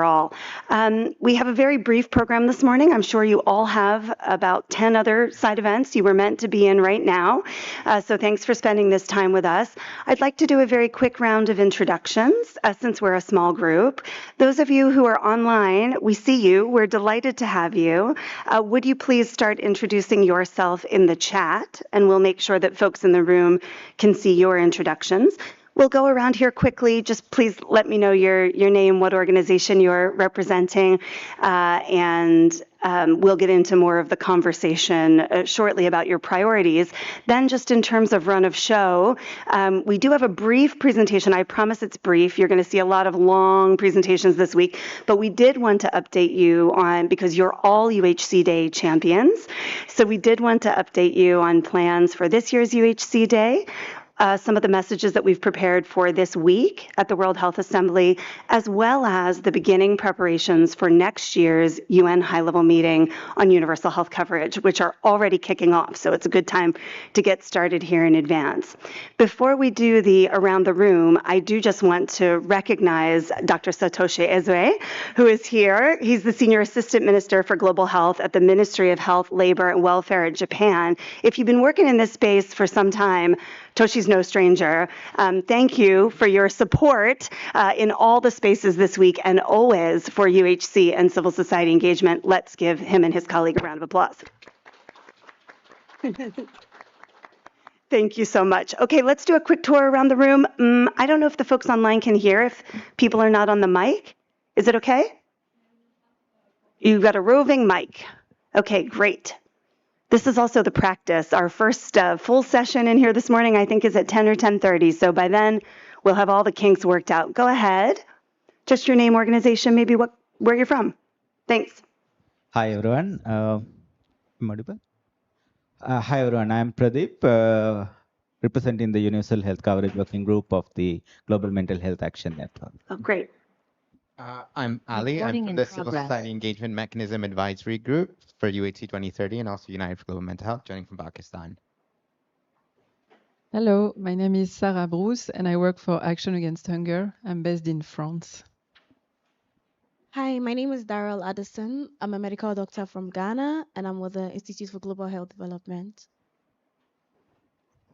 all. We have a very brief program this morning. I'm sure you all have about 10 other side events you were meant to be in right now. So thanks for spending this time with us. I'd like to do a very quick round of introductions since we're a small group. Those of you who are online, we see you. We're delighted to have you. Would you please start introducing yourself in the chat, and we'll make sure that folks in the room can see your introductions. We'll go around here quickly. Just please let me know your name, what organization you're representing, and we'll get into more of the conversation shortly about your priorities. Then just in terms of run of show, we do have a brief presentation. I promise it's brief. You're going to see a lot of long presentations this week, but we did want to update you on, because you're all UHC Day champions, so we did want to update you on plans for this year's UHC Day. Some of the messages that we've prepared for this week at the World Health Assembly, as well as the beginning preparations for next year's UN high-level meeting on universal health coverage, which are already kicking off. So it's a good time to get started here in advance. Before we do the around the room, I do just want to recognize Dr. Satoshi Ezue, who is here. He's the Senior Assistant Minister for Global Health at the Ministry of Health, Labor, and Welfare in Japan. If you've been working in this space for some time, Toshi's no stranger. Thank you for your support in all the spaces this week and always for UHC and civil society engagement. Let's give him and his colleague a round of applause. Thank you so much. Okay, let's do a quick tour around the room. I don't know if the folks online can hear if people are not on the mic. Is it okay? You've got a roving mic. Okay, great. This is also the practice. Our first full session in here this morning, I think, is at 10 or 10:30. So by then, we'll have all the kinks worked out. Go ahead. Just your name, organization, maybe where you're from. Thanks. Hi, everyone. Hi, everyone. I'm Pradeep, representing the Universal Health Coverage Working Group of the Global Mental Health Action Network. Oh, great. I'm Ali. I'm from the Civil Society Engagement Mechanism Advisory Group for UHC 2030 and also United for Global Mental Health, joining from Pakistan. Hello, my name is Sarah Bruce and I work for Action Against Hunger. I'm based in France. Hi, my name is Daryl Addison. I'm a medical doctor from Ghana and I'm with the Institute for Global Health Development.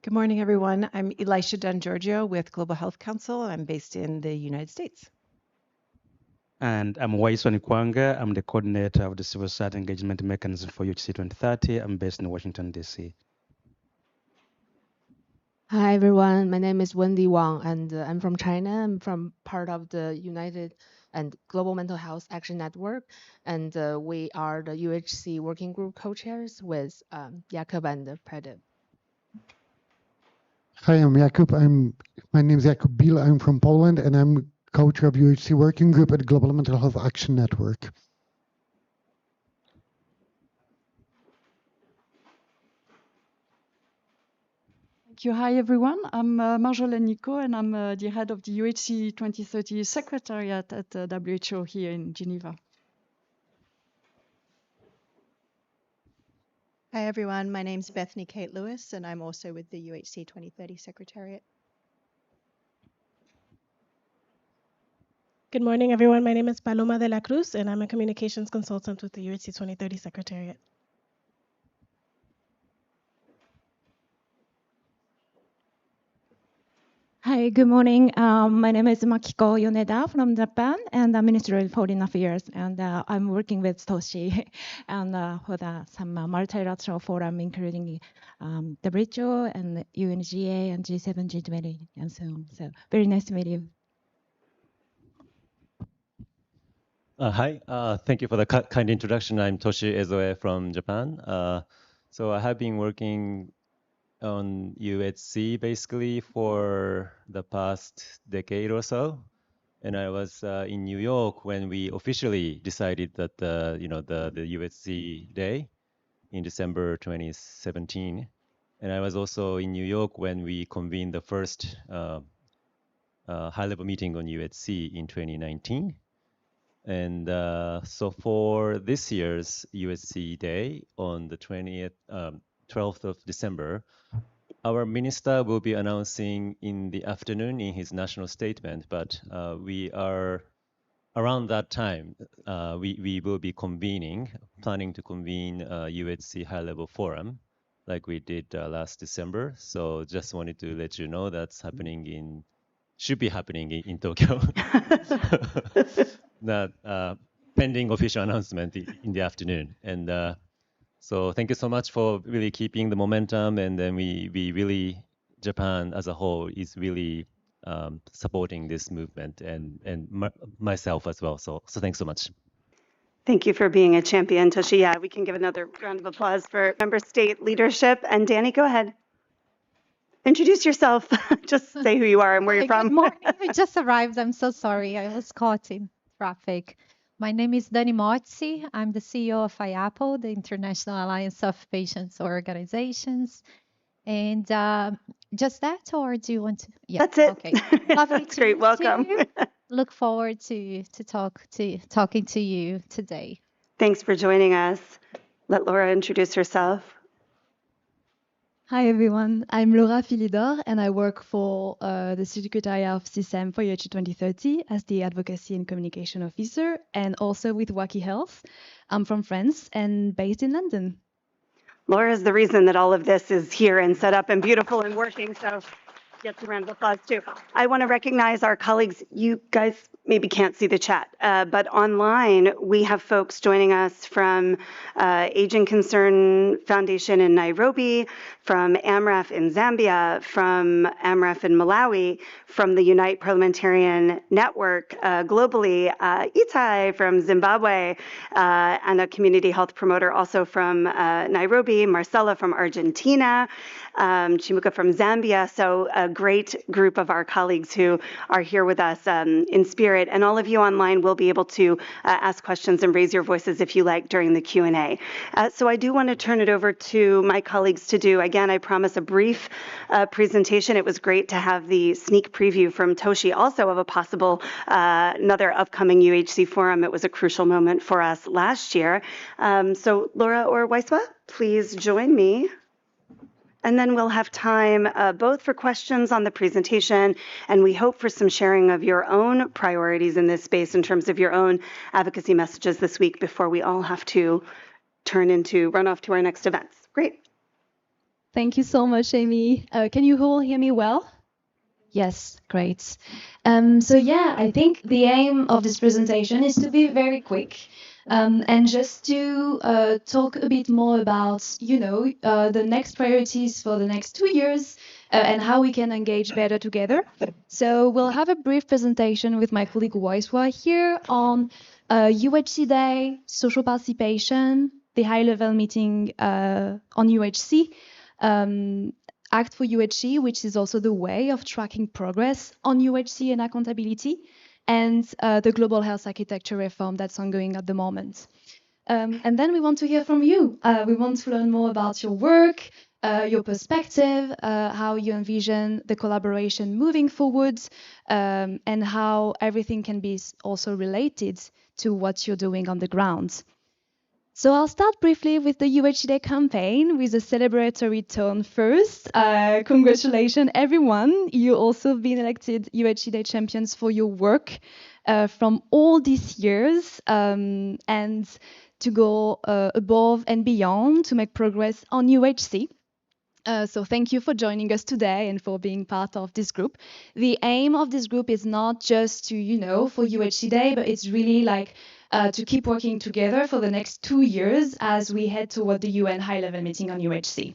Good morning, everyone. I'm Elisha Dunn-Giorgio with Global Health Council. I'm based in the United States. And I'm Waiswani Kwanga. I'm the coordinator of the Civil Society Engagement Mechanism for UHC 2030. I'm based in Washington, D.C. Hi, everyone. My name is Wendy Wang, and I'm from China. I'm from part of the United and Global Mental Health Action Network, and we are the UHC Working Group co-chairs with Jakub and Pradeep. Hi, I'm Jakub. My name is Jakub Biel. I'm from Poland, and I'm co-chair of UHC Working Group at Global Mental Health Action Network. Thank you. Hi, everyone. I'm Marjolaine Nico, and I'm the head of the UHC 2030 Secretariat at WHO here in Geneva. Hi, everyone. My name's Bethany Kate Lewis, and I'm also with the UHC 2030 Secretariat. Good morning, everyone. My name is Paloma de la Cruz, and I'm a communications consultant with the UHC 2030 Secretariat. Hi, good morning. My name is Makiko Yoneda from Japan, and I'm Ministry of Foreign Affairs, and I'm working with Toshi and for some multilateral forum, including WHO and UNGA and G7, G20, and so on. So very nice to meet you. Hi, thank you for the kind introduction. I'm Toshi Ezoe from Japan. So I have been working on UHC basically for the past decade or so, and I was in New York when we officially decided that the UHC day in December 2017, and I was also in New York when we convened the first high-level meeting on UHC in 2019. And so for this year's UHC day on the 12th of December, our minister will be announcing in the afternoon in his national statement, but we are around that time, we will be planning to convene a UHC high-level forum like we did last December. So just wanted to let you know that's should be happening in Tokyo. That pending official announcement in the afternoon. And so thank you so much for really keeping the momentum. And then we really, Japan as a whole is really supporting this movement and myself as well. So thanks so much. Thank you for being a champion, Toshi. Yeah, we can give another round of applause for member state leadership. And Danny, go ahead. Introduce yourself. Just say who you are and where you're from. Good morning. I just arrived. I'm so sorry. I was caught in traffic. My name is Dani Mozzi. I'm the CEO of IAPO, the International Alliance of Patients Organizations. And just that, or do you want to? Yeah, that's it. Okay. Lovely. That's great. Welcome. Look forward to talking to you today. Thanks for joining us. Let Laura introduce herself. Hi everyone, I'm Laura Philidor and I work for the Secretariat of CSEM for UHC 2030 as the Advocacy and Communication Officer and also with WHA Health. I'm from France and based in London. Laura is the reason that all of this is here and set up and beautiful and working, so gets a round of applause too. I want to recognize our colleagues. You guys maybe can't see the chat, but online we have folks joining us from Aging Concern Foundation in Nairobi, from Amref in Zambia, from Amref in Malawi, from the Unite Parliamentarian Network globally, Itai from Zimbabwe, and a community health promoter also from Nairobi, Marcela from Argentina, Chimuka from Zambia. So a great group of our colleagues who are here with us in spirit. And all of you online will be able to ask questions and raise your voices if you like during the Q&A. So I do want to turn it over to my colleagues to do, again, I promise a brief presentation. It was great to have the sneak preview from Toshi also of a possible another upcoming UHC forum. It was a crucial moment for us last year. So Laura or Waiswa, please join me. And then we'll have time both for questions on the presentation, and we hope for some sharing of your own priorities in this space in terms of your own advocacy messages this week before we all have to run off to our next events. Great. Thank you so much, Amy. Can you all hear me well? Yes, great. So yeah, I think the aim of this presentation is to be very quick. And just to talk a bit more about, the next priorities for the next 2 years and how we can engage better together. So we'll have a brief presentation with my colleague Waiswa here on UHC Day, social participation, the high-level meeting on UHC, Act for UHC, which is also the way of tracking progress on UHC and accountability, and the global health architecture reform that's ongoing at the moment. And then we want to hear from you. We want to learn more about your work, your perspective, how you envision the collaboration moving forwards, and how everything can be also related to what you're doing on the ground. So I'll start briefly with the UHC Day campaign with a celebratory tone first. Congratulations, everyone. You also been elected UHC Day champions for your work from all these years and to go above and beyond to make progress on UHC. So thank you for joining us today and for being part of this group. The aim of this group is not just to, for UHC Day, but it's really like to keep working together for the next 2 years as we head toward the UN high-level meeting on UHC.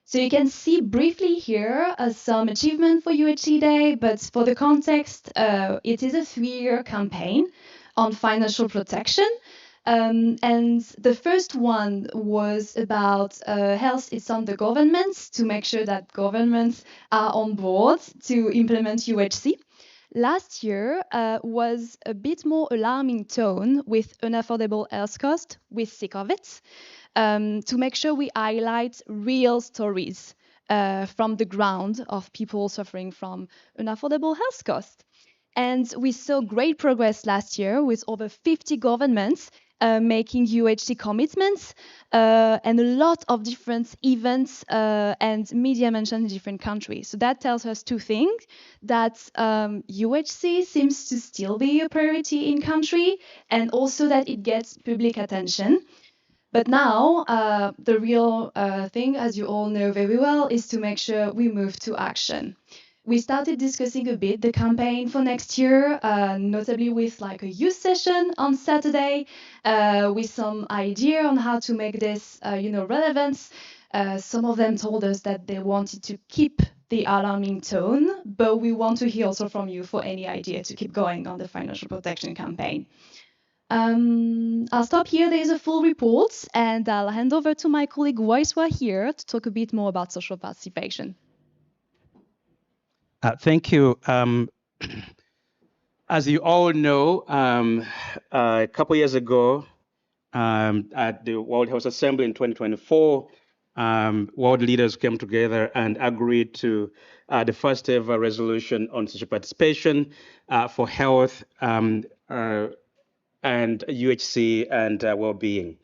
So you can see briefly here some achievement for UHC Day, but for the context, it is a 3-year campaign on financial protection. And the first one was about health is on the governments to make sure that governments are on board to implement UHC. Last year was a bit more alarming tone with unaffordable health costs, we're sick of it, to make sure we highlight real stories from the ground of people suffering from unaffordable health costs. And we saw great progress last year with over 50 governments making UHC commitments, and a lot of different events and media mentioned in different countries. So that tells us two things, that UHC seems to still be a priority in country, and also that it gets public attention. But now, the real thing, as you all know very well, is to make sure we move to action. We started discussing a bit the campaign for next year, notably with like a youth session on Saturday, with some idea on how to make this, relevant. Some of them told us that they wanted to keep the alarming tone, but we want to hear also from you for any idea to keep going on the financial protection campaign. I'll stop here. There's a full report, and I'll hand over to my colleague Waiswa here to talk a bit more about social participation. Thank you. As you all know, a couple years ago, at the World Health Assembly in 2024, world leaders came together and agreed to the first ever resolution on social participation for health and UHC and well-being.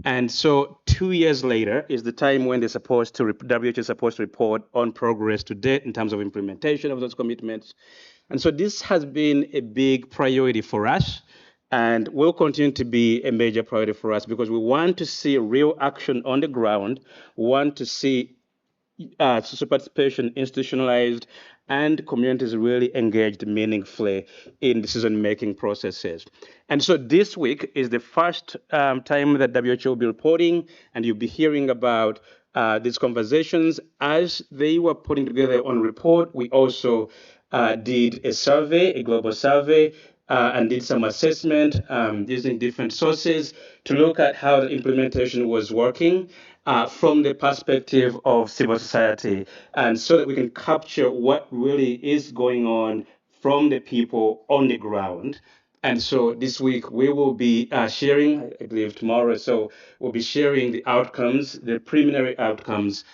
And so 2 years later is the time when they're supposed to, WHO is supposed to report on progress to date in terms of implementation of those commitments. And so this has been a big priority for us and will continue to be a major priority for us because we want to see real action on the ground, want to see social participation institutionalized and communities really engaged meaningfully in decision-making processes. And so this week is the first time that WHO will be reporting, and you'll be hearing about these conversations. As they were putting together on report, we also did a survey, a global survey, and did some assessment using different sources to look at how the implementation was working from the perspective of civil society, and so that we can capture what really is going on from the people on the ground. And so this week we will be sharing, I believe tomorrow, so we'll be sharing the outcomes, the preliminary outcomes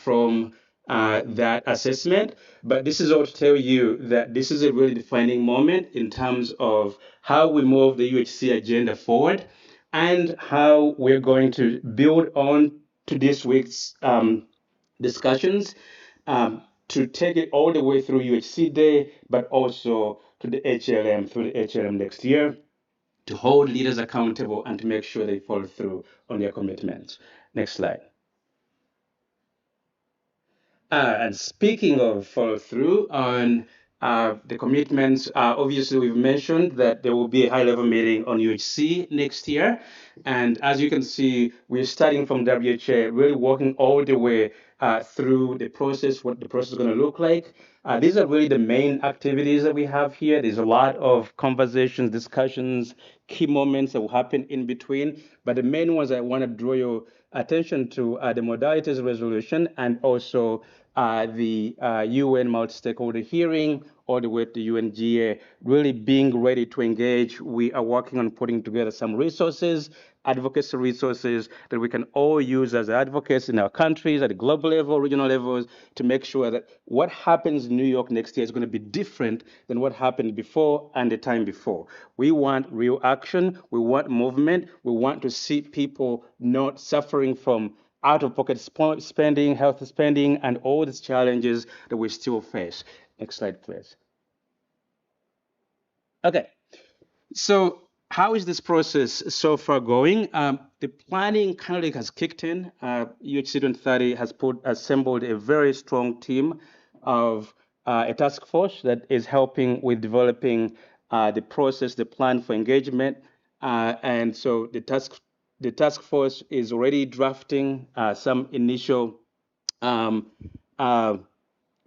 from that assessment. But this is all to tell you that this is a really defining moment in terms of how we move the UHC agenda forward and how we're going to build on to this week's discussions to take it all the way through UHC Day, but also to the HLM, through the HLM next year, to hold leaders accountable and to make sure they follow through on their commitments. Next slide. And speaking of follow through on the commitments, obviously we've mentioned that there will be a high-level meeting on UHC next year. And as you can see, we're starting from WHA, really working all the way through the process, what the process is going to look like. These are really the main activities that we have here. There's a lot of conversations, discussions, key moments that will happen in between. But the main ones I want to draw your attention to are the modalities resolution and also the UN multi-stakeholder hearing, all the way to UNGA, really being ready to engage. We are working on putting together some resources, advocacy resources that we can all use as advocates in our countries at the global level, regional levels, to make sure that what happens in New York next year is going to be different than what happened before and the time before. We want real action. We want movement. We want to see people not suffering from out-of-pocket spending, health spending, and all these challenges that we still face. Next slide, please. Okay, so how is this process so far going? The planning kind of has kicked in. UHC 2030 has assembled a very strong team of a task force that is helping with developing the process, the plan for engagement. And so the task force is already drafting some initial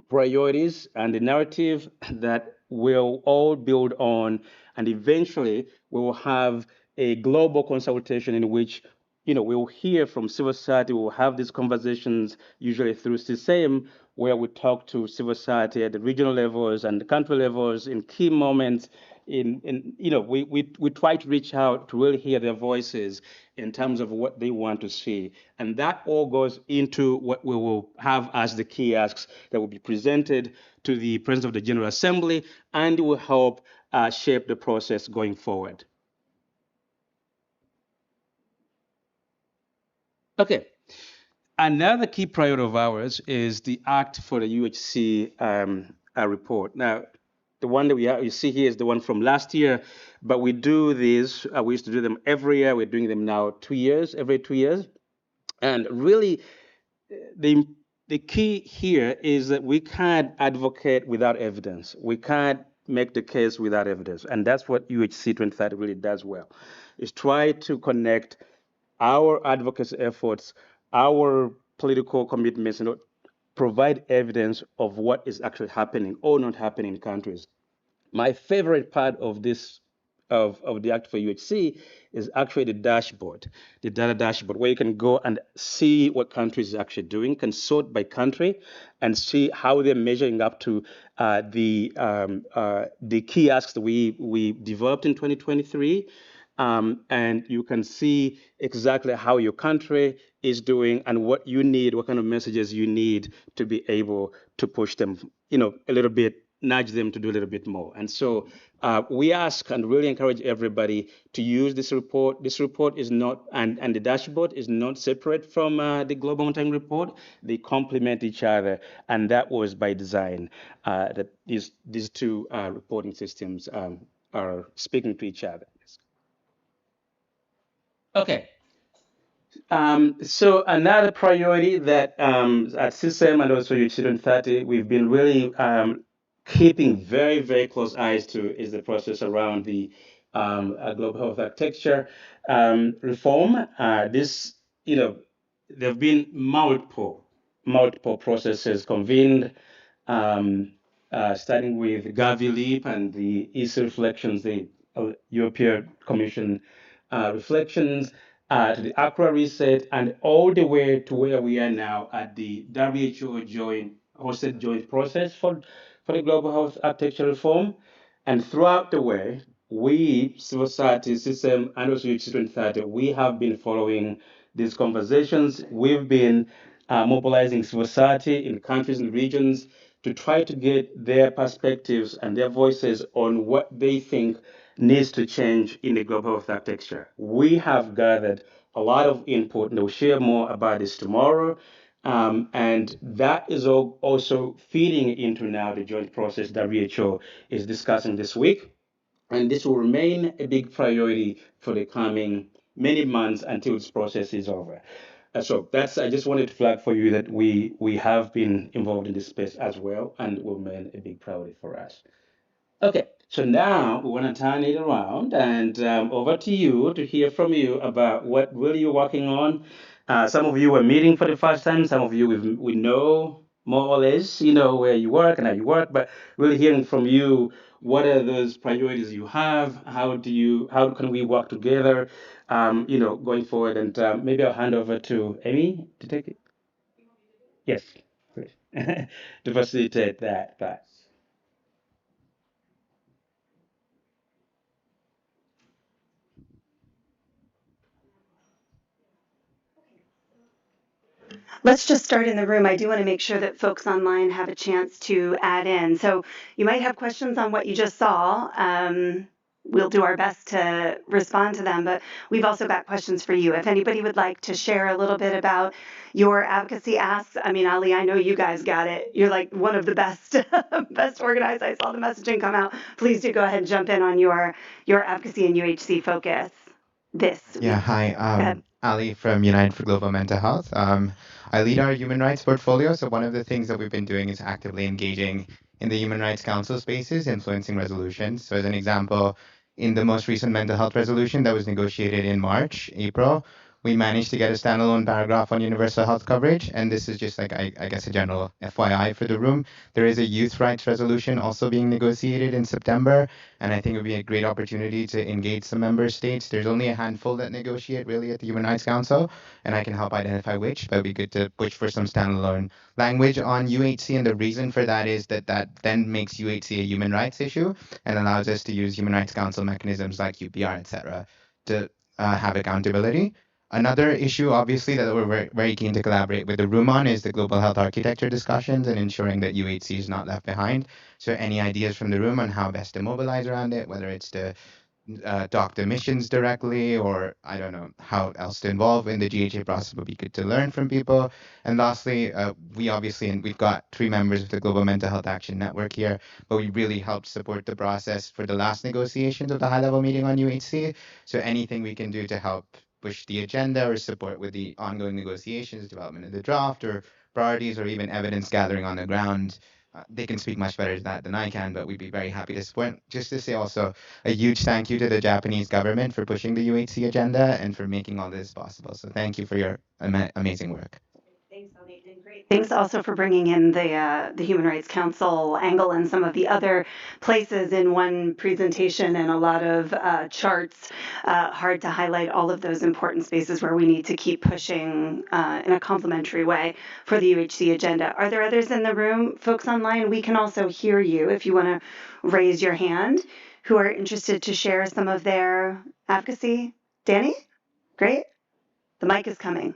priorities and the narrative that we'll all build on, and eventually we will have a global consultation in which we'll hear from civil society. We'll have these conversations usually through CSEM, where we talk to civil society at the regional levels and the country levels in key moments. We try to reach out to really hear their voices in terms of what they want to see. And that all goes into what we will have as the key asks that will be presented to the President of the General Assembly, and will help shape the process going forward. Okay. Another key priority of ours is the Act for the UHC report. Now, the one that you see here is the one from last year, but we do these, we used to do them every year. We're doing them now every 2 years. And really, the, the key here is that we can't advocate without evidence. We can't make the case without evidence. And that's what UHC 2030 really does well, is try to connect our advocacy efforts, our political commitments, provide evidence of what is actually happening or not happening in countries. My favorite part of this of the Act for UHC is actually the dashboard, the data dashboard, where you can go and see what countries are actually doing, can sort by country, and see how they're measuring up to the key asks that we developed in 2023. And you can see exactly how your country is doing and what you need, what kind of messages you need to be able to push them, a little bit, nudge them to do a little bit more. And so we ask and really encourage everybody to use this report. This report is not, and the dashboard is not separate from the Global Monitoring Report. They complement each other, and that was by design, that these two reporting systems are speaking to each other. Okay. So another priority that at CSEM and also UHC 2030, we've been really keeping very, very close eyes to is the process around the global health architecture reform. There have been multiple processes convened, starting with Gavi Leap and the EC reflections, the European Commission reflections, to the Accra reset, and all the way to where we are now at the WHO hosted joint process for the global health architecture reform. And throughout the way, we, civil society, CSEM, and also UHC 2030, we have been following these conversations. We've been mobilizing civil society in countries and regions to try to get their perspectives and their voices on what they think needs to change in the global health architecture. We have gathered a lot of input, and we'll share more about this tomorrow. And that is also feeding into now the joint process that WHO is discussing this week. And this will remain a big priority for the coming many months until this process is over. So I just wanted to flag for you that we have been involved in this space as well, and it will remain a big priority for us. Okay, so now we want to turn it around and over to you to hear from you about what really you're working on. Some of you are meeting for the first time. Some of you we know more or less, where you work and how you work, but really hearing from you, what are those priorities you have? How can we work together, going forward? And maybe I'll hand over to Amy to take it. Yes, please, to facilitate that part. Let's just start in the room. I do want to make sure that folks online have a chance to add in. So you might have questions on what you just saw. We'll do our best to respond to them, but we've also got questions for you. If anybody would like to share a little bit about your advocacy asks, I mean, Ali, I know you guys got it. You're like one of the best organized. I saw the messaging come out. Please do go ahead and jump in on your advocacy and UHC focus. Yeah, hi, Ali from United for Global Mental Health. I lead our human rights portfolio. So one of the things that we've been doing is actively engaging in the Human Rights Council spaces, influencing resolutions. So as an example, in the most recent mental health resolution that was negotiated in April, we managed to get a standalone paragraph on universal health coverage. And this is just like, I guess, a general FYI for the room. There is a youth rights resolution also being negotiated in September. And I think it would be a great opportunity to engage some member states. There's only a handful that negotiate really at the Human Rights Council, and I can help identify which, but it'd be good to push for some standalone language on UHC. And the reason for that is that then makes UHC a human rights issue and allows us to use Human Rights Council mechanisms like UPR, et cetera, to have accountability. Another issue, obviously, that we're very, very keen to collaborate with the room on is the global health architecture discussions and ensuring that UHC is not left behind. So any ideas from the room on how best to mobilize around it, whether it's to doctor missions directly, or I don't know how else to involve in the GHA process, but be good to learn from people. And lastly, we obviously, and we've got 3 members of the Global Mental Health Action Network here, but we really helped support the process for the last negotiations of the high-level meeting on UHC. So anything we can do to help push the agenda or support with the ongoing negotiations, development of the draft, or priorities, or even evidence gathering on the ground, they can speak much better to that than I can, but we'd be very happy to support. Just to say also a huge thank you to the Japanese government for pushing the UHC agenda and for making all this possible. So thank you for your amazing work. Thanks also for bringing in the Human Rights Council angle and some of the other places in one presentation and a lot of charts. Hard to highlight all of those important spaces where we need to keep pushing in a complementary way for the UHC agenda. Are there others in the room, folks online? We can also hear you if you want to raise your hand, who are interested to share some of their advocacy. Danny? Great. The mic is coming.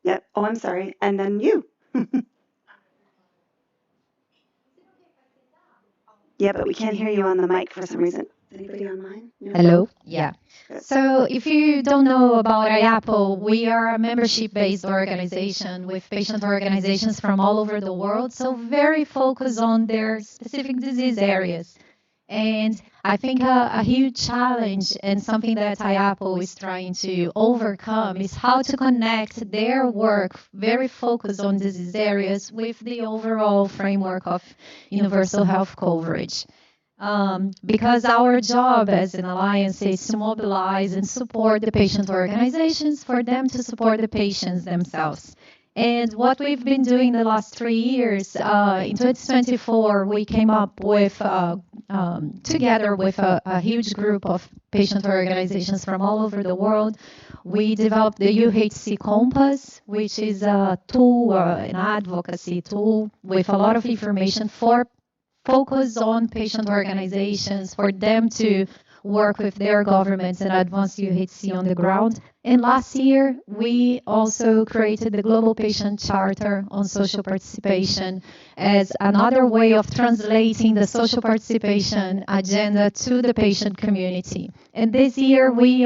Yep. Oh, I'm sorry. And then you. Yeah, but we can't hear you on the mic for some reason. Anybody online? No? Hello? Yeah. So if you don't know about IAPO, we are a membership-based organization with patient organizations from all over the world, so very focused on their specific disease areas. And I think a huge challenge and something that IAPO is trying to overcome is how to connect their work, very focused on disease areas, with the overall framework of universal health coverage. Because our job as an alliance is to mobilize and support the patient organizations for them to support the patients themselves. And what we've been doing the last 3 years, in 2024, we came up with, together with a huge group of patient organizations from all over the world, we developed the UHC Compass, which is a tool, an advocacy tool with a lot of information for focus on patient organizations, for them to work with their governments and advance UHC on the ground. And last year, we also created the Global Patient Charter on social participation as another way of translating the social participation agenda to the patient community. And this year, we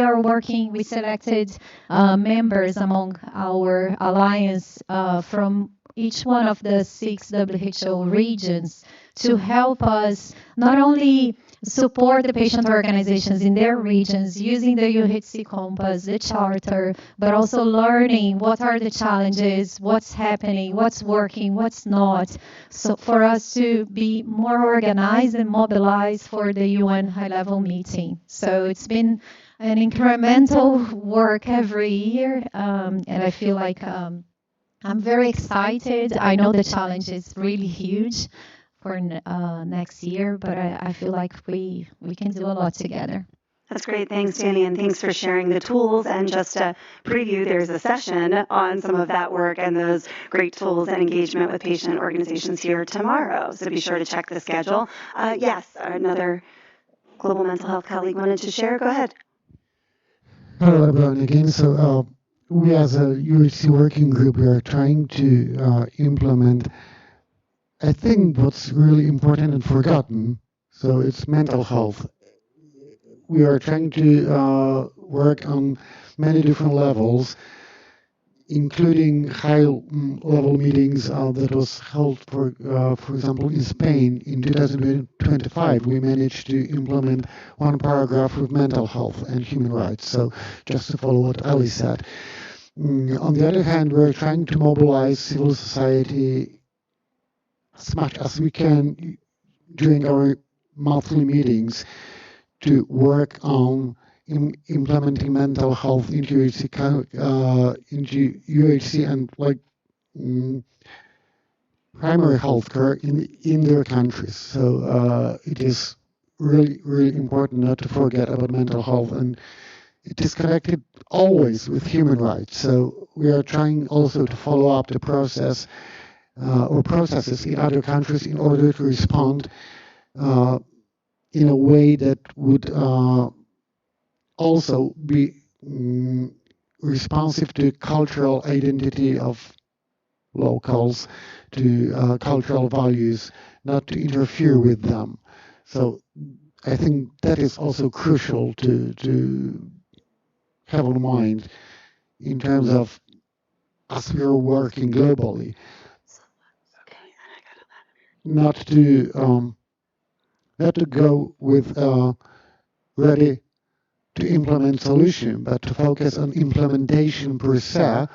selected members among our alliance from each one of the 6 WHO regions to help us not only support the patient organizations in their regions using the UHC Compass, the Charter, but also learning what are the challenges, what's happening, what's working, what's not, so for us to be more organized and mobilized for the UN high-level meeting. So it's been an incremental work every year, and I feel like I'm very excited. I know the challenge is really huge for next year, but I feel like we can do a lot together. That's great. Thanks, Danny, and thanks for sharing the tools. And just to preview, there's a session on some of that work and those great tools and engagement with patient organizations here tomorrow. So be sure to check the schedule. Yes, another global mental health colleague wanted to share. Go ahead. Hello, everyone again. So we as a UHC working group, we are trying to implement, I think, what's really important and forgotten. So it's mental health. We are trying to work on many different levels, including high-level meetings that was held, for example, in Spain in 2025. We managed to implement one paragraph with mental health and human rights. So just to follow what Ali said. On the other hand, we're trying to mobilize civil society as much as we can during our monthly meetings to work on implementing mental health into UHC and primary healthcare in their countries. So it is really, really important not to forget about mental health, and it is connected always with human rights. So we are trying also to follow up the process or processes in other countries in order to respond in a way that would also be responsive to cultural identity of locals, to cultural values, not to interfere with them. So I think that is also crucial to have in mind in terms of as we are working globally, not to go with ready to implement solution, but to focus on implementation per se,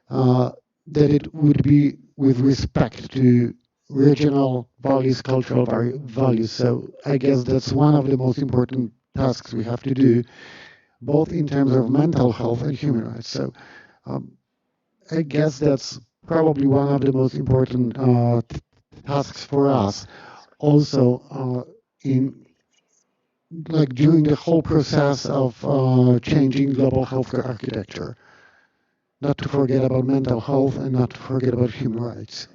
that it would be with respect to regional values, cultural values. So I guess that's one of the most important tasks we have to do, both in terms of mental health and human rights. So I guess that's probably one of the most important tasks for us. Also, in like during the whole process of changing global healthcare architecture, not to forget about mental health and not to forget about human rights.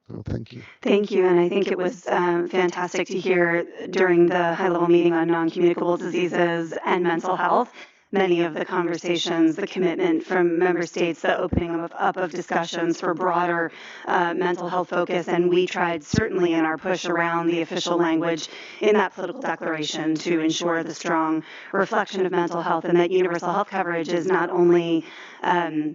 So thank you. Thank you, and I think it was fantastic to hear during the high-level meeting on non-communicable diseases and mental health, many of the conversations, the commitment from member states, the opening up of discussions for broader mental health focus, and we tried certainly in our push around the official language in that political declaration to ensure the strong reflection of mental health and that universal health coverage is not only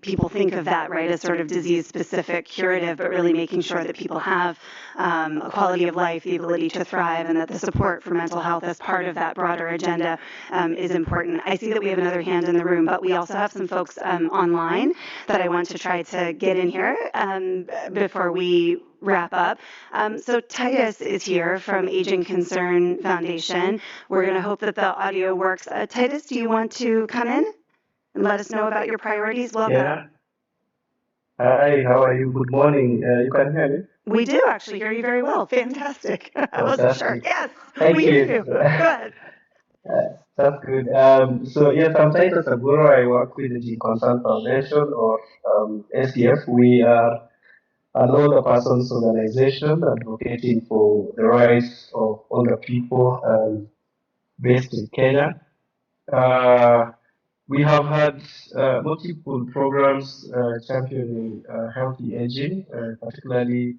people think of that, right, as sort of disease-specific curative, but really making sure that people have a quality of life, the ability to thrive, and that the support for mental health as part of that broader agenda is important. I see that we have another hand in the room, but we also have some folks online that I want to try to get in here before we wrap up. So Titus is here from Aging Concern Foundation. We're going to hope that the audio works. Titus, do you want to come in and let us know about your priorities? Welcome. Yeah. Hi, how are you? Good morning. You can hear me? We do actually hear you very well. Fantastic. I wasn't sure. Fantastic. Yes, Thank we hear you. you. Go ahead. That's good. So yes, I'm Titus Aguro. I work with the G Concern Foundation or SDF. We are an older persons organization advocating for the rights of older people based in Kenya. We have had multiple programs championing healthy aging, particularly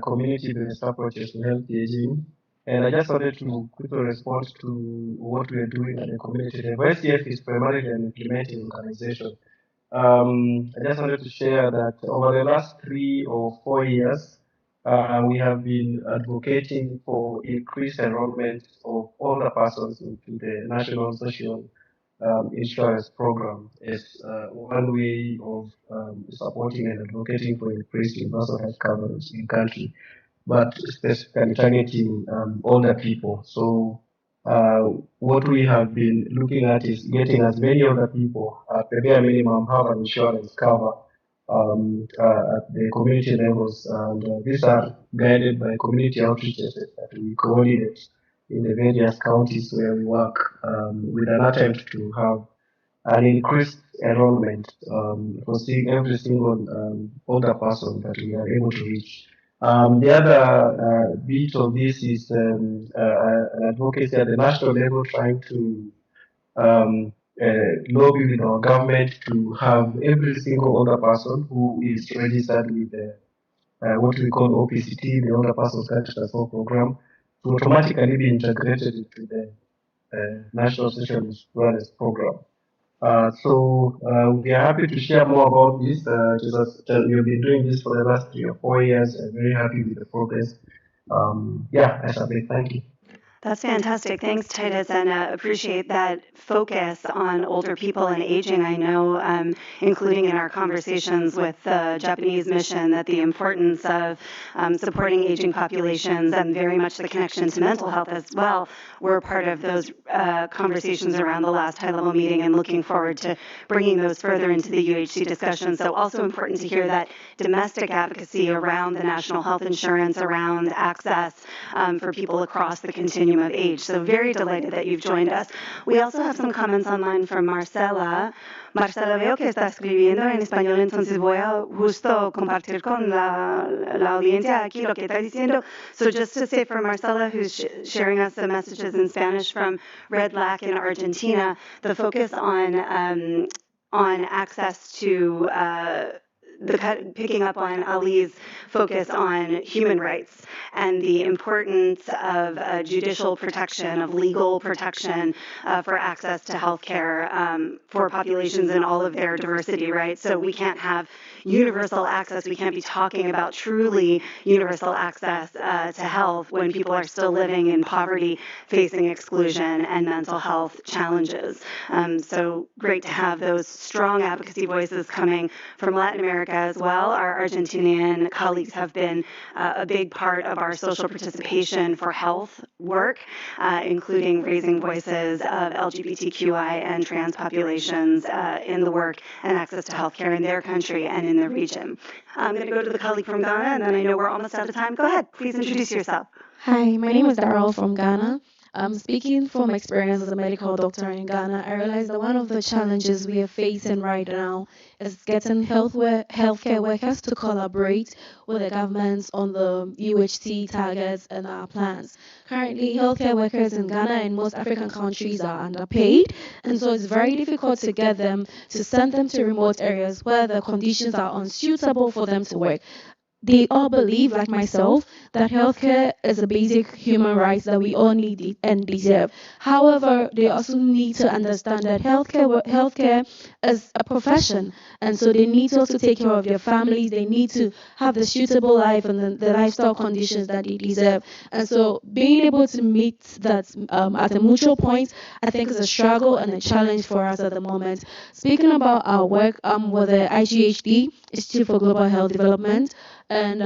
community-based approaches to healthy aging. And I just wanted to quickly respond to what we are doing at the community level. SDF is primarily an implementing organization. I just wanted to share that over the last 3 or 4 years, we have been advocating for increased enrollment of older persons into the National Social Insurance Program as one way of supporting and advocating for increased universal health coverage in country, but specifically targeting older people. So what we have been looking at is getting as many older people at the bare minimum have an insurance cover at the community levels, and these are guided by community outreach efforts that we coordinate in the various counties where we work with an attempt to have an increased enrollment for every single older person that we are able to reach. The other bit of this is an advocacy at the national level trying to lobby with our government to have every single older person who is registered with what we call OPCT, the Older Persons Country Transport Program, to automatically be integrated into the National Social Insurance Program. So we are happy to share more about this. We've been doing this for the last 3 or 4 years. I'm very happy with the progress. Yeah, I shall say thank you. That's fantastic. Thanks, Titus, and appreciate that focus on older people and aging. I know, including in our conversations with the Japanese mission, that the importance of supporting aging populations and very much the connection to mental health as well were part of those conversations around the last high-level meeting, and looking forward to bringing those further into the UHC discussion. So also important to hear that domestic advocacy around the national health insurance, around access for people across the continuum of age. So very delighted that you've joined us. We also have some comments online from Marcela. Marcela, veo que está escribiendo en español, entonces voy a justo compartir con la audiencia aquí lo que está diciendo. So just to say for Marcela, who's sharing us the messages in Spanish from Red Lac in Argentina, the focus on access to picking up on Ali's focus on human rights and the importance of judicial protection, of legal protection for access to healthcare for populations in all of their diversity, right? So we can't have universal access. We can't be talking about truly universal access to health when people are still living in poverty, facing exclusion and mental health challenges. So great to have those strong advocacy voices coming from Latin America as well. Our Argentinian colleagues have been a big part of our social participation for health work, including raising voices of LGBTQI and trans populations in the work and access to healthcare in their country and in the region. I'm going to go to the colleague from Ghana, and then I know we're almost out of time. Go ahead, please introduce yourself. Hi, my name is Daryl from Ghana. Speaking from experience as a medical doctor in Ghana, I realized that one of the challenges we are facing right now is getting healthcare workers to collaborate with the governments on the UHC targets and our plans. Currently, healthcare workers in Ghana and most African countries are underpaid, and so it's very difficult to get them to send them to remote areas where the conditions are unsuitable for them to work. They all believe, like myself, that healthcare is a basic human right that we all need and deserve. However, they also need to understand that healthcare is a profession, and so they need to also take care of their families. They need to have the suitable life and the lifestyle conditions that they deserve. And so being able to meet that at a mutual point, I think is a struggle and a challenge for us at the moment. Speaking about our work with the IGHD, Institute for Global Health Development, and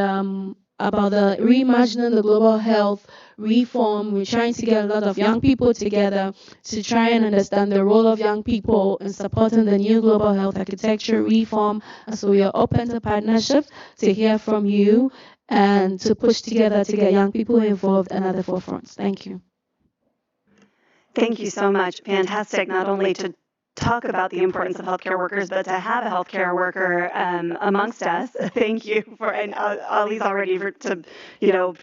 about the reimagining the global health reform. We're trying to get a lot of young people together to try and understand the role of young people in supporting the new global health architecture reform. And so we are open to partnerships to hear from you and to push together to get young people involved and at the forefront. Thank you. Thank you so much. Fantastic, not only to talk about the importance of healthcare workers, but to have a healthcare worker amongst us. Thank you for, and Ali's already to,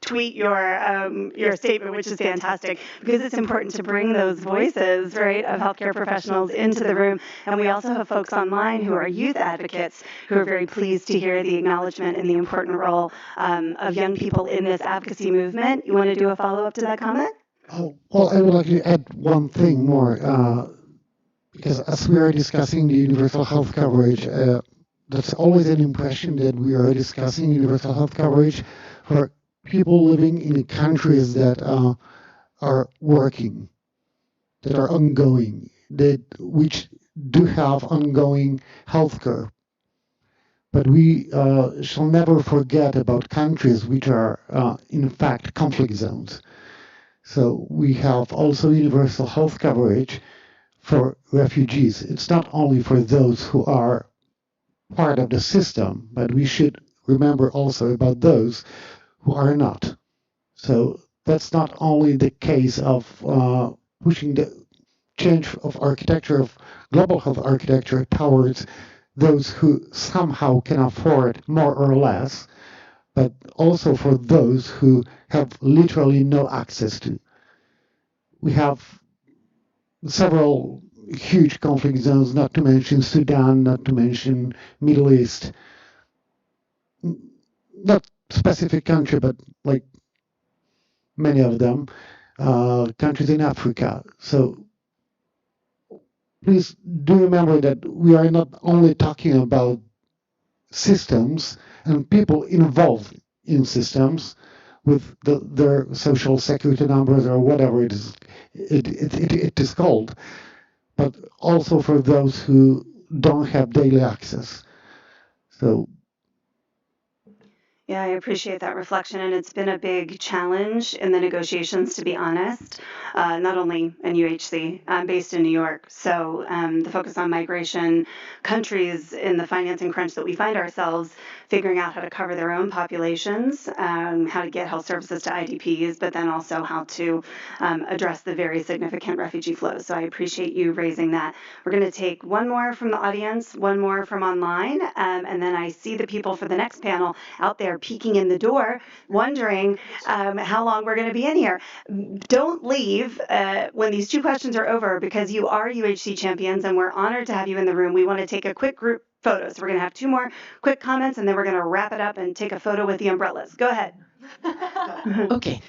tweet your statement, which is fantastic, because it's important to bring those voices, right, of healthcare professionals into the room. And we also have folks online who are youth advocates who are very pleased to hear the acknowledgement and the important role of young people in this advocacy movement. You want to do a follow-up to that comment? Oh, well, I would like to add one thing more. Because as we are discussing the universal health coverage, that's always an impression that we are discussing universal health coverage for people living in countries that are working, that are ongoing, which do have ongoing healthcare. But we shall never forget about countries which are, in fact, conflict zones. So we have also universal health coverage for refugees. It's not only for those who are part of the system, but we should remember also about those who are not. So that's not only the case of pushing the change of architecture, of global health architecture towards those who somehow can afford more or less, but also for those who have literally no access to. We have several huge conflict zones, not to mention Sudan, not to mention Middle East. Not specific country, but like many of them, countries in Africa. So please do remember that we are not only talking about systems and people involved in systems with their social security numbers or whatever it is called, but also for those who don't have daily access. So yeah, I appreciate that reflection, and it's been a big challenge in the negotiations, to be honest, not only in UHC. I'm based in New York, so the focus on migration, countries in the financing crunch that we find ourselves, figuring out how to cover their own populations, how to get health services to IDPs, but then also how to address the very significant refugee flows. So I appreciate you raising that. We're going to take one more from the audience, one more from online, and then I see the people for the next panel out there peeking in the door, wondering how long we're going to be in here. Don't leave when these two questions are over, because you are UHC champions, and we're honored to have you in the room. We want to take a quick group photos. So we're going to have 2 more quick comments, and then we're going to wrap it up and take a photo with the umbrellas. Go ahead. Okay.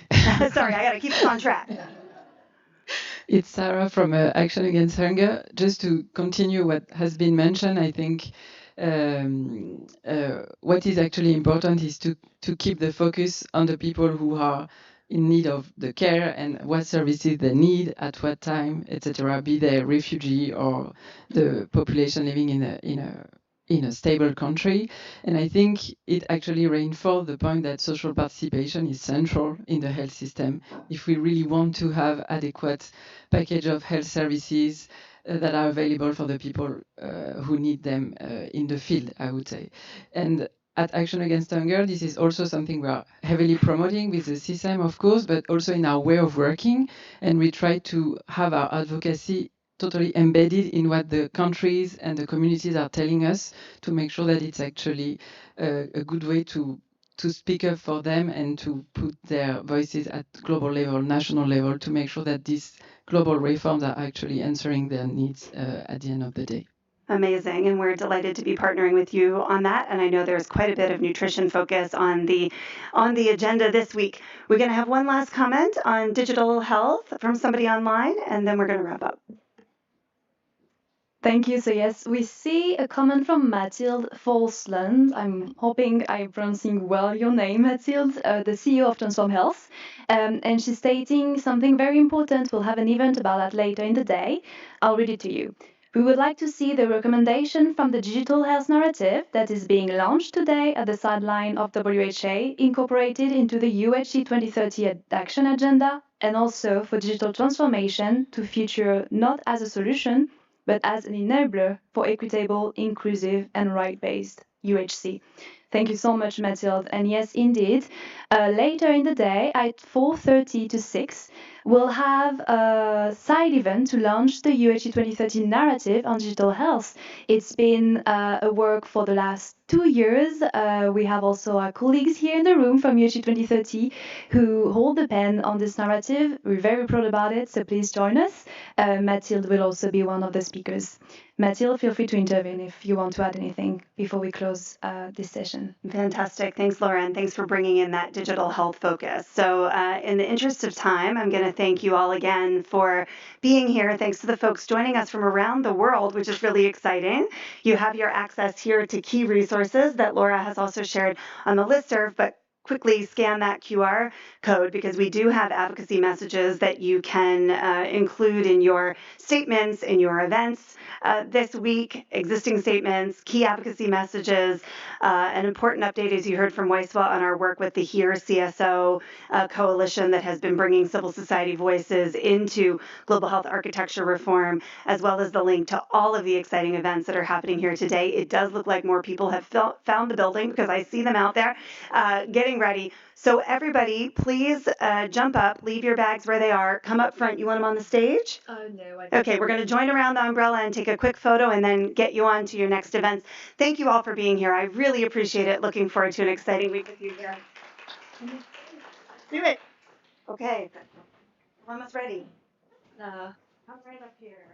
Sorry, I got to keep us on track. It's Sarah from Action Against Hunger. Just to continue what has been mentioned, I think what is actually important is to keep the focus on the people who are in need of the care and what services they need at what time, etc. Be they refugee or the population living in a stable country. And I think it actually reinforced the point that social participation is central in the health system if we really want to have adequate package of health services that are available for the people who need them in the field, I would say. And at Action Against Hunger, this is also something we are heavily promoting with the CSEM, of course, but also in our way of working. And we try to have our advocacy totally embedded in what the countries and the communities are telling us to make sure that it's actually a good way to speak up for them and to put their voices at global level, national level, to make sure that these global reforms are actually answering their needs at the end of the day. Amazing, and we're delighted to be partnering with you on that. And I know there's quite a bit of nutrition focus on the agenda this week. We're going to have one last comment on digital health from somebody online, and then we're going to wrap up. Thank you. So yes, we see a comment from Mathilde Volsland. I'm hoping I'm pronouncing well your name, Mathilde, the CEO of Transform Health. And she's stating something very important. We'll have an event about that later in the day. I'll read it to you. We would like to see the recommendation from the digital health narrative that is being launched today at the sideline of WHA incorporated into the UHC 2030 action agenda, and also for digital transformation to feature not as a solution, but as an enabler for equitable, inclusive, and right-based UHC. Thank you so much, Mathilde. And yes, indeed, later in the day at 4:30 to 6, we'll have a side event to launch the UHC 2030 narrative on digital health. It's been a work for the last 2 years. We have also our colleagues here in the room from UHC 2030 who hold the pen on this narrative. We're very proud about it, so please join us. Mathilde will also be one of the speakers. Mathilde, feel free to intervene if you want to add anything before we close this session. Fantastic. Thanks, Laura, and thanks for bringing in that digital health focus. So in the interest of time, I'm going to thank you all again for being here. Thanks to the folks joining us from around the world, which is really exciting. You have your access here to key resources that Laura has also shared on the listserv, but quickly scan that QR code because we do have advocacy messages that you can include in your statements, in your events this week, existing statements, key advocacy messages. An important update, as you heard from Weiswa, on our work with the HERE CSO coalition that has been bringing civil society voices into global health architecture reform, as well as the link to all of the exciting events that are happening here today. It does look like more people have found the building because I see them out there getting ready. So everybody, please jump up, leave your bags where they are, come up front. You want them on the stage? No. Okay, we're going to join around the umbrella and take a quick photo and then get you on to your next events. Thank you all for being here. I really appreciate it. Looking forward to an exciting week with you here. Do it. Okay, we're almost ready. I'm right up here.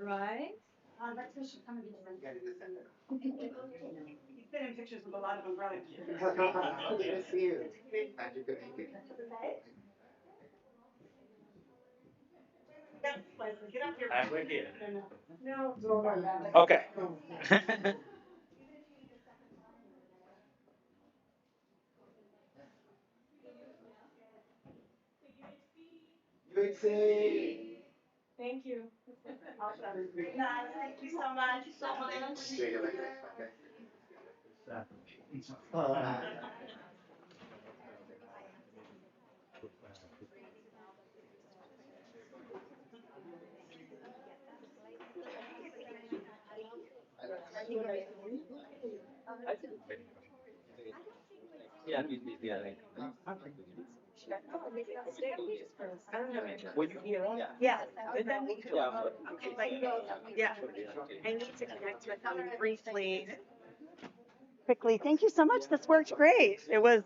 Right. Let's should come and He's been in pictures with a lot of umbrellas. Get up here. I'm with you. No. Okay. UHC. Thank you. Awesome. Thank you so much. Were you here? Yeah. Yeah. I need to connect with them briefly. Quickly. Thank you so much. This worked great. It was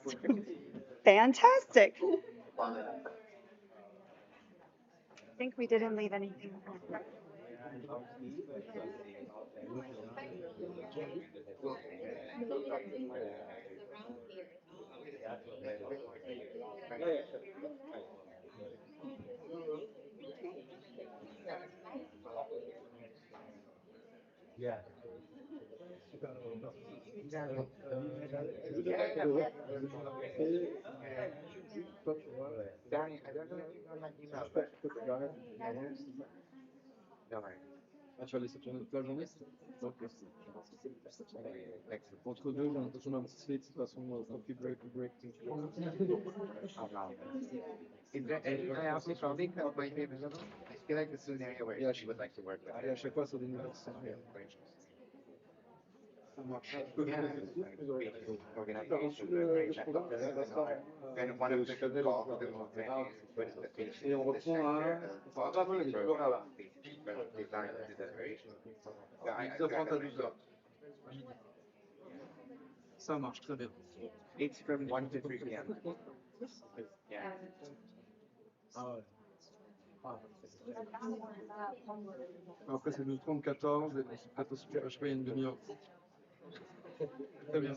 fantastic. think we didn't leave anything. Danny, I don't know if you got my email, but no worries. Tu vas laisser tourner toute la journée? Donc, entre deux, j'ai l'impression d'un petit de toute façon, coffee break, break. Is there anyone else in Charlie that might be available? I feel like this is an area where she would like to work with. À chaque fois, c'est des nouvelles situations. And one of the goals of the movement is to put the patient in the center of policy programs designed to deliberation. Ça marche très bien. It's from 1 to 3 p.m. Yeah. Après, c'est 12h30-14, et peut-être aussi, je sais pas, il y a une demi-heure. Très bien.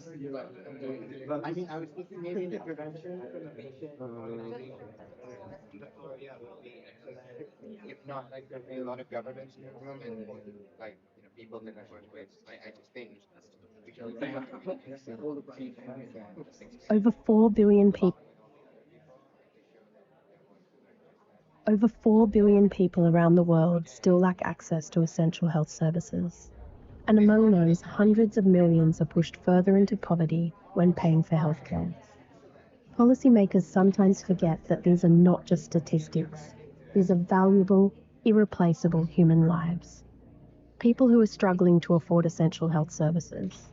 I mean, I was thinking maybe the prevention for the patient. If not, like there'll be a lot of governments in the room and like people that I work with. I just think we should Over 4 billion people. Over 4 billion people around the world still lack access to essential health services. And among those, hundreds of millions are pushed further into poverty when paying for healthcare. Policymakers sometimes forget that these are not just statistics. These are valuable, irreplaceable human lives. People who are struggling to afford essential health services.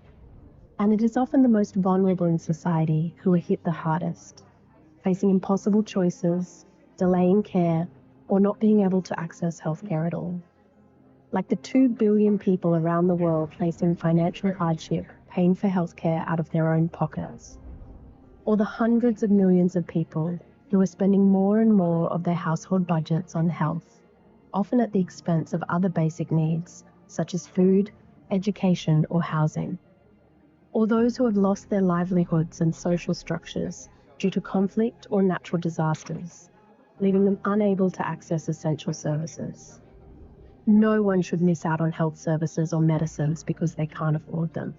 And it is often the most vulnerable in society who are hit the hardest, facing impossible choices, delaying care, or not being able to access healthcare at all. Like the 2 billion people around the world facing financial hardship, paying for healthcare out of their own pockets. Or the hundreds of millions of people who are spending more and more of their household budgets on health, often at the expense of other basic needs, such as food, education, or housing. Or those who have lost their livelihoods and social structures due to conflict or natural disasters, leaving them unable to access essential services. No one should miss out on health services or medicines because they can't afford them.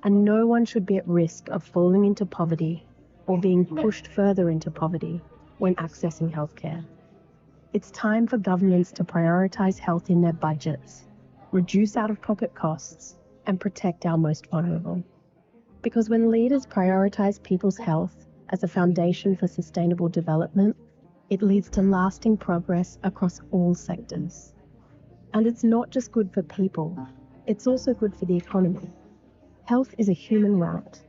And no one should be at risk of falling into poverty or being pushed further into poverty when accessing healthcare. It's time for governments to prioritise health in their budgets, reduce out-of-pocket costs, and protect our most vulnerable. Because when leaders prioritise people's health as a foundation for sustainable development, it leads to lasting progress across all sectors. And it's not just good for people, it's also good for the economy. Health is a human right.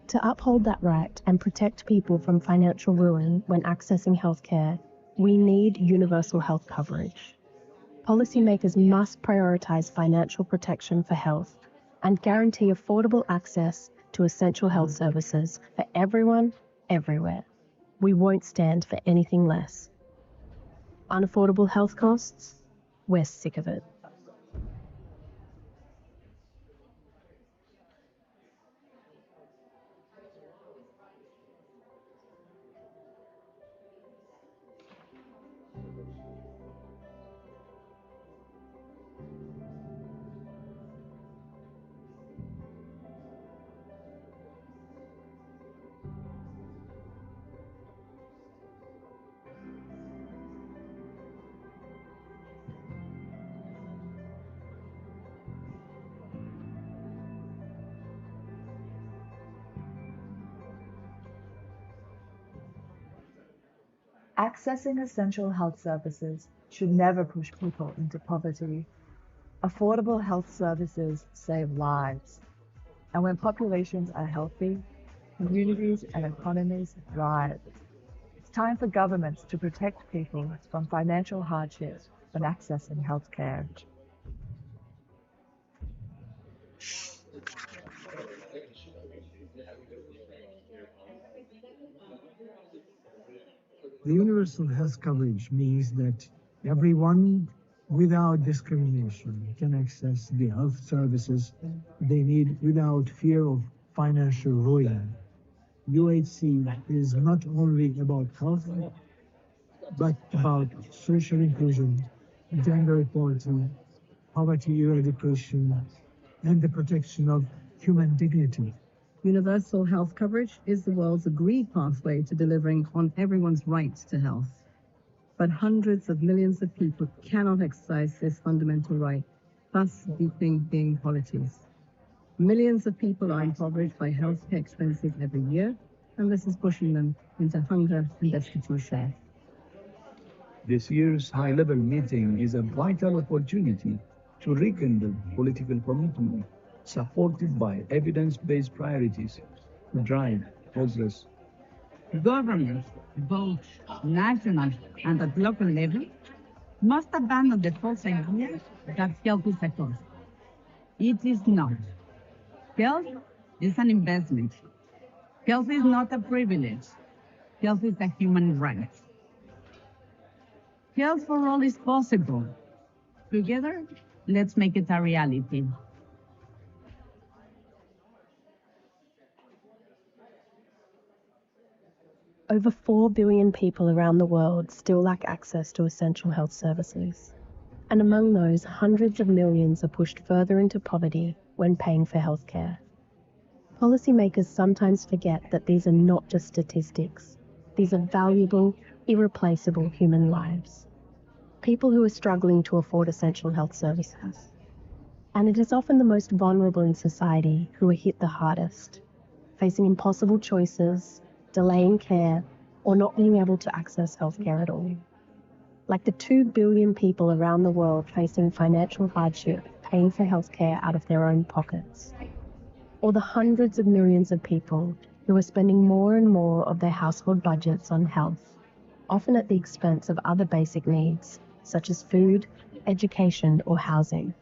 To uphold that right and protect people from financial ruin when accessing healthcare, we need universal health coverage. Policymakers must prioritise financial protection for health and guarantee affordable access to essential health services for everyone, everywhere. We won't stand for anything less. Unaffordable health costs? We're sick of it. Accessing essential health services should never push people into poverty. Affordable health services save lives. And when populations are healthy, communities and economies thrive. It's time for governments to protect people from financial hardship when accessing healthcare. The universal health coverage means that Everyone, without discrimination, can access the health services they need without fear of financial ruin. UHC is not only about health, but about social inclusion, gender equality, poverty eradication, and the protection of human dignity. Universal health coverage is the world's agreed pathway to delivering on everyone's right to health. But hundreds of millions of people cannot exercise this fundamental right, thus deepening inequalities. Millions of people are impoverished by healthcare expenses every year, and this is pushing them into hunger and destitution. This year's high-level meeting is a vital opportunity to rekindle political commitment supported by evidence-based priorities to drive progress. Governments, both national and at local level, must abandon the false idea that health is a cost. It is not. Health is an investment. Health is not a privilege. Health is a human right. Health for all is possible. Together, let's make it a reality. Over 4 billion people around the world still lack access to essential health services. And among those, hundreds of millions are pushed further into poverty when paying for healthcare. Policymakers sometimes forget that these are not just statistics. These are valuable, irreplaceable human lives. People who are struggling to afford essential health services. And it is often the most vulnerable in society who are hit the hardest, facing impossible choices, delaying care, or not being able to access healthcare at all. Like the 2 billion people around the world facing financial hardship, paying for healthcare out of their own pockets. Or the hundreds of millions of people who are spending more and more of their household budgets on health, often at the expense of other basic needs, such as food, education, or housing.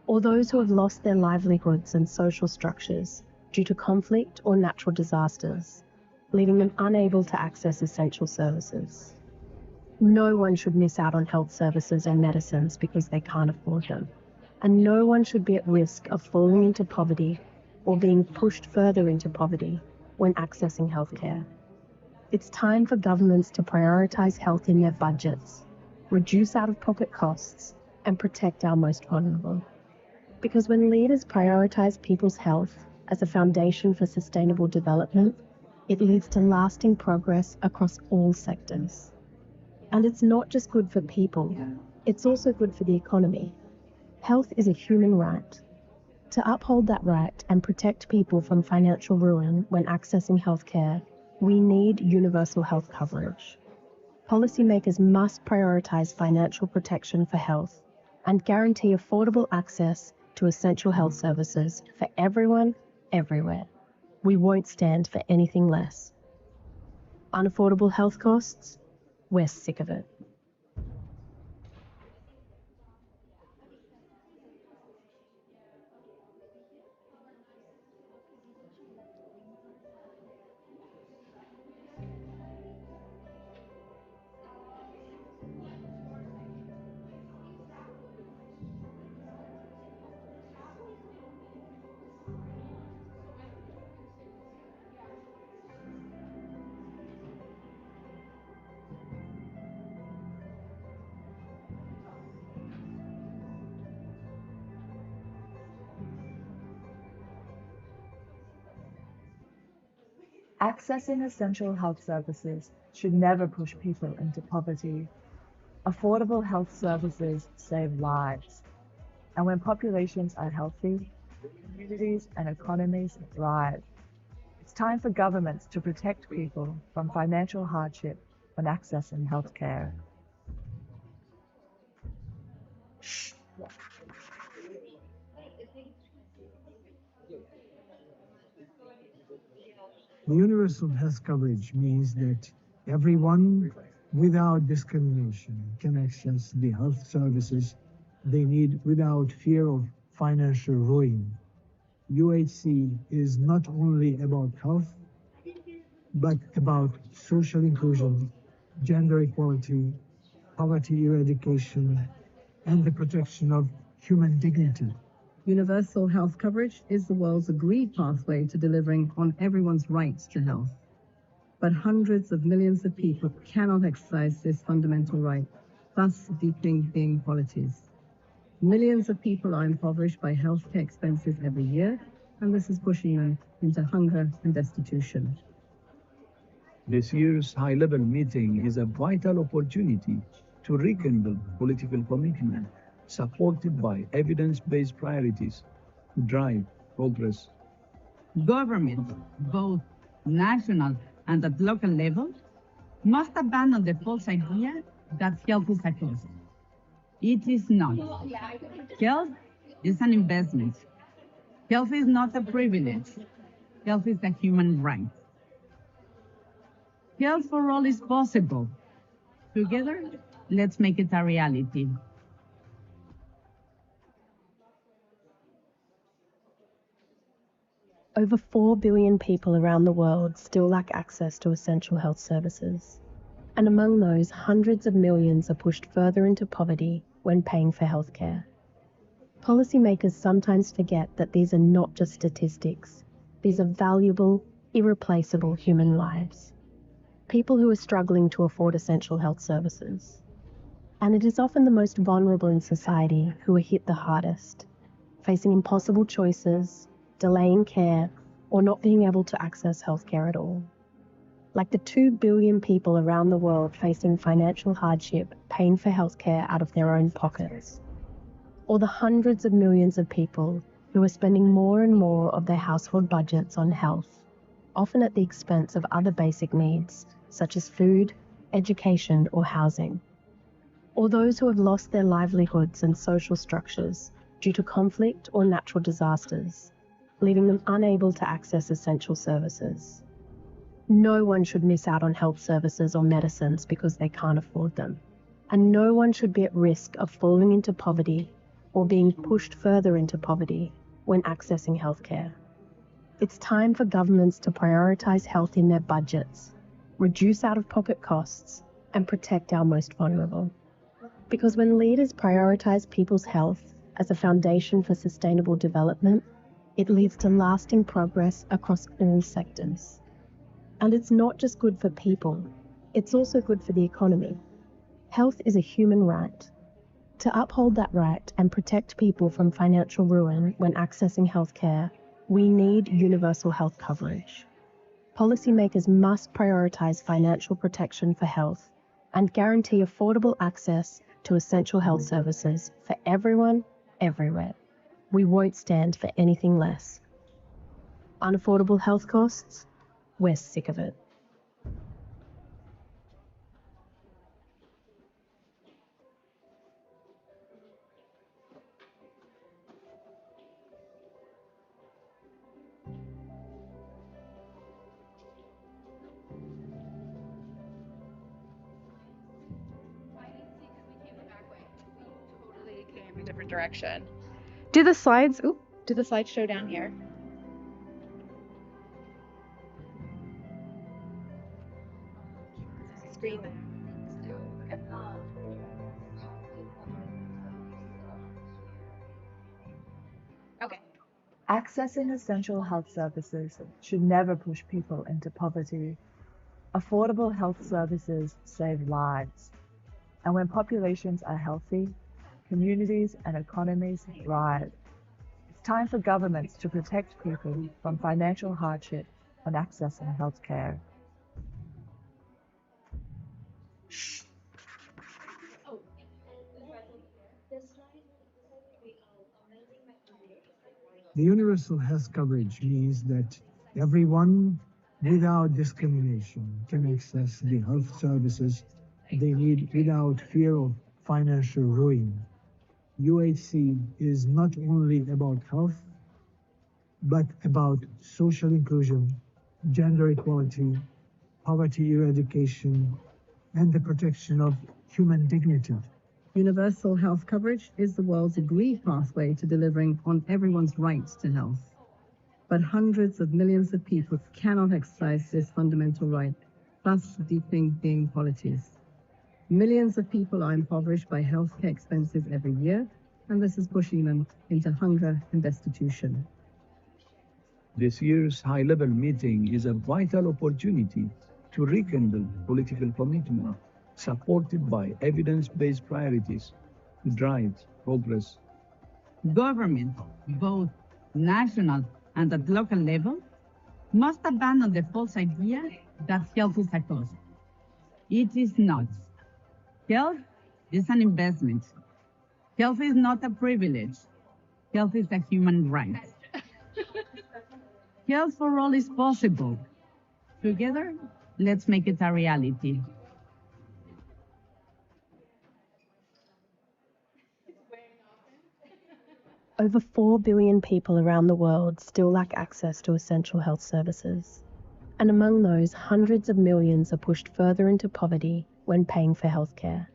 Or those who have lost their livelihoods and social structures due to conflict or natural disasters, leaving them unable to access essential services. No one should miss out on health services and medicines because they can't afford them. And no one should be at risk of falling into poverty or being pushed further into poverty when accessing healthcare. It's time for governments to prioritize health in their budgets, reduce out-of-pocket costs, and protect our most vulnerable. Because when leaders prioritize people's health as a foundation for sustainable development, it leads to lasting progress across all sectors. And it's not just good for people, it's also good for the economy. Health is a human right. To uphold that right and protect people from financial ruin when accessing healthcare, we need universal health coverage. Policymakers must prioritize financial protection for health and guarantee affordable access to essential health services for everyone, everywhere. We won't stand for anything less. Unaffordable health costs? We're sick of it. Accessing essential health services should never push people into poverty. Affordable health services save lives. And when populations are healthy, communities and economies thrive. It's time for governments to protect people from financial hardship when accessing healthcare. The universal health coverage means that everyone, without discrimination, can access the health services they need without fear of financial ruin. UHC is not only about health, but about social inclusion, gender equality, poverty eradication, and the protection of human dignity. Universal health coverage is the world's agreed pathway to delivering on everyone's rights to health. But hundreds of millions of people cannot exercise this fundamental right, thus deepening inequalities. Millions of people are impoverished by healthcare expenses every year, and this is pushing them into hunger and destitution. This year's high-level meeting is a vital opportunity to rekindle political commitment supported by evidence-based priorities to drive progress. Governments, both national and at local level, must abandon the false idea that health is a cost. It is not. Health is an investment. Health is not a privilege. Health is a human right. Health for all is possible. Together, let's make it a reality. Over 4 billion people around the world still lack access to essential health services. And among those, hundreds of millions are pushed further into poverty when paying for healthcare. Policymakers sometimes forget that these are not just statistics. These are valuable, irreplaceable human lives. People who are struggling to afford essential health services. And it is often the most vulnerable in society who are hit the hardest, facing impossible choices, delaying care, or not being able to access healthcare at all. Like the 2 billion people around the world facing financial hardship, paying for healthcare out of their own pockets. Or the hundreds of millions of people who are spending more and more of their household budgets on health, often at the expense of other basic needs, such as food, education, or housing. Or those who have lost their livelihoods and social structures due to conflict or natural disasters, leaving them unable to access essential services. No one should miss out on health services or medicines because they can't afford them. And no one should be at risk of falling into poverty or being pushed further into poverty when accessing healthcare. It's time for governments to prioritise health in their budgets, reduce out-of-pocket costs, and protect our most vulnerable. Because when leaders prioritise people's health as a foundation for sustainable development, it leads to lasting progress across all sectors. And it's not just good for people, it's also good for the economy. Health is a human right. To uphold that right and protect people from financial ruin when accessing healthcare, we need universal health coverage. Policymakers must prioritise financial protection for health and guarantee affordable access to essential health services for everyone, everywhere. We won't stand for anything less. Unaffordable health costs? We're sick of it. A different direction. Do the slides show down here? Screen. Okay. Accessing essential health services should never push people into poverty. Affordable health services save lives. And when populations are healthy, communities and economies thrive. It's time for governments to protect people from financial hardship when accessing healthcare. The universal health coverage means that everyone, without discrimination, can access the health services they need without fear of financial ruin. UHC is not only about health, but about social inclusion, gender equality, poverty eradication, and the protection of human dignity. Universal health coverage is the world's agreed pathway to delivering on everyone's rights to health. But hundreds of millions of people cannot exercise this fundamental right, thus deepening inequalities. Millions of people are impoverished by healthcare expenses every year, and this is pushing them into hunger and destitution. This year's high-level meeting is a vital opportunity to rekindle political commitment supported by evidence-based priorities to drive progress. Government, both national and at local level, must abandon the false idea that health is a cost. It is not. Health is an investment. Health is not a privilege. Health is a human right. Health for all is possible. Together, let's make it a reality. Over 4 billion people around the world still lack access to essential health services. And among those, hundreds of millions are pushed further into poverty when paying for healthcare.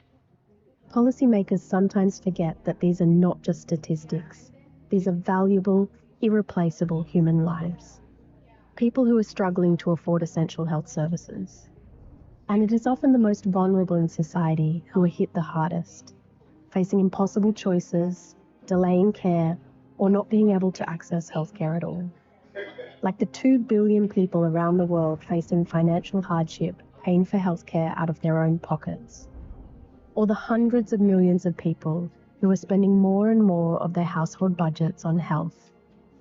Policymakers sometimes forget that these are not just statistics. These are valuable, irreplaceable human lives. People who are struggling to afford essential health services. And it is often the most vulnerable in society who are hit the hardest, facing impossible choices, delaying care, or not being able to access healthcare at all. Like the 2 billion people around the world facing financial hardship, paying for healthcare out of their own pockets. Or the hundreds of millions of people who are spending more and more of their household budgets on health,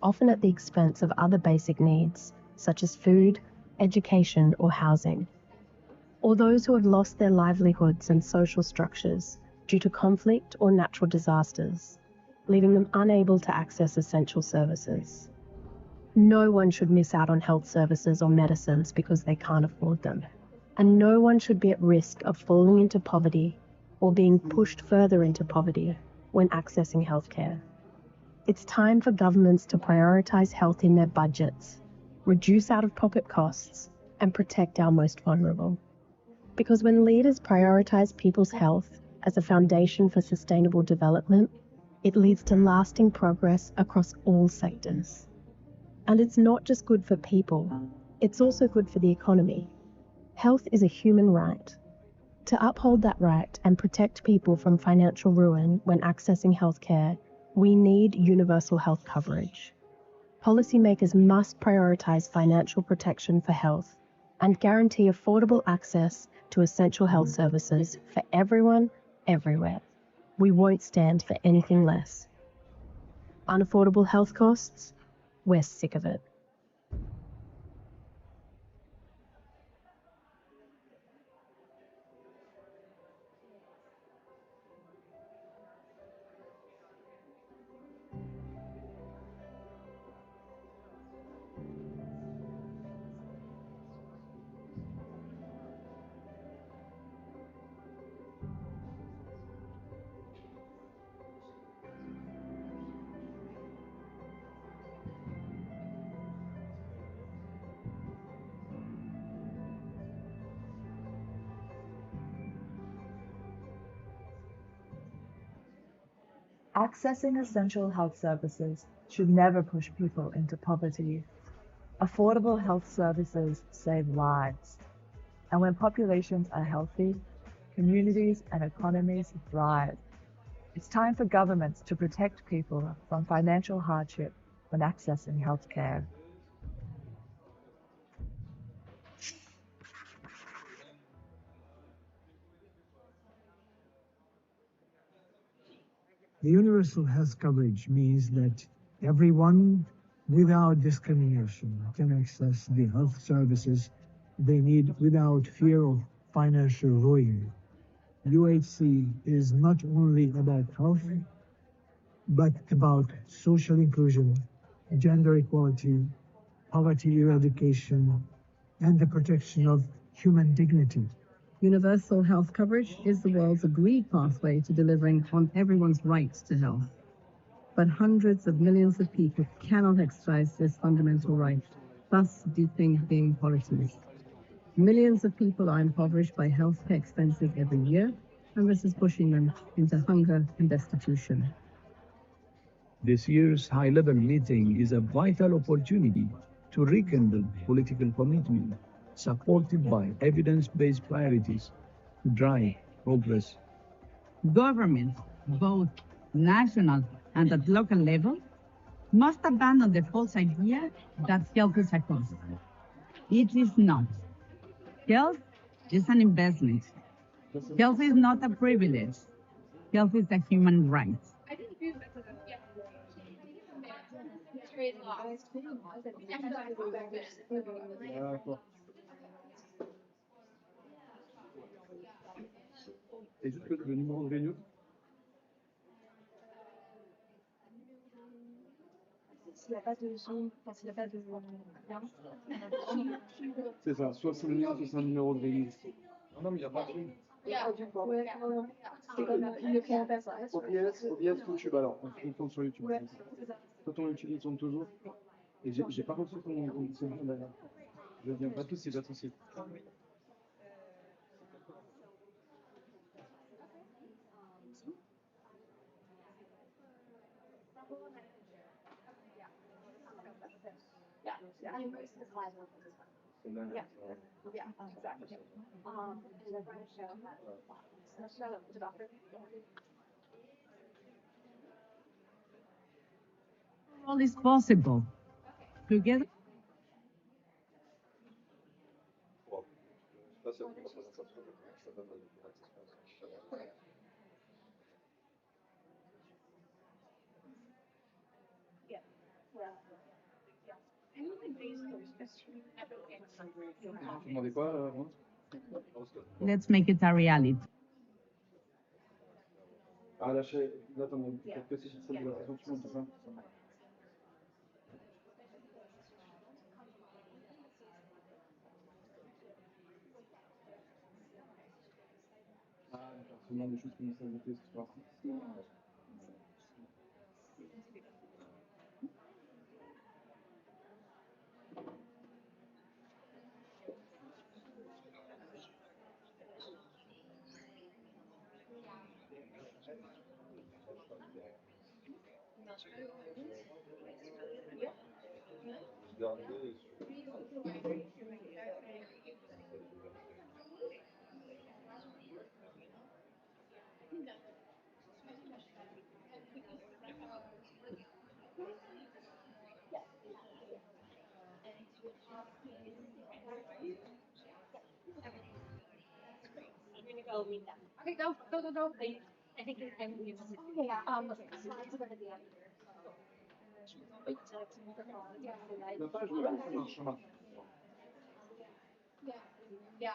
often at the expense of other basic needs, such as food, education, or housing. Or those who have lost their livelihoods and social structures due to conflict or natural disasters, leaving them unable to access essential services. No one should miss out on health services or medicines because they can't afford them. And no one should be at risk of falling into poverty or being pushed further into poverty when accessing healthcare. It's time for governments to prioritize health in their budgets, reduce out-of-pocket costs, and protect our most vulnerable. Because when leaders prioritize people's health as a foundation for sustainable development, it leads to lasting progress across all sectors. And it's not just good for people, it's also good for the economy. Health is a human right. To uphold that right and protect people from financial ruin when accessing healthcare, we need universal health coverage. Policymakers must prioritize financial protection for health and guarantee affordable access to essential health services for everyone, everywhere. We won't stand for anything less. Unaffordable health costs? We're sick of it. Accessing essential health services should never push people into poverty. Affordable health services save lives. And when populations are healthy, communities and economies thrive. It's time for governments to protect people from financial hardship when accessing healthcare. The universal health coverage means that everyone, without discrimination, can access the health services they need without fear of financial ruin. UHC is not only about health, but about social inclusion, gender equality, poverty eradication, and the protection of human dignity. Universal health coverage is the world's agreed pathway to delivering on everyone's rights to health. But hundreds of millions of people cannot exercise this fundamental right, thus deepening inequalities. Millions of people are impoverished by healthcare expenses every year, and this is pushing them into hunger and destitution. This year's high-level meeting is a vital opportunity to rekindle political commitment supported by evidence-based priorities to drive progress. Governments, both national and at local level, must abandon the false idea that health is a cost. It is not. Health is an investment. Health is not a privilege. Health is a human right. Et juste le numéro de réunion. S'il n'y a pas de son, enfin, s'il n'y a pas de lien. C'est ça, soit c'est le lien, soit c'est un numéro de réunion. Non, mais il n'y a pas de Ouais, non, c'est comme il ne prend pas ça. OBS, YouTube, alors, on tourne sur YouTube. Ouais, c'est ça. Toi, ton YouTube, il tourne toujours. Et j'ai pas reçu ton nom d'ailleurs. Je viens pas tous, c'est pas de souci. Yeah, yeah, yeah, exactly. And the French show the doctor. All is possible. Together. Tu demandais quoi, Let's make it a reality. Ah, là, attends, peut-être que c'est celle de la présentation, tout ça. Ah, d'accord, c'est vraiment des choses qui commencent à monter ce soir. Okay, go. I think I'm leaving. Oh, yeah. Okay. Slides are going to be up here. La page, oui, ça marche. Yeah.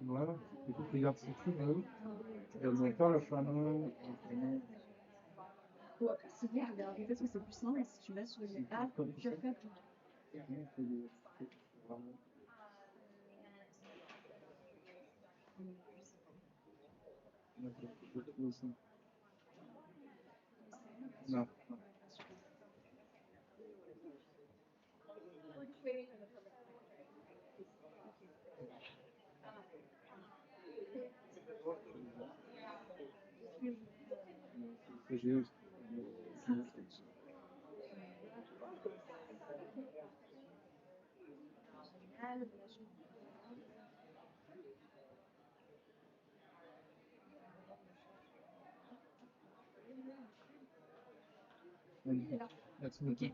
Voilà, écoute, regarde, c'est tout, là. Et on va faire le chemin. C'est bien, regarde, parce que c'est plus simple si tu vas sur les apps, tu refais. Non. C'est juste. That's okay.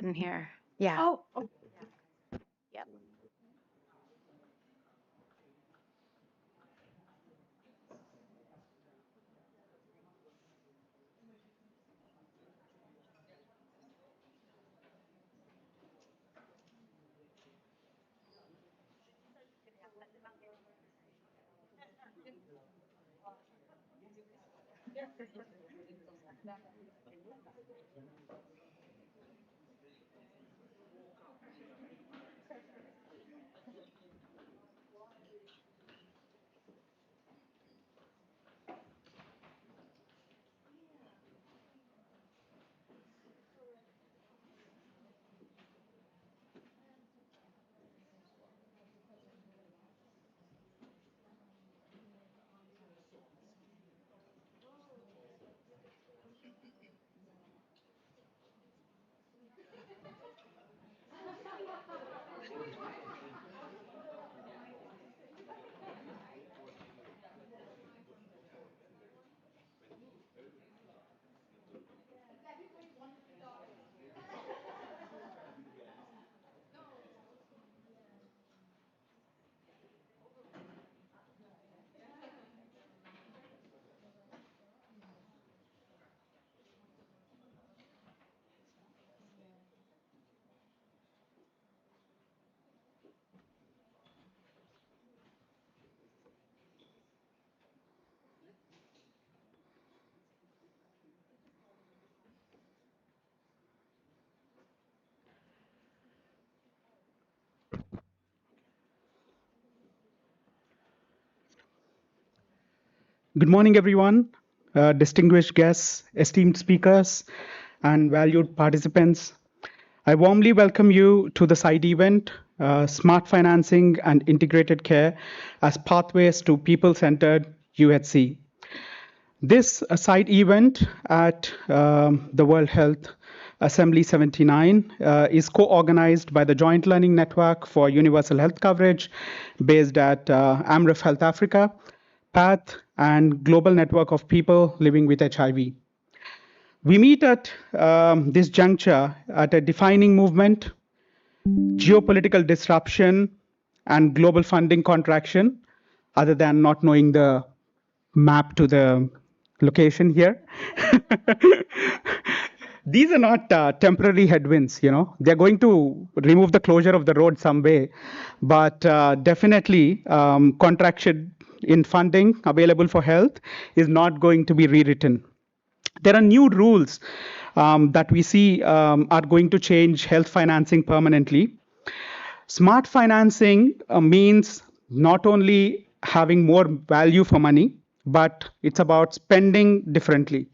Button here. Yeah. Oh. Yep. Good morning, everyone, distinguished guests, esteemed speakers, and valued participants. I warmly welcome you to the side event, Smart Financing and Integrated Care as Pathways to People-Centered UHC. This side event at the World Health Assembly 79 is co-organized by the Joint Learning Network for Universal Health Coverage based at Amref Health Africa, PATH, and Global Network of People Living with HIV. We meet at this juncture at a defining movement, geopolitical disruption, and global funding contraction, other than not knowing the map to the location here. These are not temporary headwinds, They're going to remove the closure of the road some way, but definitely contraction in funding available for health is not going to be rewritten. There are new rules that we see are going to change health financing permanently. Smart financing means not only having more value for money, but it's about spending differently.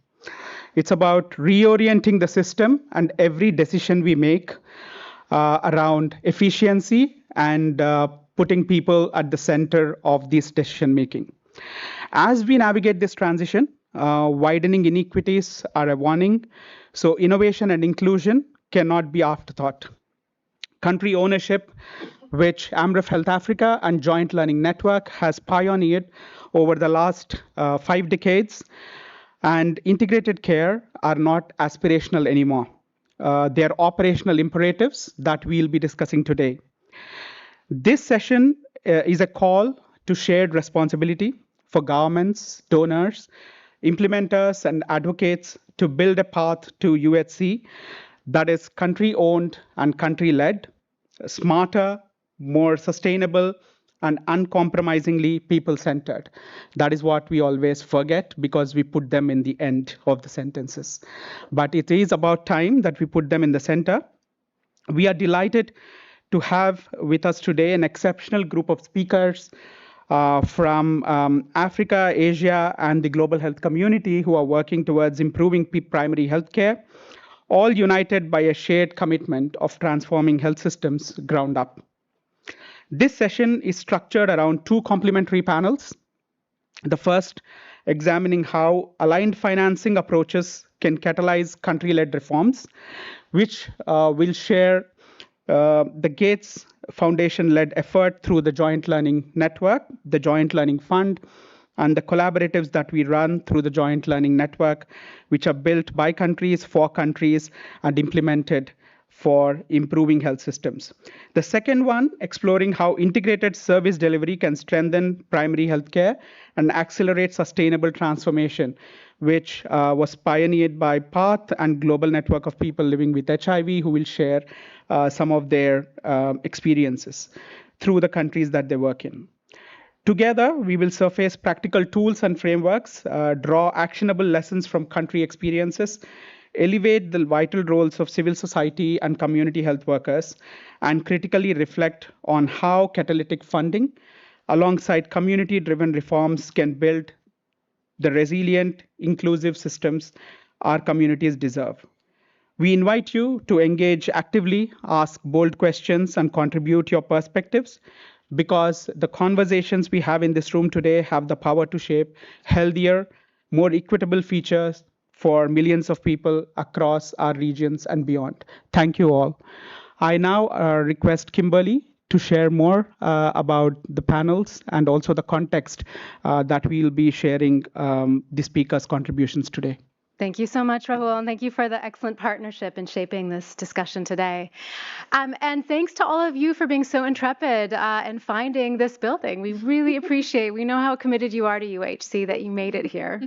It's about reorienting the system and every decision we make around efficiency and putting people at the center of this decision making. As we navigate this transition, Widening inequities are a warning. So innovation and inclusion cannot be afterthought. Country ownership, which Amref Health Africa and Joint Learning Network has pioneered over the last 5 decades, and integrated care are not aspirational anymore. They are operational imperatives that we'll be discussing today. This session is a call to shared responsibility for governments, donors, implementers, and advocates to build a path to UHC that is country-owned and country-led, smarter, more sustainable, and uncompromisingly people-centered. That is what we always forget because we put them in the end of the sentences. But it is about time that we put them in the center. We are delighted to have with us today an exceptional group of speakers from Africa, Asia, and the global health community who are working towards improving primary health care, all united by a shared commitment of transforming health systems ground up. This session is structured around 2 complementary panels. The first, examining how aligned financing approaches can catalyze country-led reforms, which will share the Gates Foundation-led effort through the Joint Learning Network, the Joint Learning Fund, and the collaboratives that we run through the Joint Learning Network, which are built by countries, for countries, and implemented for improving health systems. The second one, exploring how integrated service delivery can strengthen primary healthcare and accelerate sustainable transformation, which was pioneered by PATH and Global Network of People Living with HIV, who will share some of their experiences through the countries that they work in. Together, we will surface practical tools and frameworks, draw actionable lessons from country experiences, elevate the vital roles of civil society and community health workers, and critically reflect on how catalytic funding, alongside community-driven reforms, can build the resilient, inclusive systems our communities deserve. We invite you to engage actively, ask bold questions, and contribute your perspectives, because the conversations we have in this room today have the power to shape healthier, more equitable futures for millions of people across our regions and beyond. Thank you all. I now request Kimberly to share more about the panels and also the context that we'll be sharing the speakers' contributions today. Thank you so much, Rahul, and thank you for the excellent partnership in shaping this discussion today. And thanks to all of you for being so intrepid and finding this building. We really appreciate, we know how committed you are to UHC that you made it here.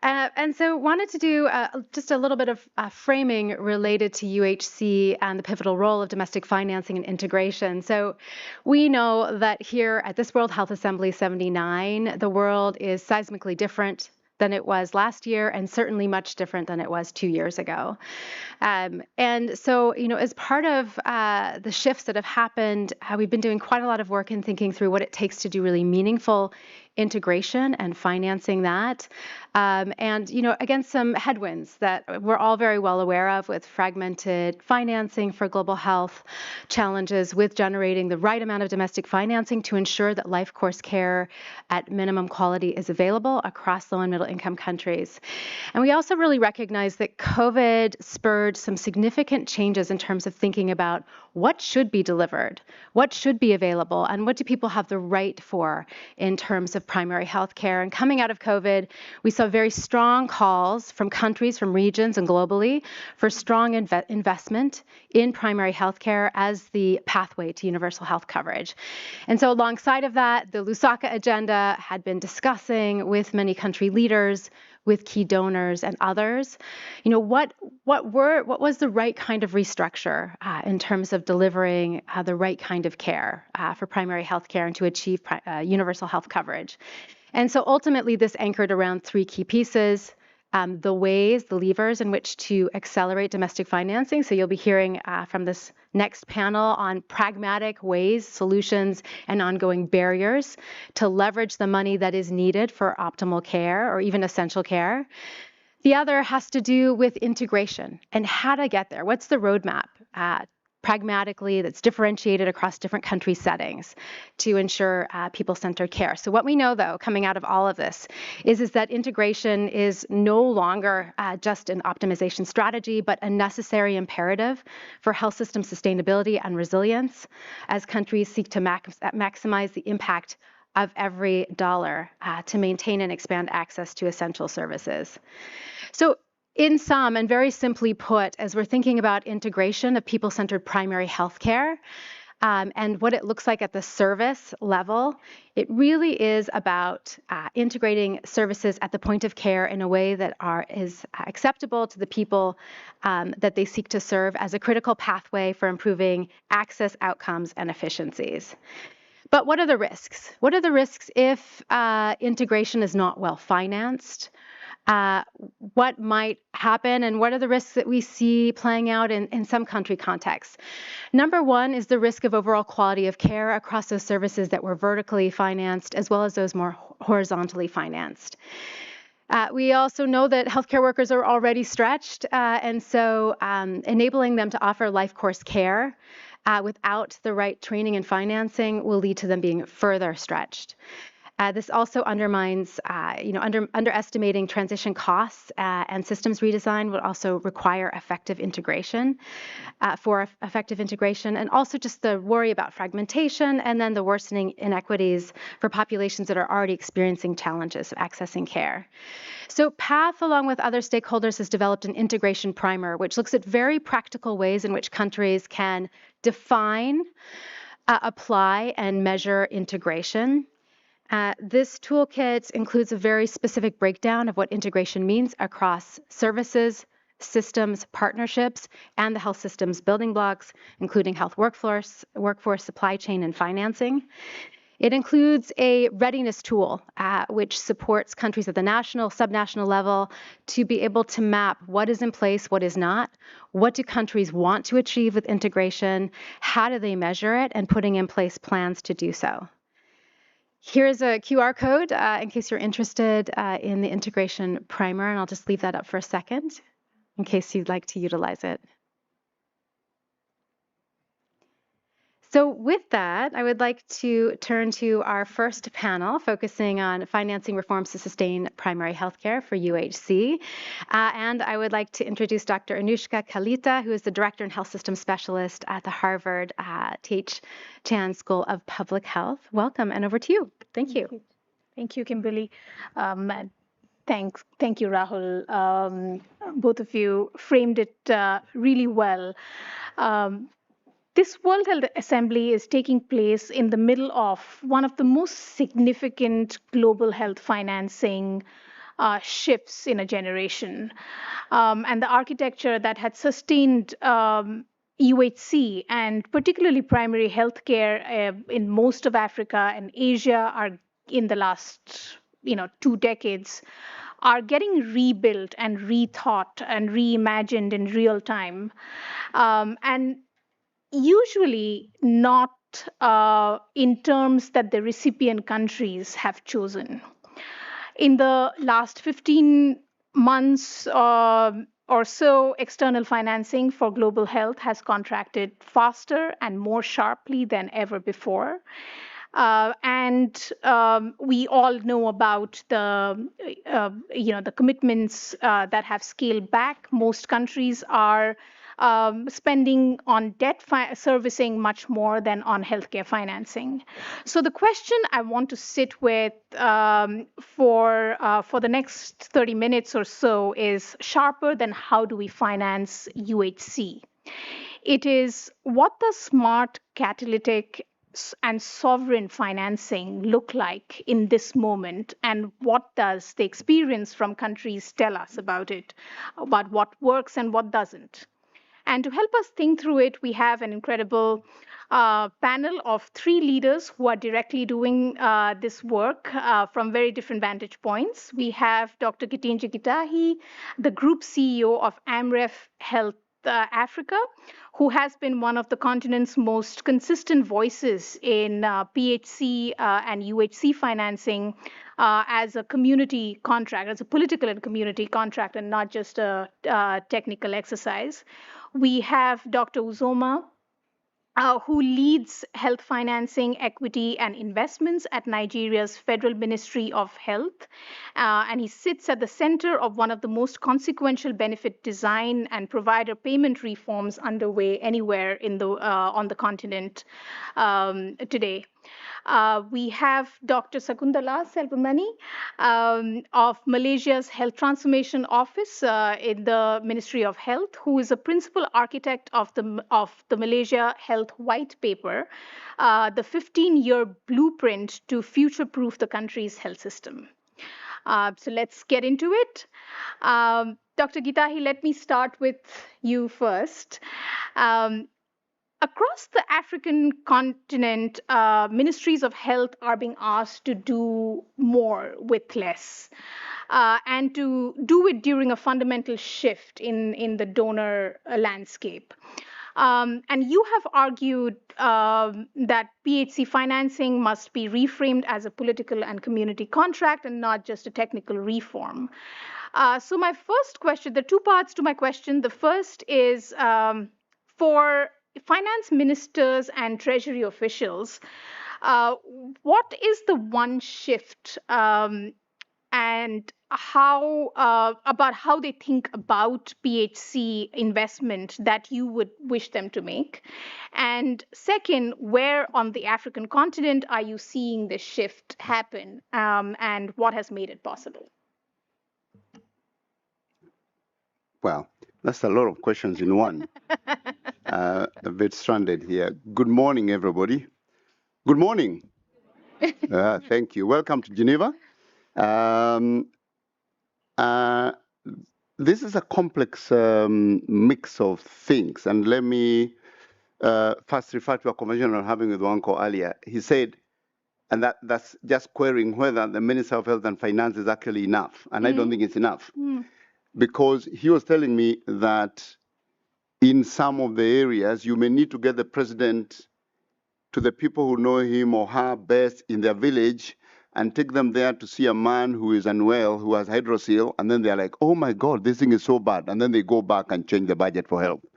And so wanted to do just a little bit of framing related to UHC and the pivotal role of domestic financing and integration. So we know that here at this World Health Assembly 79, the world is seismically different than it was last year, and certainly much different than it was 2 years ago. And so, as part of the shifts that have happened, we've been doing quite a lot of work in thinking through what it takes to do really meaningful integration and financing that. And, against some headwinds that we're all very well aware of, with fragmented financing for global health, challenges with generating the right amount of domestic financing to ensure that life course care at minimum quality is available across low and middle income countries. And we also really recognize that COVID spurred some significant changes in terms of thinking about what should be delivered, what should be available, and what do people have the right for in terms of primary health care. And coming out of COVID, we saw very strong calls from countries, from regions, and globally for strong investment in primary health care as the pathway to universal health coverage. And so alongside of that, the Lusaka agenda had been discussing with many country leaders, with key donors and others, what was the right kind of restructure in terms of delivering the right kind of care for primary health care and to achieve universal health coverage. And so ultimately this anchored around 3 key pieces: the ways, the levers in which to accelerate domestic financing. So you'll be hearing from this next panel on pragmatic ways, solutions, and ongoing barriers to leverage the money that is needed for optimal care or even essential care. The other has to do with integration and how to get there. What's the roadmap? pragmatically, that's differentiated across different country settings to ensure people-centered care. So what we know, though, coming out of all of this is that integration is no longer just an optimization strategy, but a necessary imperative for health system sustainability and resilience as countries seek to maximize the impact of every dollar to maintain and expand access to essential services. So in sum, and very simply put, as we're thinking about integration of people-centered primary healthcare and what it looks like at the service level, it really is about integrating services at the point of care in a way that is acceptable to the people that they seek to serve as a critical pathway for improving access, outcomes, and efficiencies. But what are the risks? What are the risks if integration is not well financed? What might happen, and what are the risks that we see playing out in some country contexts? Number one is the risk of overall quality of care across those services that were vertically financed as well as those more horizontally financed. We also know that healthcare workers are already stretched, and so enabling them to offer life course care without the right training and financing will lead to them being further stretched. This also undermines, underestimating transition costs and systems redesign would also require effective integration and also just the worry about fragmentation and then the worsening inequities for populations that are already experiencing challenges of accessing care. So PATH, along with other stakeholders, has developed an integration primer, which looks at very practical ways in which countries can define, apply, and measure integration. This toolkit includes a very specific breakdown of what integration means across services, systems, partnerships, and the health system's building blocks, including health workforce, supply chain, and financing. It includes a readiness tool, which supports countries at the national, subnational level to be able to map what is in place, what is not, what do countries want to achieve with integration, how do they measure it, and putting in place plans to do so. Here's a QR code in case you're interested in the integration primer, and I'll just leave that up for a second in case you'd like to utilize it. So with that, I would like to turn to our first panel focusing on financing reforms to sustain primary healthcare for UHC. And I would like to introduce Dr. Anushka Kalita, who is the Director and Health System Specialist at the Harvard T.H. Chan School of Public Health. Welcome, and over to you. Thank you. Thank you, Kimberly. Thank you, Rahul. Both of you framed it really well. This World Health Assembly is taking place in the middle of one of the most significant global health financing shifts in a generation. And the architecture that had sustained UHC and particularly primary healthcare in most of Africa and Asia are in the last 2 decades are getting rebuilt and rethought and reimagined in real time. And usually not in terms that the recipient countries have chosen. In the last 15 months or so, external financing for global health has contracted faster and more sharply than ever before. And we all know about the commitments that have scaled back. Most countries are spending on debt servicing much more than on healthcare financing. So the question I want to sit with for the next 30 minutes or so is sharper than how do we finance UHC. It is what does smart catalytic and sovereign financing look like in this moment, and what does the experience from countries tell us about it, about what works and what doesn't. And to help us think through it, we have an incredible panel of 3 leaders who are directly doing this work from very different vantage points. We have Dr. Gitanjali Gitahi, the Group CEO of Amref Health Africa, who has been one of the continent's most consistent voices in PHC and UHC financing as a community contract, as a political and community contract, and not just a technical exercise. We have Dr. Uzoma who leads health financing, equity, and investments at Nigeria's Federal Ministry of Health. And he sits at the center of one of the most consequential benefit design and provider payment reforms underway anywhere in on the continent today. We have Dr. Sakuntala Selbamani of Malaysia's Health Transformation Office in the Ministry of Health, who is a principal architect of the Malaysia Health White Paper, the 15-year blueprint to future-proof the country's health system. So let's get into it. Dr. Gitahi, let me start with you first. Across the African continent, ministries of health are being asked to do more with less, and to do it during a fundamental shift in the donor landscape. And you have argued that PHC financing must be reframed as a political and community contract and not just a technical reform. So my first question, there are two parts to my question. The first is for finance ministers and treasury officials, what is the one shift and about how they think about PHC investment that you would wish them to make? And second, where on the African continent are you seeing this shift happen, and what has made it possible? Well, that's a lot of questions in one. A bit stranded here. Good morning, everybody. Good morning. Thank you. Welcome to Geneva. This is a complex mix of things, and let me first refer to a conversation I was having with Wanko earlier. He said, and that's just querying whether the Minister of Health and Finance is actually enough, and I don't think it's enough, because he was telling me that in some of the areas, you may need to get the president to the people who know him or her best in their village and take them there to see a man who is unwell, who has hydrocele, and then they're like, oh my God, this thing is so bad. And then they go back and change the budget for help.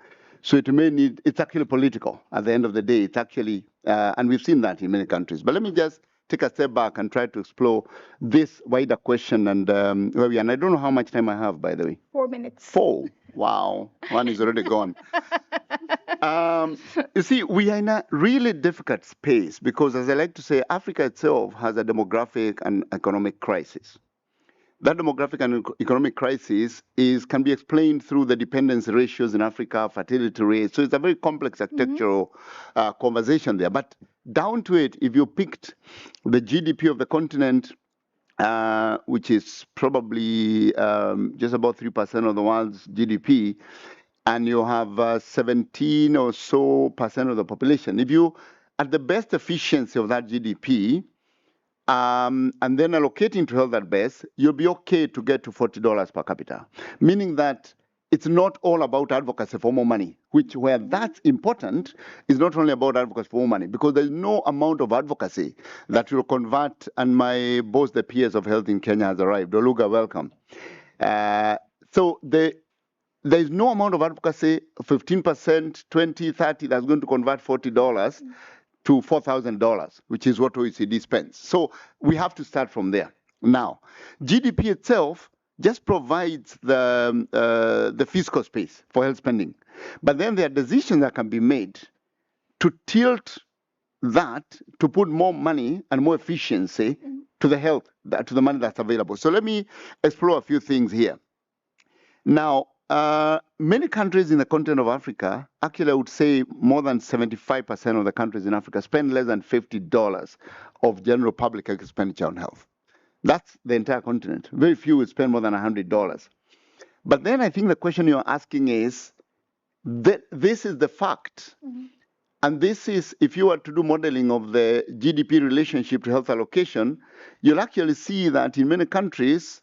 So it may need, it's actually political at the end of the day. It's actually, and we've seen that in many countries. But let me just take a step back and try to explore this wider question and where we are. And I don't know how much time I have, by the way. 4 minutes. 4. Wow. One is already gone. You see, we are in a really difficult space because, as I like to say, Africa itself has a demographic and economic crisis. That demographic and economic crisis can be explained through the dependency ratios in Africa, fertility rates. So it's a very complex architectural conversation there. But down to it, if you picked the GDP of the continent, which is probably just about 3% of the world's GDP, and you have 17 or so % of the population. If you, at the best efficiency of that GDP, and then allocating to health at best, you'll be okay to get to $40 per capita. Meaning that it's not all about advocacy for more money, where that's important is not only about advocacy for more money, because there's no amount of advocacy that will convert, and my boss, the PS of Health in Kenya, has arrived. Oluga, welcome. So there's no amount of advocacy, 15%, 20, 30, that's going to convert $40 to $4,000, which is what OECD spends. So we have to start from there. Now, GDP itself just provides the fiscal space for health spending. But then there are decisions that can be made to tilt that, to put more money and more efficiency to the health, to the money that's available. So let me explore a few things here. Now, many countries in the continent of Africa, actually I would say more than 75% of the countries in Africa spend less than $50 of general public expenditure on health. That's the entire continent. Very few would spend more than $100. But then I think the question you're asking is, this is the fact. And this is, if you were to do modeling of the GDP relationship to health allocation, you'll actually see that in many countries,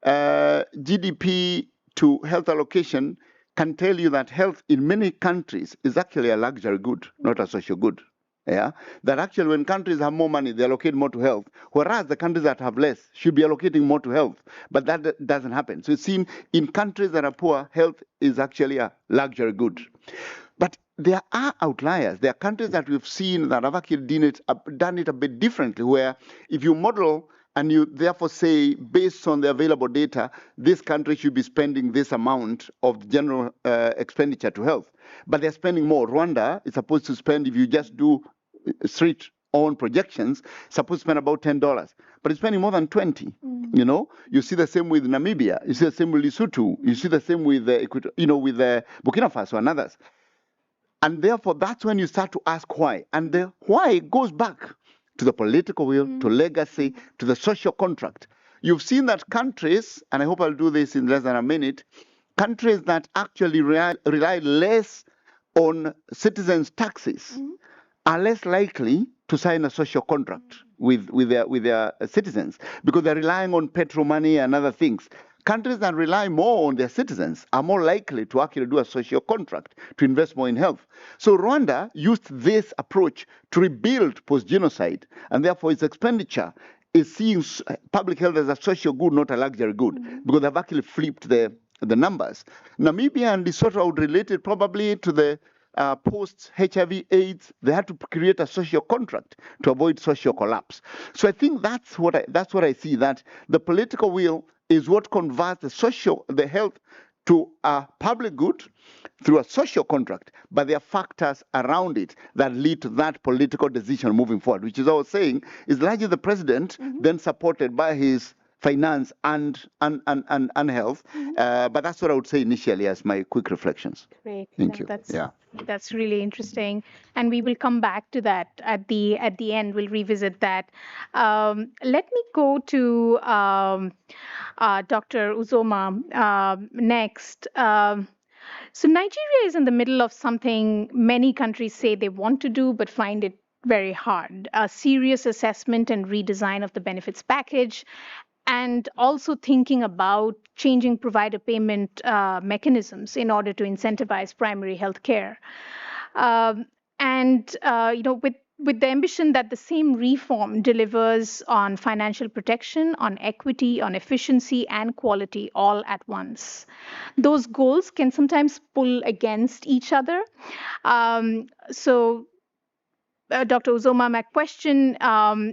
GDP to health allocation can tell you that health in many countries is actually a luxury good, not a social good. Yeah, that actually when countries have more money, they allocate more to health, whereas the countries that have less should be allocating more to health. But that doesn't happen. So it's seen in countries that are poor, health is actually a luxury good. But there are outliers. There are countries that we've seen that have actually done it a bit differently, where if you model and you therefore say, based on the available data, this country should be spending this amount of general expenditure to health, but they're spending more. Rwanda is supposed to spend, if you just do straight on projections, supposed to spend about $10, but it's spending more than 20. You know, you see the same with Namibia. You see the same with Lesotho. You see the same with with Burkina Faso and others. And therefore, that's when you start to ask why. And the why goes back to the political will, to legacy, to the social contract. You've seen that countries, and I hope I'll do this in less than a minute, countries that actually rely less on citizens' taxes are less likely to sign a social contract with their citizens, because they're relying on petrol money and other things. Countries that rely more on their citizens are more likely to actually do a social contract, to invest more in health. So Rwanda used this approach to rebuild post-genocide, and therefore its expenditure is seeing public health as a social good, not a luxury good, because they've actually flipped the numbers. Namibia and Lesotho, I would relate it probably to the post-HIV/AIDS. They had to create a social contract to avoid social collapse. So I think that's what I see, that the political will is what converts the health to a public good through a social contract, but there are factors around it that lead to that political decision moving forward, which is, I was saying, is largely the president, then supported by his finance and health. But that's what I would say initially as my quick reflections. Great. Thank you. That's really interesting, and we will come back to that at the end. We'll revisit that. Let me go to Dr. Uzoma next. So Nigeria is in the middle of something many countries say they want to do but find it very hard: a serious assessment and redesign of the benefits package, and also thinking about changing provider payment mechanisms in order to incentivize primary health care. With the ambition that the same reform delivers on financial protection, on equity, on efficiency, and quality all at once. Those goals can sometimes pull against each other. Dr. Uzoma, my question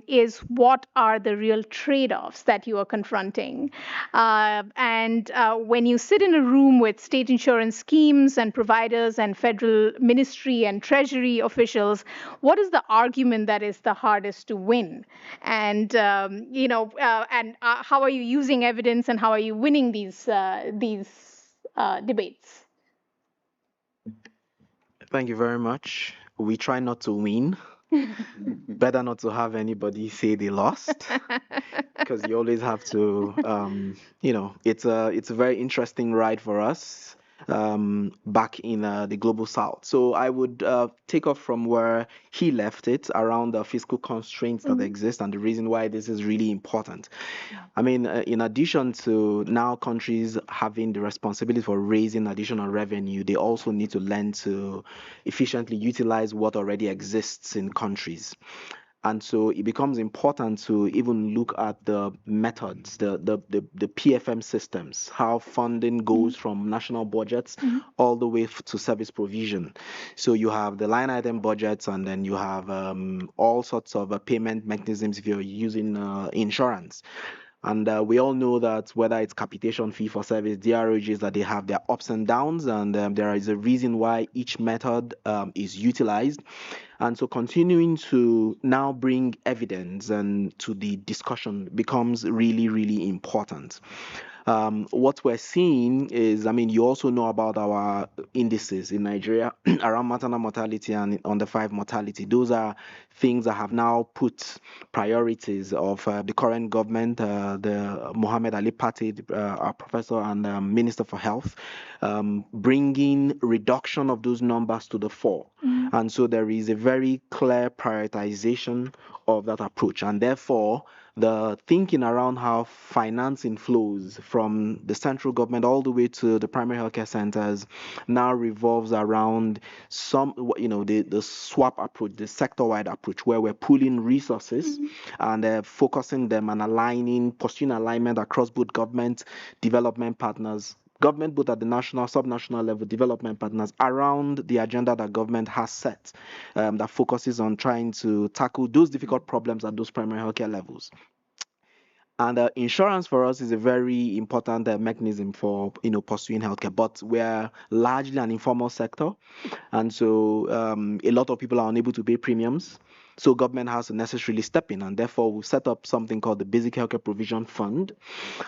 is, what are the real trade-offs that you are confronting? When you sit in a room with state insurance schemes and providers and federal ministry and treasury officials, what is the argument that is the hardest to win? And how are you using evidence, and how are you winning these debates? Thank you very much. We try not to win. Better not to have anybody say they lost, because you always have to, it's a very interesting ride for us back in the global south. So I would take off from where he left it, around the fiscal constraints that exist and the reason why this is really important. I mean, in addition to now countries having the responsibility for raising additional revenue, they also need to learn to efficiently utilize what already exists in countries. And so it becomes important to even look at the methods, the PFM systems, how funding goes from national budgets all the way to service provision. So you have the line item budgets, and then you have all sorts of payment mechanisms if you're using insurance. And we all know that whether it's capitation, fee for service, DROGs, that they have their ups and downs, and there is a reason why each method is utilized. And so continuing to now bring evidence and to the discussion becomes really, really important. What we're seeing is, I mean, you also know about our indices in Nigeria around maternal mortality and under 5 mortality. Those are things that have now put priorities of the current government, the Mohammed Ali Pate, our professor and Minister for Health, bringing reduction of those numbers to the fore. And so there is a very clear prioritization of that approach. And therefore, the thinking around how financing flows from the central government all the way to the primary healthcare centers now revolves around the swap approach, the sector-wide approach, where we're pooling resources and focusing them and pursuing alignment across both government, development partners, government, both at the national, subnational level, development partners, around the agenda that government has set that focuses on trying to tackle those difficult problems at those primary healthcare levels. And insurance for us is a very important mechanism for pursuing healthcare, but we're largely an informal sector, and so a lot of people are unable to pay premiums. So government has to necessarily step in, and therefore we've set up something called the Basic Healthcare Provision Fund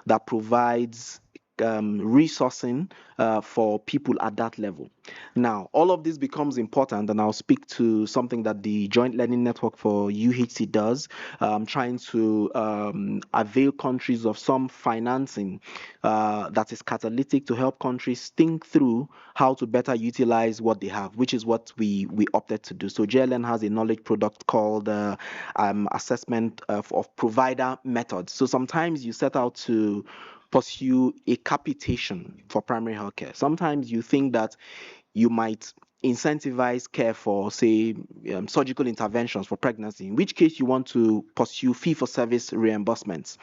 that provides resourcing for people at that level. Now, all of this becomes important, and I'll speak to something that the Joint Learning Network for UHC does, trying to avail countries of some financing that is catalytic to help countries think through how to better utilize what they have, which is what we opted to do. So JLN has a knowledge product called assessment of provider methods. So sometimes you set out to pursue a capitation for primary healthcare. Sometimes you think that you might incentivize care for, say, surgical interventions for pregnancy, in which case you want to pursue fee-for-service reimbursements.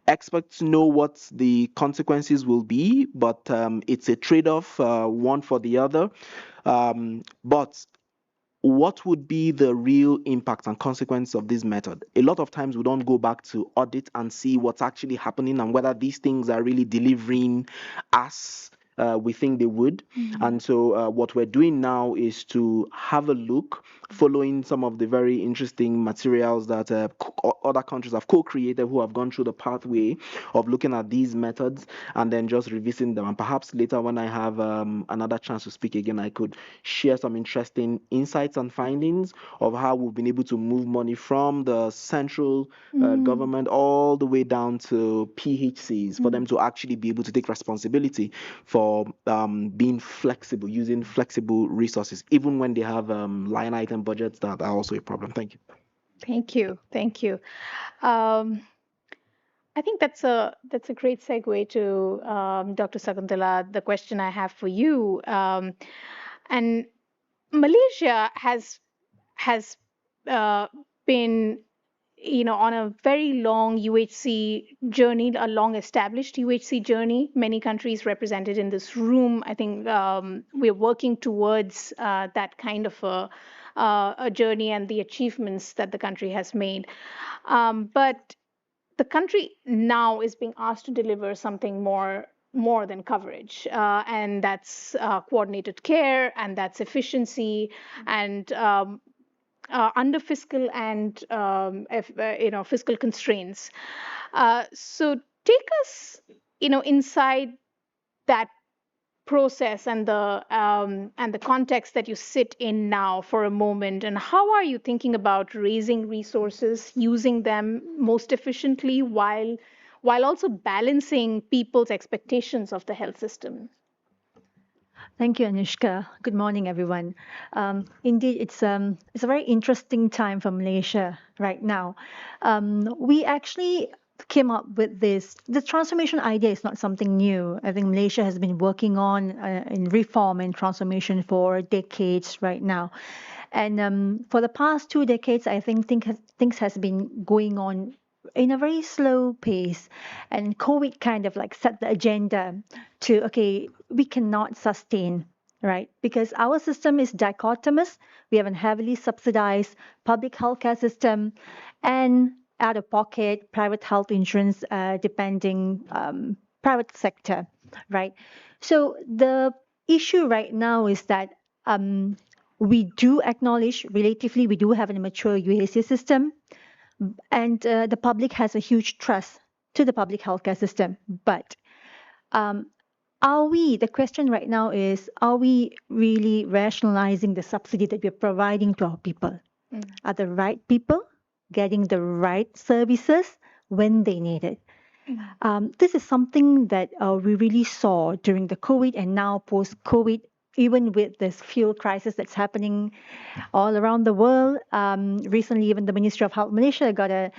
Experts know what the consequences will be, but it's a trade-off, one for the other. But what would be the real impact and consequence of this method? A lot of times we don't go back to audit and see what's actually happening and whether these things are really delivering as we think they would. And so what we're doing now is to have a look, following some of the very interesting materials that other countries have co-created who have gone through the pathway of looking at these methods and then just revisiting them. And perhaps later when I have another chance to speak again, I could share some interesting insights and findings of how we've been able to move money from the central government all the way down to PHCs for them to actually be able to take responsibility for being flexible, using flexible resources, even when they have line item budgets that are also a problem. Thank you. Thank you. Thank you. I think that's a great segue to Dr. Sakuntala, the question I have for you. And Malaysia has been on a very long UHC journey, a long established UHC journey. Many countries represented in this room. I think we're working towards that kind of a journey and the achievements that the country has made. But the country now is being asked to deliver something more than coverage, and that's coordinated care, and that's efficiency, and under fiscal and fiscal constraints. So take us inside that process and the context that you sit in now for a moment, and how are you thinking about raising resources, using them most efficiently while also balancing people's expectations of the health system? Thank you, Anushka. Good morning, everyone. Indeed, it's a very interesting time for Malaysia right now. We actually came up with this. The transformation idea is not something new. I think Malaysia has been working on in reform and transformation for decades right now. And for the past 2 decades, I think things has been going on in a very slow pace, and COVID kind of like set the agenda to, okay, we cannot sustain, right? Because our system is dichotomous. We have a heavily subsidized public healthcare system and out-of-pocket private health insurance depending private sector, right? So the issue right now is that we do acknowledge, relatively, we do have a mature UHC system, and the public has a huge trust to the public healthcare system. But the question right now is, are we really rationalizing the subsidy that we're providing to our people? Are the right people getting the right services when they need it? This is something that we really saw during the COVID and now post-COVID, even with this fuel crisis that's happening all around the world. Recently, even the Ministry of Health Malaysia got a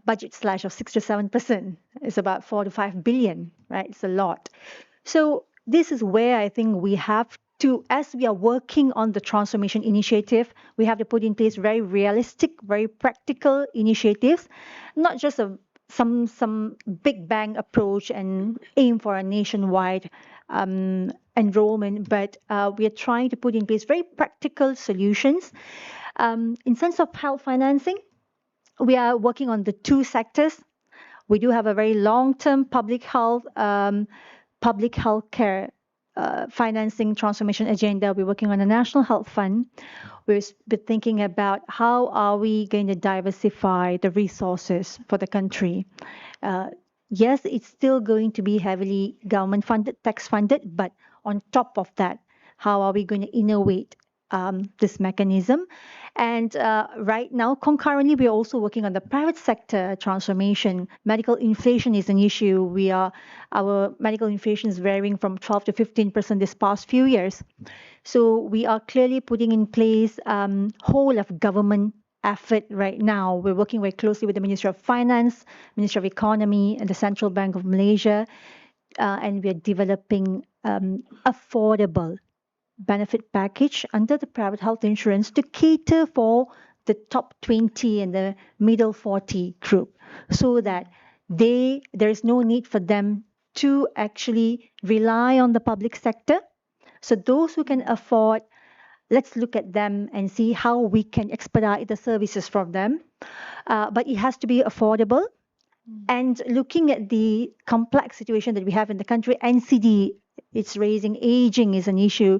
budget slash of 6 to 7%. It's about 4 to 5 billion, right? It's a lot. So this is where I think we have to, as we are working on the transformation initiative, we have to put in place very realistic, very practical initiatives, not just some big bang approach and aim for a nationwide enrollment, but we are trying to put in place very practical solutions. In sense of health financing, we are working on the two sectors. We do have a very long-term public health care financing transformation agenda. We're working on a national health fund. We've been thinking about how are we going to diversify the resources for the country. Yes, it's still going to be heavily government funded, tax funded, but on top of that, how are we going to innovate this mechanism? And right now, concurrently, we are also working on the private sector transformation. Medical inflation is an issue. Our medical inflation is varying from 12 to 15% this past few years. So we are clearly putting in place whole of government effort right now. We're working very closely with the Ministry of Finance, Ministry of Economy, and the Central Bank of Malaysia, and we are developing affordable benefit package under the private health insurance to cater for the top 20 and the middle 40 group, so that there is no need for them to actually rely on the public sector. So those who can afford, let's look at them and see how we can expedite the services from them. But it has to be affordable. And looking at the complex situation that we have in the country, NCD, it's raising, aging is an issue.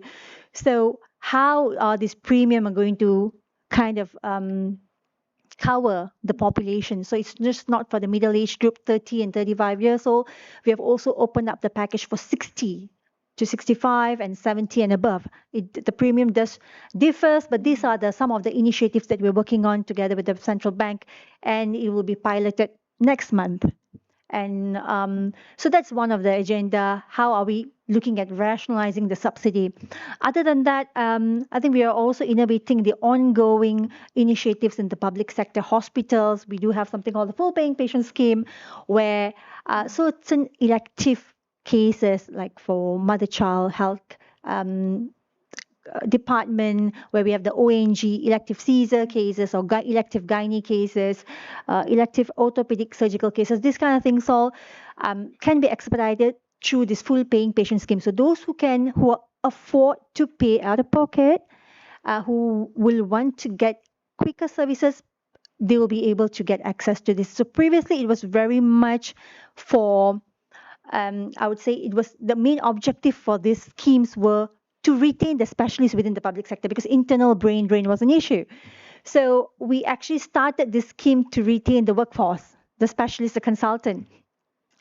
So how are these premium are going to kind of cover the population? So it's just not for the middle age group, 30 and 35 years old. We have also opened up the package for 60 to 65 and 70 and above. The premium does differs, but these are some of the initiatives that we're working on together with the central bank, and it will be piloted next month. And so that's one of the agenda. How are we looking at rationalizing the subsidy? Other than that, I think we are also innovating the ongoing initiatives in the public sector hospitals. We do have something called the full paying patient scheme, where certain elective cases, like for mother-child health department, where we have the ONG, elective Caesar cases, or elective gynae cases, elective orthopedic surgical cases, these kind of things all can be expedited through this full paying patient scheme. So those who afford to pay out of pocket, who will want to get quicker services, they will be able to get access to this. So previously it was very much for I would say it was the main objective for these schemes were to retain the specialists within the public sector, because internal brain drain was an issue. So we actually started this scheme to retain the workforce, the specialist, the consultant.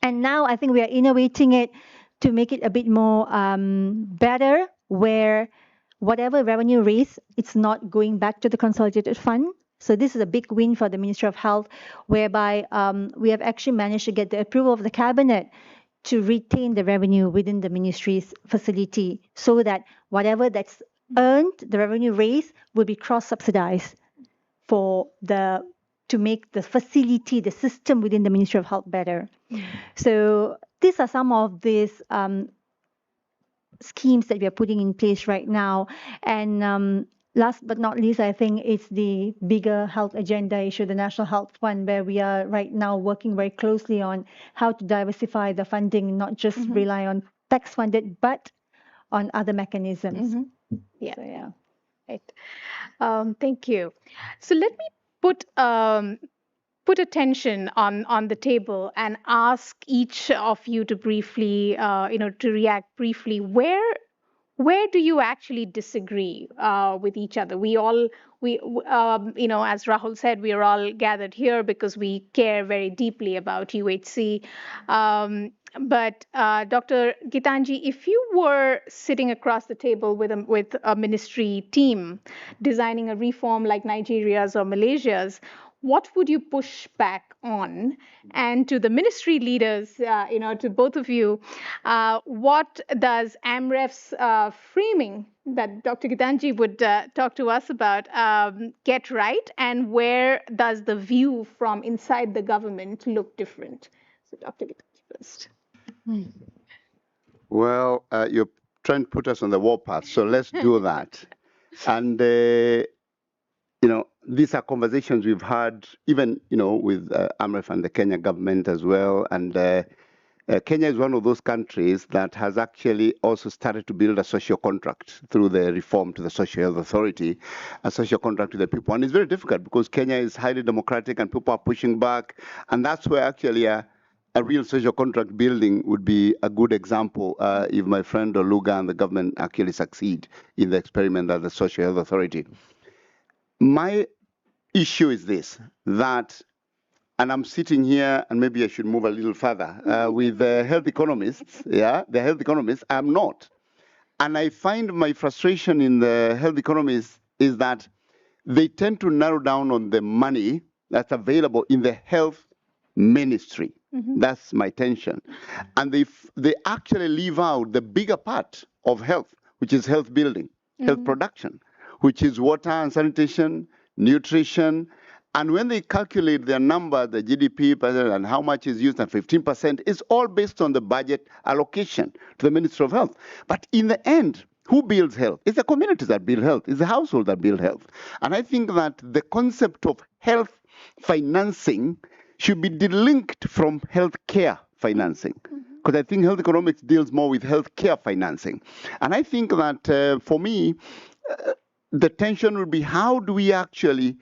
And now I think we are innovating it to make it a bit more better, where whatever revenue raised, it's not going back to the consolidated fund. So this is a big win for the Ministry of Health, whereby we have actually managed to get the approval of the cabinet to retain the revenue within the ministry's facility, so that whatever that's earned, the revenue raised, will be cross-subsidized to make the facility, the system within the Ministry of Health better. So these are some of these schemes that we are putting in place right now. And last but not least, I think it's the bigger health agenda issue, the National Health Fund, where we are right now working very closely on how to diversify the funding, not just rely on tax funded, but on other mechanisms. Yeah. So, yeah. Right. Thank you. So let me put attention on the table and ask each of you to briefly, to react briefly. Where do you actually disagree with each other? As Rahul said, we are all gathered here because we care very deeply about UHC. But Dr. Gitanji, if you were sitting across the table with a ministry team designing a reform like Nigeria's or Malaysia's, what would you push back on? And to the ministry leaders, to both of you, what does Amref's framing that Dr. Gitanji would talk to us about get right? And where does the view from inside the government look different? So Dr. Gitanji first. Well, you're trying to put us on the warpath, so let's do that. And, these are conversations we've had even, with Amref and the Kenya government as well. And Kenya is one of those countries that has actually also started to build a social contract through the reform to the Social Health Authority, a social contract with the people. And it's very difficult because Kenya is highly democratic and people are pushing back. And that's where actually a real social contract building would be a good example if my friend Oluga and the government actually succeed in the experiment at the Social Health Authority. My issue is this, that, and I'm sitting here, and maybe I should move a little further, with the health economists, the health economists, I'm not. And I find my frustration in the health economists is that they tend to narrow down on the money that's available in the health ministry. That's my tension. And they actually leave out the bigger part of health, which is health building, health production, which is water and sanitation, nutrition. And when they calculate their number, the GDP and how much is used, and 15%, is all based on the budget allocation to the Ministry of Health. But in the end, who builds health? It's the communities that build health. It's the household that build health. And I think that the concept of health financing should be delinked from healthcare financing, because I think health economics deals more with healthcare financing. And I think that for me, the tension would be, how do we actually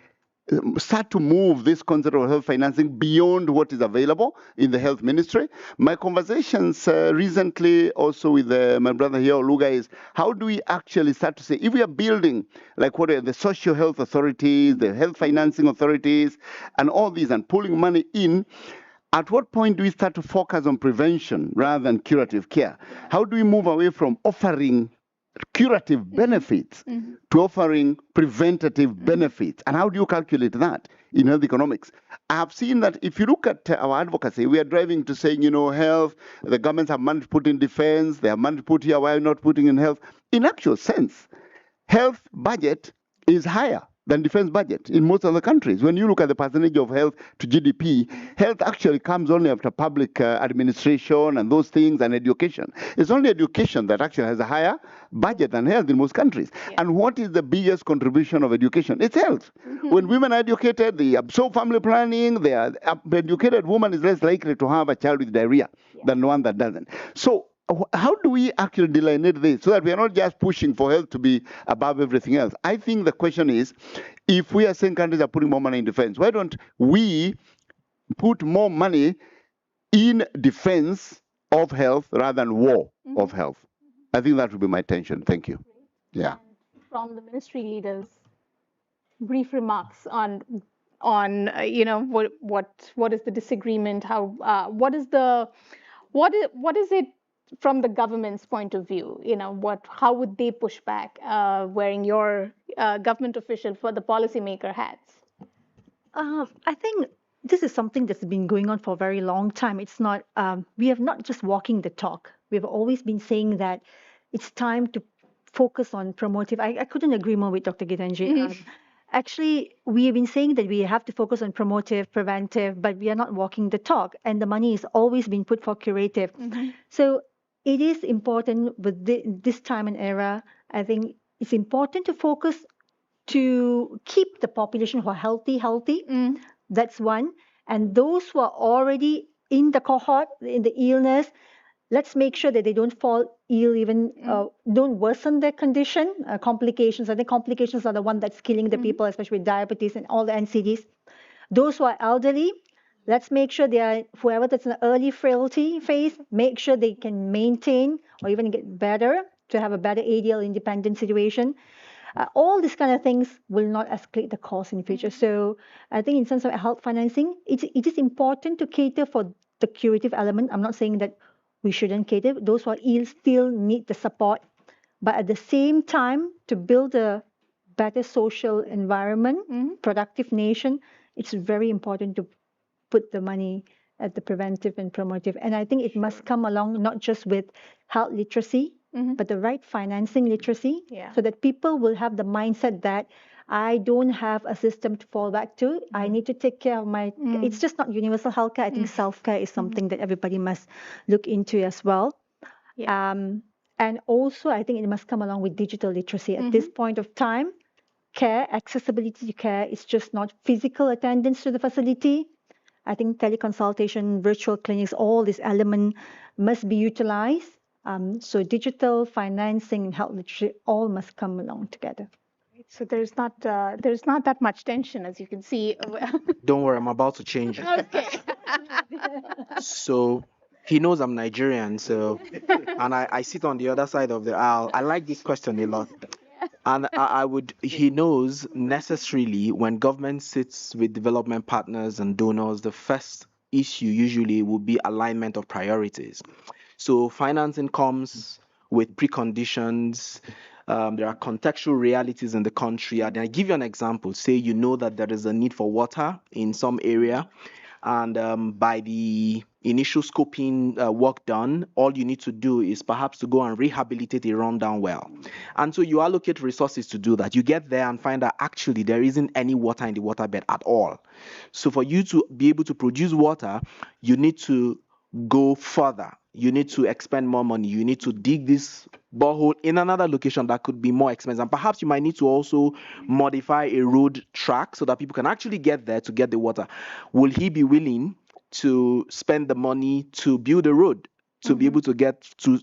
start to move this concept of health financing beyond what is available in the health ministry? My conversations recently also with my brother here, Oluga, is how do we actually start to say, if we are building like what are the social health authorities, the health financing authorities, and all these, and pulling money in, at what point do we start to focus on prevention rather than curative care? How do we move away from offering curative benefits to offering preventative benefits? And how do you calculate that in health economics? I have seen that if you look at our advocacy, we are driving to saying, health, the governments have money to put in defense, they have money to put here, why are you not putting in health? In actual sense, health budget is higher than defense budget in most other countries. When you look at the percentage of health to GDP, health actually comes only after public administration and those things, and education. It's only education that actually has a higher budget than health in most countries. And what is the biggest contribution of education? It's health. When women are educated, they absorb family planning, the educated woman is less likely to have a child with diarrhea than one that doesn't. So how do we actually delineate this so that we are not just pushing for health to be above everything else? I think the question is, if we are saying countries are putting more money in defense, why don't we put more money in defense of health rather than war of health? I think that would be my tension. Thank you. Yeah. From the ministry leaders, brief remarks on what is the disagreement? What is it from the government's point of view? How would they push back, wearing your government official for the policymaker hats? I think this is something that's been going on for a very long time. It's not, we have not just walking the talk. We've always been saying that it's time to focus on promotive. I couldn't agree more with Dr. Gitanji. Actually, we have been saying that we have to focus on promotive, preventive, but we are not walking the talk. And the money is always being put for curative. So it is important with this time and era. I think it's important to focus to keep the population who are healthy. That's one. And those who are already in the cohort, in the illness, let's make sure that they don't fall ill, even don't worsen their condition, complications. I think complications are the one that's killing the people, especially with diabetes and all the NCDs. Those who are elderly, let's make sure they are, whoever that's in the early frailty phase, make sure they can maintain or even get better to have a better ADL independent situation. All these kind of things will not escalate the cost in the future. So I think in terms of health financing, it is important to cater for the curative element. I'm not saying that we shouldn't cater. Those who are ill still need the support. But at the same time, to build a better social environment, productive nation, it's very important to put the money at the preventive and promotive. And I think it must come along not just with health literacy, but the right financing literacy, so that people will have the mindset that I don't have a system to fall back to. I need to take care of my, it's just not universal healthcare. I think self-care is something that everybody must look into as well. And also, I think it must come along with digital literacy. At this point of time, care, accessibility to care is just not physical attendance to the facility. I think teleconsultation, virtual clinics, all these elements must be utilized. So digital, financing, and health literacy all must come along together. So there's not that much tension, as you can see. Don't worry, I'm about to change it. Okay. So he knows I'm Nigerian, and I sit on the other side of the aisle. I like this question a lot. And he knows necessarily when government sits with development partners and donors, the first issue usually will be alignment of priorities. So financing comes with preconditions. There are contextual realities in the country. And I give you an example. Say you know that there is a need for water in some area, and by the initial scoping work done, all you need to do is perhaps to go and rehabilitate a rundown well. And so you allocate resources to do that. You get there and find that actually there isn't any water in the waterbed at all. So for you to be able to produce water, you need to go further. You need to expend more money. You need to dig this borehole in another location that could be more expensive. And perhaps you might need to also modify a road track so that people can actually get there to get the water. Will he be willing to spend the money to build a road to be able to get to,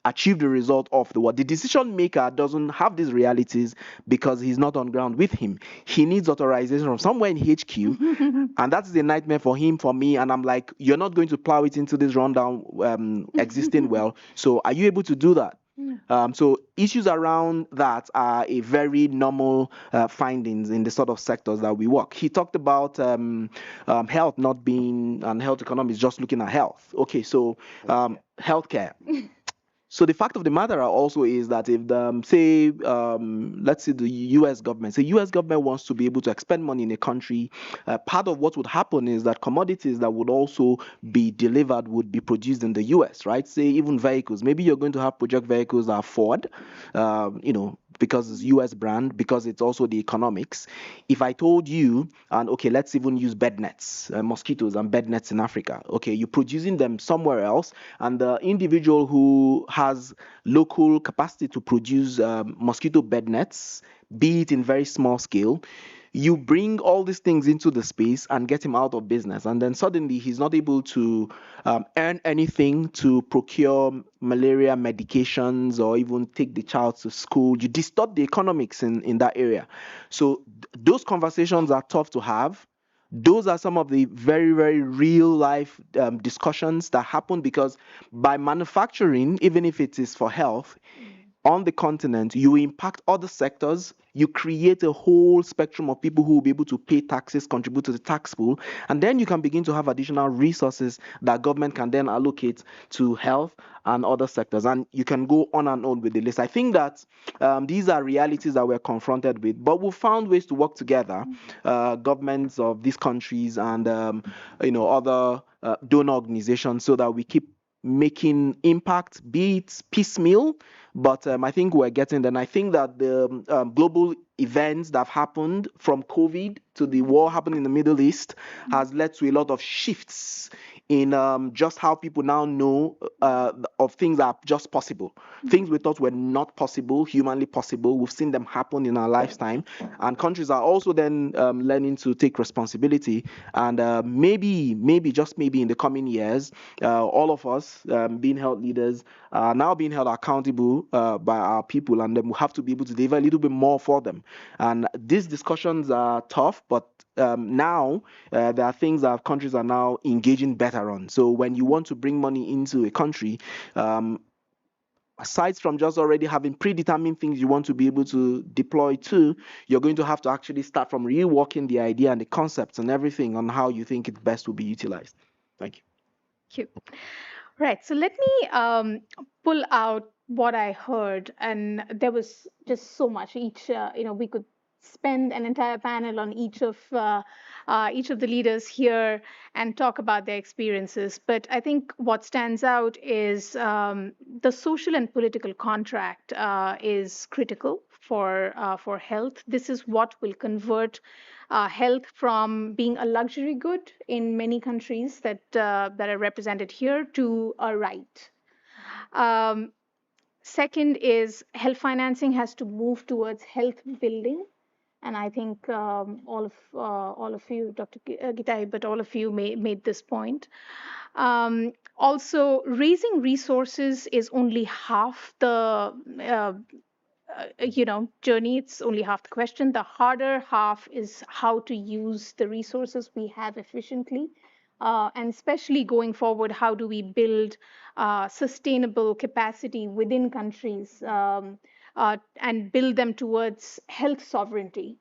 achieve the result of the work? The decision maker doesn't have these realities because he's not on ground with him. He needs authorization from somewhere in HQ, and that's the nightmare for him, for me. And I'm like, you're not going to plow it into this rundown existing well. So are you able to do that? So issues around that are a very normal findings in the sort of sectors that we work. He talked about health not being, and health economics just looking at health. Okay, so healthcare. So the fact of the matter also is that if let's say the U.S. government, wants to be able to expend money in a country, part of what would happen is that commodities that would also be delivered would be produced in the U.S., right? Say even vehicles. Maybe you're going to have project vehicles that are Ford, because it's U.S. brand, because it's also the economics. If I told you, and okay, let's even use bed nets, mosquitoes and bed nets in Africa. Okay, you're producing them somewhere else, and the individual who has local capacity to produce mosquito bed nets, be it in very small scale, you bring all these things into the space and get him out of business, and then suddenly he's not able to earn anything to procure malaria medications or even take the child to school. You distort the economics in that area. So those conversations are tough to have. Those are some of the very, very real life discussions that happen, because by manufacturing, even if it is for health, on the continent, you impact other sectors. You create a whole spectrum of people who will be able to pay taxes, contribute to the tax pool, and then you can begin to have additional resources that government can then allocate to health and other sectors. And you can go on and on with the list. I think that these are realities that we're confronted with, but we've found ways to work together, governments of these countries and other donor organizations, so that we keep making impact, be it piecemeal, but I think we're getting there. And I think that the global events that have happened, from COVID to the war happening in the Middle East, has led to a lot of shifts in just how people now know of things that are just possible. Things we thought were not possible, humanly possible, we've seen them happen in our lifetime. And countries are also then learning to take responsibility. And maybe, just maybe in the coming years, all of us being health leaders are now being held accountable by our people, and then we have to be able to deliver a little bit more for them. And these discussions are tough, but now there are things that countries are now engaging better on. So when you want to bring money into a country, aside from just already having predetermined things you want to be able to deploy to, you're going to have to actually start from reworking the idea and the concepts and everything on how you think it best will be utilized. Thank you. Thank you. Right. So let me pull out what I heard, and there was just so much. We could spend an entire panel on each of the leaders here and talk about their experiences. But I think what stands out is the social and political contract is critical for health. This is what will convert health from being a luxury good in many countries that are represented here to a right. Second is health financing has to move towards health building And I think all of you, Dr. Gitai, but all of you made this point. Also, raising resources is only half the journey. It's only half the question. The harder half is how to use the resources we have efficiently. And especially going forward, how do we build sustainable capacity within countries and build them towards health sovereignty?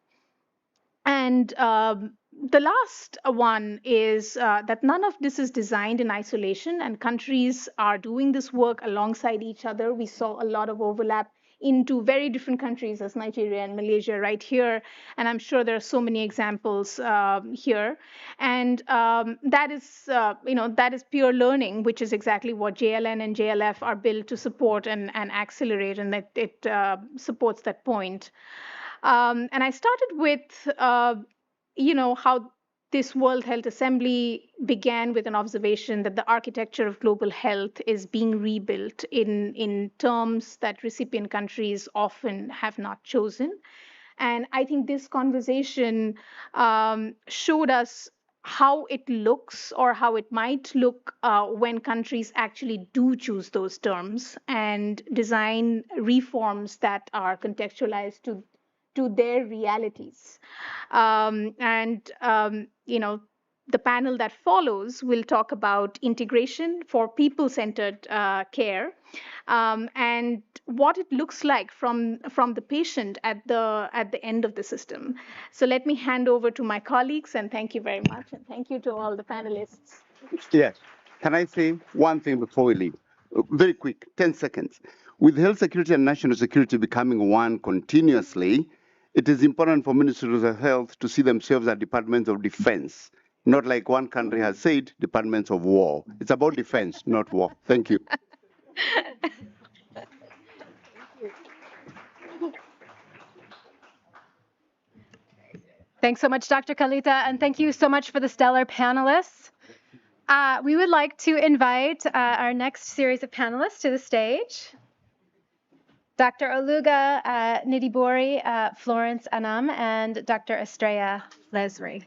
And the last one is that none of this is designed in isolation, and countries are doing this work alongside each other. We saw a lot of overlap into very different countries as Nigeria and Malaysia right here. And I'm sure there are so many examples here. And that is peer learning, which is exactly what JLN and JLF are built to support and accelerate, and that it supports that point. And I started with, how this World Health Assembly began with an observation that the architecture of global health is being rebuilt in terms that recipient countries often have not chosen. And I think this conversation showed us how it looks, or how it might look when countries actually do choose those terms and design reforms that are contextualized to their realities. The panel that follows will talk about integration for people-centered care, and what it looks like from the patient at the end of the system. So let me hand over to my colleagues, and thank you very much, and thank you to all the panelists. Yes. Can I say one thing before we leave? Very quick, 10 seconds. With health security and national security becoming one continuously, it is important for ministries of health to see themselves as departments of defense, not like one country has said, departments of war. It's about defense, not war. Thank you. Thanks so much, Dr. Kalita, and thank you so much for the stellar panelists. We would like to invite our next series of panelists to the stage. Dr. Oluga Nidibori, Florence Anam, and Dr. Estrella Lesri.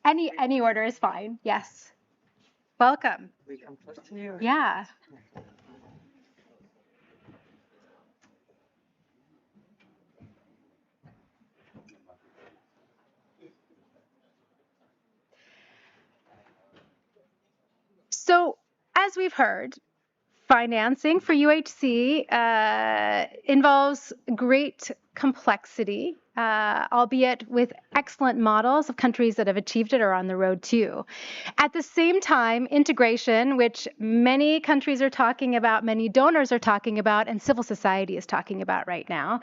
Any order is fine. Yes. Welcome. We come close to you. Yeah. So, as we've heard, financing for UHC involves great complexity, albeit with excellent models of countries that have achieved it or are on the road to. At the same time, integration, which many countries are talking about, many donors are talking about, and civil society is talking about right now,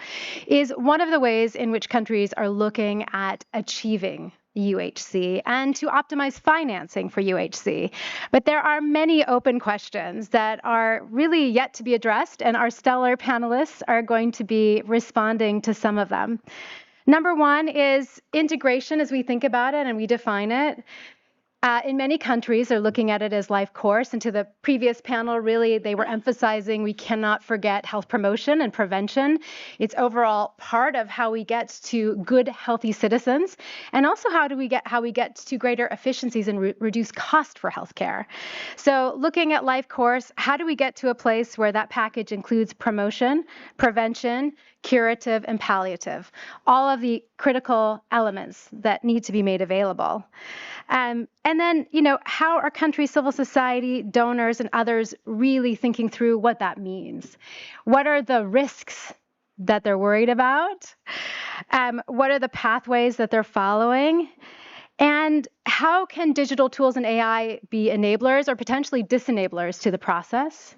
is one of the ways in which countries are looking at achieving UHC and to optimize financing for UHC. But there are many open questions that are really yet to be addressed, and our stellar panelists are going to be responding to some of them. Number one is integration as we think about it and we define it. In many countries, they're looking at it as life course. And to the previous panel, really, they were emphasizing we cannot forget health promotion and prevention. It's overall part of how we get to good, healthy citizens, and also how we get to greater efficiencies and reduce cost for healthcare. So, looking at life course, how do we get to a place where that package includes promotion, prevention, curative, and palliative, all of the critical elements that need to be made available. And then, how are countries, civil society, donors, and others really thinking through what that means? What are the risks that they're worried about? What are the pathways that they're following? And how can digital tools and AI be enablers or potentially disenablers to the process?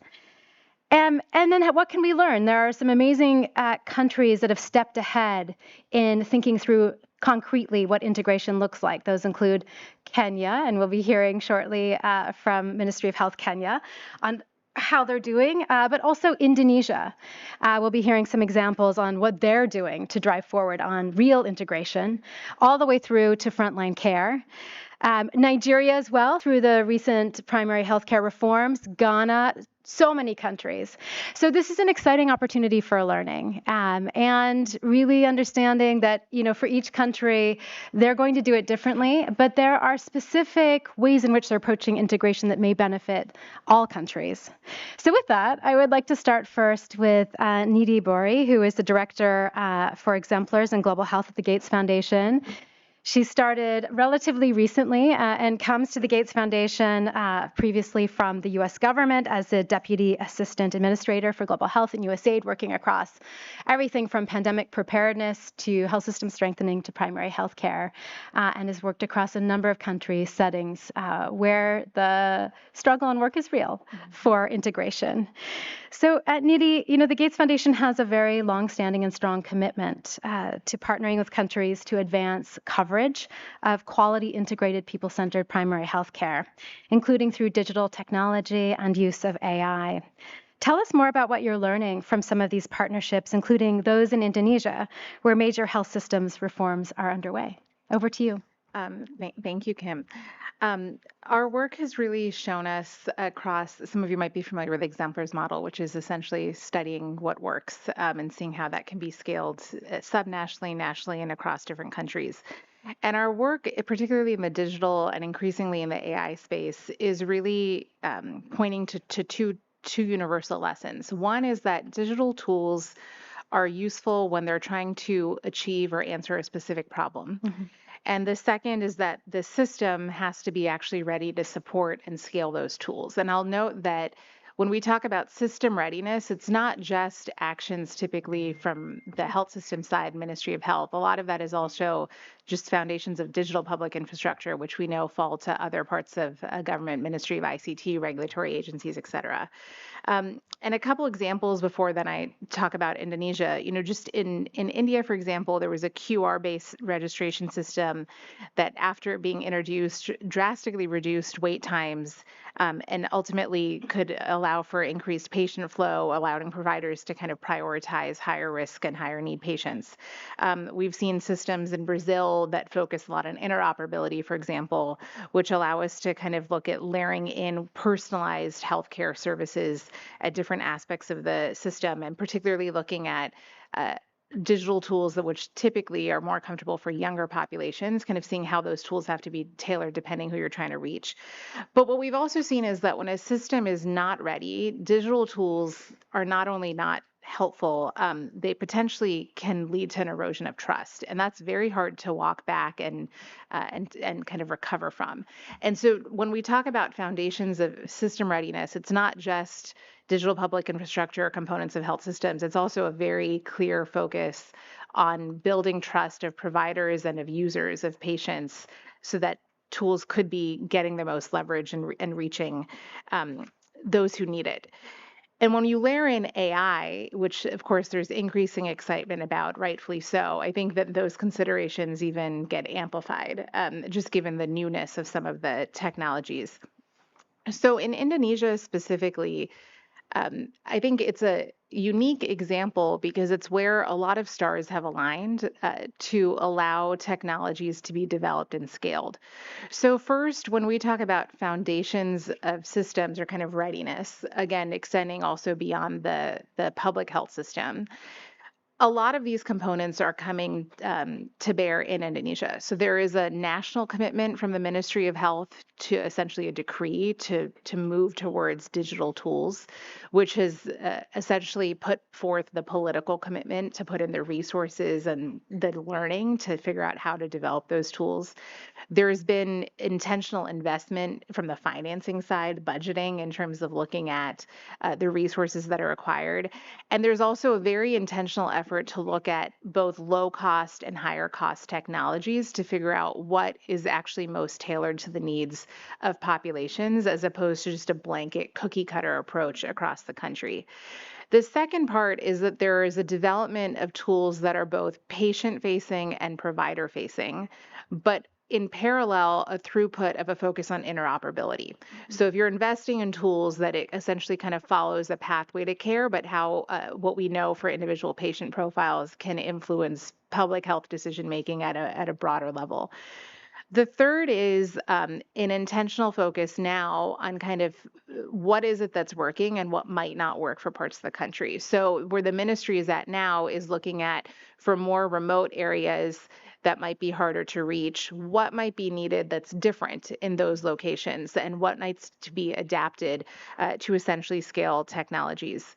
And then what can we learn? There are some amazing countries that have stepped ahead in thinking through concretely what integration looks like. Those include Kenya, and we'll be hearing shortly from Ministry of Health Kenya on how they're doing, but also Indonesia. We'll be hearing some examples on what they're doing to drive forward on real integration, all the way through to frontline care. Nigeria as well, through the recent primary healthcare reforms, Ghana, so many countries. So this is an exciting opportunity for learning and really understanding that, for each country, they're going to do it differently, but there are specific ways in which they're approaching integration that may benefit all countries. So with that, I would like to start first with Nidhi Bori, who is the Director for Exemplars and Global Health at the Gates Foundation. She started relatively recently and comes to the Gates Foundation previously from the U.S. government as the Deputy Assistant Administrator for Global Health and USAID, working across everything from pandemic preparedness to health system strengthening to primary health care, and has worked across a number of country settings where the struggle and work is real for integration. So at Nidhi, the Gates Foundation has a very long-standing and strong commitment to partnering with countries to advance coverage of quality integrated people-centered primary health care, including through digital technology and use of AI. Tell us more about what you're learning from some of these partnerships, including those in Indonesia, where major health systems reforms are underway. Over to you. Thank you, Kim. Our work has really shown us across, some of you might be familiar with the Exemplars model, which is essentially studying what works and seeing how that can be scaled subnationally, nationally, and across different countries. And our work, particularly in the digital and increasingly in the AI space, is really pointing to two universal lessons. One is that digital tools are useful when they're trying to achieve or answer a specific problem. Mm-hmm. And the second is that the system has to be actually ready to support and scale those tools. And I'll note that when we talk about system readiness, it's not just actions typically from the health system side, Ministry of Health. A lot of that is also just foundations of digital public infrastructure, which we know fall to other parts of government, Ministry of ICT, regulatory agencies, et cetera. And a couple examples before then I talk about Indonesia. Just in India, for example, there was a QR-based registration system that, after being introduced, drastically reduced wait times and ultimately could allow for increased patient flow, allowing providers to kind of prioritize higher risk and higher need patients. We've seen systems in Brazil that focus a lot on interoperability, for example, which allow us to kind of look at layering in personalized healthcare services at different aspects of the system, and particularly looking at digital tools that which typically are more comfortable for younger populations, kind of seeing how those tools have to be tailored depending who you're trying to reach. But what we've also seen is that when a system is not ready, digital tools are not only not helpful, they potentially can lead to an erosion of trust, and that's very hard to walk back and kind of recover from. And so when we talk about foundations of system readiness, it's not just digital public infrastructure components of health systems. It's also a very clear focus on building trust of providers and of users, of patients, so that tools could be getting the most leverage and reaching those who need it. And when you layer in AI, which of course there's increasing excitement about, rightfully so, I think that those considerations even get amplified, just given the newness of some of the technologies. So in Indonesia specifically, I think it's a unique example because it's where a lot of stars have aligned to allow technologies to be developed and scaled. So first, when we talk about foundations of systems or kind of readiness, again, extending also beyond the public health system, a lot of these components are coming to bear in Indonesia. So there is a national commitment from the Ministry of Health to essentially a decree to move towards digital tools, which has essentially put forth the political commitment to put in the resources and the learning to figure out how to develop those tools. There's been intentional investment from the financing side, budgeting in terms of looking at the resources that are required. And there's also a very intentional effort to look at both low cost and higher cost technologies to figure out what is actually most tailored to the needs of populations, as opposed to just a blanket cookie cutter approach across the country. The second part is that there is a development of tools that are both patient facing and provider facing, but in parallel, a throughput of a focus on interoperability. So if you're investing in tools that it essentially kind of follows a pathway to care, but how what we know for individual patient profiles can influence public health decision making at a broader level. The third is an intentional focus now on kind of what is it that's working and what might not work for parts of the country. So where the ministry is at now is looking at for more remote areas that might be harder to reach, what might be needed that's different in those locations and what needs to be adapted to essentially scale technologies.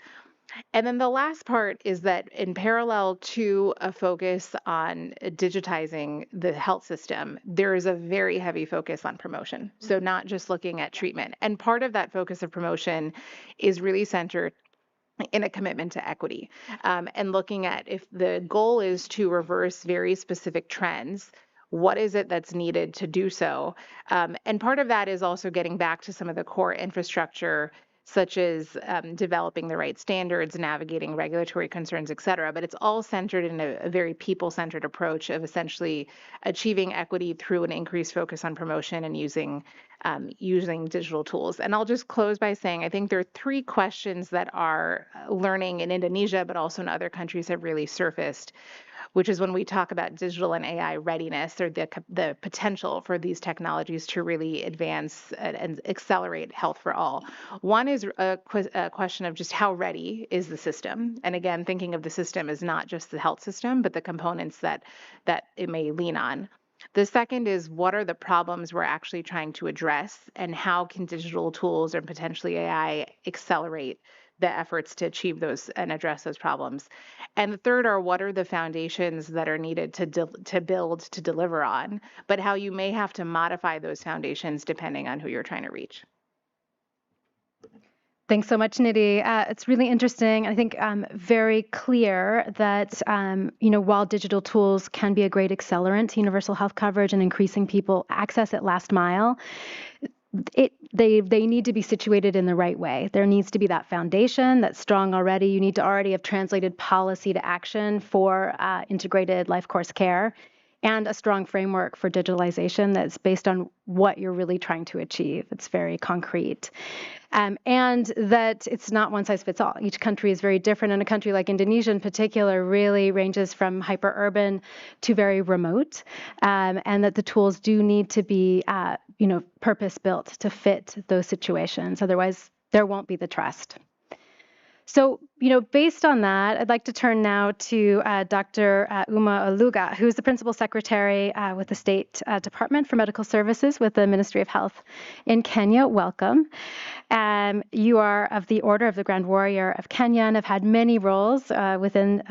And then the last part is that in parallel to a focus on digitizing the health system, there is a very heavy focus on promotion. So not just looking at treatment. And part of that focus of promotion is really centered in a commitment to equity and looking at if the goal is to reverse very specific trends. What is it that's needed to do so? And part of that is also getting back to some of the core infrastructure, such as developing the right standards, navigating regulatory concerns, et cetera. But it's all centered in a very people-centered approach of essentially achieving equity through an increased focus on promotion and using digital tools. And I'll just close by saying I think there are three questions that are learning in Indonesia, but also in other countries have really surfaced, which is when we talk about digital and AI readiness or the potential for these technologies to really advance and accelerate health for all. One is a question of just how ready is the system? And again, thinking of the system as not just the health system, but the components that it may lean on. The second is what are the problems we're actually trying to address and how can digital tools or potentially AI accelerate the efforts to achieve those and address those problems. And the third are what are the foundations that are needed to build to deliver on, but how you may have to modify those foundations depending on who you're trying to reach. Thanks so much, Nidhi. It's really interesting. I think very clear that while digital tools can be a great accelerant to universal health coverage and increasing people access at last mile, they need to be situated in the right way. There needs to be that foundation that's strong already. You need to already have translated policy to action for integrated life course care and a strong framework for digitalization that's based on what you're really trying to achieve. It's very concrete. And that it's not one size fits all. Each country is very different, and a country like Indonesia in particular really ranges from hyper-urban to very remote, and that the tools do need to be purpose-built to fit those situations. Otherwise, there won't be the trust. So, based on that, I'd like to turn now to Dr. Uma Oluga, who is the Principal Secretary with the State Department for Medical Services with the Ministry of Health in Kenya. Welcome. You are of the Order of the Grand Warrior of Kenya and have had many roles within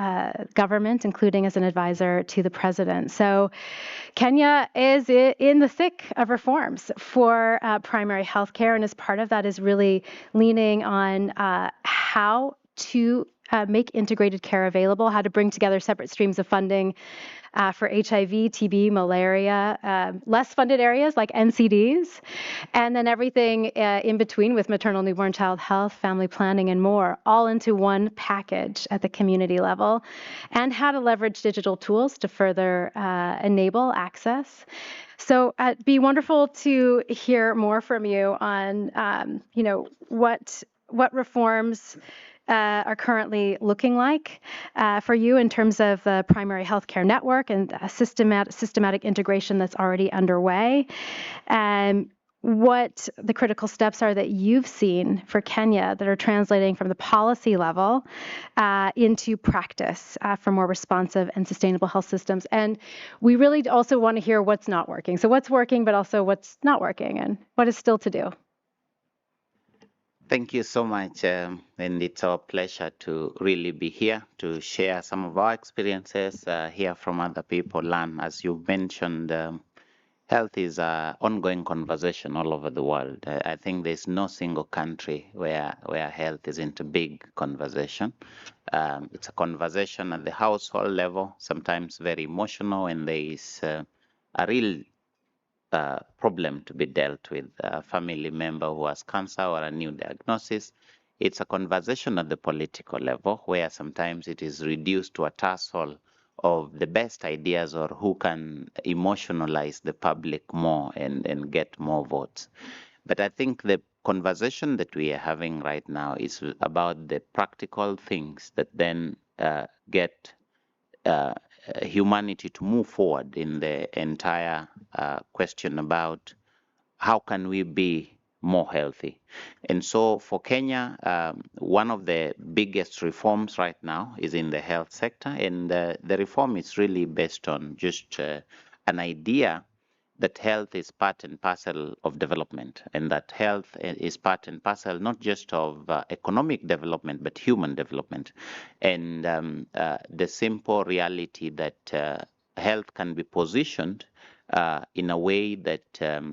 government, including as an advisor to the president. So Kenya is in the thick of reforms for primary health care, and as part of that is really leaning on how to make integrated care available, how to bring together separate streams of funding for HIV, TB, malaria, less funded areas like NCDs, and then everything in between with maternal, newborn, child health, family planning, and more, all into one package at the community level, and how to leverage digital tools to further enable access. So it'd be wonderful to hear more from you on, what reforms are currently looking like for you in terms of the primary healthcare network and a systematic integration that's already underway, and what the critical steps are that you've seen for Kenya that are translating from the policy level into practice for more responsive and sustainable health systems. And we really also want to hear what's not working. So what's working, but also what's not working and what is still to do. Thank you so much, and it's our pleasure to really be here to share some of our experiences, hear from other people, learn. As you mentioned, health is an ongoing conversation all over the world. I think there's no single country where health isn't a big conversation. It's a conversation at the household level, sometimes very emotional, and there is a real problem to be dealt with, a family member who has cancer or a new diagnosis. It's a conversation at the political level where sometimes it is reduced to a tussle of the best ideas or who can emotionalize the public more and get more votes. But I think the conversation that we are having right now is about the practical things that then get humanity to move forward in the entire question about how can we be more healthy. And so for Kenya, one of the biggest reforms right now is in the health sector, and the reform is really based on just an idea that health is part and parcel of development, and that health is part and parcel not just of economic development but human development. And the simple reality that health can be positioned in a way that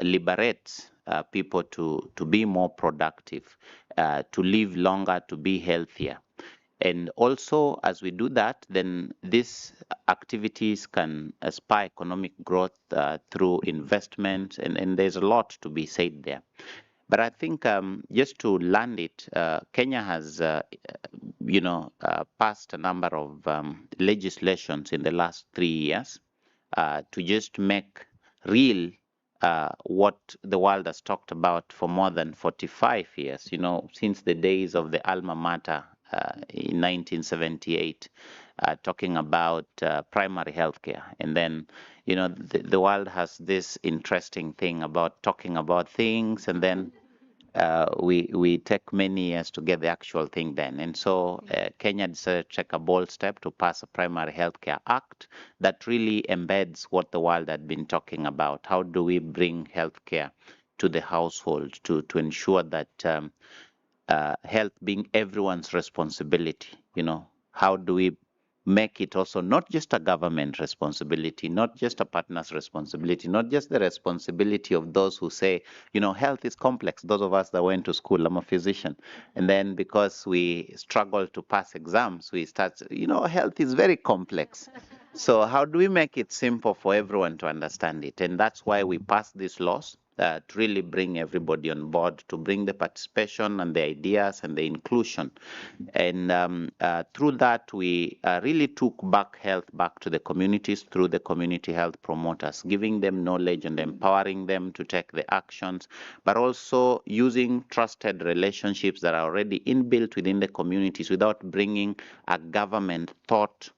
liberates people to be more productive, to live longer, to be healthier. And also, as we do that, then these activities can spur economic growth through investment, and there's a lot to be said there. But I think just to land it, Kenya has, passed a number of legislations in the last 3 years to just make real what the world has talked about for more than 45 years, since the days of the alma mater in 1978, talking about primary healthcare. And then, the world has this interesting thing about talking about things, and then we take many years to get the actual thing done. And so Kenya decided to take a bold step to pass a Primary Healthcare Act that really embeds what the world had been talking about. How do we bring healthcare to the household to ensure that health being everyone's responsibility? How do we make it also not just a government responsibility, not just a partner's responsibility, not just the responsibility of those who say, health is complex. Those of us that went to school, I'm a physician. And then because we struggle to pass exams, we start, health is very complex. So how do we make it simple for everyone to understand it? And that's why we pass these laws to really bring everybody on board, to bring the participation and the ideas and the inclusion. And through that, we really took back health back to the communities through the community health promoters, giving them knowledge and empowering them to take the actions, but also using trusted relationships that are already inbuilt within the communities without bringing a government thought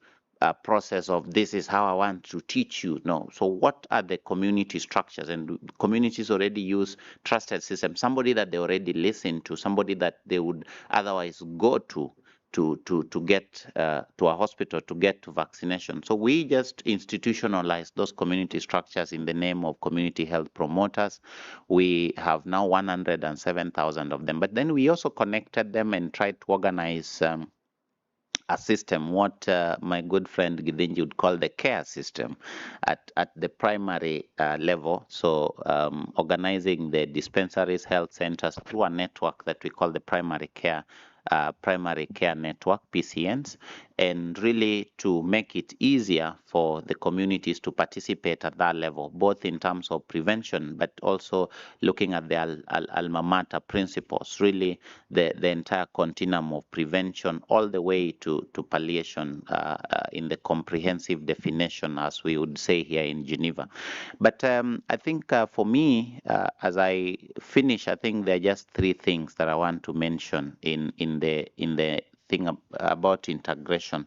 process of this is how I want to teach you. No. So what are the community structures? And communities already use trusted systems, somebody that they already listen to, somebody that they would otherwise go to get to a hospital to get to vaccination. So we just institutionalized those community structures in the name of community health promoters. We have now 107,000 of them. But then we also connected them and tried to organize a system, what my good friend Gidinji would call the care system at the primary level. So organizing the dispensaries, health centers through a network that we call the primary care network, PCNs, and really to make it easier for the communities to participate at that level, both in terms of prevention, but also looking at the alma mater principles, really the entire continuum of prevention all the way to palliation in the comprehensive definition, as we would say here in Geneva. But I think for me, as I finish, I think there are just three things that I want to mention in the thing about integration.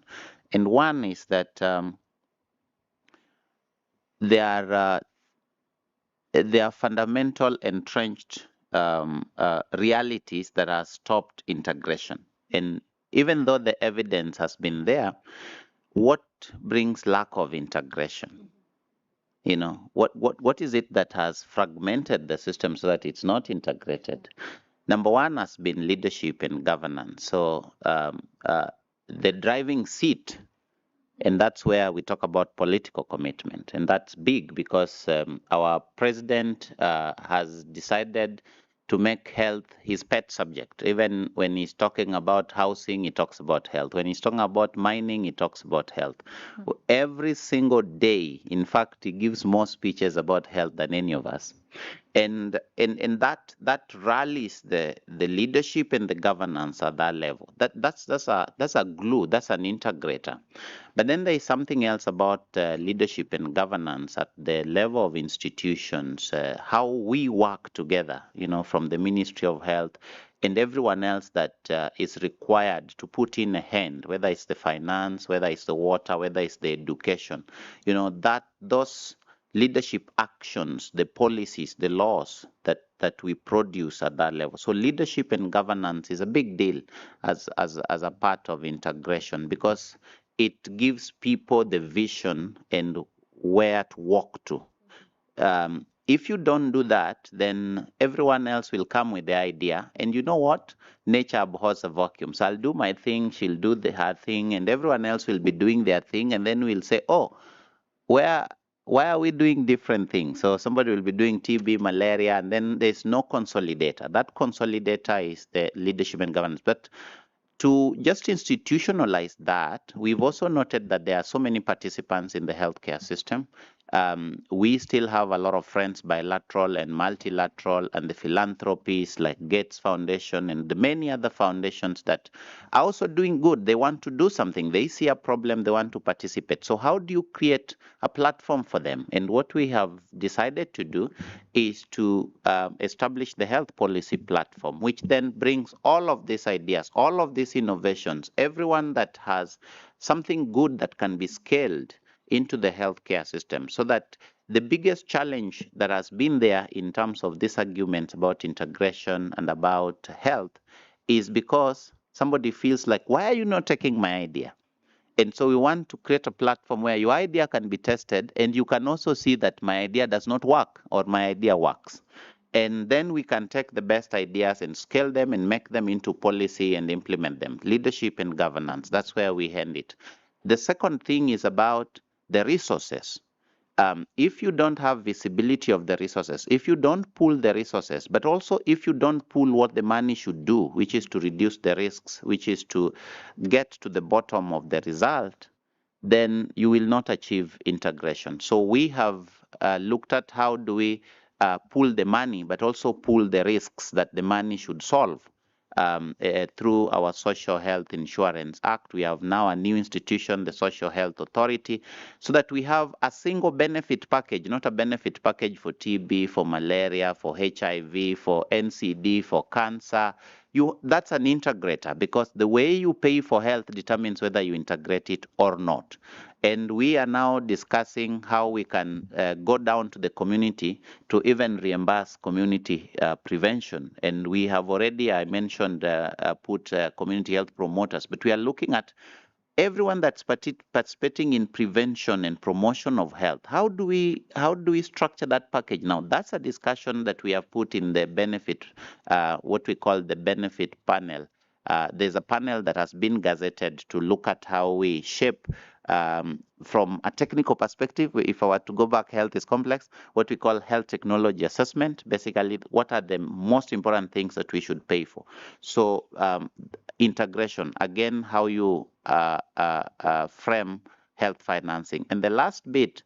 And one is that there are fundamental entrenched realities that have stopped integration. And even though the evidence has been there, what brings lack of integration? What is it that has fragmented the system so that it's not integrated? Number one has been leadership and governance. So the driving seat, and that's where we talk about political commitment. And that's big because our president has decided to make health his pet subject. Even when he's talking about housing, he talks about health. When he's talking about mining, he talks about health. Every single day, in fact, he gives more speeches about health than any of us. And that rallies the leadership and the governance at that level. That's a glue, that's an integrator. But then there is something else about leadership and governance at the level of institutions, how we work together, from the Ministry of Health and everyone else that is required to put in a hand, whether it's the finance, whether it's the water, whether it's the education, that those leadership actions, the policies, the laws that we produce at that level. So leadership and governance is a big deal as a part of integration, because it gives people the vision and where to walk to. If you don't do that, then everyone else will come with the idea. And you know what? Nature abhors a vacuum. So I'll do my thing, she'll do her thing, and everyone else will be doing their thing. And then we'll say, oh, why are we doing different things? So somebody will be doing TB, malaria, and then there's no consolidator. That consolidator is the leadership and governance. But to just institutionalize that, we've also noted that there are so many participants in the healthcare system. We still have a lot of friends, bilateral and multilateral, and the philanthropies like Gates Foundation and the many other foundations that are also doing good. They want to do something. They see a problem. They want to participate. So how do you create a platform for them? And what we have decided to do is to establish the health policy platform, which then brings all of these ideas, all of these innovations, everyone that has something good that can be scaled into the healthcare system, so that the biggest challenge that has been there in terms of this argument about integration and about health is because somebody feels like, why are you not taking my idea? And so we want to create a platform where your idea can be tested, and you can also see that my idea does not work or my idea works. And then we can take the best ideas and scale them and make them into policy and implement them. Leadership and governance, that's where we hand it. The second thing is about the resources. If you don't have visibility of the resources, if you don't pool the resources, but also if you don't pool what the money should do, which is to reduce the risks, which is to get to the bottom of the result, then you will not achieve integration. So we have looked at how do we pool the money, but also pool the risks that the money should solve. Through our Social Health Insurance Act, we have now a new institution, the Social Health Authority, so that we have a single benefit package, not a benefit package for TB, for malaria, for HIV, for NCD, for cancer. That's an integrator, because the way you pay for health determines whether you integrate it or not. And we are now discussing how we can go down to the community to even reimburse community prevention. And we have already, I mentioned, put community health promoters, but we are looking at everyone that's participating in prevention and promotion of health. How do we structure that package? Now, that's a discussion that we have put in the benefit, what we call the benefit panel. There's a panel that has been gazetted to look at how we shape, from a technical perspective, if I were to go back, health is complex, what we call health technology assessment. Basically, what are the most important things that we should pay for? So integration, again, how you frame health financing. And the last bit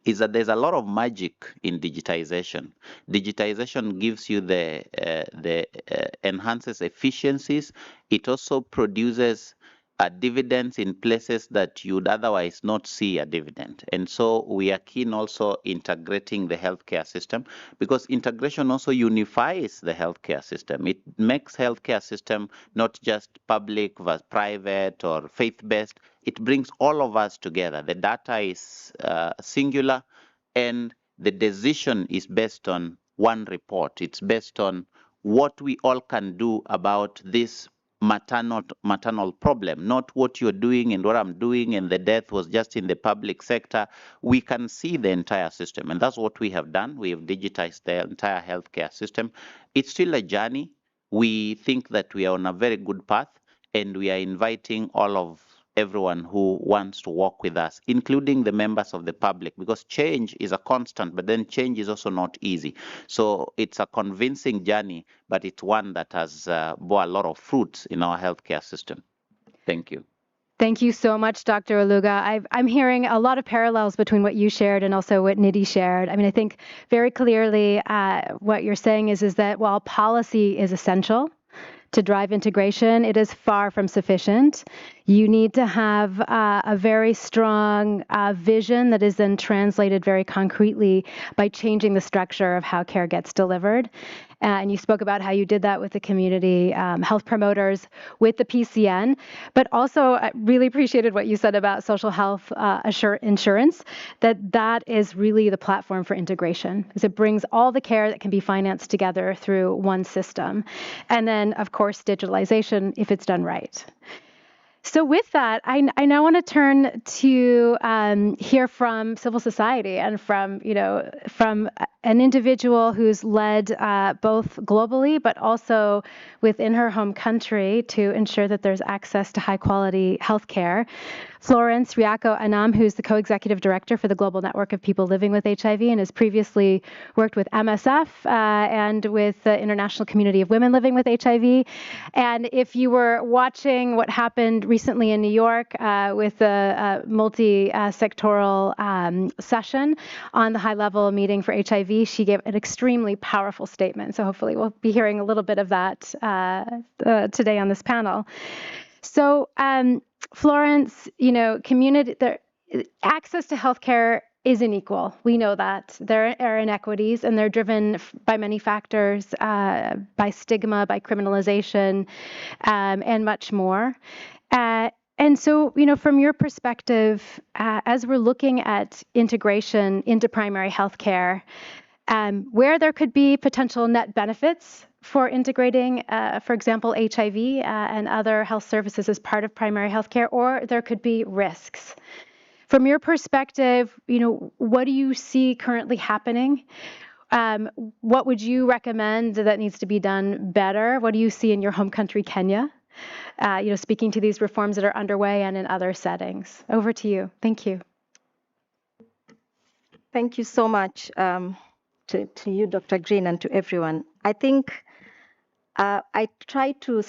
is that there's a lot of magic in digitization. Digitization gives you enhances efficiencies. It also produces dividends in places that you'd otherwise not see a dividend. And so we are keen also integrating the healthcare system, because integration also unifies the healthcare system. It makes healthcare system not just public versus private or faith-based. It brings all of us together. The data is singular, and the decision is based on one report. It's based on what we all can do about this maternal problem, not what you're doing and what I'm doing, and the death was just in the public sector. We can see the entire system, and that's what we have done. We have digitized the entire healthcare system. It's still a journey. We think that we are on a very good path, and we are inviting everyone who wants to work with us, including the members of the public, because change is a constant, but then change is also not easy. So it's a convincing journey, but it's one that has bore a lot of fruits in our healthcare system. Thank you. Thank you so much, Dr. Oluga. I'm hearing a lot of parallels between what you shared and also what Nidhi shared. I mean, I think very clearly what you're saying is that while policy is essential to drive integration, it is far from sufficient. You need to have a very strong vision that is then translated very concretely by changing the structure of how care gets delivered. and you spoke about how you did that with the community health promoters, with the PCN, but also I really appreciated what you said about social health insurance, that is really the platform for integration, because it brings all the care that can be financed together through one system. And then, of course, digitalization, if it's done right. So with that, I now want to turn to hear from civil society and from an individual who's led both globally but also within her home country to ensure that there's access to high quality healthcare. Florence Riaco Anam, who's the co-executive director for the Global Network of People Living with HIV and has previously worked with MSF and with the International Community of Women Living with HIV. And if you were watching what happened recently in New York with the multi-sectoral session on the high-level meeting for HIV, she gave an extremely powerful statement. So hopefully we'll be hearing a little bit of that today on this panel. So Florence, access to healthcare is unequal. We know that. There are inequities, and they're driven by many factors, by stigma, by criminalization, and much more. And so, from your perspective, as we're looking at integration into primary healthcare, where there could be potential net benefits for integrating, for example, HIV and other health services as part of primary healthcare, or there could be risks. From your perspective, what do you see currently happening? What would you recommend that needs to be done better? What do you see in your home country, Kenya? Speaking to these reforms that are underway and in other settings. Over to you. Thank you. Thank you so much to you, Dr. Green, and to everyone. I think I try to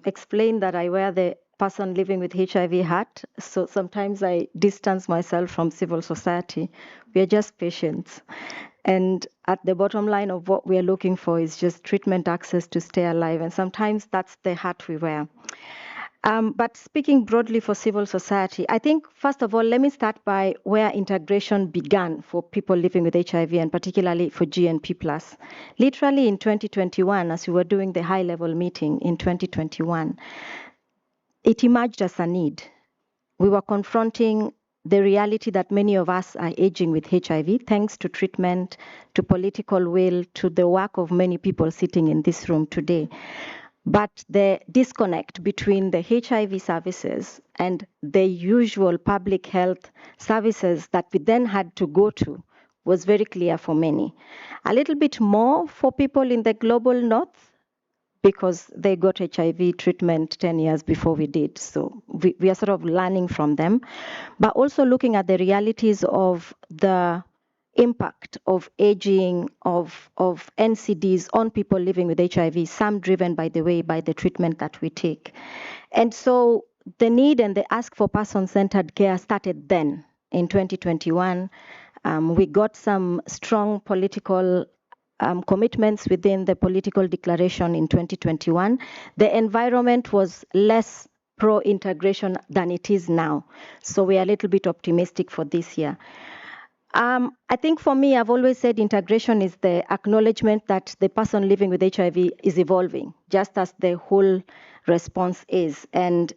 explain that I wear the person living with HIV hat. So sometimes I distance myself from civil society. We are just patients. And at the bottom line of what we are looking for is just treatment access to stay alive. And sometimes that's the hat we wear. But speaking broadly for civil society, I think, first of all, let me start by where integration began for people living with HIV, and particularly for GNP+. Literally in 2021, as we were doing the high-level meeting in 2021, it emerged as a need. We were confronting the reality that many of us are aging with HIV, thanks to treatment, to political will, to the work of many people sitting in this room today. But the disconnect between the HIV services and the usual public health services that we then had to go to was very clear for many. A little bit more for people in the global north, because they got HIV treatment 10 years before we did. So we are sort of learning from them, but also looking at the realities of the impact of aging, of NCDs on people living with HIV, some driven, by the way, by the treatment that we take. And so the need and the ask for person-centered care started then in 2021. We got some strong political commitments within the political declaration in 2021. The environment was less pro-integration than it is now. So we are a little bit optimistic for this year. I think for me, I've always said integration is the acknowledgement that the person living with HIV is evolving, just as the whole response is, and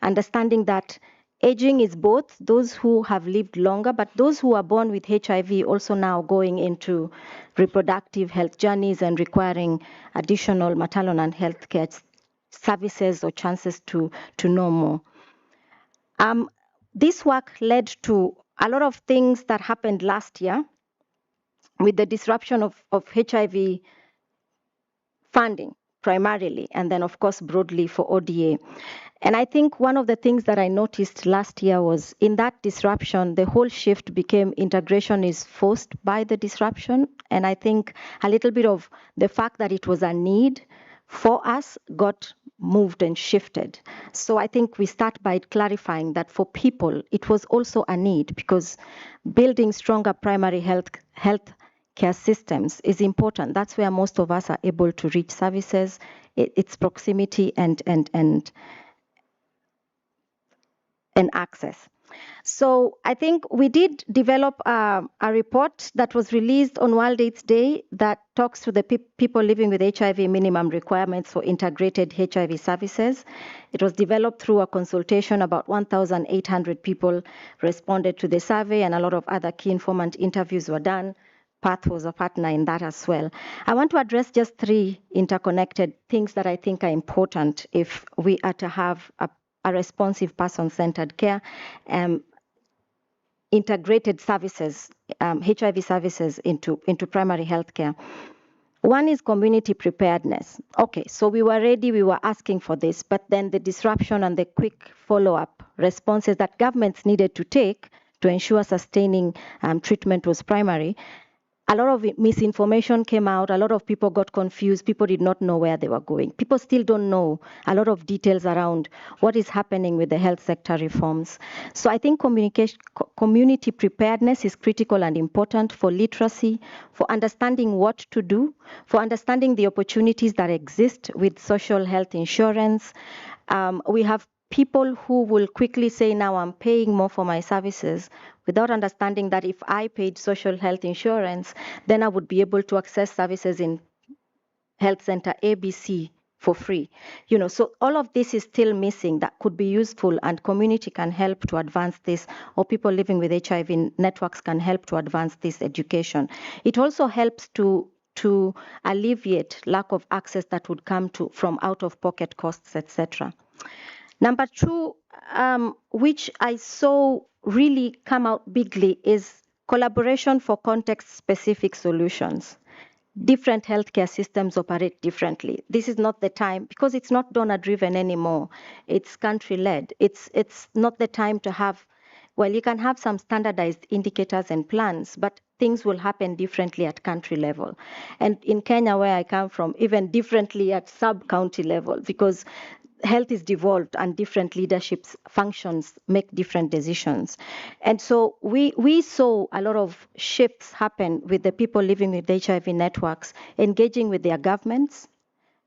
understanding that aging is both those who have lived longer, but those who are born with HIV also now going into reproductive health journeys and requiring additional maternal and health care services or chances to know more. This work led to a lot of things that happened last year with the disruption of HIV funding primarily, and then of course broadly for ODA. And I think one of the things that I noticed last year was in that disruption, the whole shift became integration is forced by the disruption. And I think a little bit of the fact that it was a need for us got moved and shifted. So I think we start by clarifying that for people, it was also a need, because building stronger primary health care systems is important. That's where most of us are able to reach services, its proximity and access. So I think we did develop a report that was released on World AIDS Day that talks to the people living with HIV minimum requirements for integrated HIV services. It was developed through a consultation. About 1,800 people responded to the survey, and a lot of other key informant interviews were done. Path was a partner in that as well. I want to address just 3 interconnected things that I think are important if we are to have a responsive person-centered care. Integrated services, HIV services into primary healthcare. One is community preparedness. Okay, so we were ready, we were asking for this, but then the disruption and the quick follow-up responses that governments needed to take to ensure sustaining treatment was primary. A lot of misinformation came out. A lot of people got confused. People did not know where they were going. People still don't know a lot of details around what is happening with the health sector reforms. So I think community preparedness is critical and important for literacy, for understanding what to do, for understanding the opportunities that exist with social health insurance. We have people who will quickly say, now I'm paying more for my services, without understanding that if I paid social health insurance, then I would be able to access services in health center ABC for free. So all of this is still missing that could be useful, and community can help to advance this, or people living with HIV networks can help to advance this education. It also helps to alleviate lack of access that would come from out-of-pocket costs, etc. Number 2, which I saw really come out bigly, is collaboration for context-specific solutions. Different healthcare systems operate differently. This is not the time, because it's not donor-driven anymore. It's country-led. It's not the time to have, well, you can have some standardized indicators and plans, but things will happen differently at country level. And in Kenya, where I come from, even differently at sub-county level, because health is devolved and different leadership functions make different decisions. And so we saw a lot of shifts happen with the people living with HIV networks, engaging with their governments.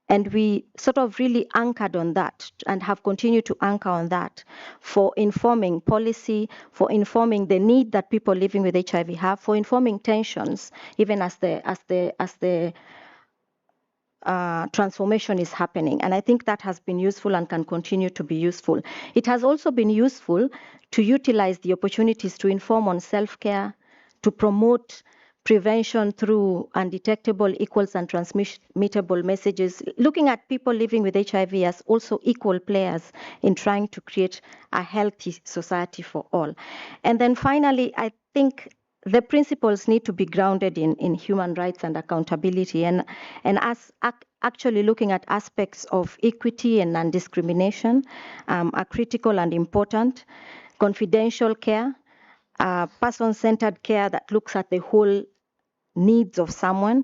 And we sort of really anchored on that and have continued to anchor on that for informing policy, for informing the need that people living with HIV have, for informing tensions, even as the transformation is happening. And I think that has been useful and can continue to be useful. It has also been useful to utilize the opportunities to inform on self-care, to promote prevention through undetectable, equals, and transmittable messages, looking at people living with HIV as also equal players in trying to create a healthy society for all. And then finally, I think the principles need to be grounded in human rights and accountability, and as actually looking at aspects of equity and non-discrimination are critical and important. Confidential care, person-centered care that looks at the whole needs of someone.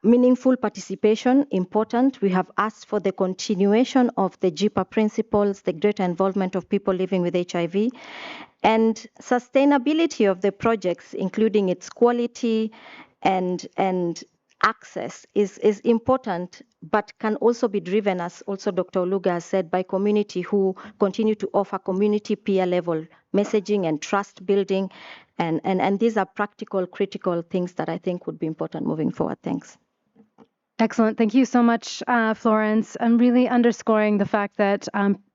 Meaningful participation, important. We have asked for the continuation of the JIPA principles, the greater involvement of people living with HIV, and sustainability of the projects, including its quality and access is important, but can also be driven, as also Dr. Oluga has said, by community who continue to offer community peer level messaging and trust building. And these are practical, critical things that I think would be important moving forward. Thanks. Excellent. Thank you so much, Florence. I'm really underscoring the fact that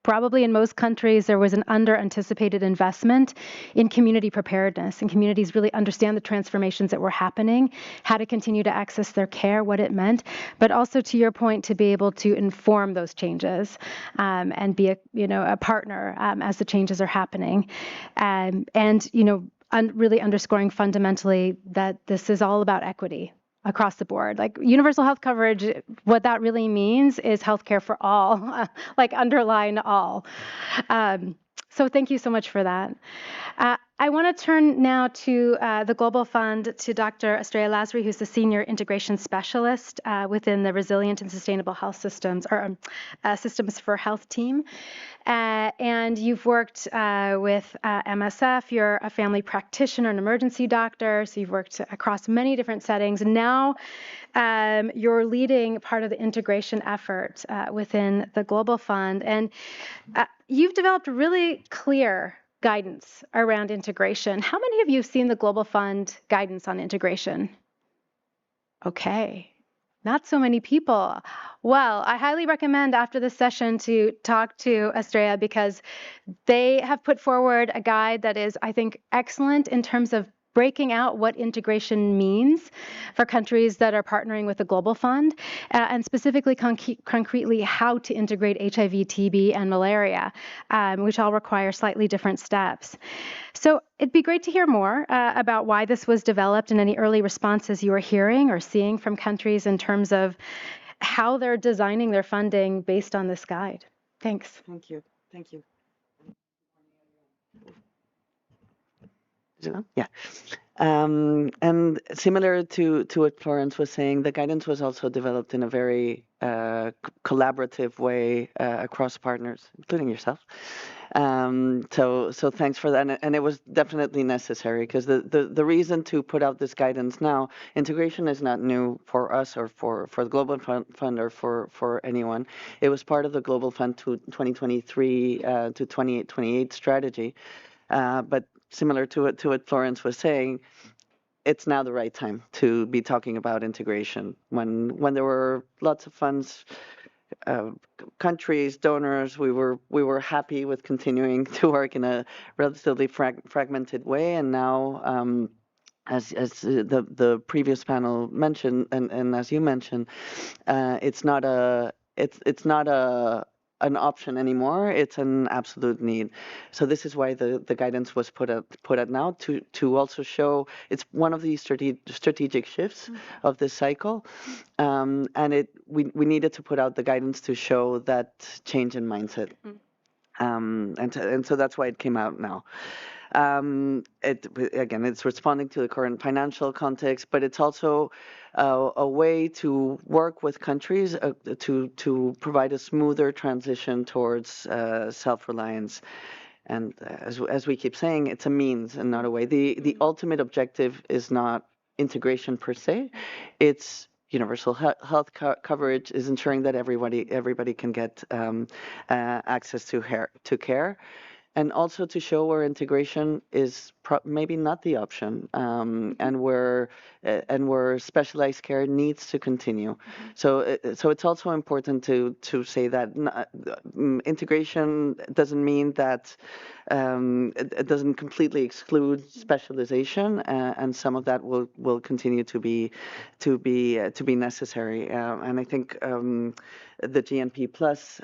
probably in most countries there was an under-anticipated investment in community preparedness, and communities really understand the transformations that were happening, how to continue to access their care, what it meant, but also, to your point, to be able to inform those changes and be a partner as the changes are happening, and really underscoring fundamentally that this is all about equity across the board. Like universal health coverage, what that really means is healthcare for all, like underline all. So thank you so much for that. I want to turn now to the Global Fund, to Dr. Estrella Lazary, who's the Senior Integration Specialist within the Resilient and Sustainable Health Systems, or Systems for Health team. And you've worked with MSF, you're a family practitioner, an emergency doctor, so you've worked across many different settings. And now you're leading part of the integration effort within the Global Fund. And you've developed really clear guidance around integration. How many of you have seen the Global Fund guidance on integration? Okay, not so many people. Well, I highly recommend after this session to talk to Estrella because they have put forward a guide that is, I think, excellent in terms of breaking out what integration means for countries that are partnering with the Global Fund, and specifically concretely how to integrate HIV, TB, and malaria, which all require slightly different steps. So it'd be great to hear more about why this was developed and any early responses you are hearing or seeing from countries in terms of how they're designing their funding based on this guide. Thanks. Thank you. Thank you. Is it on? Yeah. And similar to what Florence was saying, the guidance was also developed in a very collaborative way across partners, including yourself. So thanks for that. And it was definitely necessary because the reason to put out this guidance now, integration is not new for us or for the Global Fund or for anyone. It was part of the Global Fund to 2023 to 28 strategy. But similar to what Florence was saying, it's now the right time to be talking about integration. When there were lots of funds, countries, donors, we were happy with continuing to work in a relatively fragmented way, and now. As the previous panel mentioned, and as you mentioned, it's not an option anymore. It's an absolute need. So this is why the guidance was put out now to also show it's one of these strategic shifts of this cycle, and we needed to put out the guidance to show that change in mindset, and so that's why it came out now. It's responding to the current financial context, but it's also a way to work with countries to provide a smoother transition towards self-reliance. And as we keep saying, it's a means and not a way. The ultimate objective is not integration per se. It's universal health coverage, is ensuring that everybody can get access to care. And also to show where integration is maybe not the option, and where specialized care needs to continue. So it's also important to say that integration doesn't mean that it doesn't completely exclude specialization, and some of that will continue to be necessary. And I think the GNP Plus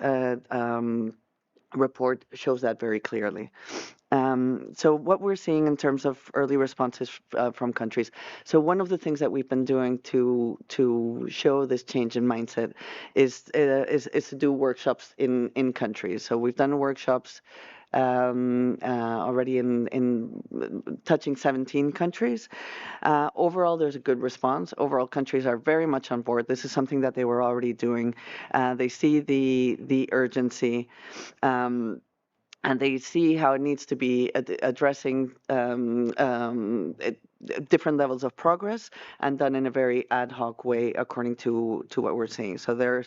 report shows that very clearly. So what we're seeing in terms of early responses from countries. So one of the things that we've been doing to show this change in mindset is to do workshops in countries. So we've done workshops already in touching 17 countries. Overall, there's a good response. Overall, countries are very much on board. This is something that they were already doing. They see the urgency. And they see how it needs to be addressing different levels of progress and done in a very ad hoc way according to what we're seeing. So they're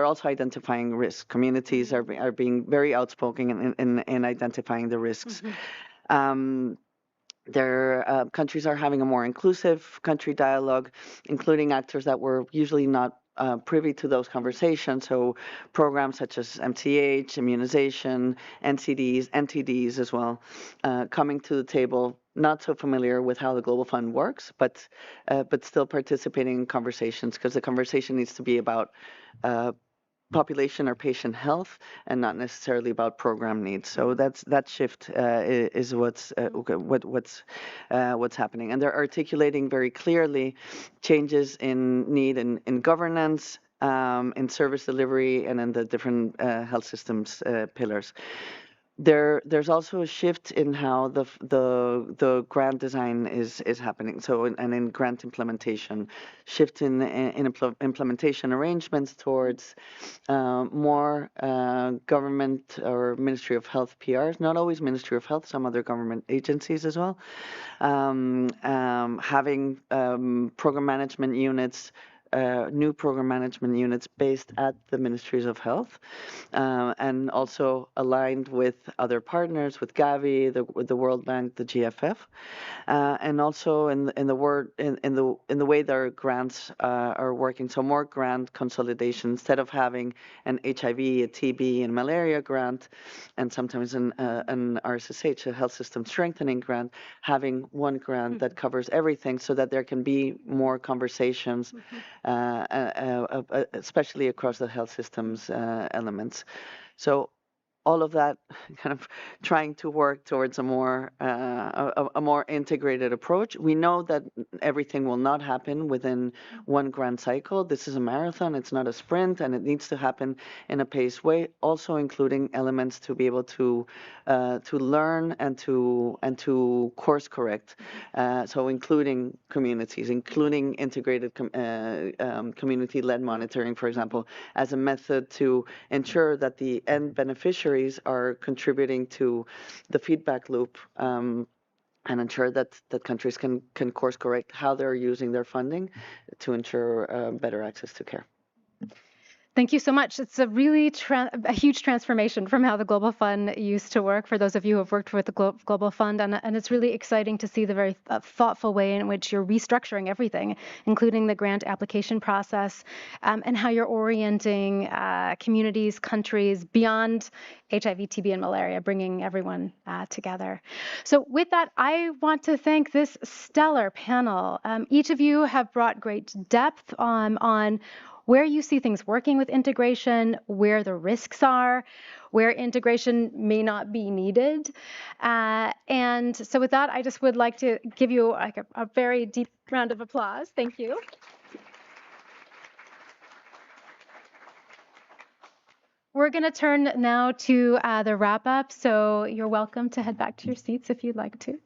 also identifying risks. Communities are being very outspoken in identifying the risks. Their countries are having a more inclusive country dialogue, including actors that were usually not privy to those conversations. So programs such as MTH, immunization, NCDs, NTDs as well, coming to the table, not so familiar with how the Global Fund works, but still participating in conversations, because the conversation needs to be about population or patient health and not necessarily about program needs. So that shift is what's happening, and they're articulating very clearly changes in need in governance, in service delivery, and in the different health systems pillars. There's also a shift in how the grant design is happening. So and in grant implementation, shift in implementation arrangements towards more government or Ministry of Health PRs. Not always Ministry of Health, some other government agencies as well. Having program management units new program management units based at the Ministries of Health, and also aligned with other partners, with Gavi, the World Bank, the GFF, and also in the way their grants are working. So more grant consolidation instead of having an HIV, a TB, and malaria grant, and sometimes an RSSH, a health system strengthening grant, having one grant that covers everything, so that there can be more conversations, especially across the health systems elements. So all of that kind of trying to work towards a more integrated approach. We know that everything will not happen within one grant cycle. This is a marathon, it's not a sprint, and it needs to happen in a paced way, also including elements to be able to learn and to course correct. So including communities, including integrated community-led monitoring, for example, as a method to ensure that the end beneficiaries are contributing to the feedback loop, and ensure that countries can course correct how they're using their funding to ensure better access to care. Thank you so much. It's a really a huge transformation from how the Global Fund used to work, for those of you who have worked with the Global Fund, and it's really exciting to see the very thoughtful way in which you're restructuring everything, including the grant application process, and how you're orienting communities, countries beyond HIV, TB, and malaria, bringing everyone together. So with that, I want to thank this stellar panel. Each of you have brought great depth on where you see things working with integration, where the risks are, where integration may not be needed. And so with that, I just would like to give you like a very deep round of applause. Thank you. We're going to turn now to the wrap up. So you're welcome to head back to your seats if you'd like to.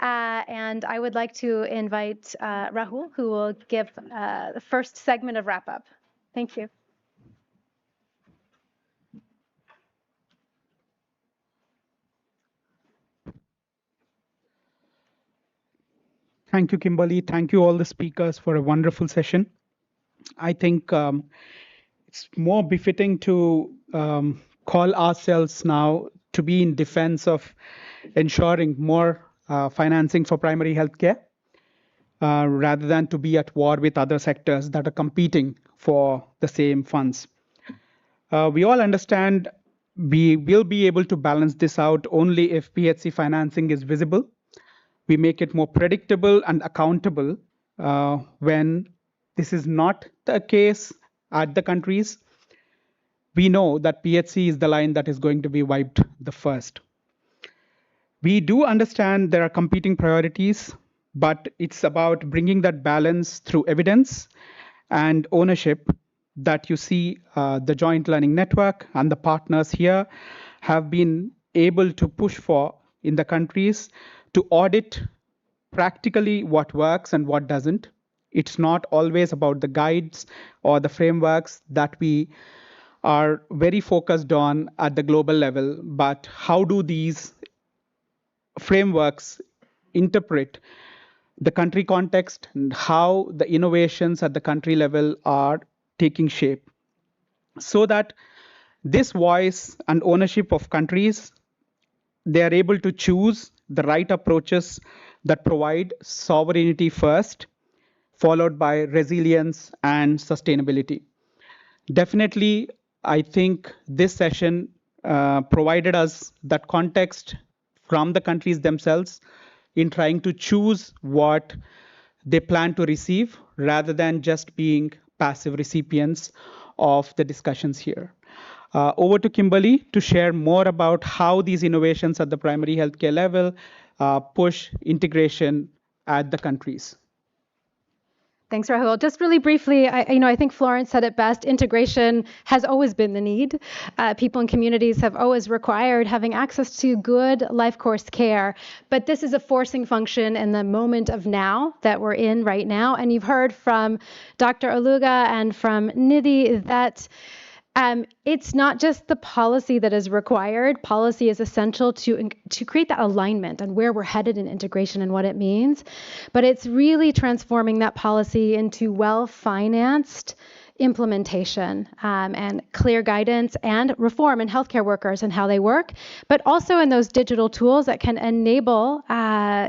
And I would like to invite Rahul, who will give the first segment of wrap up. Thank you. Thank you, Kimberly. Thank you all the speakers for a wonderful session. I think it's more befitting to call ourselves now to be in defense of ensuring more financing for primary healthcare, rather than to be at war with other sectors that are competing for the same funds. We all understand we will be able to balance this out only if PHC financing is visible. We make it more predictable and accountable. When this is not the case at the countries, we know that PHC is the line that is going to be wiped the first. We do understand there are competing priorities, but it's about bringing that balance through evidence and ownership that you see the Joint Learning Network and the partners here have been able to push for in the countries to audit practically what works and what doesn't. It's not always about the guides or the frameworks that we are very focused on at the global level, but how do these frameworks interpret the country context and how the innovations at the country level are taking shape, so that this voice and ownership of countries, they are able to choose the right approaches that provide sovereignty first, followed by resilience and sustainability. Definitely, I think this session provided us that context from the countries themselves in trying to choose what they plan to receive, rather than just being passive recipients of the discussions here. Over to Kimberly to share more about how these innovations at the primary healthcare level push integration at the countries. Thanks, Rahul. Just really briefly, I think Florence said it best. Integration has always been the need. People and communities have always required having access to good life course care. But this is a forcing function in the moment of now that we're in right now. And you've heard from Dr. Aluga and from Nidhi that It's not just the policy that is required. Policy is essential to create that alignment on where we're headed in integration and what it means. But it's really transforming that policy into well-financed implementation and clear guidance and reform in healthcare workers and how they work, but also in those digital tools that can enable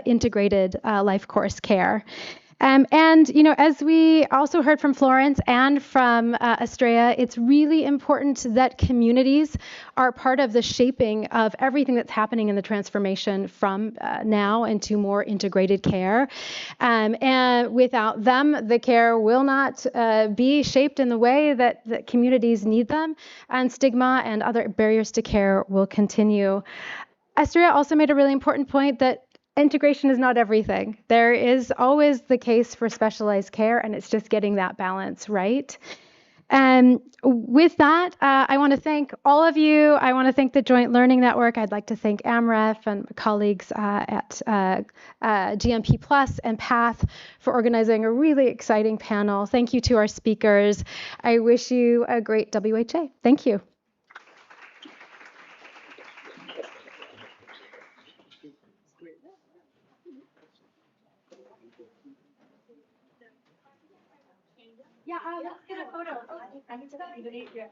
integrated life course care. And, you know, as we also heard from Florence and from Estrella, it's really important that communities are part of the shaping of everything that's happening in the transformation from now into more integrated care. And without them, the care will not be shaped in the way that communities need them, and stigma and other barriers to care will continue. Estrella also made a really important point that integration is not everything. There is always the case for specialized care, and it's just getting that balance right. And with that, I want to thank all of you. I want to thank the Joint Learning Network. I'd like to thank Amref and my colleagues at GMP Plus and PATH for organizing a really exciting panel. Thank you to our speakers. I wish you a great WHA. Thank you. Yeah, let's get a photo. I need to yeah.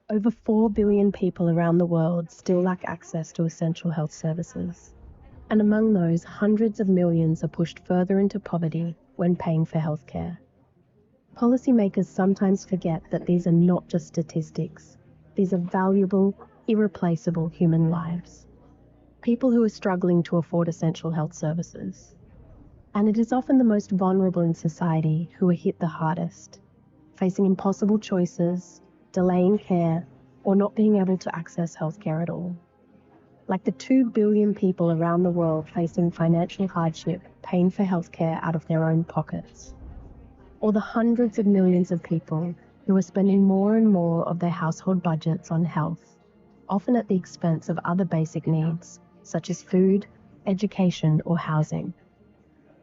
Over 4 billion people around the world still lack access to essential health services. And among those, hundreds of millions are pushed further into poverty when paying for healthcare. Policymakers sometimes forget that these are not just statistics. These are valuable, irreplaceable human lives. People who are struggling to afford essential health services. And it is often the most vulnerable in society who are hit the hardest, facing impossible choices, delaying care, or not being able to access healthcare at all. Like the 2 billion people around the world facing financial hardship, paying for healthcare out of their own pockets. Or the hundreds of millions of people who are spending more and more of their household budgets on health, often at the expense of other basic needs, such as food, education, or housing.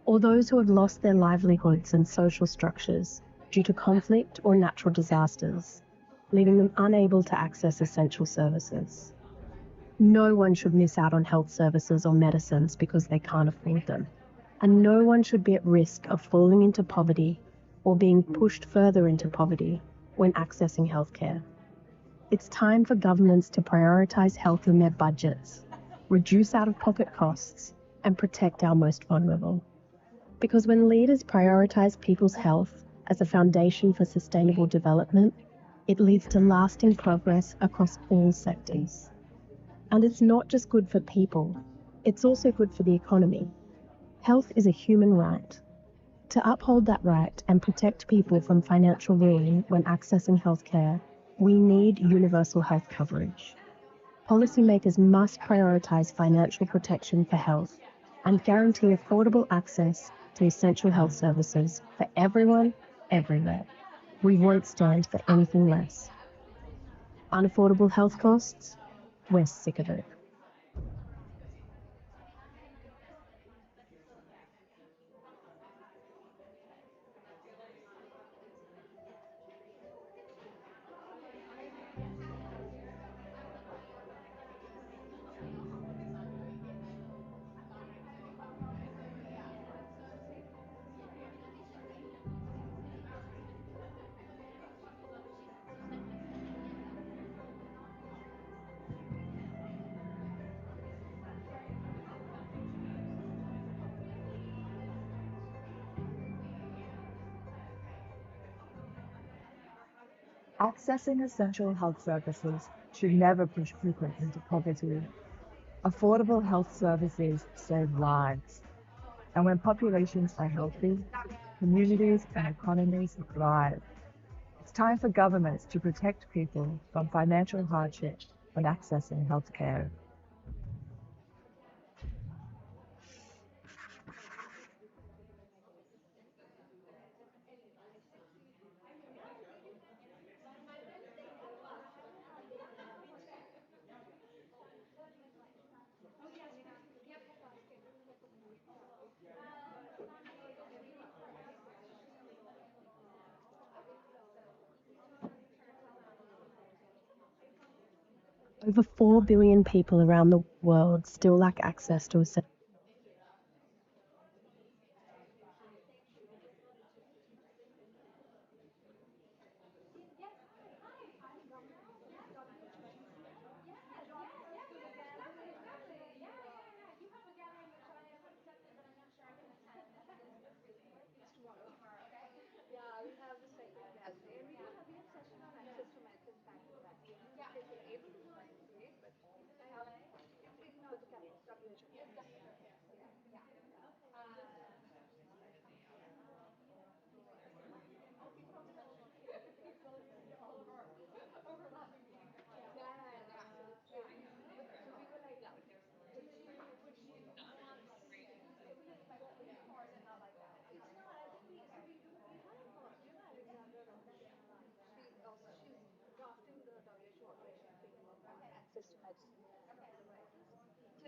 Or those who have lost their livelihoods and social structures due to conflict or natural disasters, leaving them unable to access essential services. No one should miss out on health services or medicines because they can't afford them. And no one should be at risk of falling into poverty or being pushed further into poverty when accessing healthcare. It's time for governments to prioritise health in their budgets, reduce out-of-pocket costs, and protect our most vulnerable. Because when leaders prioritise people's health as a foundation for sustainable development, it leads to lasting progress across all sectors. And it's not just good for people, it's also good for the economy. Health is a human right. To uphold that right and protect people from financial ruin when accessing healthcare, we need universal health coverage. Policymakers must prioritise financial protection for health and guarantee affordable access to essential health services for everyone, everywhere. We won't stand for anything less. Unaffordable health costs? We're sick of it. Accessing essential health services should never push people into poverty. Affordable health services save lives. And when populations are healthy, communities and economies thrive. It's time for governments to protect people from financial hardship when accessing healthcare. Over 4 billion people around the world still lack access to essential.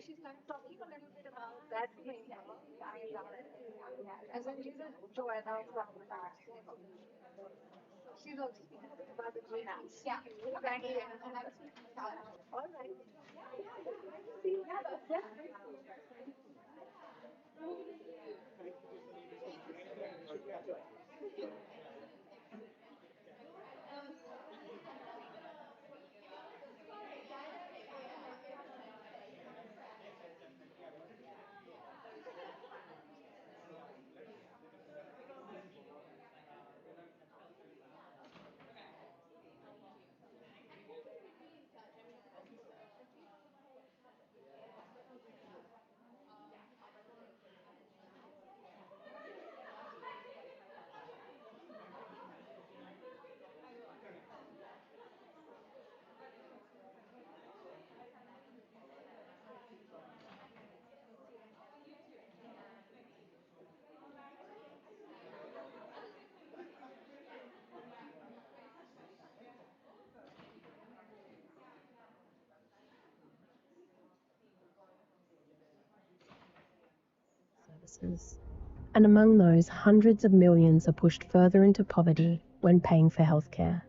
she's kind of talking a little bit about that thing. As in, Joanna from she's also speaking about the greenhouse. Yeah. Okay. All right. Services. And among those, hundreds of millions are pushed further into poverty when paying for healthcare.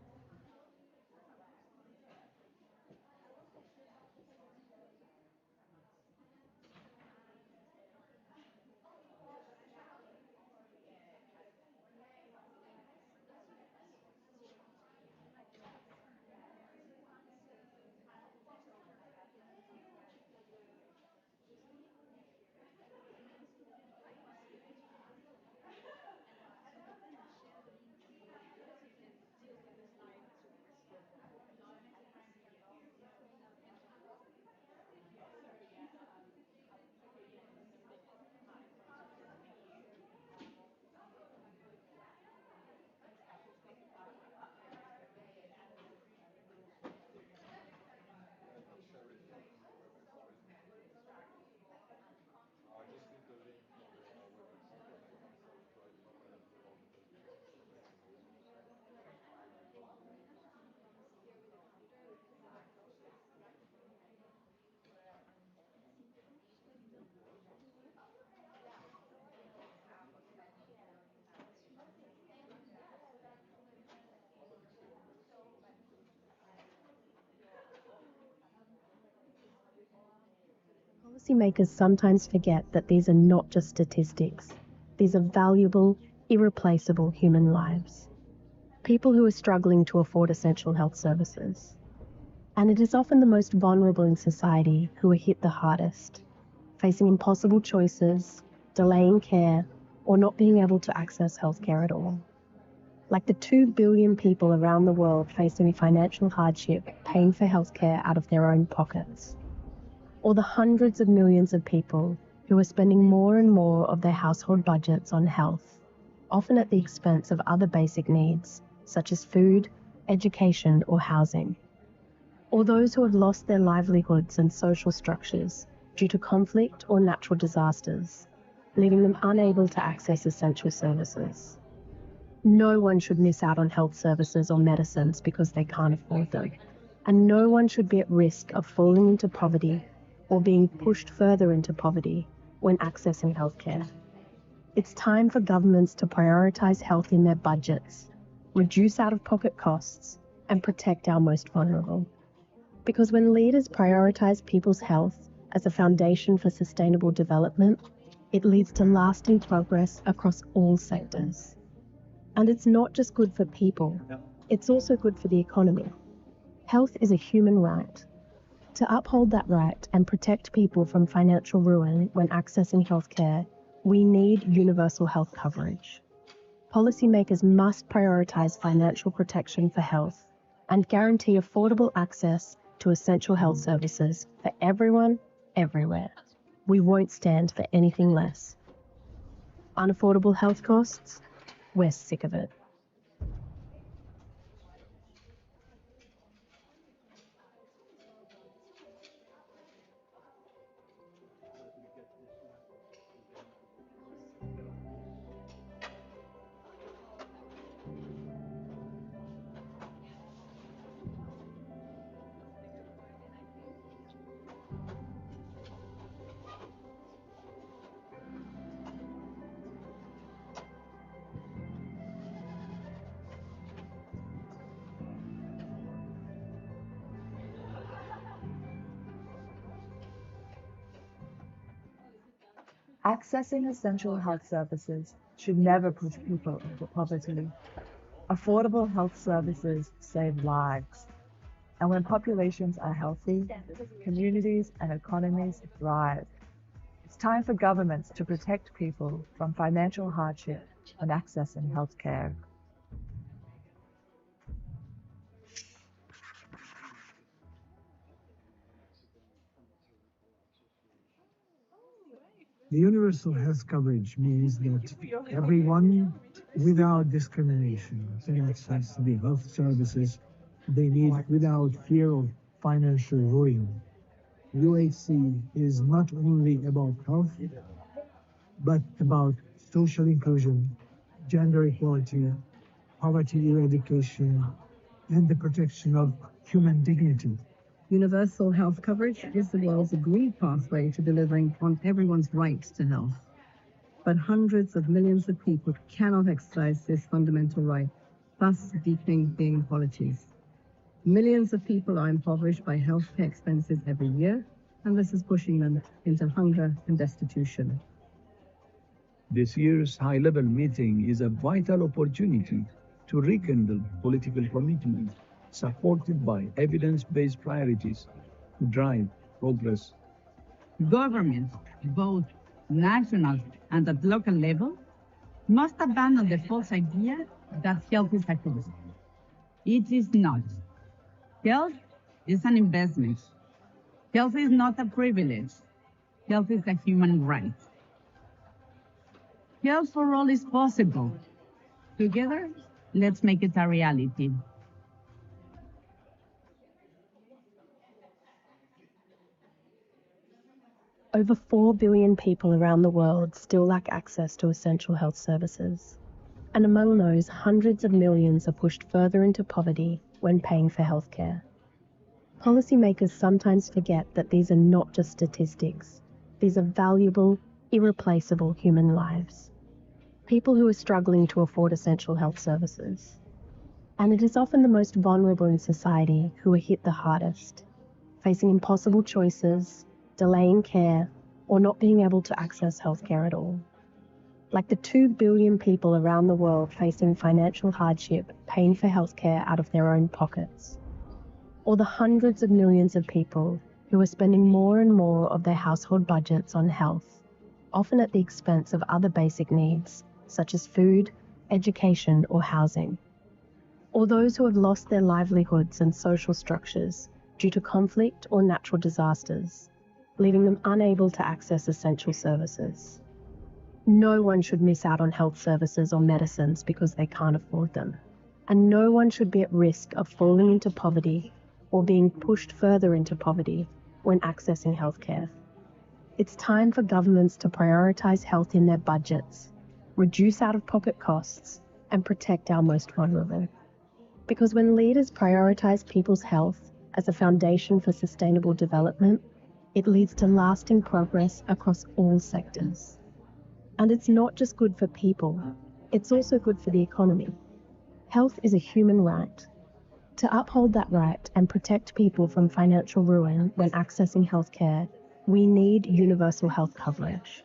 Policymakers sometimes forget that these are not just statistics. These are valuable, irreplaceable human lives. People who are struggling to afford essential health services. And it is often the most vulnerable in society who are hit the hardest, facing impossible choices, delaying care, or not being able to access healthcare at all. Like the 2 billion people around the world facing financial hardship, paying for healthcare out of their own pockets. Or the hundreds of millions of people who are spending more and more of their household budgets on health, often at the expense of other basic needs, such as food, education, or housing. Or those who have lost their livelihoods and social structures due to conflict or natural disasters, leaving them unable to access essential services. No one should miss out on health services or medicines because they can't afford them. And no one should be at risk of falling into poverty or being pushed further into poverty when accessing healthcare. It's time for governments to prioritise health in their budgets, reduce out-of-pocket costs, and protect our most vulnerable. Because when leaders prioritise people's health as a foundation for sustainable development, it leads to lasting progress across all sectors. And it's not just good for people, it's also good for the economy. Health is a human right. To uphold that right and protect people from financial ruin when accessing healthcare, we need universal health coverage. Policymakers must prioritise financial protection for health and guarantee affordable access to essential health services for everyone, everywhere. We won't stand for anything less. Unaffordable health costs? We're sick of it. Accessing essential health services should never push people into poverty. Affordable health services save lives. And when populations are healthy, communities and economies thrive. It's time for governments to protect people from financial hardship when accessing healthcare. The universal health coverage means that everyone, without discrimination, can access the health services they need without fear of financial ruin. UHC is not only about health, but about social inclusion, gender equality, poverty eradication, and the protection of human dignity. Universal health coverage is the world's agreed pathway to delivering on everyone's right to health. But hundreds of millions of people cannot exercise this fundamental right, thus deepening inequalities. Millions of people are impoverished by healthcare expenses every year, and this is pushing them into hunger and destitution. This year's high-level meeting is a vital opportunity to rekindle political commitment supported by evidence-based priorities to drive progress. Governments, both national and at local level, must abandon the false idea that health is a cost. It is not. Health is an investment. Health is not a privilege. Health is a human right. Health for all is possible. Together, let's make it a reality. Over 4 billion people around the world still lack access to essential health services. And among those, hundreds of millions are pushed further into poverty when paying for healthcare. Policymakers sometimes forget that these are not just statistics. These are valuable, irreplaceable human lives. People who are struggling to afford essential health services. And it is often the most vulnerable in society who are hit the hardest, facing impossible choices, delaying care, or not being able to access healthcare at all. Like the 2 billion people around the world facing financial hardship, paying for healthcare out of their own pockets. Or the hundreds of millions of people who are spending more and more of their household budgets on health, often at the expense of other basic needs, such as food, education, or housing. Or those who have lost their livelihoods and social structures due to conflict or natural disasters, leaving them unable to access essential services. No one should miss out on health services or medicines because they can't afford them. And no one should be at risk of falling into poverty or being pushed further into poverty when accessing healthcare. It's time for governments to prioritise health in their budgets, reduce out-of-pocket costs, and protect our most vulnerable. Because when leaders prioritise people's health as a foundation for sustainable development, it leads to lasting progress across all sectors. And it's not just good for people, it's also good for the economy. Health is a human right. To uphold that right and protect people from financial ruin when accessing healthcare, we need universal health coverage.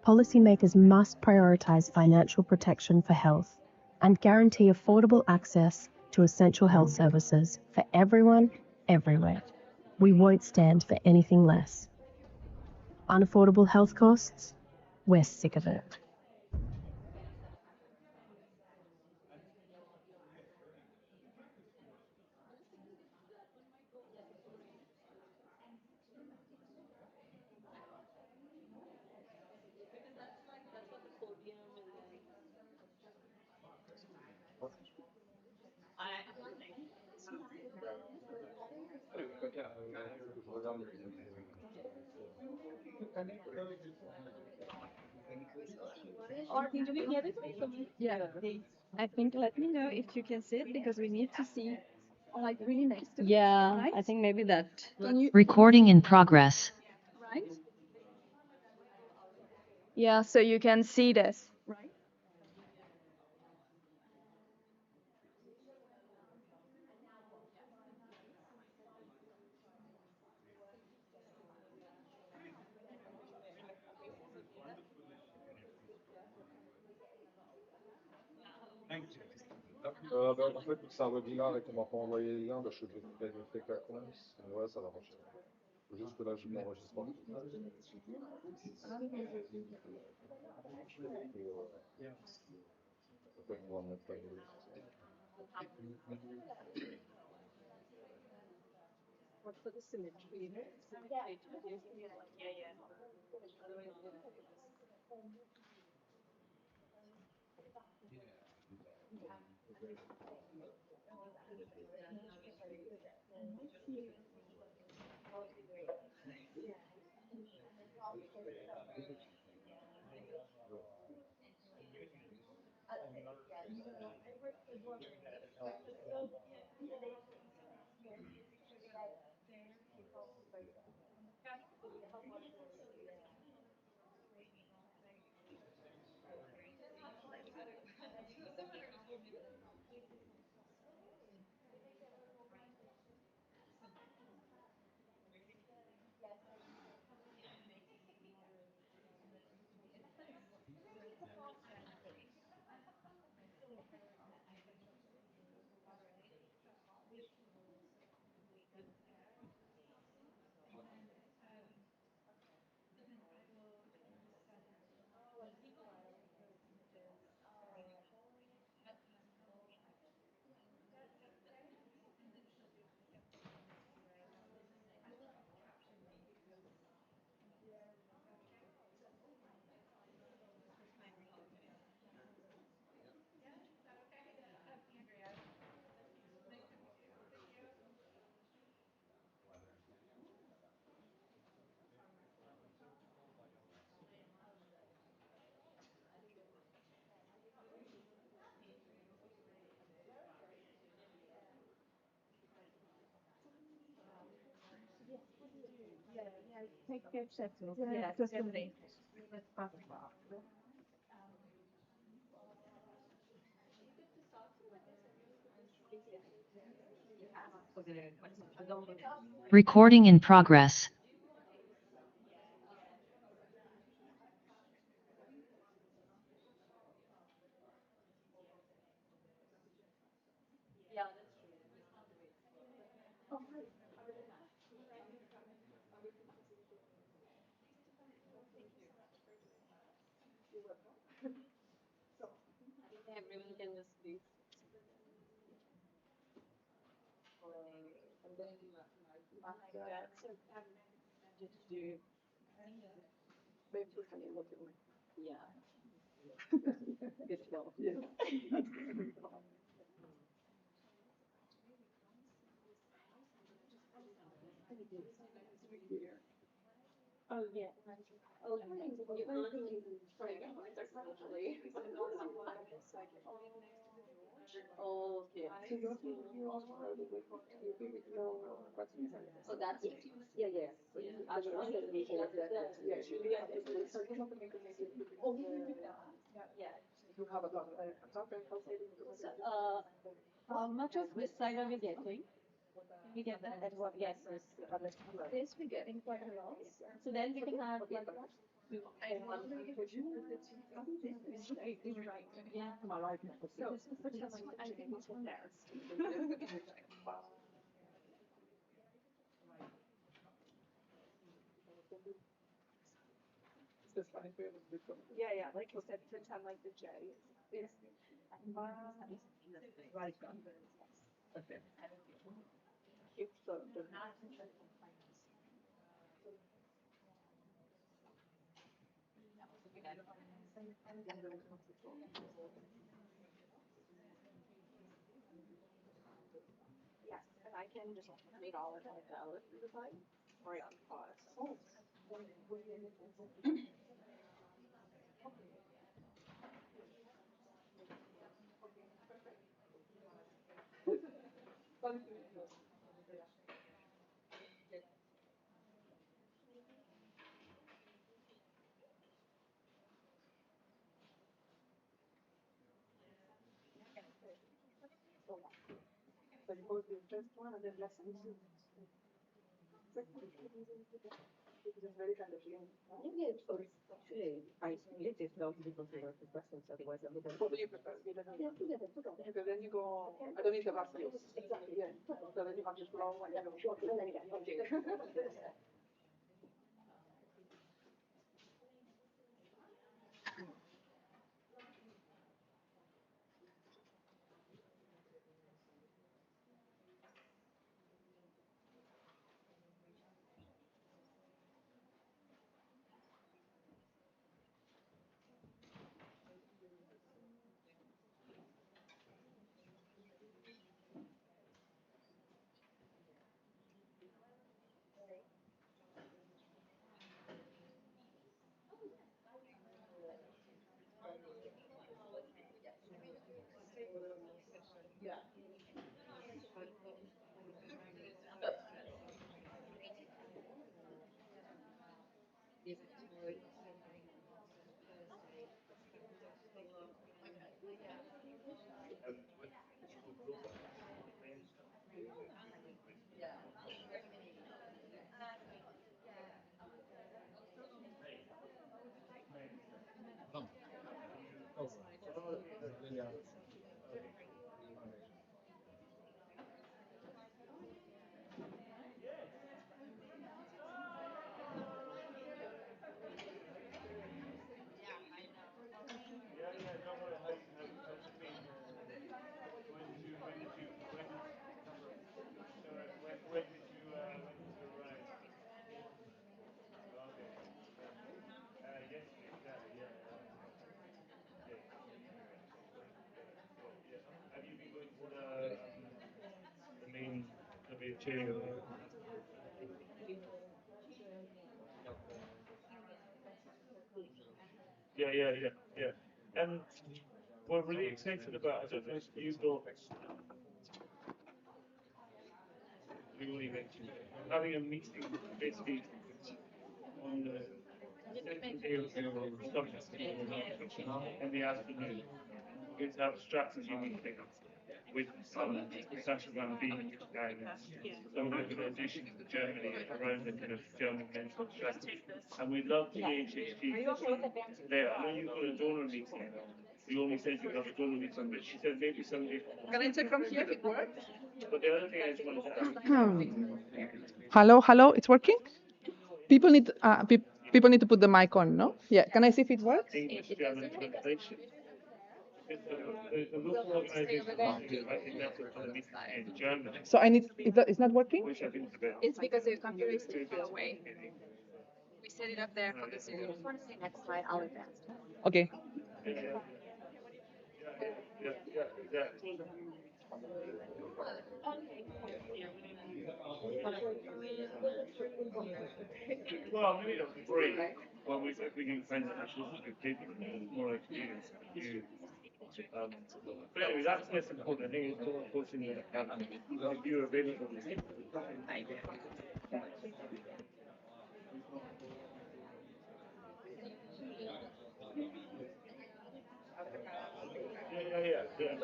Policymakers must prioritise financial protection for health and guarantee affordable access to essential health services for everyone, everywhere. We won't stand for anything less. Unaffordable health costs? We're sick of it. Or did we get it? Yeah. I think let me know if you can see it because we need to see like really next to it. Yeah, Right? I think maybe that. Can you Recording in progress. right? Yeah, so you can see this, right? En fait, c'est un webinaire et qu'on m'a pas envoyé les liens, je suis obligé de vérifier avec la conf. Ouais, ça va marcher. Juste que là, je m'enregistre pas. Après, on va mettre la For the symmetry. Take pictures. Yeah, definitely. Recording in progress. Everyone can just do. And then like that. Just do. Maybe can you look at me? Yeah. Good to go. Yeah. Oh yeah. Oh, sorry, actually. Oh, okay. So that's it. Yeah, yeah. How much of this side are we getting? We get that at what? Yes, this we're getting quite a lot. So then we can have like and one right. Yeah. So I think this one there. Yeah, yeah, like you said, pretend like the J is right. Okay. It's so yes, and I can just read all of it out through the side or on pause. So you go to the first one and then lessons. This is very kind of you. It's actually isolated Because then you go, I don't need the last year. Exactly, yeah. So then you have this long one, you go, short, and then again. Okay. Yeah, yeah, yeah, yeah. And we're really excited about, I don't know if you thought, we only mentioned having a meeting basically on the second day of the summit in the afternoon. We're going to have a strategy meeting with Professor Van Beek and some organizations in Germany around the kind of German mental strategy. And we'd love the HHT there. I know you've got a donor meeting. You only said you have a donor meeting, but she said maybe somebody. Can I check from here if it works? But the other thing I just wanted to ask. Hello, hello, it's working? People need people need to put the mic on, no? Yeah. Can I see if it works? English German translation. The local organization is inviting us for the meeting in German. So I need, it's not working? Which I think is a bit. It's because the computer is too far away. We set it up there for the Zoom. I just want to say next slide, I'll advance. Okay. Well, maybe not free. Well, if we can find an actual people more experience than you. But anyway, that's less important. I think it's more important if you're available. Yeah.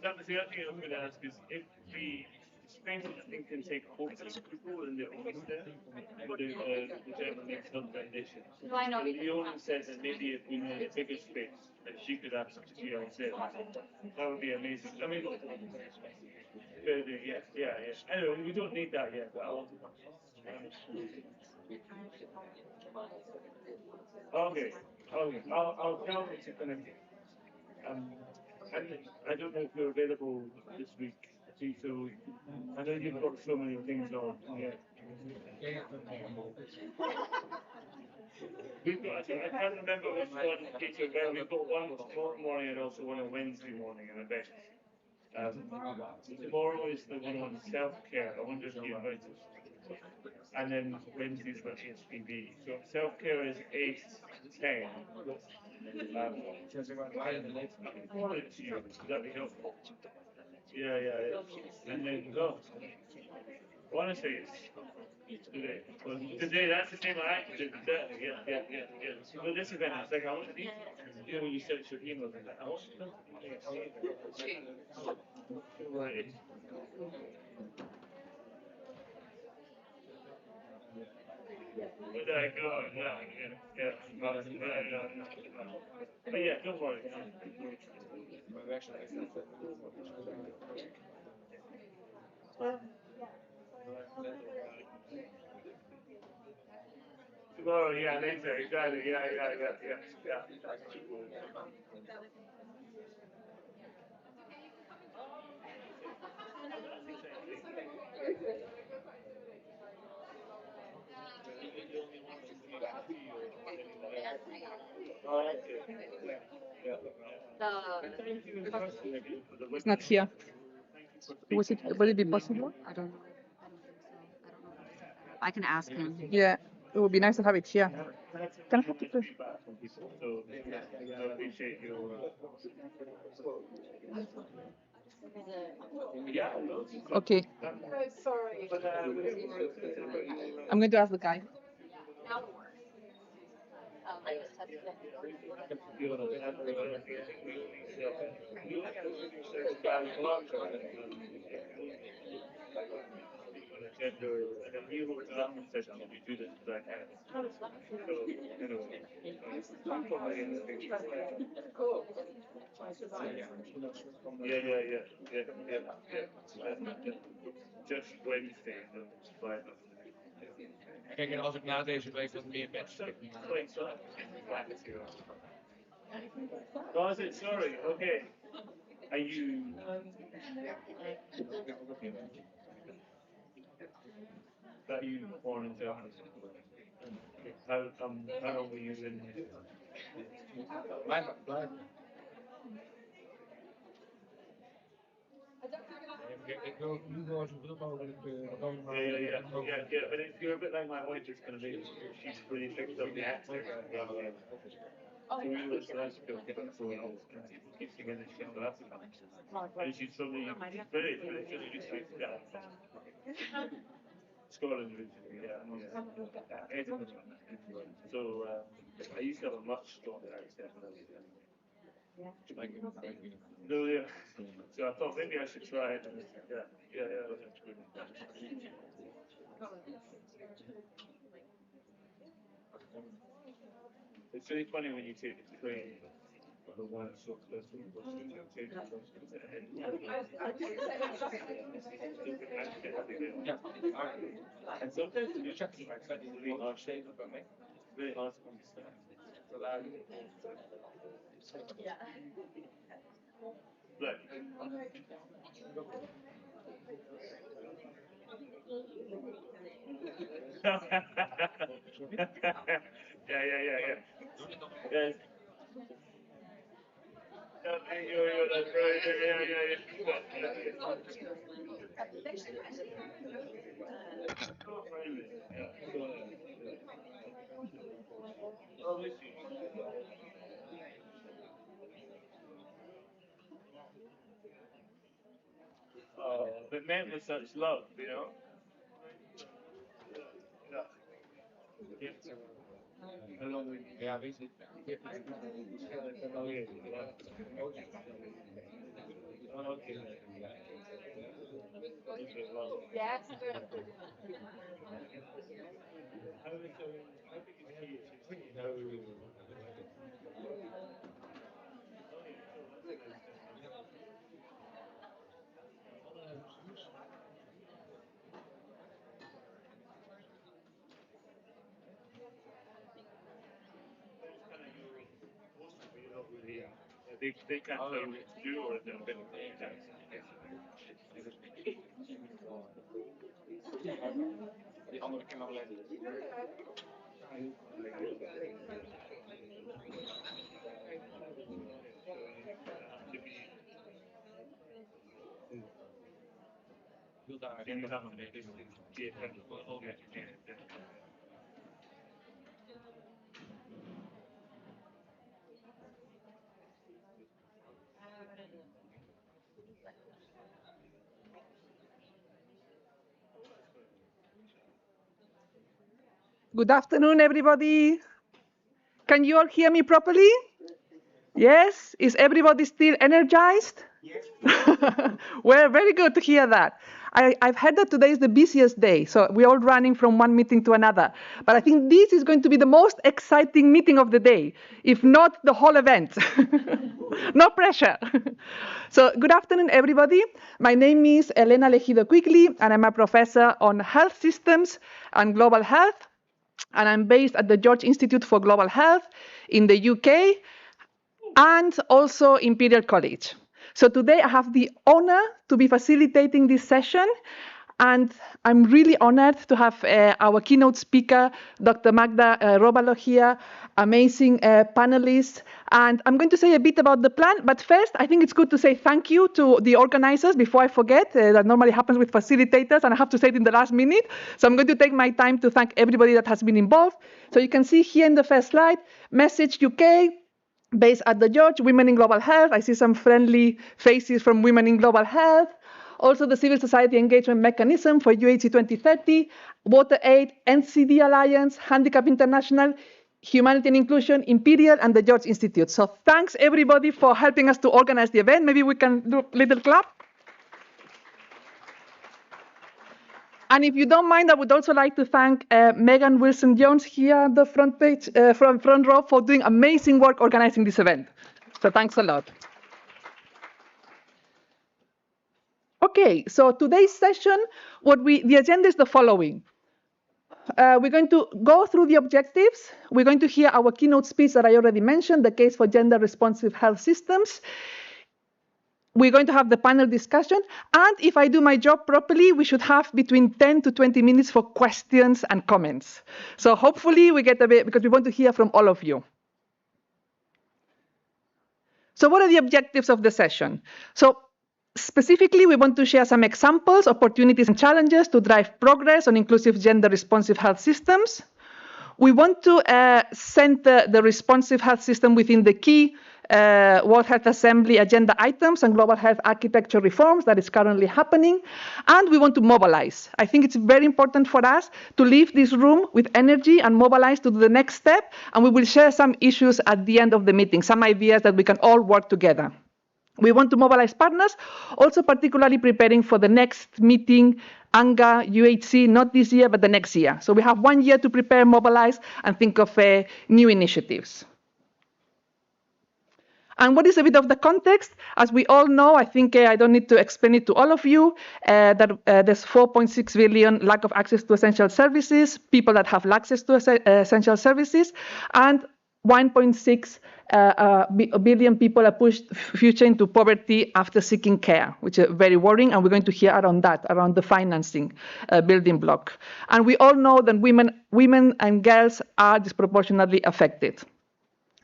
That was the other thing I was going to ask is if the space I think can take 40 people in the Oyster for the German Mixed Health Foundation. And Leona said that maybe if we know a bigger space, that she could have some to herself. That would be amazing. I mean, yeah. Anyway, we don't need that yet, but okay. I'll tell them to kind of and I don't know if you're available this week, so I know you've got so many things on. Yeah. We've got, I can't remember which one, Peter, but we've got one tomorrow morning and also one on Wednesday morning in a bit. Tomorrow is the one on self-care. I wonder if you invited. And then Wednesday's for HPV. So self-care is 8 to 10. I can forward it to you. That'd be helpful. Yeah. And then go. Honestly, it's today. Well, today, that's the same I did. Yeah. So this event, I was like, I want to be, you know, when you search your emails, I want to know. Right. But yeah, don't worry. Tomorrow, yeah, later, exactly, yeah. It's not here. Would it be possible? I don't know. I can ask him. Yeah, it would be nice to have it here. Can I have the proof? So, I appreciate you. Okay. I'm going to ask the guy. Just Wednesday, but kijk, en als ik na deze week wat meer mensen heb. Was it? Sorry. Okay. Are you? That you born in Germany? How long were you in? Yeah, but if you're a bit like my wife, it's going to be, she's really picked up the accent. So we were in South Africa for 4 years, and people keep singing this South Africa. And she's suddenly British, but it's just used to Scotland originally, yeah. Edinburgh. So I used to have a much stronger accent when I was young. No, yeah. So I thought maybe I should try it. Yeah. It's really funny when you take the train. The one so close to and sometimes you check the accent is really hard shape about me. It's really hard to understand. Look. Yeah. Yes. Oh, but men with such love, you know? Yeah. How long were you? Yeah, basically. Okay. Yes. They can't tell you what to do or they're a bit die andere kan alleen. Good afternoon, everybody. Can you all hear me properly? Yes? Is everybody still energized? Yes. Well, very good to hear that. I've heard that today is the busiest day, so we're all running from one meeting to another. But I think this is going to be the most exciting meeting of the day, if not the whole event. No pressure. So good afternoon, everybody. My name is Elena Legido Quigley, and I'm a professor on health systems and global health. And I'm based at the George Institute for Global Health in the UK and also Imperial College. So today I have the honor to be facilitating this session, and I'm really honored to have our keynote speaker, Dr. Magda Robalo here, amazing panelists. And I'm going to say a bit about the plan, but first I think it's good to say thank you to the organizers before I forget. That normally happens with facilitators, and I have to say it in the last minute. So I'm going to take my time to thank everybody that has been involved. So you can see here in the first slide, Message UK, based at the George, Women in Global Health. I see some friendly faces from Women in Global Health. Also the Civil Society Engagement Mechanism for UHC 2030, WaterAid, NCD Alliance, Handicap International, Humanity and Inclusion, Imperial, and the George Institute. So thanks everybody for helping us to organize the event. Maybe we can do a little clap. And if you don't mind, I would also like to thank Megan Wilson-Jones here on the front page, front row, for doing amazing work organizing this event. So thanks a lot. Okay, so today's session, the agenda is the following. We're going to go through the objectives. We're going to hear our keynote speech that I already mentioned, the case for gender-responsive health systems. We're going to have the panel discussion. And if I do my job properly, we should have between 10 to 20 minutes for questions and comments. So hopefully we get a bit, because we want to hear from all of you. So what are the objectives of the session? So specifically, we want to share some examples, opportunities, and challenges to drive progress on inclusive gender-responsive health systems. We want to center the responsive health system within the key World Health Assembly agenda items and global health architecture reforms that is currently happening. And we want to mobilize. I think it's very important for us to leave this room with energy and mobilize to the next step. And we will share some issues at the end of the meeting, some ideas that we can all work together. We want to mobilize partners, also particularly preparing for the next meeting, ANGA, UHC, not this year, but the next year. So we have 1 year to prepare, mobilize, and think of new initiatives. And what is a bit of the context? As we all know, I think I don't need to explain it to all of you, that there's 4.6 billion lack of access to essential services, people that have access to essential services, and 1.6 billion people are pushed future into poverty after seeking care, which is very worrying, and we're going to hear around that, around the financing building block. And we all know that women and girls are disproportionately affected.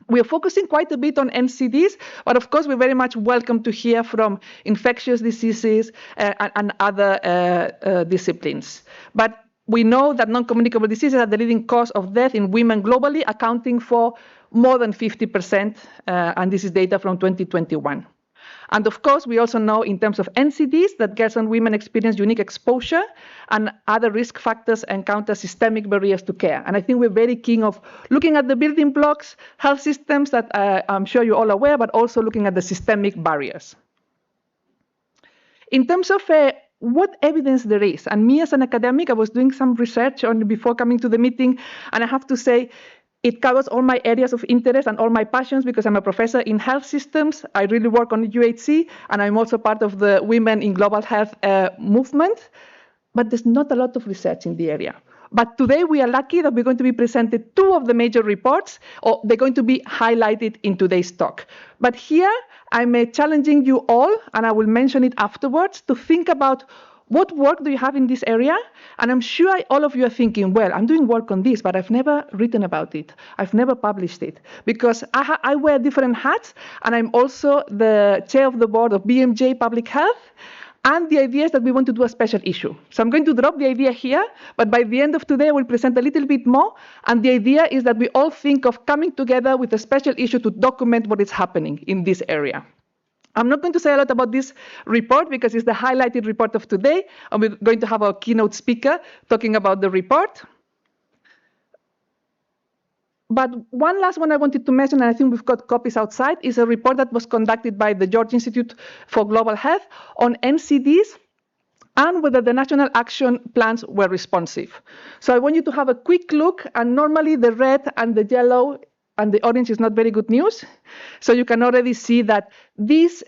We are focusing quite a bit on NCDs, but of course, we're very much welcome to hear from infectious diseases and other disciplines. But we know that non-communicable diseases are the leading cause of death in women globally, accounting for more than 50%, and this is data from 2021. And of course, we also know in terms of NCDs that girls and women experience unique exposure and other risk factors encounter systemic barriers to care. And I think we're very keen of looking at the building blocks, health systems that I'm sure you're all aware, but also looking at the systemic barriers. In terms of what evidence there is, and me as an academic, I was doing some research on before coming to the meeting, and I have to say, it covers all my areas of interest and all my passions because I'm a professor in health systems. I really work on UHC, and I'm also part of the Women in Global Health movement. But there's not a lot of research in the area. But today we are lucky that we're going to be presented 2 of the major reports, or they're going to be highlighted in today's talk. But here I'm challenging you all, and I will mention it afterwards, to think about what work do you have in this area? And I'm sure all of you are thinking, well, I'm doing work on this, but I've never written about it. I've never published it. Because I wear different hats, and I'm also the chair of the board of BMJ Public Health. And the idea is that we want to do a special issue. So I'm going to drop the idea here, but by the end of today, I will present a little bit more. And the idea is that we all think of coming together with a special issue to document what is happening in this area. I'm not going to say a lot about this report because it's the highlighted report of today, and we're going to have our keynote speaker talking about the report. But one last one I wanted to mention, and I think we've got copies outside, is a report that was conducted by the George Institute for Global Health on NCDs and whether the national action plans were responsive. So I want you to have a quick look, and normally the red and the yellow and the orange is not very good news. So you can already see that this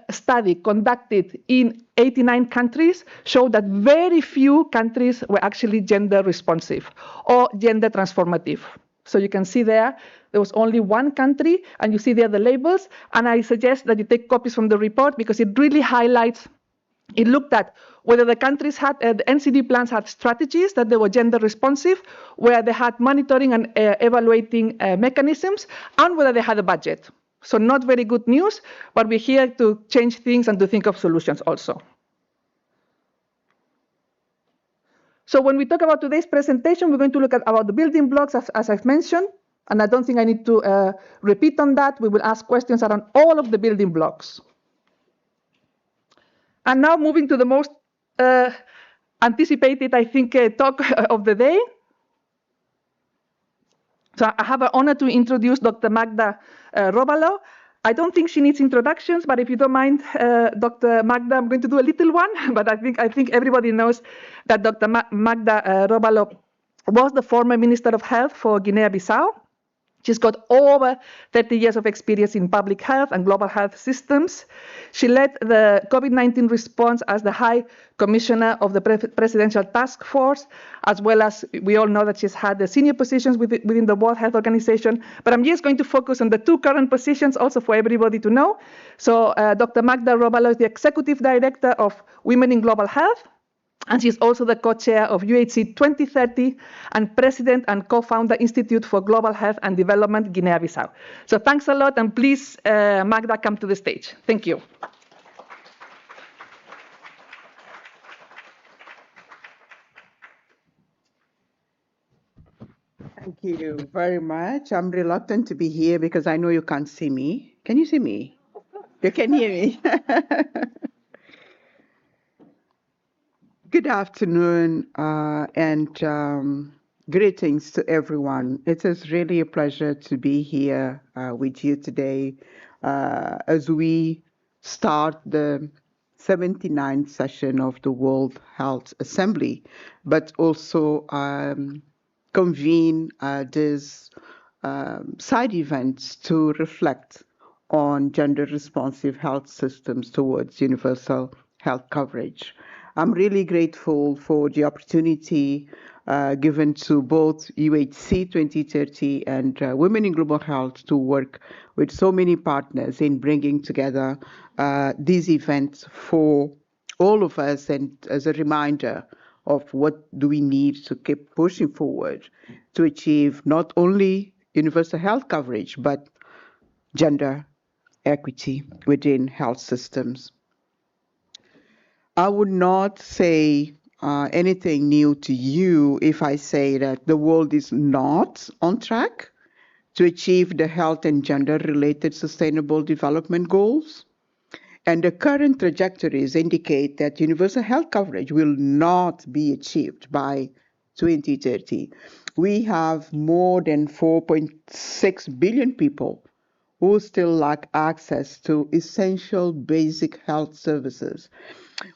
study conducted in 89 countries showed that very few countries were actually gender responsive or gender transformative. So you can see there was only one country, and you see there the labels, and I suggest that you take copies from the report because it really highlights. It looked at whether the countries had, the NCD plans had strategies that they were gender responsive, where they had monitoring and evaluating mechanisms, and whether they had a budget. So not very good news, but we're here to change things and to think of solutions also. So when we talk about today's presentation, we're going to look at about the building blocks, as I've mentioned, and I don't think I need to repeat on that. We will ask questions around all of the building blocks. And now moving to the most anticipated, I think, talk of the day. So I have an honor to introduce Dr. Magda Robalo. I don't think she needs introductions, but if you don't mind, Dr. Magda, I'm going to do a little one. But I think everybody knows that Dr. Magda Robalo was the former Minister of Health for Guinea-Bissau. She's got over 30 years of experience in public health and global health systems. She led the COVID-19 response as the High Commissioner of the Presidential Task Force, as well as we all know that she's had the senior positions within the World Health Organization. But I'm just going to focus on the two current positions also for everybody to know. So Dr. Magda Robalo is the Executive Director of Women in Global Health. And she's also the co-chair of UHC 2030 and president and co-founder Institute for Global Health and Development, Guinea-Bissau. So thanks a lot, and please, Magda, come to the stage. Thank you. Thank you very much. I'm reluctant to be here because I know you can't see me. Can you see me? You can hear me. Good afternoon and greetings to everyone. It is really a pleasure to be here with you today as we start the 79th session of the World Health Assembly, but also convene these side events to reflect on gender-responsive health systems towards universal health coverage. I'm really grateful for the opportunity given to both UHC 2030 and Women in Global Health to work with so many partners in bringing together these events for all of us, and as a reminder of what do we need to keep pushing forward to achieve not only universal health coverage, but gender equity within health systems. I would not say anything new to you if I say that the world is not on track to achieve the health and gender-related sustainable development goals. And the current trajectories indicate that universal health coverage will not be achieved by 2030. We have more than 4.6 billion people who still lack access to essential basic health services,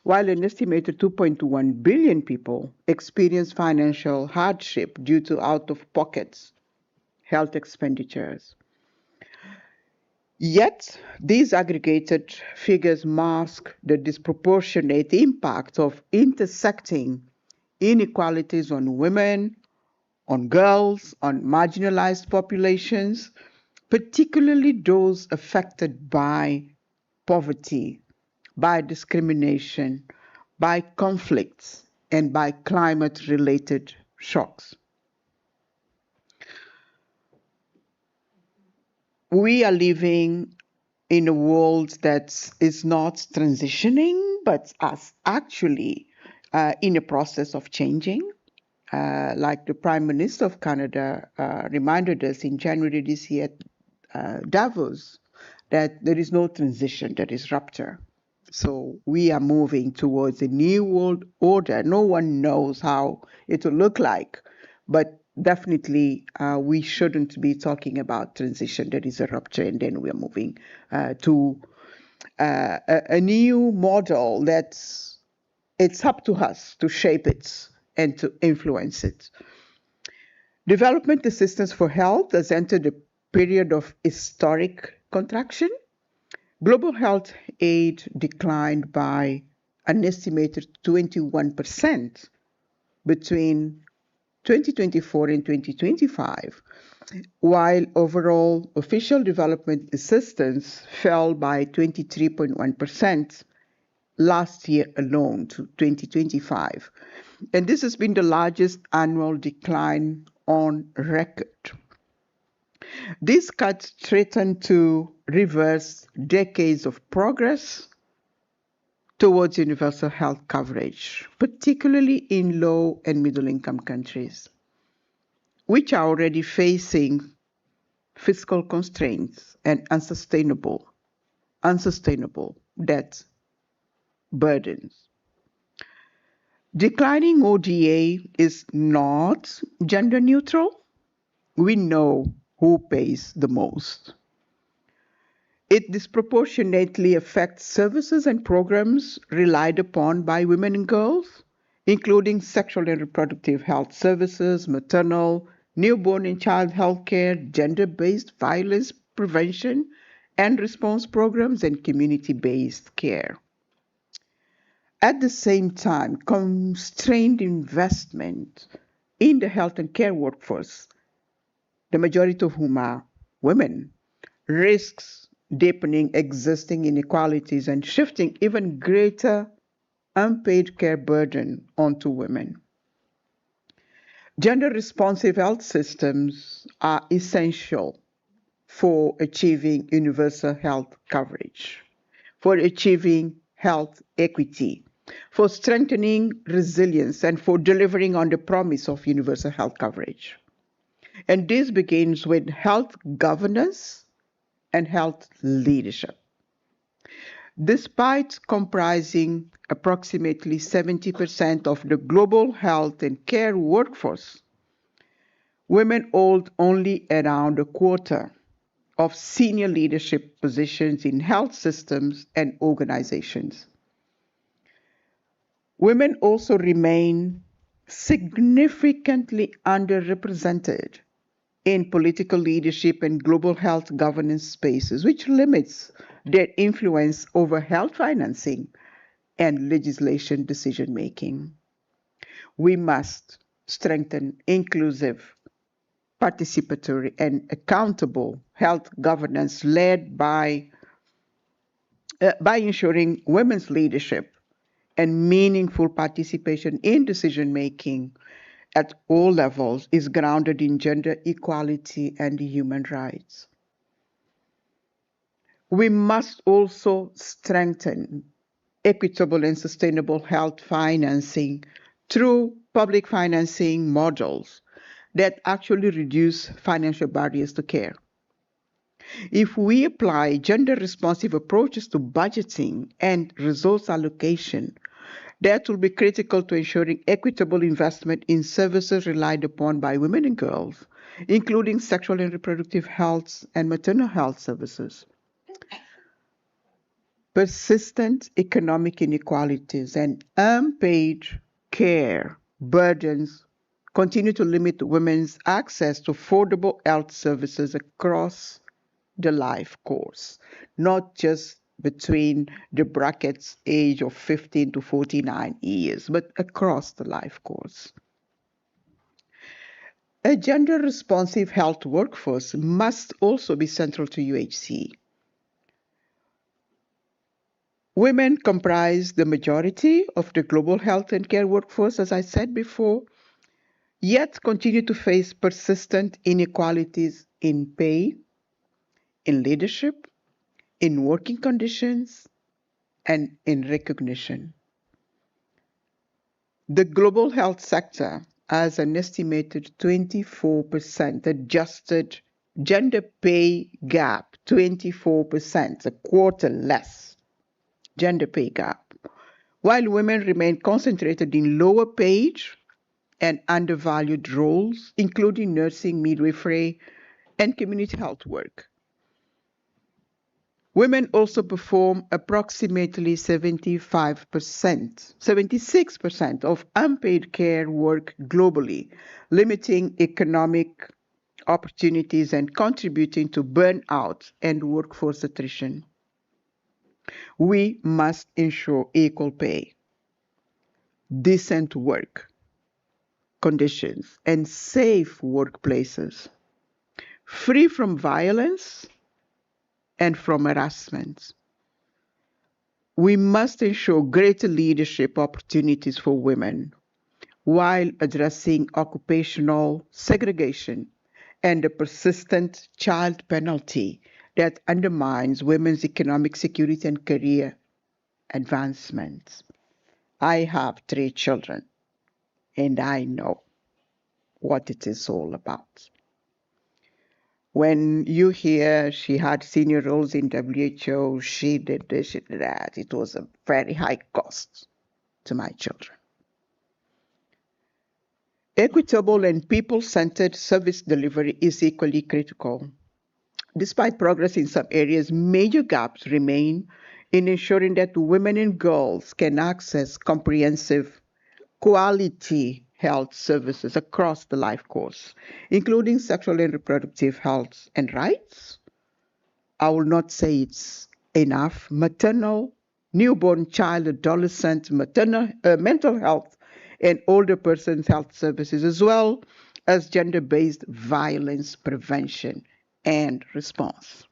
while an estimated 2.1 billion people experience financial hardship due to out-of-pocket health expenditures. Yet, these aggregated figures mask the disproportionate impact of intersecting inequalities on women, on girls, on marginalized populations, particularly those affected by poverty, by discrimination, by conflicts, and by climate-related shocks. We are living in a world that is not transitioning, but is actually in a process of changing. Like the Prime Minister of Canada reminded us in January this year at Davos, that there is no transition, there is rupture. So we are moving towards a new world order. No one knows how it will look like, but definitely we shouldn't be talking about transition. There is a rupture, and then we are moving to a new model that it's up to us to shape it and to influence it. Development assistance for health has entered a period of historic contraction. Global health aid declined by an estimated 21% between 2024 and 2025, while overall official development assistance fell by 23.1% last year alone to 2025. And this has been the largest annual decline on record. These cuts threaten to reverse decades of progress towards universal health coverage, particularly in low and middle income countries, which are already facing fiscal constraints and unsustainable debt burdens. Declining ODA is not gender neutral. We know who pays the most. It disproportionately affects services and programs relied upon by women and girls, including sexual and reproductive health services, maternal, newborn and child health care, gender-based violence prevention and response programs, and community-based care. At the same time, constrained investment in the health and care workforce, the majority of whom are women, risks deepening existing inequalities and shifting even greater unpaid care burden onto women. Gender-responsive health systems are essential for achieving universal health coverage, for achieving health equity, for strengthening resilience, and for delivering on the promise of universal health coverage. And this begins with health governance and health leadership. Despite comprising approximately 70% of the global health and care workforce, women hold only around a quarter of senior leadership positions in health systems and organizations. Women also remain significantly underrepresented in political leadership and global health governance spaces, which limits their influence over health financing and legislation decision-making. We must strengthen inclusive, participatory, and accountable health governance led by ensuring women's leadership and meaningful participation in decision-making at all levels is grounded in gender equality and human rights. We must also strengthen equitable and sustainable health financing through public financing models that actually reduce financial barriers to care. If we apply gender-responsive approaches to budgeting and resource allocation, that will be critical to ensuring equitable investment in services relied upon by women and girls, including sexual and reproductive health and maternal health services. Persistent economic inequalities and unpaid care burdens continue to limit women's access to affordable health services across the life course, not just between the brackets age of 15 to 49 years, but across the life course. A gender-responsive health workforce must also be central to UHC. Women comprise the majority of the global health and care workforce, as I said before, yet continue to face persistent inequalities in pay, in leadership, in working conditions, and in recognition. The global health sector has an estimated 24% adjusted gender pay gap, 24%, a quarter less gender pay gap, while women remain concentrated in lower paid and undervalued roles, including nursing, midwifery, and community health work. Women also perform approximately 76% of unpaid care work globally, limiting economic opportunities and contributing to burnout and workforce attrition. We must ensure equal pay, decent work conditions, and safe workplaces, free from violence and from harassment. We must ensure greater leadership opportunities for women while addressing occupational segregation and the persistent child penalty that undermines women's economic security and career advancement. I have 3 children, and I know what it is all about. When you hear she had senior roles in WHO, she did this, she did that, it was a very high cost to my children. Equitable and people-centered service delivery is equally critical. Despite progress in some areas, major gaps remain in ensuring that women and girls can access comprehensive, quality health services across the life course, including sexual and reproductive health and rights. I will not say it's enough. Maternal, newborn, child, adolescent, mental health, and older persons health services, as well as gender-based violence prevention and response.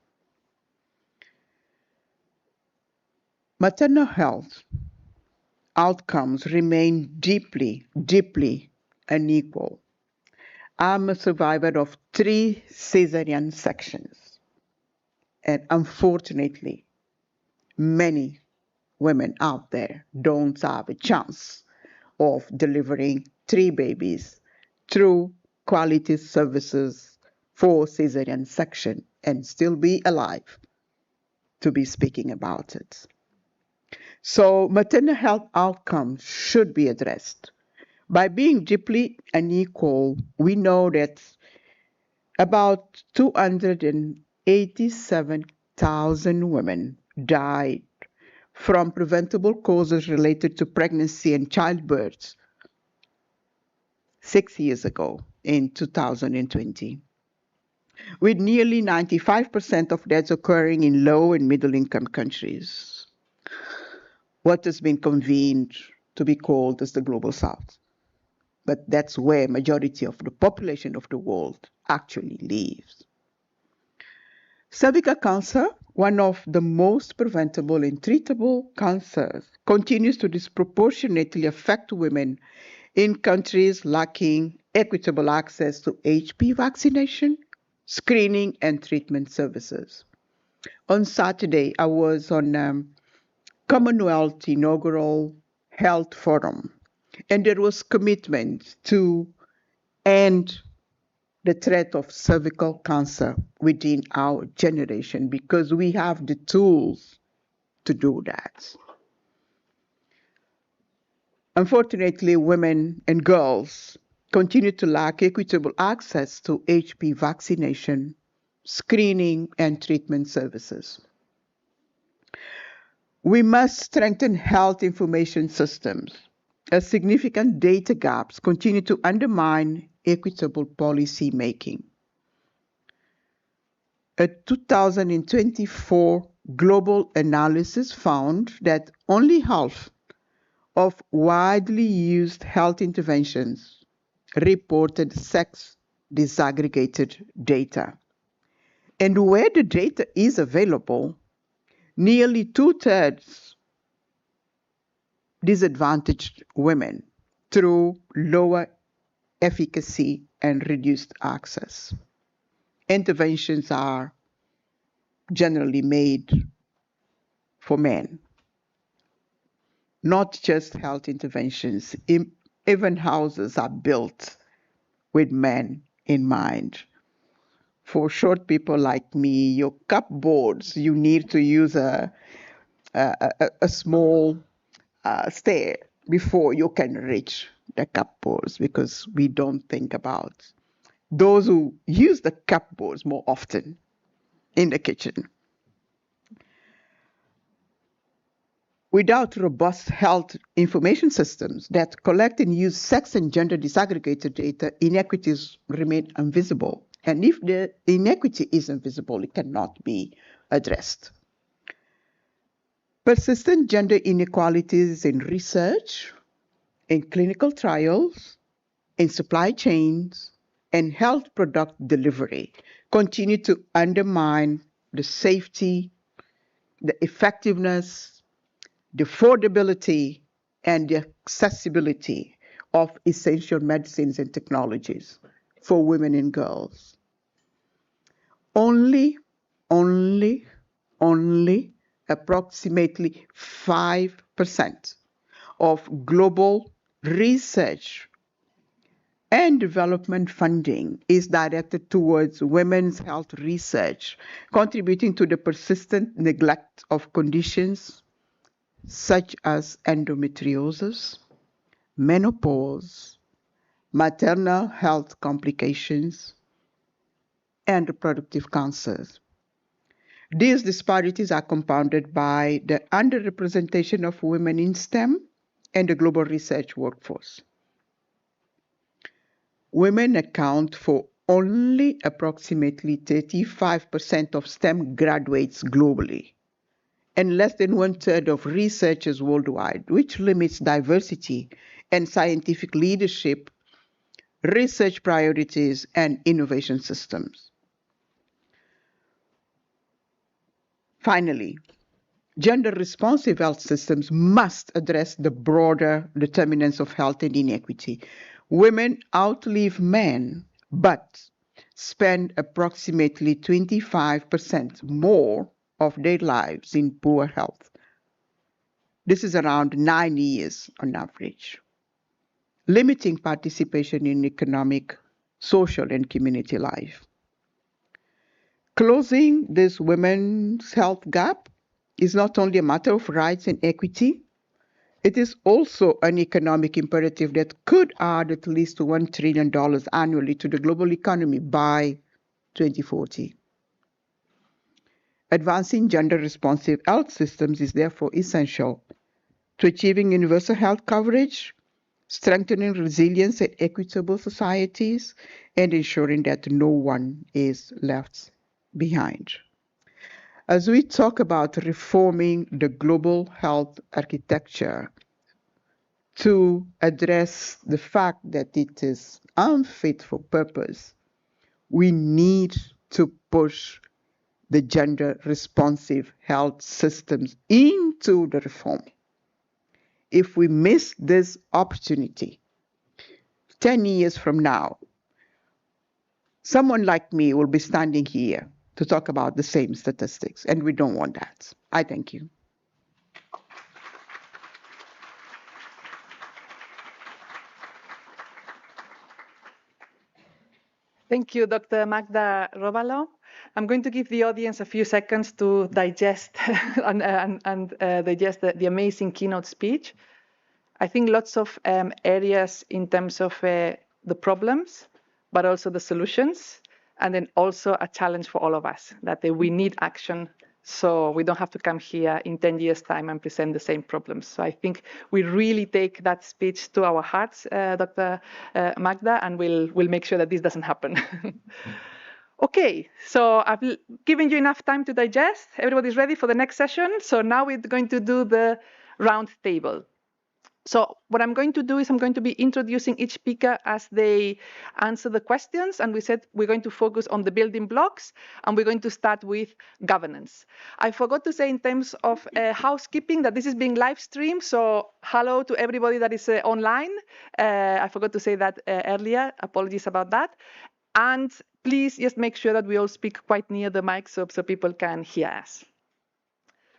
Maternal health outcomes remain deeply, deeply unequal. I'm a survivor of 3 cesarean sections, and unfortunately, many women out there don't have a chance of delivering 3 babies through quality services for cesarean section and still be alive to be speaking about it. So maternal health outcomes should be addressed. By being deeply unequal, we know that about 287,000 women died from preventable causes related to pregnancy and childbirth 6 years ago in 2020, with nearly 95% of deaths occurring in low and middle income countries, what has been convened to be called as the Global South. But that's where majority of the population of the world actually lives. Cervical cancer, one of the most preventable and treatable cancers, continues to disproportionately affect women in countries lacking equitable access to HPV vaccination, screening, and treatment services. On Saturday, I was on Commonwealth inaugural health forum, and there was commitment to end the threat of cervical cancer within our generation because we have the tools to do that. Unfortunately, women and girls continue to lack equitable access to HPV vaccination, screening, and treatment services. We must strengthen health information systems, as significant data gaps continue to undermine equitable policy making. A 2024 global analysis found that only half of widely used health interventions reported sex disaggregated data. And where the data is available, nearly 2/3 disadvantaged women through lower efficacy and reduced access. Interventions are generally made for men, not just health interventions. Even houses are built with men in mind. For short people like me, your cupboards, you need to use a small stair before you can reach the cupboards because we don't think about those who use the cupboards more often in the kitchen. Without robust health information systems that collect and use sex and gender disaggregated data, inequities remain invisible. And if the inequity is invisible, it cannot be addressed. Persistent gender inequalities in research, in clinical trials, in supply chains, and health product delivery continue to undermine the safety, the effectiveness, the affordability, and the accessibility of essential medicines and technologies for women and girls. Only approximately 5% of global research and development funding is directed towards women's health research, contributing to the persistent neglect of conditions such as endometriosis, menopause, maternal health complications, and reproductive cancers. These disparities are compounded by the underrepresentation of women in STEM and the global research workforce. Women account for only approximately 35% of STEM graduates globally, and less than 1/3 of researchers worldwide, which limits diversity and scientific leadership, research priorities, and innovation systems. Finally, gender-responsive health systems must address the broader determinants of health and inequity. Women outlive men, but spend approximately 25% more of their lives in poor health. This is around 9 years on average, limiting participation in economic, social, and community life. Closing this women's health gap is not only a matter of rights and equity, it is also an economic imperative that could add at least $1 trillion annually to the global economy by 2040. Advancing gender-responsive health systems is therefore essential to achieving universal health coverage, strengthening resilience and equitable societies, and ensuring that no one is left behind. As we talk about reforming the global health architecture to address the fact that it is unfit for purpose, we need to push the gender-responsive health systems into the reform. If we miss this opportunity, 10 years from now, someone like me will be standing here to talk about the same statistics, and we don't want that. I thank you. Thank you, Dr. Magda Robalo. I'm going to give the audience a few seconds to digest and digest the amazing keynote speech. I think lots of areas in terms of the problems, but also the solutions, and then also a challenge for all of us, that we need action so we don't have to come here in 10 years' time and present the same problems. So I think we really take that speech to our hearts, Dr. Magda, and we'll make sure that this doesn't happen. Okay, so I've given you enough time to digest. Everybody's ready for the next session. So now we're going to do the round table. So what I'm going to do is I'm going to be introducing each speaker as they answer the questions. And we said we're going to focus on the building blocks, and we're going to start with governance. I forgot to say in terms of housekeeping that this is being live streamed. So hello to everybody that is online. I forgot to say that earlier. Apologies about that. And please just make sure that we all speak quite near the mic so people can hear us.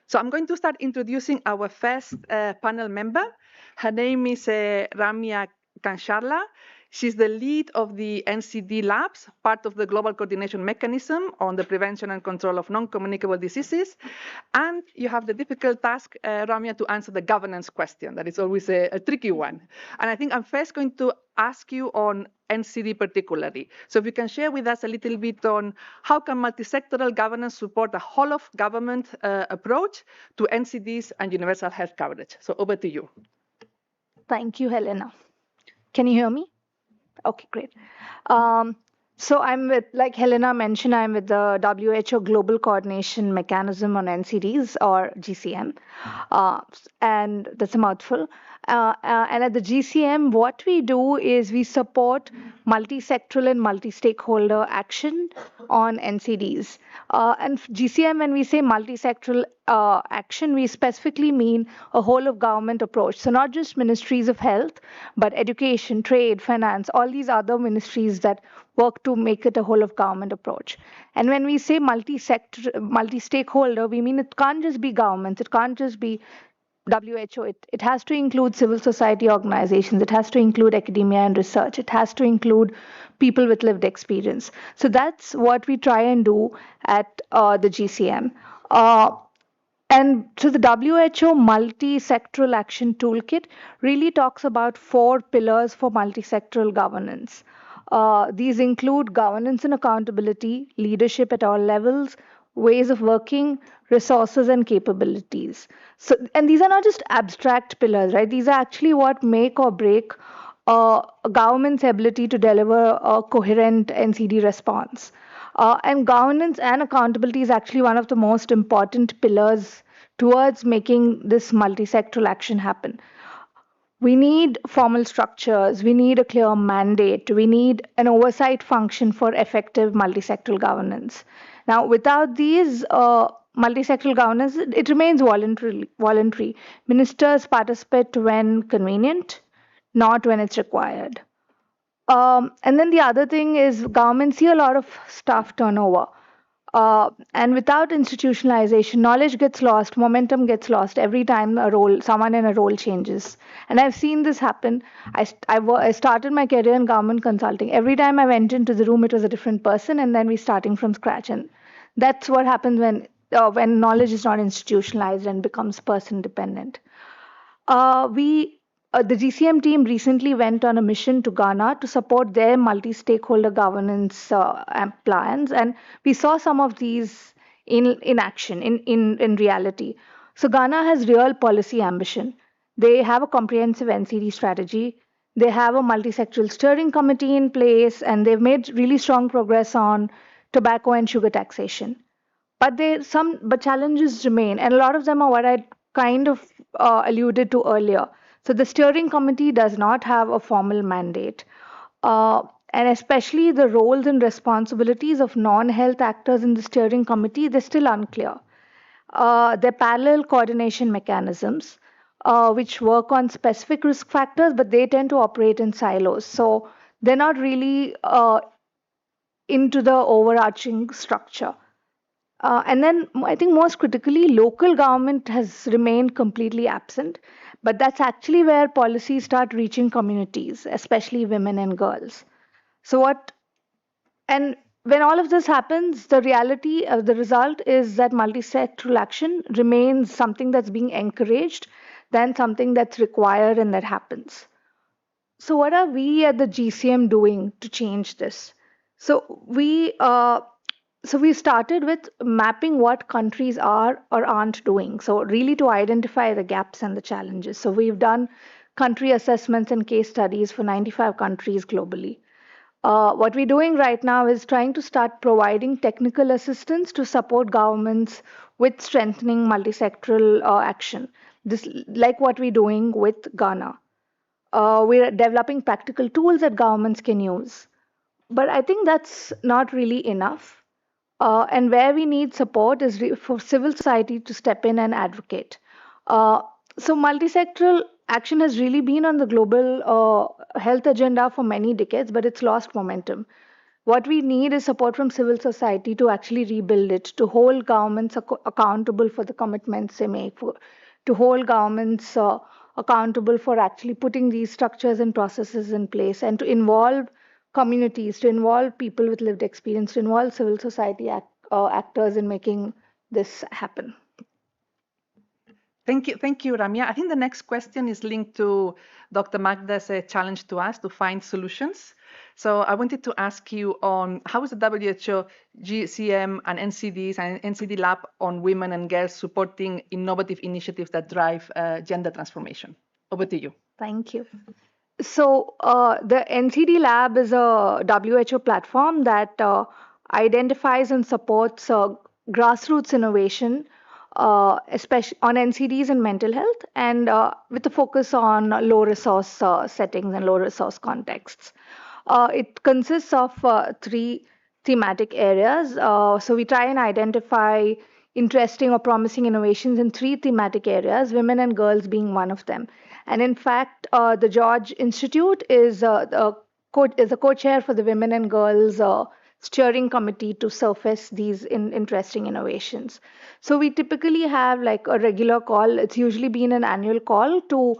So I'm going to start introducing our first panel member. Her name is Ramya Kansharla. She's the lead of the NCD Labs, part of the Global Coordination Mechanism on the prevention and control of non-communicable diseases. And you have the difficult task, Ramya, to answer the governance question. That is always a tricky one. And I think I'm first going to ask you on NCD particularly. So if you can share with us a little bit on how can multi-sectoral governance support a whole of government approach to NCDs and universal health coverage. So over to you. Thank you, Helena. Can you hear me? Okay, great. So I'm with, like Helena mentioned, I'm with the WHO Global Coordination Mechanism on NCDs, or GCM, and that's a mouthful. And at the GCM, what we do is we support multi-sectoral and multi-stakeholder action on NCDs. And GCM, when we say multi-sectoral action, we specifically mean a whole of government approach. So not just ministries of health, but education, trade, finance, all these other ministries that work to make it a whole of government approach. And when we say multi-sector, multi-stakeholder, we mean it can't just be governments, it can't just be WHO, it has to include civil society organizations, it has to include academia and research, it has to include people with lived experience. So that's what we try and do at the GCM. And so the WHO multi-sectoral action toolkit really talks about 4 pillars for multi-sectoral governance. These include governance and accountability, leadership at all levels, ways of working, resources and capabilities. So, and these are not just abstract pillars, right? These are actually what make or break a government's ability to deliver a coherent NCD response. And governance and accountability is actually one of the most important pillars towards making this multi-sectoral action happen. We need formal structures, we need a clear mandate, we need an oversight function for effective multi-sectoral governance. Now, without these multi-sectoral governance, it remains voluntary. Ministers participate when convenient, not when it's required. And then the other thing is governments see a lot of staff turnover. And without institutionalization, knowledge gets lost, momentum gets lost every time someone in a role changes. And I've seen this happen. I started my career in government consulting. Every time I went into the room, it was a different person, and then we're starting from scratch. And that's what happens when knowledge is not institutionalized and becomes person dependent. The GCM team recently went on a mission to Ghana to support their multi-stakeholder governance plans, and we saw some of these in action, in reality. So Ghana has real policy ambition. They have a comprehensive NCD strategy. They have a multi-sectoral steering committee in place, and they've made really strong progress on tobacco and sugar taxation. But challenges remain, and a lot of them are what I kind of alluded to earlier. So the steering committee does not have a formal mandate. And especially the roles and responsibilities of non-health actors in the steering committee, they're still unclear. They're parallel coordination mechanisms, which work on specific risk factors, but they tend to operate in silos. So they're not really into the overarching structure. And then I think most critically, local government has remained completely absent, but that's actually where policies start reaching communities, especially women and girls. And when all of this happens, the reality of the result is that multi-sectoral action remains something that's being encouraged than something that's required and that happens. So what are we at the GCM doing to change this? So we started with mapping what countries are or aren't doing. So really to identify the gaps and the challenges. So we've done country assessments and case studies for 95 countries globally. What we're doing right now is trying to start providing technical assistance to support governments with strengthening multi-sectoral action. This, like what we're doing with Ghana. We're developing practical tools that governments can use. But I think that's not really enough. And where we need support is for civil society to step in and advocate. So multi-sectoral action has really been on the global health agenda for many decades, but it's lost momentum. What we need is support from civil society to actually rebuild it, to hold governments accountable for the commitments they make, to hold governments accountable for actually putting these structures and processes in place and to involve communities, to involve people with lived experience, to involve civil society actors in making this happen. Thank you, Ramya. I think the next question is linked to Dr. Magda's challenge to us to find solutions. So I wanted to ask you on how is the WHO, CSEM, and NCDs and NCD Lab on women and girls supporting innovative initiatives that drive gender transformation? Over to you. Thank you. So the NCD Lab is a WHO platform that identifies and supports grassroots innovation, especially on NCDs and mental health, and with a focus on low resource settings and low resource contexts. It consists of 3 thematic areas. So we try and identify interesting or promising innovations in 3 thematic areas, women and girls being one of them. And in fact, the George Institute is a co-chair for the Women and Girls Steering Committee to surface these interesting innovations. So we typically have like a regular call. It's usually been an annual call to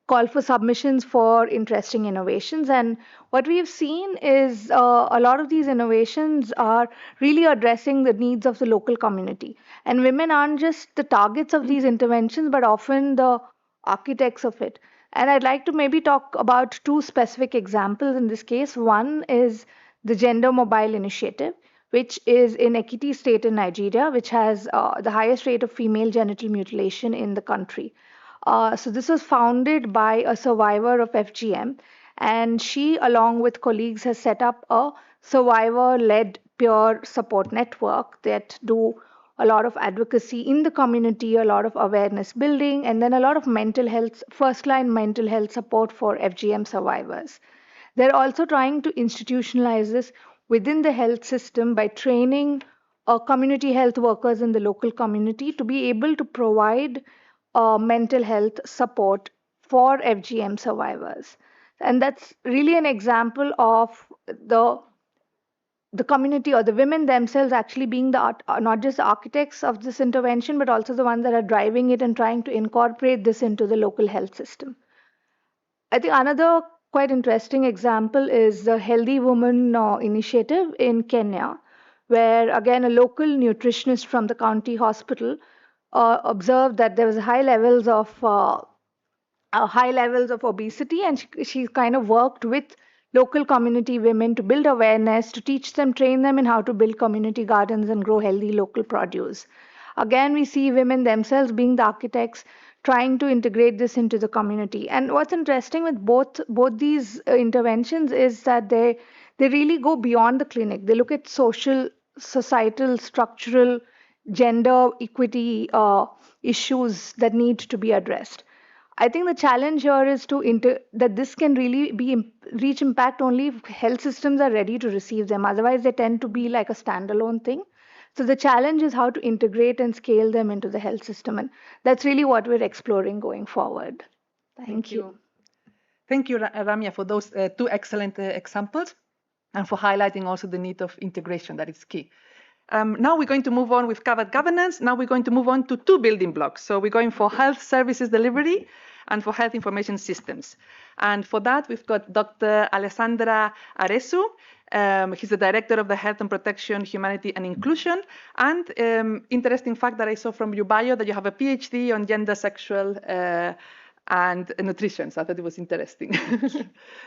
call for submissions for interesting innovations. And what we've seen is a lot of these innovations are really addressing the needs of the local community. And women aren't just the targets of these interventions, but often the architects of it. And I'd like to maybe talk about 2 specific examples in this case. One is the Gender Mobile Initiative, which is in Ekiti state in Nigeria, which has the highest rate of female genital mutilation in the country. So this was founded by a survivor of FGM, and she, along with colleagues, has set up a survivor-led peer support network that do a lot of advocacy in the community, a lot of awareness building, and then a lot of mental health, first-line mental health support for FGM survivors. They're also trying to institutionalize this within the health system by training community health workers in the local community to be able to provide mental health support for FGM survivors. And that's really an example of the community or the women themselves actually being the not just the architects of this intervention, but also the ones that are driving it and trying to incorporate this into the local health system. I think another quite interesting example is the Healthy Woman initiative in Kenya, where again a local nutritionist from the county hospital observed that there was high levels of obesity, and she kind of worked with local community women to build awareness, to teach them, train them in how to build community gardens and grow healthy local produce. Again, we see women themselves being the architects, trying to integrate this into the community. And what's interesting with both these interventions is that they really go beyond the clinic. They look at social, societal, structural, gender equity issues that need to be addressed. I think the challenge here is that this can really reach impact only if health systems are ready to receive them. Otherwise, they tend to be like a standalone thing. So the challenge is how to integrate and scale them into the health system. And that's really what we're exploring going forward. Thank you. Thank you, Ramya, for those 2 excellent examples and for highlighting also the need of integration. That is key. Now we're going to move on. We've covered governance. Now we're going to move on to 2 building blocks. So we're going for health services delivery and for health information systems. And for that, we've got Dr. Alessandra Aresu. He's the director of the Health and Protection, Humanity and Inclusion. And interesting fact that I saw from your bio that you have a PhD on gender, sexual, and nutrition. So I thought it was interesting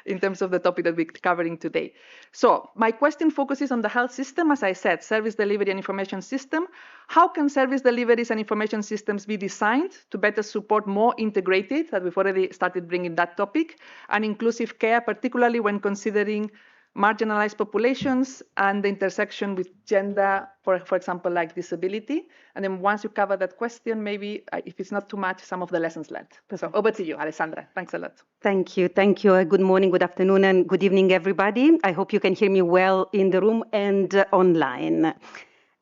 in terms of the topic that we're covering today. So my question focuses on the health system, as I said, service delivery and information system. How can service deliveries and information systems be designed to better support more integrated, that we've already started bringing that topic, and inclusive care, particularly when considering marginalized populations and the intersection with gender, for example, like disability. And then once you cover that question, maybe if it's not too much, some of the lessons learned. So over to you, Alessandra. Thanks a lot. Thank you. Thank you. Good morning, good afternoon, and good evening, everybody. I hope you can hear me well in the room and online.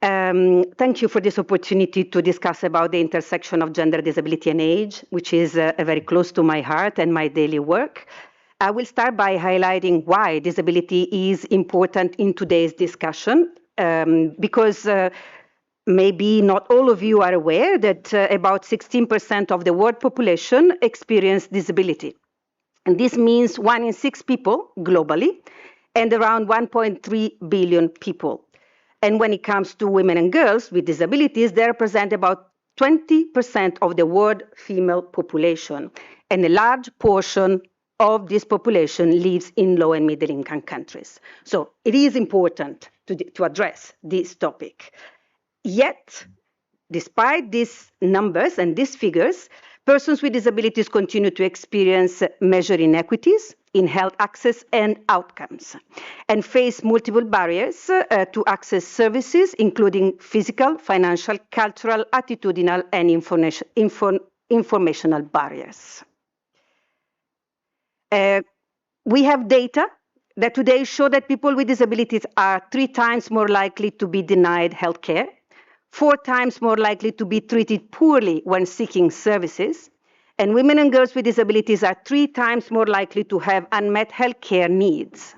Thank you for this opportunity to discuss about the intersection of gender, disability, and age, which is very close to my heart and my daily work. I will start by highlighting why disability is important in today's discussion, because maybe not all of you are aware that about 16% of the world population experience disability. And this means 1 in 6 people globally and around 1.3 billion people. And when it comes to women and girls with disabilities, they represent about 20% of the world female population. And a large portion of this population lives in low and middle income countries. So it is important to address this topic. Yet, despite these numbers and these figures, persons with disabilities continue to experience major inequities in health access and outcomes, and face multiple barriers to access services, including physical, financial, cultural, attitudinal, and informational barriers. We have data that today show that people with disabilities are 3 times more likely to be denied health care, 4 times more likely to be treated poorly when seeking services, and women and girls with disabilities are 3 times more likely to have unmet healthcare needs.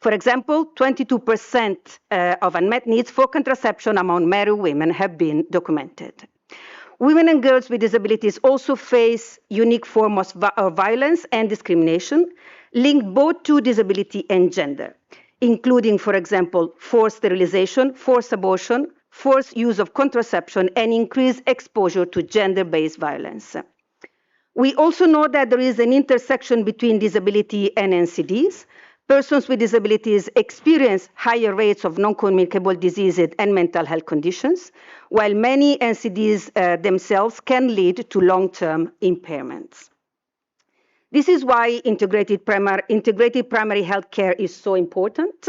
For example, 22% of unmet needs for contraception among married women have been documented. Women and girls with disabilities also face unique forms of violence and discrimination linked both to disability and gender, including, for example, forced sterilization, forced abortion, forced use of contraception, and increased exposure to gender-based violence. We also know that there is an intersection between disability and NCDs. Persons with disabilities experience higher rates of non-communicable diseases and mental health conditions, while many NCDs themselves can lead to long-term impairments. This is why integrated primary health care is so important.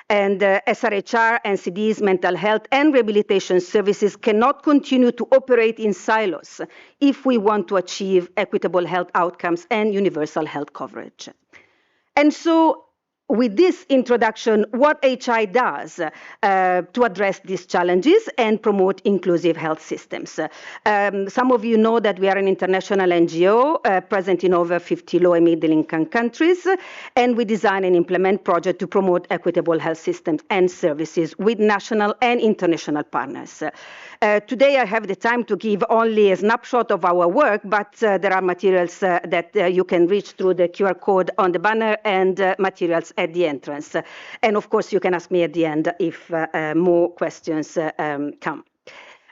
And SRHR, NCDs, mental health, and rehabilitation services cannot continue to operate in silos if we want to achieve equitable health outcomes and universal health coverage. And so, with this introduction, what HI does to address these challenges and promote inclusive health systems. Some of you know that we are an international NGO present in over 50 low and middle income countries, and we design and implement projects to promote equitable health systems and services with national and international partners. Today I have the time to give only a snapshot of our work, but there are materials that you can reach through the QR code on the banner and materials at the entrance. And of course, you can ask me at the end if more questions come.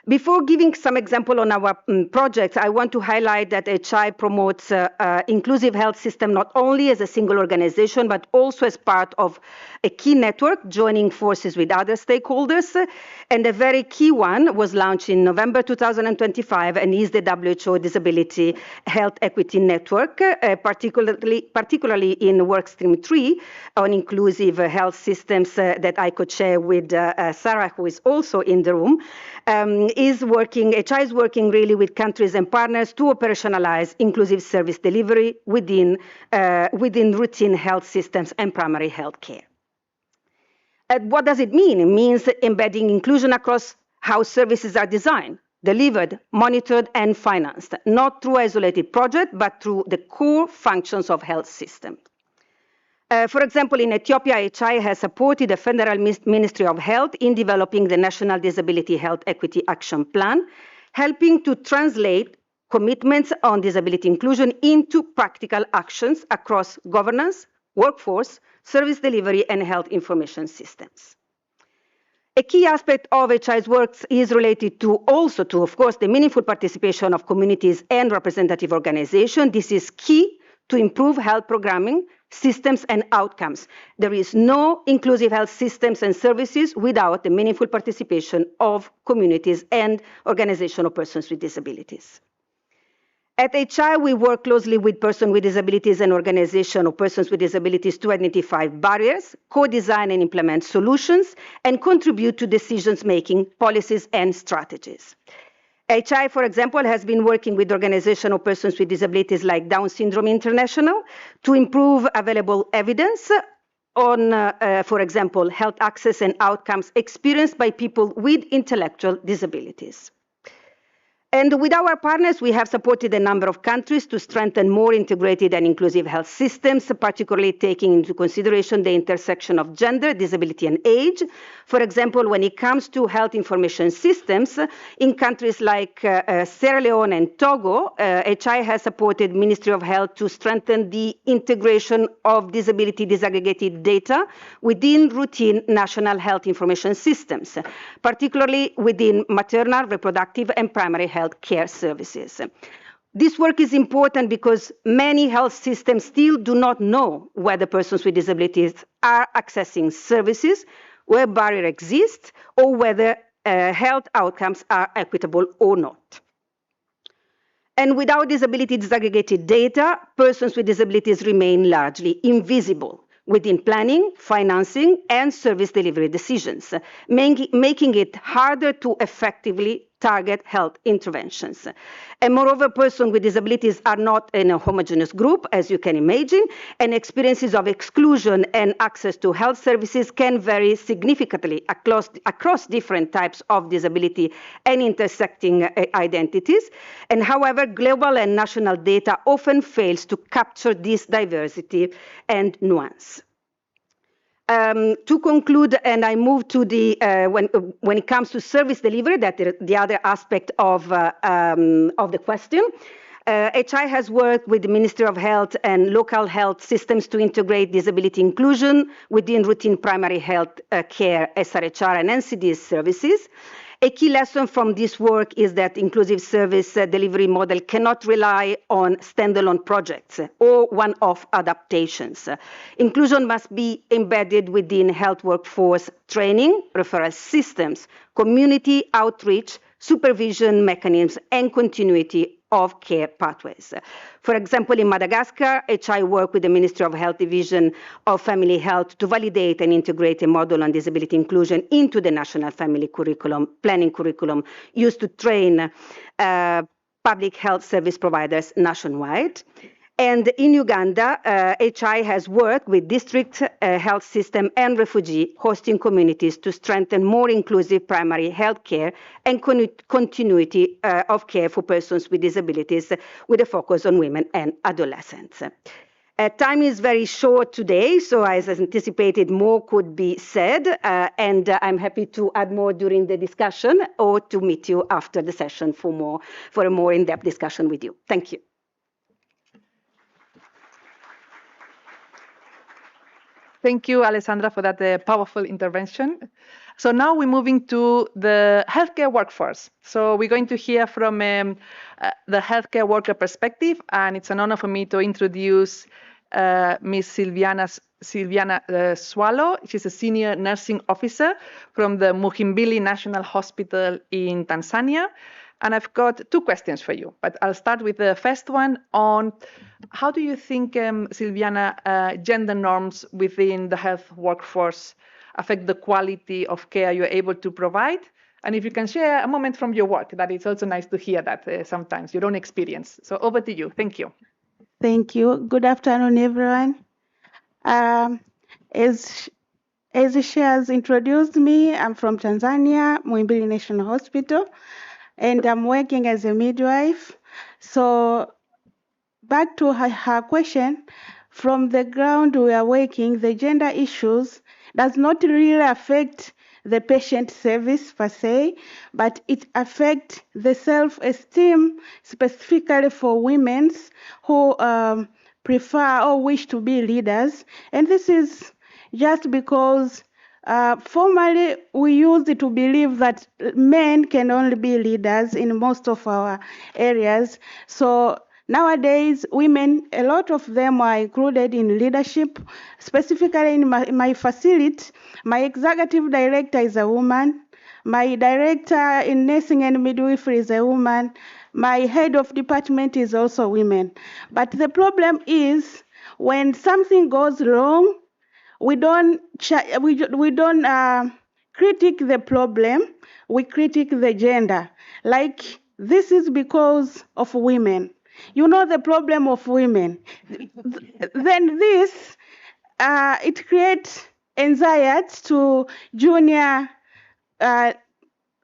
Before giving some example on our projects, I want to highlight that HI promotes inclusive health system not only as a single organization, but also as part of a key network, joining forces with other stakeholders. And a very key one was launched in November 2025 and is the WHO Disability Health Equity Network, particularly in Workstream 3 on inclusive health systems that I could share with Sarah, who is also in the room. HI is working really with countries and partners to operationalize inclusive service delivery within routine health systems and primary health care. And what does it mean? It means embedding inclusion across how services are designed, delivered, monitored, and financed, not through isolated projects, but through the core functions of health systems. For example, in Ethiopia, HI has supported the Federal Ministry of Health in developing the National Disability Health Equity Action Plan, helping to translate commitments on disability inclusion into practical actions across governance, workforce, service delivery, and health information systems. A key aspect of HI's work is related also to, of course, the meaningful participation of communities and representative organizations. This is key to improve health programming, systems, and outcomes. There is no inclusive health systems and services without the meaningful participation of communities and organizations of persons with disabilities. At HI, we work closely with persons with disabilities and organizations of persons with disabilities to identify barriers, co-design and implement solutions, and contribute to decision-making, policies, and strategies. HI, for example, has been working with organizations of persons with disabilities like Down Syndrome International to improve available evidence on, for example, health access and outcomes experienced by people with intellectual disabilities. And with our partners, we have supported a number of countries to strengthen more integrated and inclusive health systems, particularly taking into consideration the intersection of gender, disability, and age. For example, when it comes to health information systems, in countries like Sierra Leone and Togo, HI has supported Ministry of Health to strengthen the integration of disability disaggregated data within routine national health information systems, particularly within maternal, reproductive, and primary health care services. This work is important because many health systems still do not know whether persons with disabilities are accessing services, where barriers exist, or whether health outcomes are equitable or not. And without disability disaggregated data, persons with disabilities remain largely invisible within planning, financing, and service delivery decisions, making it harder to effectively target health interventions. And moreover, persons with disabilities are not in a homogeneous group, as you can imagine, and experiences of exclusion and access to health services can vary significantly across different types of disability and intersecting identities. And however, global and national data often fails to capture this diversity and nuance. To conclude, and I move to the when it comes to service delivery, that the other aspect of the question. HI has worked with the Ministry of Health and local health systems to integrate disability inclusion within routine primary health care, SRHR, and NCD services. A key lesson from this work is that inclusive service delivery model cannot rely on standalone projects or one-off adaptations. Inclusion must be embedded within health workforce training, referral systems, community outreach, supervision mechanisms, and continuity of care pathways. For example, in Madagascar, HI worked with the Ministry of Health Division of Family Health to validate and integrate a model on disability inclusion into the national family curriculum, planning curriculum used to train public health service providers nationwide. And in Uganda, HI has worked with district health system and refugee hosting communities to strengthen more inclusive primary health care and continuity of care for persons with disabilities with a focus on women and adolescents. Time is very short today, so as anticipated, more could be said, and I'm happy to add more during the discussion or to meet you after the session for a more in-depth discussion with you. Thank you. Thank you, Alessandra, for that powerful intervention. So now we're moving to the healthcare workforce. So we're going to hear from the healthcare worker perspective, and it's an honor for me to introduce Ms. Silviana Swallow. She's a senior nursing officer from the Muhimbili National Hospital in Tanzania. And I've got two questions for you, but I'll start with the first one on how do you think, Silviana, gender norms within the health workforce affect the quality of care you're able to provide? And if you can share a moment from your work, that it's also nice to hear that sometimes your own experience. So over to you. Thank you. Thank you. Good afternoon, everyone. As she has introduced me, I'm from Tanzania, Muhimbili National Hospital, and I'm working as a midwife. So back to her question, from the ground we are working, the gender issues does not really affect the patient service per se, but it affects the self-esteem specifically for women who prefer or wish to be leaders. And this is just because formerly, we used to believe that men can only be leaders in most of our areas. So nowadays, women, a lot of them are included in leadership. Specifically in my facility, my executive director is a woman. My director in nursing and midwifery is a woman. My head of department is also women. But the problem is when something goes wrong, we don't critique the problem, we critique the gender. Like, this is because of women. You know the problem of women. Then this, it creates anxiety to junior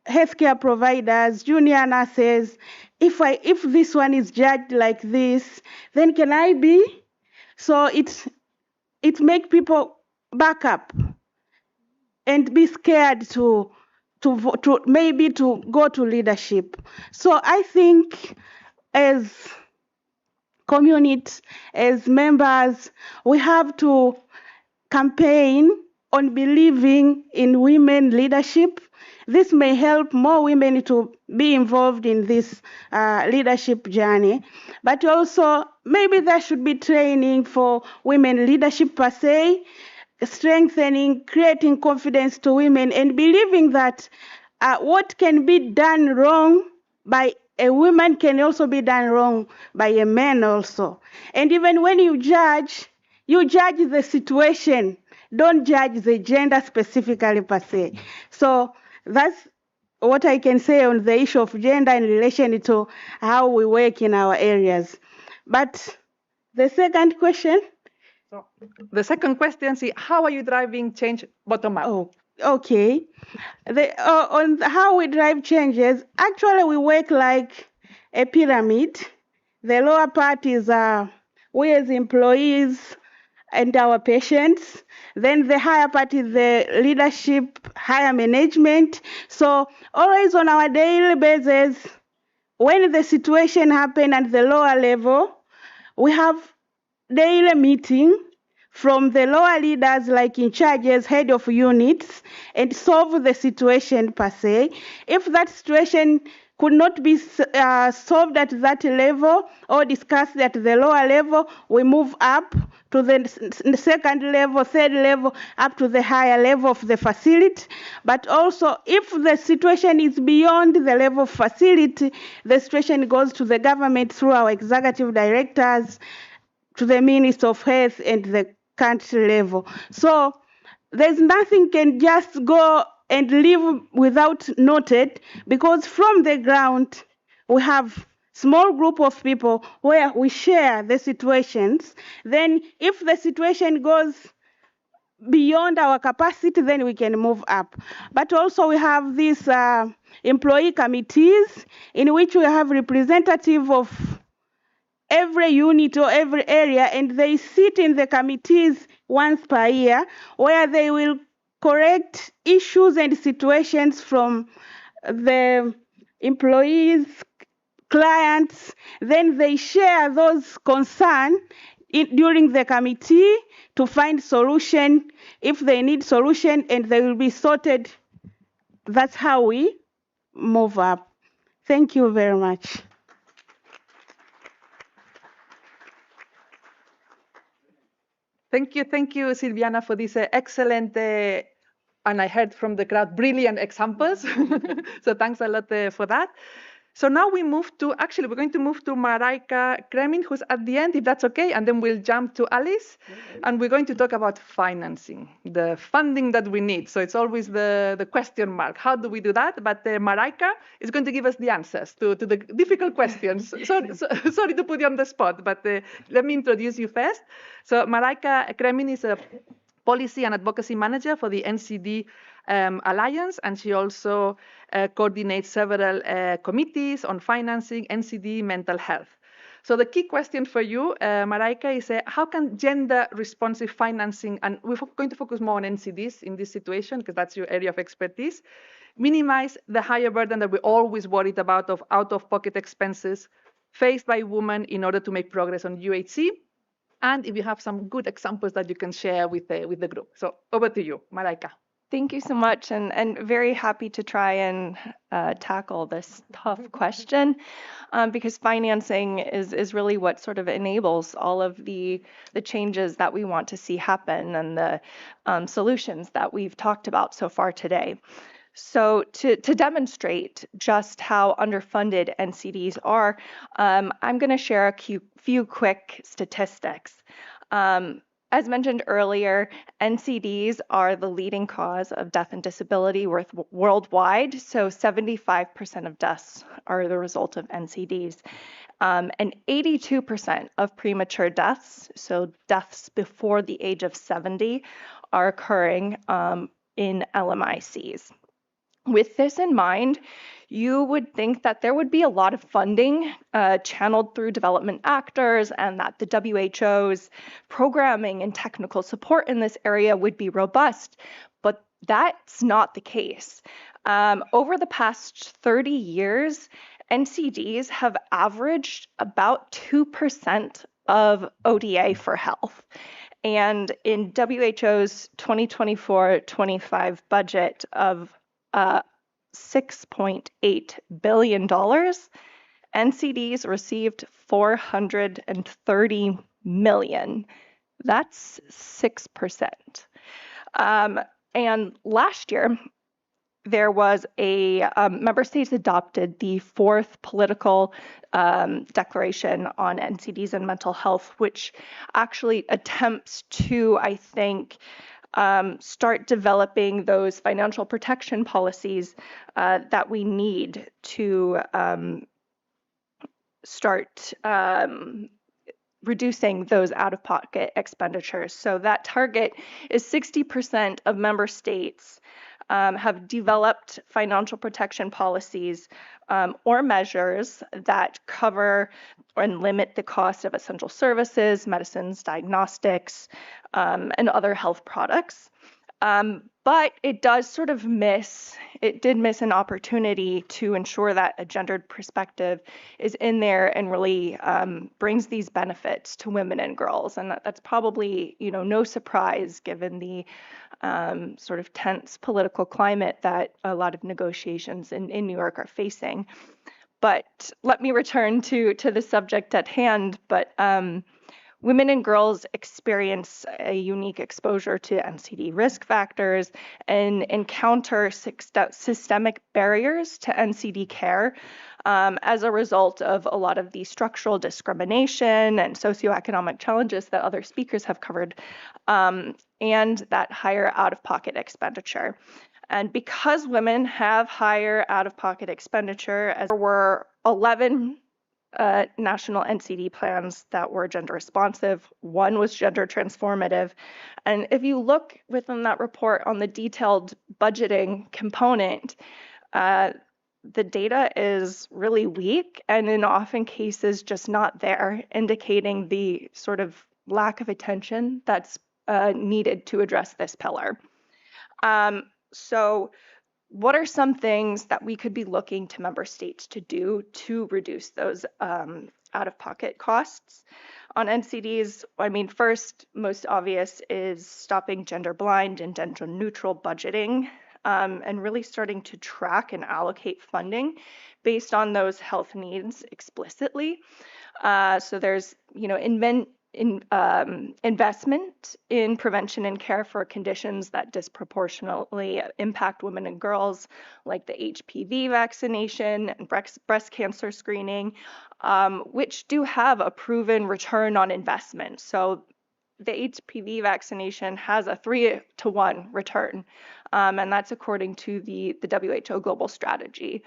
healthcare providers, junior nurses, if this one is judged like this, then can I be? So it make people back up and be scared to maybe to go to leadership. So I think as community, as members, we have to campaign on believing in women leadership. This may help more women to be involved in this leadership journey. But also, maybe there should be training for women leadership per se, strengthening, creating confidence to women, and believing that what can be done wrong by a woman can also be done wrong by a man also. And even when you judge the situation, don't judge the gender specifically per se. So that's what I can say on the issue of gender in relation to how we work in our areas. But the second question? So the second question is, how are you driving change bottom up? Oh, okay. On how we drive changes, actually we work like a pyramid. The lower part is we as employees and our patients. Then the higher part is the leadership, higher management. So always on our daily basis, when the situation happens at the lower level, we have daily meeting from the lower leaders like in charges, head of units, and solve the situation per se. If that situation could not be solved at that level or discussed at the lower level, we move up to the second level, third level, up to the higher level of the facility. But also, if the situation is beyond the level of facility, the situation goes to the government through our executive directors, to the Minister of Health and the country level. So there's nothing can just go and live without noted, because from the ground we have small group of people where we share the situations. Then if the situation goes beyond our capacity, then we can move up. But also we have these employee committees in which we have representative of every unit or every area, and they sit in the committees once per year where they will correct issues and situations from the employees, clients. Then they share those concerns during the committee to find solution if they need solution, and they will be sorted. That's how we move up. Thank you very much. Thank you, Silviana, for this excellent, and I heard from the crowd, brilliant examples. So thanks a lot for that. So now we move to, actually, we're going to move to Marijke Kremin, who's at the end, if that's okay, and then we'll jump to Alice, and we're going to talk about financing, the funding that we need. So it's always the question mark. How do we do that? But Marijke is going to give us the answers to the difficult questions. Sorry to put you on the spot, but let me introduce you first. So Marijke Kremin is a policy and advocacy manager for the NCD Alliance, and she also coordinates several committees on financing NCD mental health. So the key question for you, Marijke, is how can gender-responsive financing, and we're going to focus more on NCDs in this situation because that's your area of expertise, minimize the higher burden that we're always worried about of out-of-pocket expenses faced by women in order to make progress on UHC? And if you have some good examples that you can share with the group. So over to you, Marijke. Thank you so much, and very happy to try and tackle this tough question because financing is really what sort of enables all of the changes that we want to see happen and the solutions that we've talked about so far today. So to demonstrate just how underfunded NCDs are, I'm going to share a few quick statistics. As mentioned earlier, NCDs are the leading cause of death and disability worldwide. So 75% of deaths are the result of NCDs. And 82% of premature deaths, so deaths before the age of 70, are occurring in LMICs. With this in mind, you would think that there would be a lot of funding channeled through development actors and that the WHO's programming and technical support in this area would be robust, but that's not the case. Over the past 30 years, NCDs have averaged about 2% of ODA for health. And in WHO's 2024-25 budget of $6.8 billion, NCDs received $430 million. That's 6%. And last year, there was a member states adopted the fourth political declaration on NCDs and mental health, which actually attempts to, I think, start developing those financial protection policies that we need to start reducing those out-of-pocket expenditures. So that target is 60% of member states have developed financial protection policies or measures that cover and limit the cost of essential services, medicines, diagnostics, and other health products. But it does sort of miss an opportunity to ensure that a gendered perspective is in there and really brings these benefits to women and girls. And that's probably, no surprise given the sort of tense political climate that a lot of negotiations in New York are facing. But let me return to the subject at hand. But women and girls experience a unique exposure to NCD risk factors and encounter systemic barriers to NCD care as a result of a lot of the structural discrimination and socioeconomic challenges that other speakers have covered, and that higher out-of-pocket expenditure. And because women have higher out-of-pocket expenditure, as there were 11 national NCD plans that were gender responsive. One was gender transformative. And if you look within that report on the detailed budgeting component, the data is really weak and in often cases just not there, indicating the sort of lack of attention that's needed to address this pillar. So what are some things that we could be looking to member states to do to reduce those out-of-pocket costs on NCDs? I mean, first, most obvious is stopping gender blind and gender neutral budgeting and really starting to track and allocate funding based on those health needs explicitly. So there's, investment in prevention and care for conditions that disproportionately impact women and girls, like the HPV vaccination and breast cancer screening, which do have a proven return on investment. So the HPV vaccination has a 3-to-1 return, and that's according to the WHO global strategy.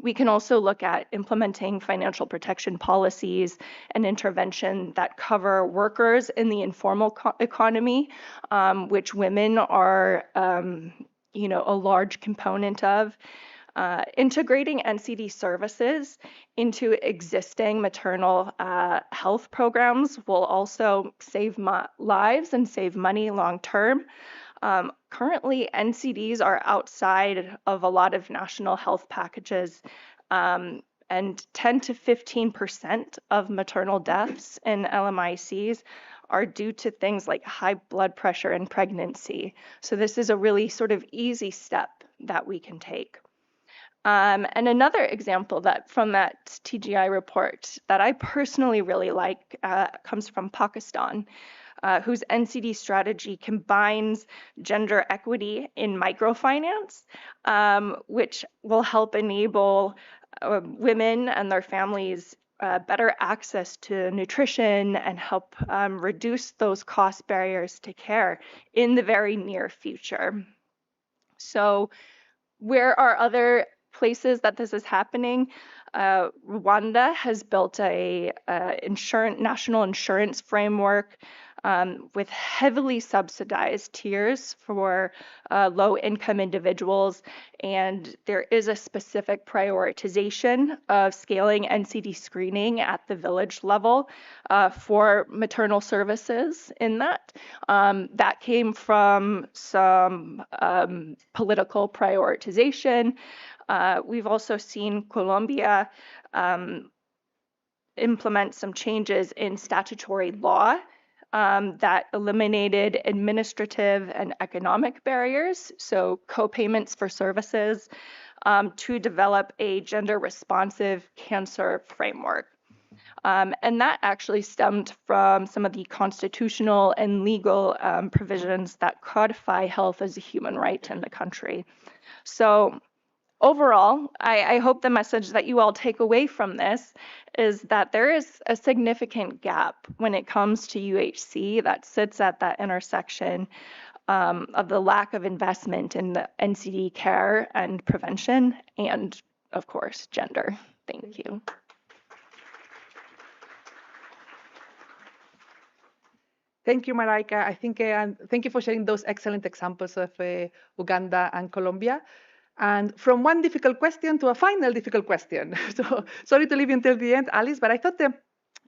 We can also look at implementing financial protection policies and intervention that cover workers in the informal economy, which women are, a large component of. Integrating NCD services into existing maternal health programs will also save lives and save money long term. Currently, NCDs are outside of a lot of national health packages, and 10 to 15% of maternal deaths in LMICs are due to things like high blood pressure and pregnancy. So this is a really sort of easy step that we can take. And another example from that TGI report that I personally really like comes from Pakistan, whose NCD strategy combines gender equity in microfinance, which will help enable women and their families better access to nutrition and help reduce those cost barriers to care in the very near future. So where are other places that this is happening? Rwanda has built a national insurance framework with heavily subsidized tiers for low-income individuals, and there is a specific prioritization of scaling NCD screening at the village level for maternal services in that. That came from some political prioritization. We've also seen Colombia implement some changes in statutory law that eliminated administrative and economic barriers, so co-payments for services, to develop a gender-responsive cancer framework. And that actually stemmed from some of the constitutional and legal provisions that codify health as a human right in the country. So overall, I hope the message that you all take away from this is that there is a significant gap when it comes to UHC that sits at that intersection of the lack of investment in the NCD care and prevention and, of course, gender. Thank you. Thank you, Maraika. I think, thank you for sharing those excellent examples of Uganda and Colombia. And from one difficult question to a final difficult question. So sorry to leave you until the end, Alice, but I thought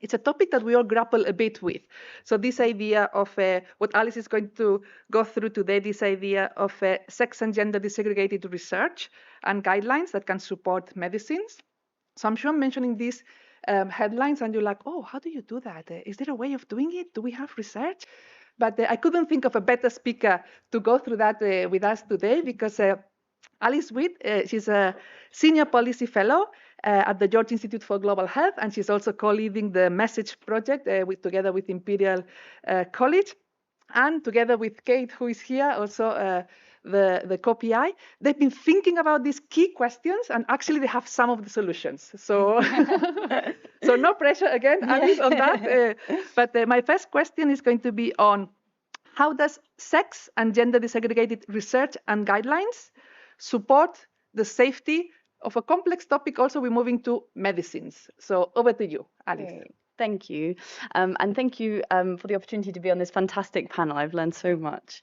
it's a topic that we all grapple a bit with. So this idea of what Alice is going to go through today, this idea of sex and gender desegregated research and guidelines that can support medicines. So I'm sure I'm mentioning these headlines and you're like, oh, how do you do that? Is there a way of doing it? Do we have research? But I couldn't think of a better speaker to go through that with us today because Alice Witt, she's a senior policy fellow at the George Institute for Global Health, and she's also co-leading the Message project together with Imperial College, and together with Kate, who is here, also the co-PI. They've been thinking about these key questions, and actually they have some of the solutions. So, so no pressure again, Alice, on that. But my first question is going to be on how does sex and gender desegregated research and guidelines support the safety of a complex topic. Also, we're moving to medicines. So over to you, Alice. Okay. Thank you. And thank you for the opportunity to be on this fantastic panel. I've learned so much.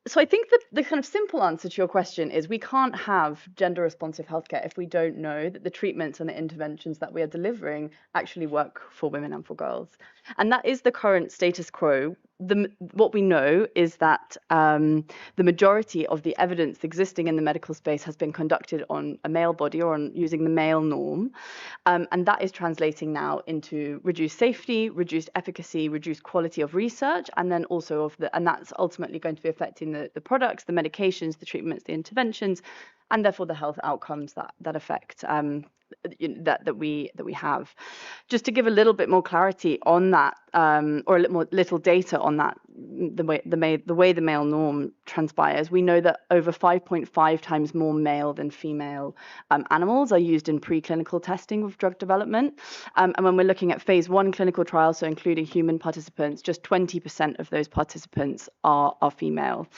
So I think that the kind of simple answer to your question is we can't have gender responsive healthcare if we don't know that the treatments and the interventions that we are delivering actually work for women and for girls. And that is the current status quo. What we know is that the majority of the evidence existing in the medical space has been conducted on a male body or on using the male norm. And that is translating now into reduced safety, reduced efficacy, reduced quality of research, and then also and that's ultimately going to be affecting the products, the medications, the treatments, the interventions, and therefore the health outcomes that affect that we have. Just to give a little bit more clarity on that, or a little data on that, the way the male norm transpires, we know that over 5.5 times more male than female animals are used in preclinical testing of drug development. And when we're looking at phase 1 clinical trials, so including human participants, just 20% of those participants are female.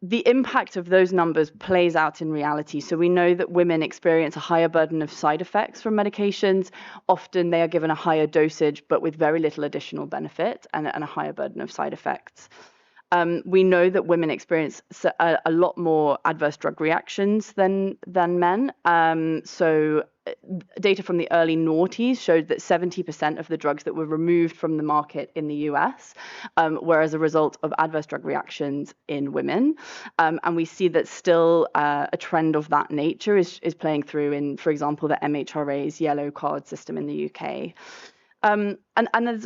The impact of those numbers plays out in reality. So we know that women experience a higher burden of side effects from medications. Often they are given a higher dosage, but with very little additional benefit and a higher burden of side effects. We know that women experience a lot more adverse drug reactions than men. So data from the early noughties showed that 70% of the drugs that were removed from the market in the US were as a result of adverse drug reactions in women. And we see that still a trend of that nature is playing through in, for example, the MHRA's yellow card system in the UK. And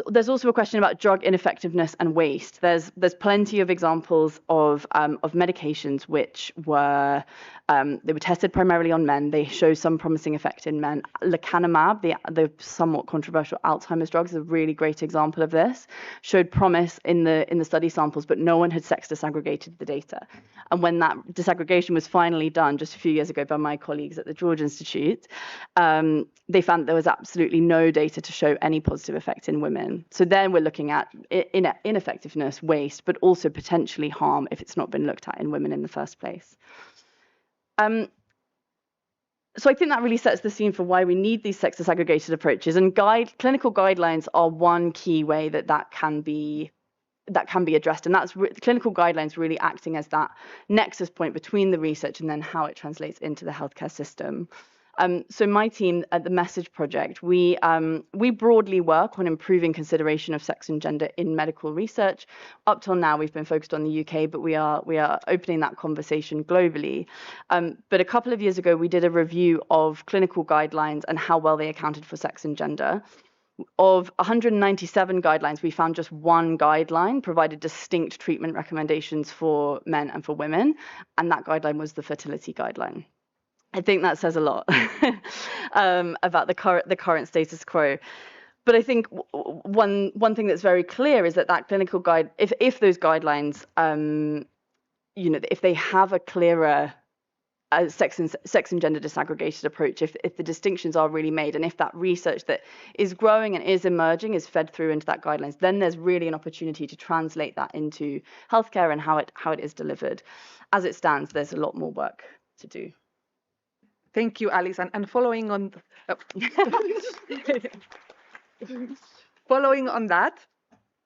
there's also a question about drug ineffectiveness and waste. There's plenty of examples of medications which were they were tested primarily on men. They show some promising effect in men. Lecanemab, the somewhat controversial Alzheimer's drug, is a really great example of this. Showed promise in the study samples, but no one had sex disaggregated the data. And when that disaggregation was finally done just a few years ago by my colleagues at the George Institute, they found there was absolutely no data to show any positive effect in women. So then we're looking at ineffectiveness, waste, but also potentially harm if it's not been looked at in women in the first place. I think that really sets the scene for why we need these sex disaggregated approaches, and clinical guidelines are one key way that can be addressed, and that's clinical guidelines really acting as that nexus point between the research and then how it translates into the healthcare system. So my team at the Message Project, we broadly work on improving consideration of sex and gender in medical research. Up till now, we've been focused on the UK, but we are opening that conversation globally. But a couple of years ago, we did a review of clinical guidelines and how well they accounted for sex and gender. Of 197 guidelines, we found just one guideline provided distinct treatment recommendations for men and for women, and that guideline was the fertility guideline. I think that says a lot about the current status quo. But I think one thing that's very clear is that clinical guide, if those guidelines, if they have a clearer sex and gender disaggregated approach, if the distinctions are really made, and if that research that is growing and is emerging is fed through into that guidelines, then there's really an opportunity to translate that into healthcare and how it is delivered. As it stands, there's a lot more work to do. Thank you, Alice. And following on, following on that,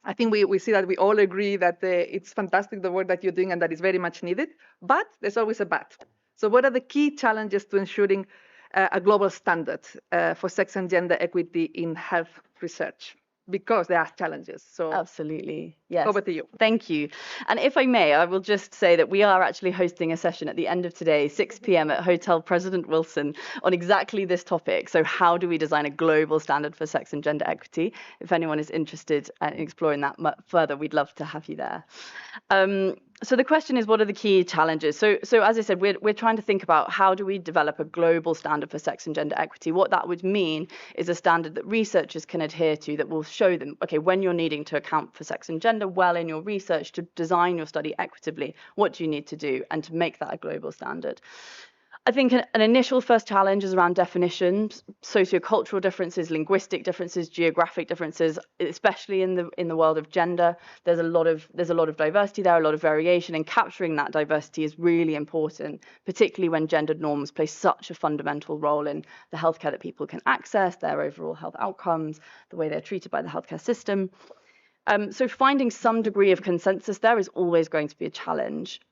I think we see that we all agree that it's fantastic the work that you're doing and that is very much needed, but there's always a but. So what are the key challenges to ensuring a global standard for sex and gender equity in health research? Because there are challenges. So absolutely, yes. Over to you. Thank you. And if I may, I will just say that we are actually hosting a session at the end of today, 6 p.m. at Hotel President Wilson, on exactly this topic. So how do we design a global standard for sex and gender equity? If anyone is interested in exploring that further, we'd love to have you there. So the question is, what are the key challenges? So as I said, we're trying to think about how do we develop a global standard for sex and gender equity. What that would mean is a standard that researchers can adhere to that will show them, okay, when you're needing to account for sex and gender well in your research to design your study equitably, what do you need to do, and to make that a global standard. I think an initial first challenge is around definitions, sociocultural differences, linguistic differences, geographic differences, especially in the world of gender. There's a lot of diversity there, a lot of variation, and capturing that diversity is really important, particularly when gendered norms play such a fundamental role in the healthcare that people can access, their overall health outcomes, the way they're treated by the healthcare system. So finding some degree of consensus there is always going to be a challenge.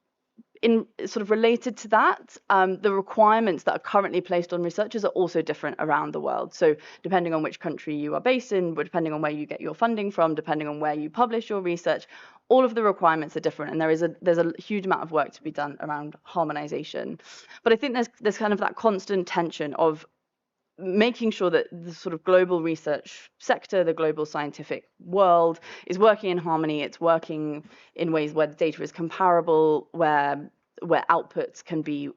In sort of related to that, the requirements that are currently placed on researchers are also different around the world. So depending on which country you are based in, but depending on where you get your funding from, depending on where you publish your research, all of the requirements are different, and there's a huge amount of work to be done around harmonization. But I think there's kind of that constant tension of making sure that the sort of global research sector, the global scientific world, is working in harmony. It's working in ways where the data is comparable, where outputs can be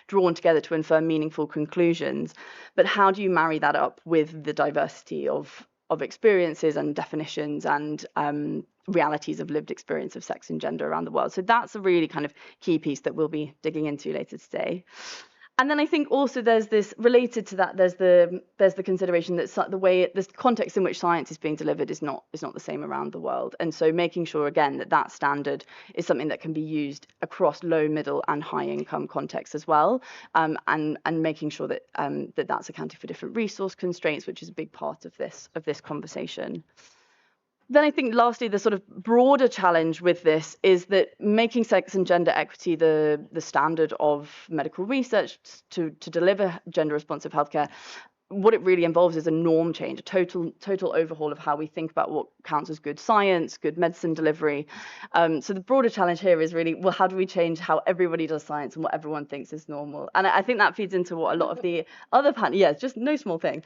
drawn together to infer meaningful conclusions. But how do you marry that up with the diversity of experiences and definitions and realities of lived experience of sex and gender around the world? So that's a really kind of key piece that we'll be digging into later today. And then I think also there's this related to that. There's the consideration that the context in which science is being delivered is not the same around the world. And so making sure again that standard is something that can be used across low, middle, and high income contexts as well, and making sure that that's accounting for different resource constraints, which is a big part of this conversation. Then I think lastly, the sort of broader challenge with this is that making sex and gender equity the standard of medical research to deliver gender responsive healthcare, what it really involves is a norm change, a total overhaul of how we think about what counts as good science, good medicine delivery. So the broader challenge here is really, well, how do we change how everybody does science and what everyone thinks is normal? And I think that feeds into what a lot of the other it's just no small thing.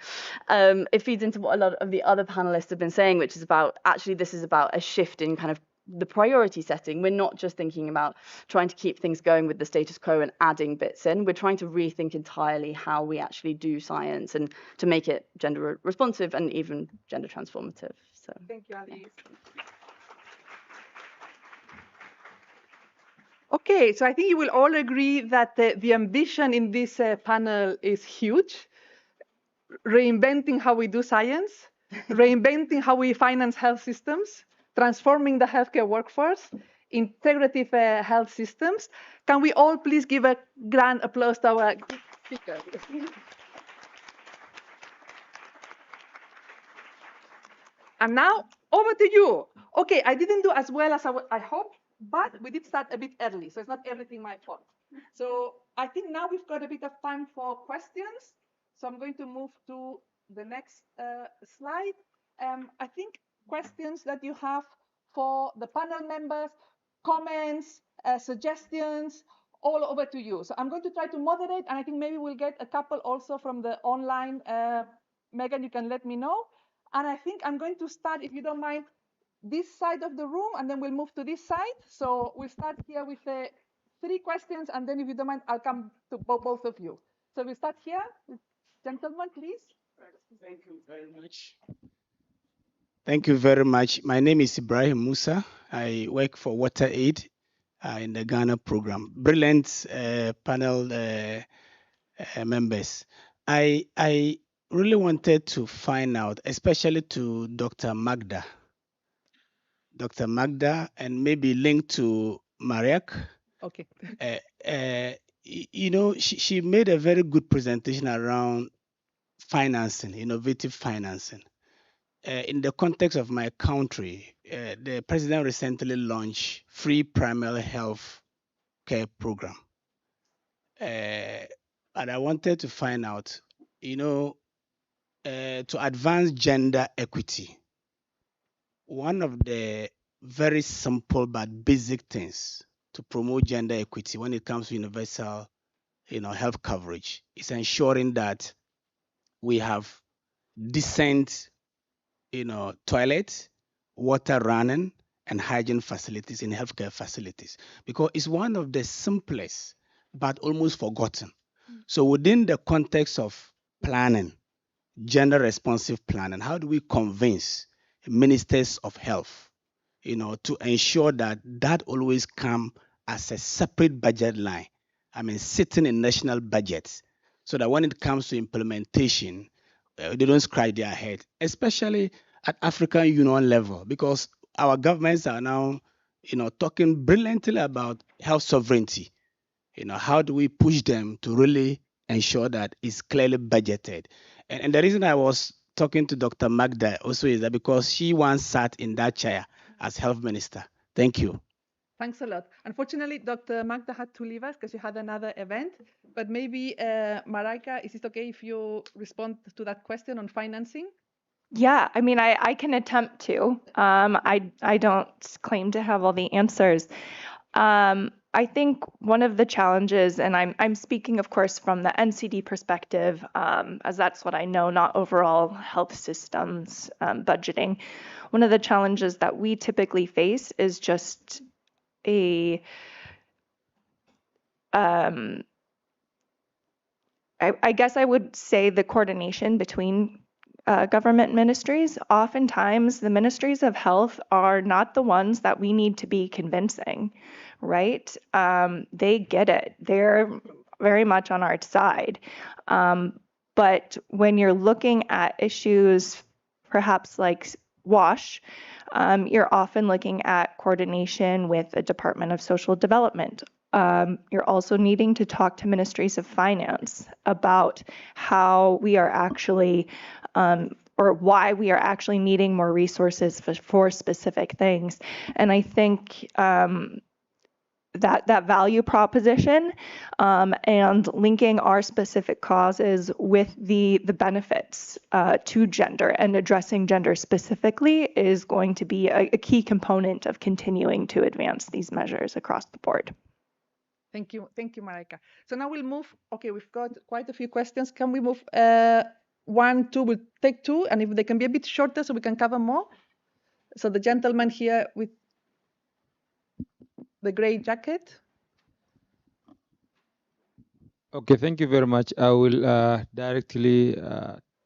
It feeds into what a lot of the other panelists have been saying, which is about, actually, this is about a shift in kind of the priority setting. We're not just thinking about trying to keep things going with the status quo and adding bits in. We're trying to rethink entirely how we actually do science and to make it gender responsive and even gender transformative. So thank you, Alice. Okay, so I think you will all agree that the ambition in this panel is huge. Reinventing how we do science, reinventing how we finance health systems, transforming the healthcare workforce, integrative health systems. Can we all please give a grand applause to our speakers. And now over to you. Okay, I didn't do as well as I hoped, but we did start a bit early, so it's not everything my fault. So I think now we've got a bit of time for questions. So I'm going to move to the next slide. I think questions that you have for the panel members, comments, suggestions, all over to you. So I'm going to try to moderate, and I think maybe we'll get a couple also from the online. Megan, you can let me know. And I think I'm going to start, if you don't mind, this side of the room, and then we'll move to this side. So we'll start here with 3 questions, and then if you don't mind, I'll come to both of you. So we'll start here. Gentlemen, please. Thank you very much. Thank you very much. My name is Ibrahim Musa. I work for WaterAid in the Ghana program. Brilliant panel members. I really wanted to find out, especially to Dr. Magda, and maybe link to Mariak. Okay. You know, she made a very good presentation around financing, innovative financing. In the context of my country, the president recently launched free primary health care program. And I wanted to find out, you know, to advance gender equity, one of the very simple but basic things to promote gender equity when it comes to universal, health coverage is ensuring that we have decent, toilets, water running, and hygiene facilities in healthcare facilities, because it's one of the simplest but almost forgotten. So within the context of planning, gender responsive planning, how do we convince ministers of health, to ensure that that always come as a separate budget line? I mean, sitting in national budgets, so that when it comes to implementation, they don't scratch their head, especially at African Union level, because our governments are now, talking brilliantly about health sovereignty. How do we push them to really ensure that it's clearly budgeted? And the reason I was talking to Dr. Magda also is that because she once sat in that chair as health minister. Thank you. Thanks a lot. Unfortunately, Dr. Magda had to leave us because she had another event. But maybe, Maraika, is it okay if you respond to that question on financing? Yeah, I mean, I can attempt to. I don't claim to have all the answers. I think one of the challenges, and I'm speaking, of course, from the NCD perspective, as that's what I know, not overall health systems budgeting. One of the challenges that we typically face is just I guess I would say the coordination between government ministries. Oftentimes, the ministries of health are not the ones that we need to be convincing, right? They get it. They're very much on our side. But when you're looking at issues, perhaps like WASH, you're often looking at coordination with the Department of Social Development. You're also needing to talk to ministries of finance about how we are actually, or why we are actually needing more resources for specific things. And I think that value proposition and linking our specific causes with the benefits to gender and addressing gender specifically is going to be a key component of continuing to advance these measures across the board. Thank you, Marika. So now we'll move. Okay, we've got quite a few questions. Can we move 1, 2? We'll take 2, and if they can be a bit shorter, so we can cover more. So the gentleman here with the gray jacket. Okay, thank you very much. I will directly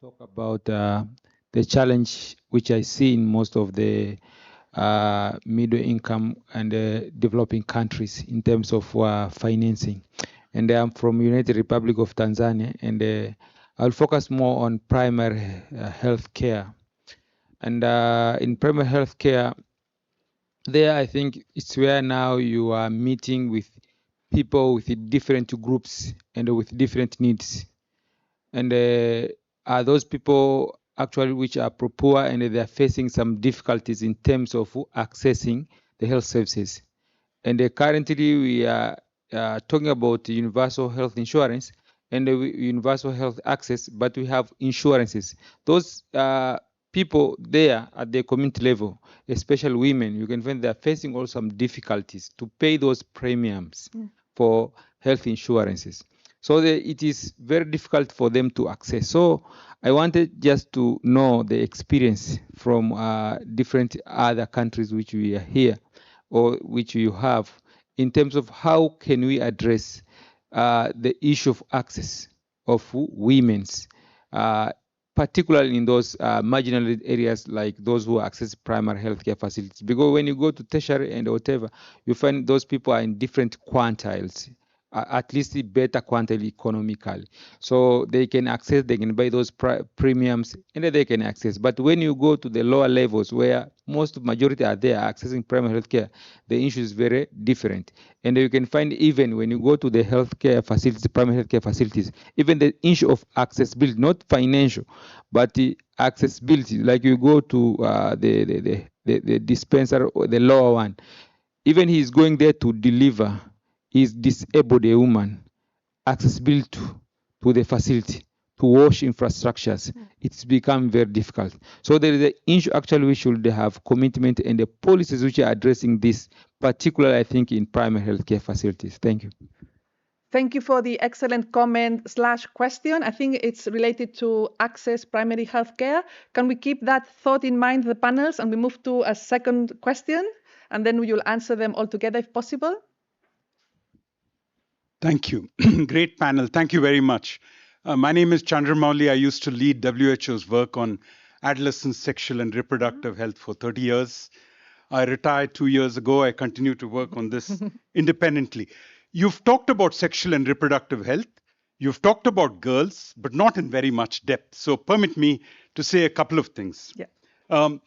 talk about the challenge which I see in most of the middle income and developing countries in terms of financing. And I'm from United Republic of Tanzania, and I'll focus more on primary health care. And in primary health care, there I think it's where now you are meeting with people with different groups and with different needs. And are those people actually which are poor and they are facing some difficulties in terms of accessing the health services. And currently we are talking about universal health insurance and universal health access, but we have insurances. Those people there at the community level, especially women, you can find they are facing also some difficulties to pay those premiums for health insurances. So it is very difficult for them to access. So I wanted just to know the experience from different other countries which we are here or which you have in terms of how can we address the issue of access of women's, particularly in those marginal areas like those who access primary healthcare facilities. Because when you go to tertiary and whatever, you find those people are in different quantiles, at least better quantile economically. So they can access, they can buy those premiums, and they can access. But when you go to the lower levels where most majority are there accessing primary healthcare, the issue is very different. And you can find even when you go to the healthcare facilities, primary healthcare facilities, even the issue of accessibility, not financial, but the accessibility, like you go to the dispenser or the lower one, even he's going there to deliver, is disabled a woman, accessibility to the facility, to wash infrastructures, it's become very difficult. So there is an issue actually we should have commitment and the policies which are addressing this, particularly I think in primary healthcare facilities. Thank you. Thank you for the excellent comment / question. I think it's related to access primary healthcare. Can we keep that thought in mind, the panels, and we move to a second question, and then you'll answer them all together if possible? Thank you. Great panel. Thank you very much. My name is Chandramouli. I used to lead WHO's work on adolescent sexual and reproductive health for 30 years. I retired 2 years ago. I continue to work on this independently. You've talked about sexual and reproductive health. You've talked about girls, but not in very much depth. So permit me to say a couple of things. Yeah.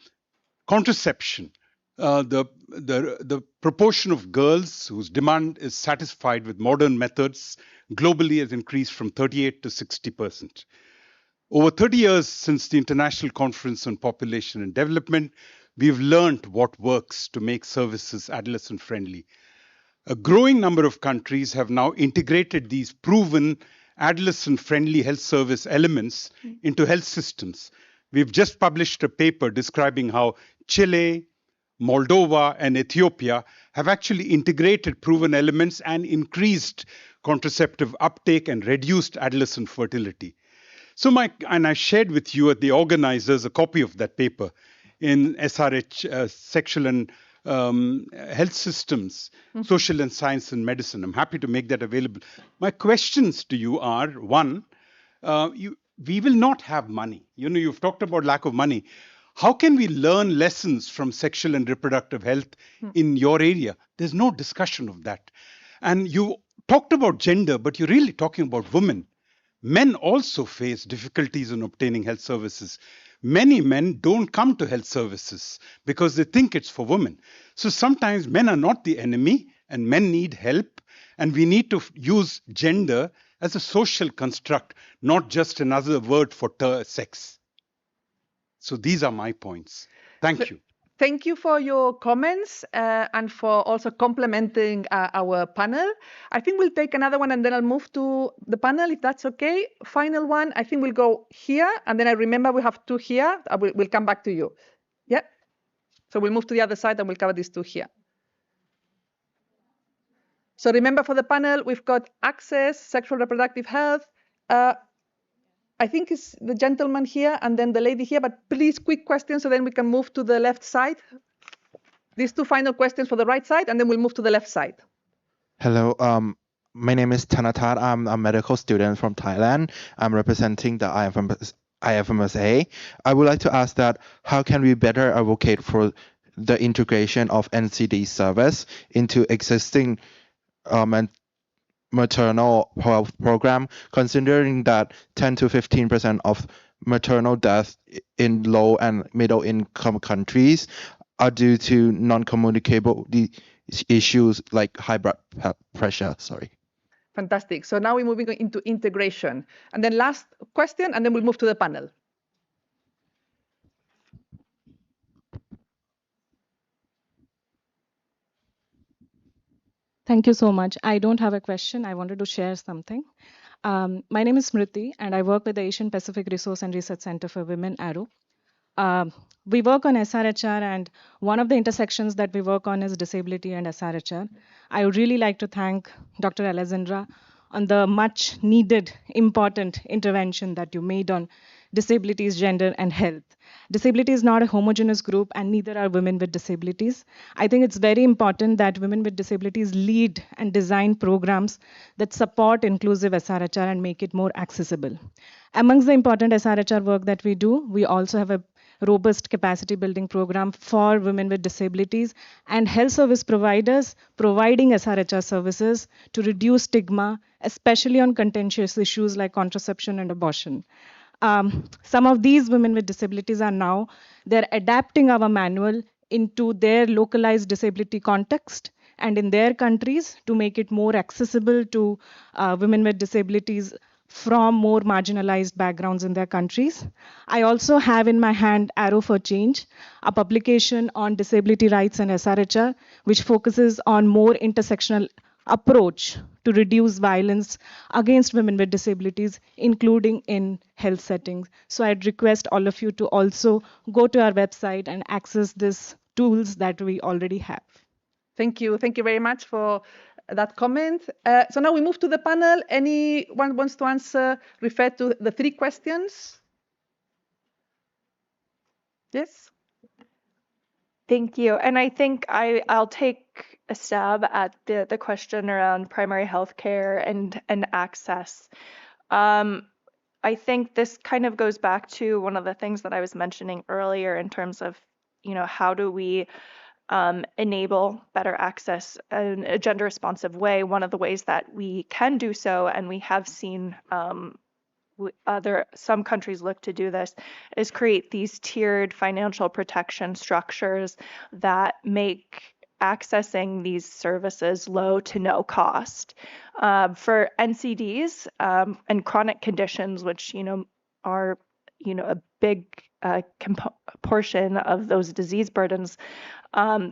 Contraception. The proportion of girls whose demand is satisfied with modern methods globally has increased from 38 to 60%. Over 30 years since the International Conference on Population and Development, we've learned what works to make services adolescent friendly. A growing number of countries have now integrated these proven adolescent friendly health service elements into health systems. We've just published a paper describing how Chile, Moldova, and Ethiopia have actually integrated proven elements and increased contraceptive uptake and reduced adolescent fertility. So I shared with you at the organizers a copy of that paper in SRH, Sexual and Health Systems, Social and Science and Medicine. I'm happy to make that available. My questions to you are, one, we will not have money. You know, you've talked about lack of money. How can we learn lessons from sexual and reproductive health in your area? There's no discussion of that. And you talked about gender, but you're really talking about women. Men also face difficulties in obtaining health services. Many men don't come to health services because they think it's for women. So sometimes men are not the enemy and men need help. And we need to use gender as a social construct, not just another word for sex. So these are my points. Thank you. Thank you for your comments and for also complimenting our panel. I think we'll take another one and then I'll move to the panel if that's okay. Final one, I think we'll go here and then I remember we have two here. We'll come back to you. Yeah. So we'll move to the other side and we'll cover these two here. So remember for the panel, we've got access, sexual reproductive health. I think it's the gentleman here and then the lady here, but please quick questions so then we can move to the left side. These two final questions for the right side and then we'll move to the left side. Hello, my name is Thanatat. I'm a medical student from Thailand. I'm representing the IFMSA. I would like to ask that how can we better advocate for the integration of NCD service into existing maternal health program, considering that 10 to 15% of maternal deaths in low and middle income countries are due to non-communicable issues like high blood pressure. Sorry. Fantastic. So now we're moving into integration. And then last question, and then we'll move to the panel. Thank you so much. I don't have a question. I wanted to share something. My name is Smriti, and I work with the Asian Pacific Resource and Research Center for Women, ARROW. We work on SRHR, and one of the intersections that we work on is disability and SRHR. I would really like to thank Dr. Alessandra on the much needed, important intervention that you made on disabilities, gender, and health. Disability is not a homogeneous group, and neither are women with disabilities. I think it's very important that women with disabilities lead and design programs that support inclusive SRHR and make it more accessible. Amongst the important SRHR work that we do, we also have a robust capacity building program for women with disabilities and health service providers providing SRHR services to reduce stigma, especially on contentious issues like contraception and abortion. Some of these women with disabilities are now, they're adapting our manual into their localized disability context and in their countries to make it more accessible to women with disabilities from more marginalized backgrounds in their countries. I also have in my hand Arrow for Change, a publication on disability rights and SRHR, which focuses on more intersectional approach to reduce violence against women with disabilities, including in health settings. So I'd request all of you to also go to our website and access these tools that we already have. Thank you. Thank you very much for that comment. So now we move to the panel. Anyone wants to answer, refer to the 3 questions? Yes? Thank you. And I think I'll take a stab at the question around primary health care and access. I think this kind of goes back to one of the things that I was mentioning earlier in terms of, how do we enable better access in a gender responsive way. One of the ways that we can do so, and we have seen some countries look to do this, is create these tiered financial protection structures that make accessing these services low to no cost. For NCDs and chronic conditions, which are a big portion of those disease burdens,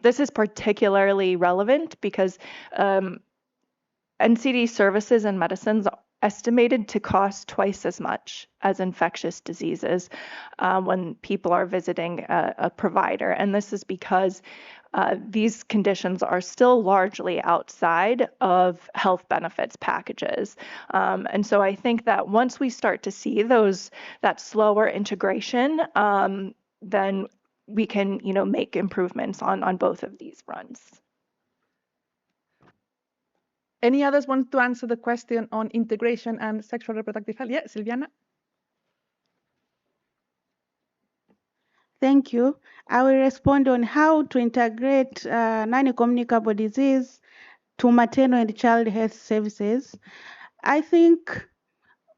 this is particularly relevant because NCD services and medicines are estimated to cost twice as much as infectious diseases when people are visiting a provider. And this is because these conditions are still largely outside of health benefits packages. And so I think that once we start to see that slower integration, then we can, make improvements on both of these fronts. Any others want to answer the question on integration and sexual reproductive health? Yeah, Silviana? Thank you. I will respond on how to integrate non-communicable disease to maternal and child health services. I think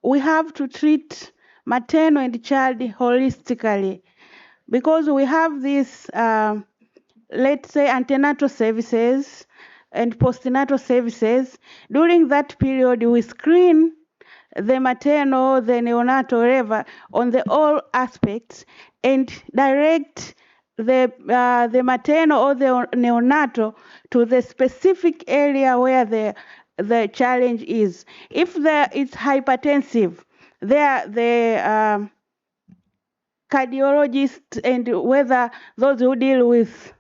we have to treat maternal and child holistically because we have this, let's say, antenatal services and postnatal services. During that period, we screen the maternal, the neonatal, whatever, on the all aspects and direct the maternal or the neonatal to the specific area where the challenge is. If it's hypertensive, the cardiologist and whether those who deal with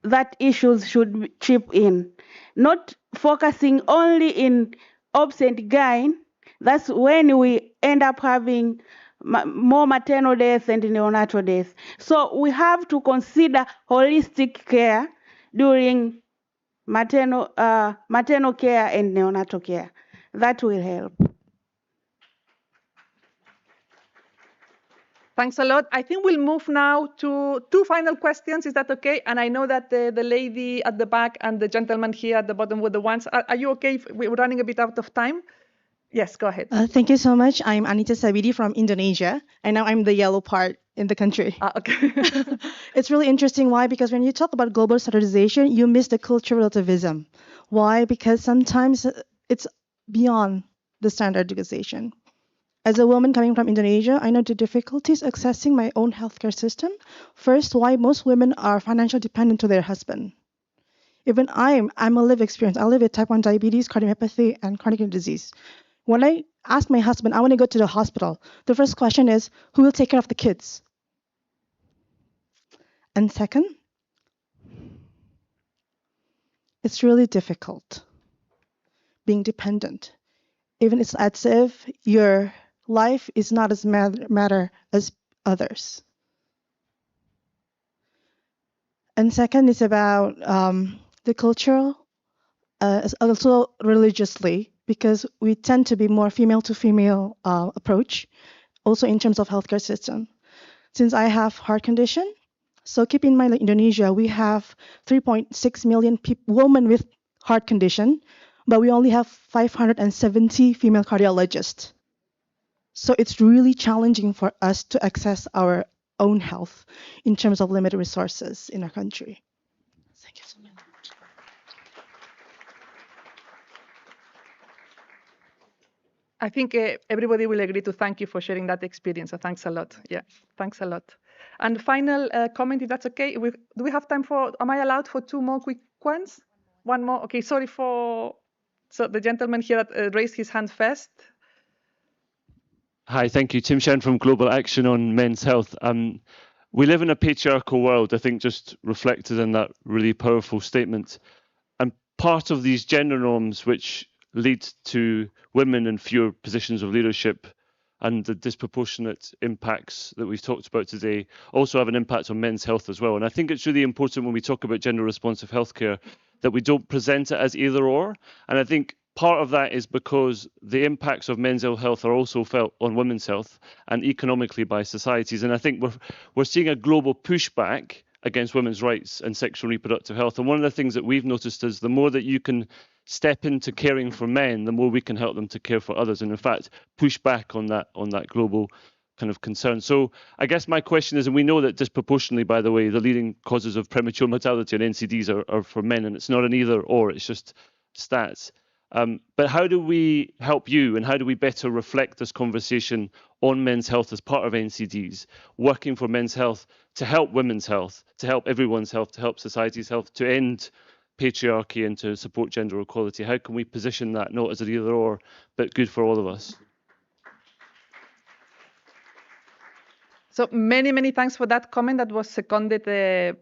that issues should chip in, not focusing only in obs and gyn. That's when we end up having more maternal death and neonatal death. So we have to consider holistic care during maternal care and neonatal care. That will help. Thanks a lot. I think we'll move now to 2 final questions. Is that okay? And I know that the lady at the back and the gentleman here at the bottom were the ones. Are you okay? We're running a bit out of time. Yes, go ahead. Thank you so much. I'm Anita Sabidi from Indonesia, and now I'm the yellow part in the country. Okay. It's really interesting. Why? Because when you talk about global standardization, you miss the cultural relativism. Why? Because sometimes it's beyond the standardization. As a woman coming from Indonesia, I know the difficulties accessing my own healthcare system. First, why most women are financially dependent to their husband. Even I'm a lived experience. I live with type 1 diabetes, cardiomyopathy, and chronic kidney disease. When I ask my husband, I want to go to the hospital, the first question is, who will take care of the kids? And second, it's really difficult being dependent. Even it's as if your life is not as matter as others. And second is about the cultural, also religiously, because we tend to be more female to female approach, also in terms of healthcare system. Since I have heart condition, so keep in mind that Indonesia, we have 3.6 million women with heart condition, but we only have 570 female cardiologists. So it's really challenging for us to access our own health in terms of limited resources in our country. Thank you so much. I think everybody will agree to thank you for sharing that experience. So thanks a lot. Yeah, thanks a lot. And final comment, if that's okay. Do we have time for, am I allowed for 2 more quick ones? One more? Okay, sorry for, so the gentleman here that raised his hand first. Hi, thank you. Tim Shen from Global Action on Men's Health. We live in a patriarchal world, I think just reflected in that really powerful statement. And part of these gender norms which lead to women in fewer positions of leadership and the disproportionate impacts that we've talked about today also have an impact on men's health as well. And I think it's really important when we talk about gender responsive healthcare that we don't present it as either or. And I think part of that is because the impacts of men's ill health are also felt on women's health and economically by societies. And I think we're seeing a global pushback against women's rights and sexual and reproductive health. And one of the things that we've noticed is the more that you can step into caring for men, the more we can help them to care for others. And in fact, push back on that global kind of concern. So I guess my question is, and we know that disproportionately, by the way, the leading causes of premature mortality on NCDs are for men, and it's not an either or, it's just stats. But how do we help you, and how do we better reflect this conversation on men's health as part of NCDs, working for men's health, to help women's health, to help everyone's health, to help society's health, to end patriarchy and to support gender equality? How can we position that not as an either or, but good for all of us? So many thanks for that comment that was seconded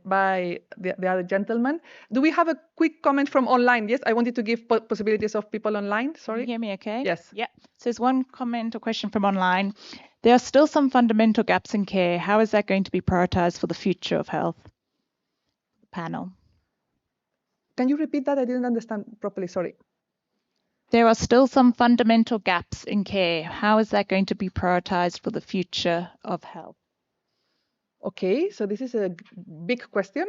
by the other gentleman. Do we have a quick comment from online? Yes, I wanted to give possibilities of people online. Sorry. Can you hear me okay? Yes. Yeah. So there's one comment or question from online. There are still some fundamental gaps in care. How is that going to be prioritized for the future of health? Panel. Can you repeat that? I didn't understand properly. Sorry. There are still some fundamental gaps in care. How is that going to be prioritized for the future of health? Okay, so this is a big question.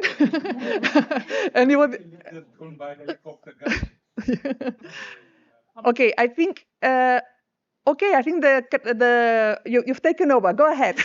Anyone? Okay, I think. Okay, I think you've taken over. Go ahead.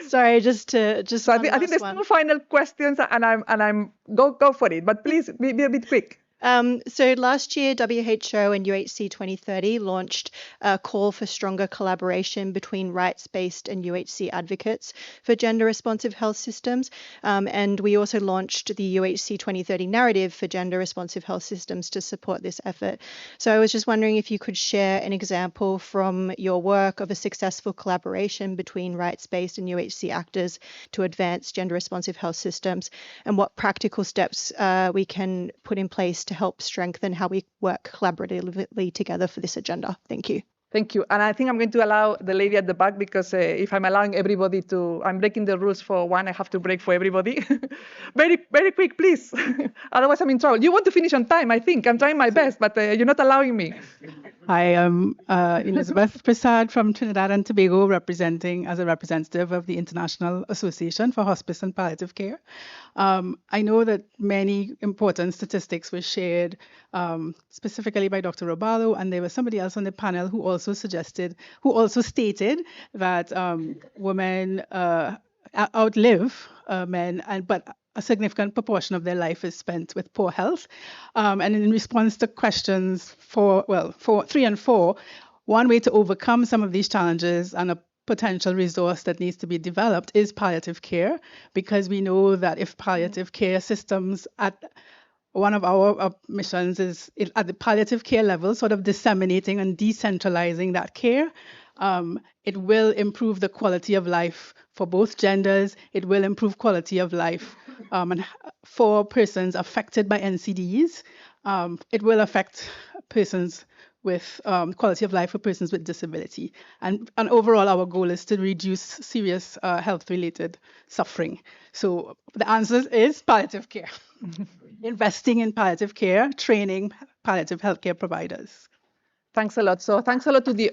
Sorry, just. So I think there's 2 final questions, and I'm go for it. But please be a bit quick. So last year, WHO and UHC 2030 launched a call for stronger collaboration between rights-based and UHC advocates for gender-responsive health systems. And we also launched the UHC 2030 narrative for gender-responsive health systems to support this effort. So I was just wondering if you could share an example from your work of a successful collaboration between rights-based and UHC actors to advance gender-responsive health systems, and what practical steps we can put in place to help strengthen how we work collaboratively together for this agenda. Thank you. Thank you. And I think I'm going to allow the lady at the back, because if I'm allowing everybody to, I'm breaking the rules for one, I have to break for everybody. Very quick, please. Otherwise I'm in trouble. You want to finish on time, I think. I'm trying my best, but you're not allowing me. I am Elizabeth Prasad from Trinidad and Tobago, representing as a representative of the International Association for Hospice and Palliative Care. I know that many important statistics were shared specifically by Dr. Roballo, and there was somebody else on the panel who also stated that women outlive men, but a significant proportion of their life is spent with poor health. And in response to questions 3 and 4, one way to overcome some of these challenges and a potential resource that needs to be developed is palliative care, because we know that if palliative care systems one of our missions is at the palliative care level, sort of disseminating and decentralizing that care. It will improve the quality of life for both genders. It will improve quality of life and for persons affected by NCDs. It will affect persons with quality of life for persons with disability. And overall, our goal is to reduce serious health-related suffering. So the answer is palliative care. Investing in palliative care, training palliative healthcare providers. Thanks a lot. So thanks a lot to the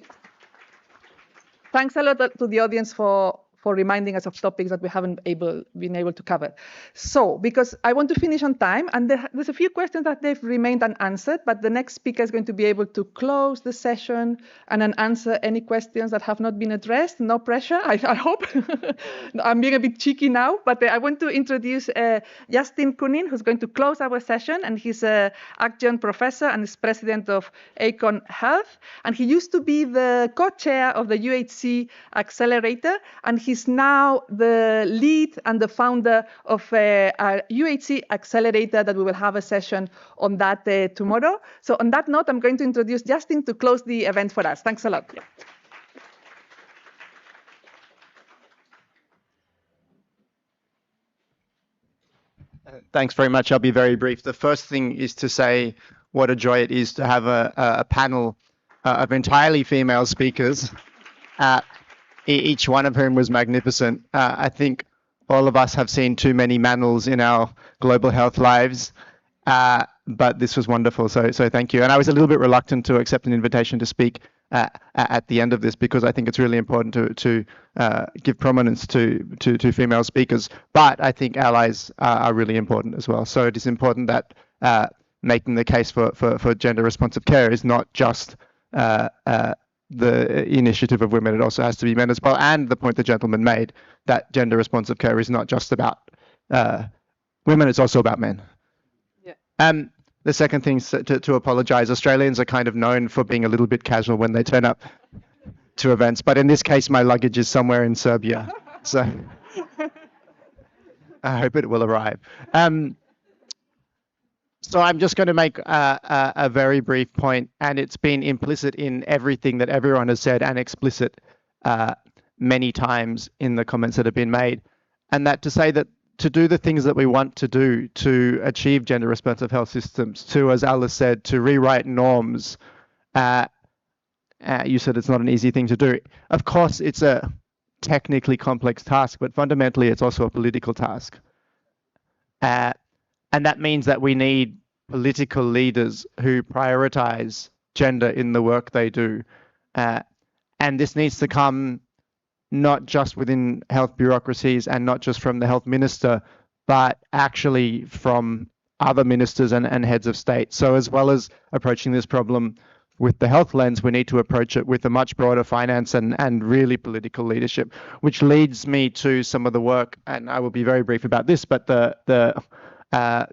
audience for reminding us of topics that we haven't been able to cover. So, because I want to finish on time, and there's a few questions that they've remained unanswered, but the next speaker is going to be able to close the session and then answer any questions that have not been addressed. No pressure, I hope. I'm being a bit cheeky now, but I want to introduce Justin Kunin, who's going to close our session, and he's an adjunct professor and is president of Acon Health, and he used to be the co-chair of the UHC Accelerator, and he's now the lead and the founder of a UHC Accelerator that we will have a session on that tomorrow. So on that note, I'm going to introduce Justin to close the event for us. Thanks a lot. Thanks very much. I'll be very brief. The first thing is to say what a joy it is to have a panel of entirely female speakers. Each one of whom was magnificent. I think all of us have seen too many manuals in our global health lives, but this was wonderful. So thank you. And I was a little bit reluctant to accept an invitation to speak at the end of this, because I think it's really important to give prominence to female speakers. But I think allies are really important as well. So it is important that making the case for gender responsive care is not just the initiative of women, it also has to be men as well. And the point the gentleman made, that gender responsive care is not just about women, it's also about men. Yeah. The second thing is to apologize. Australians are kind of known for being a little bit casual when they turn up to events, but in this case, my luggage is somewhere in Serbia. So I hope it will arrive. So I'm just going to make a very brief point, and it's been implicit in everything that everyone has said and explicit many times in the comments that have been made, and that to say that to do the things that we want to do to achieve gender responsive health systems, to, as Alice said, to rewrite norms, you said it's not an easy thing to do. Of course, it's a technically complex task, but fundamentally it's also a political task. And that means that we need political leaders who prioritize gender in the work they do. And this needs to come not just within health bureaucracies and not just from the health minister, but actually from other ministers and heads of state. So as well as approaching this problem with the health lens, we need to approach it with a much broader finance and really political leadership, which leads me to some of the work, and I will be very brief about this, but the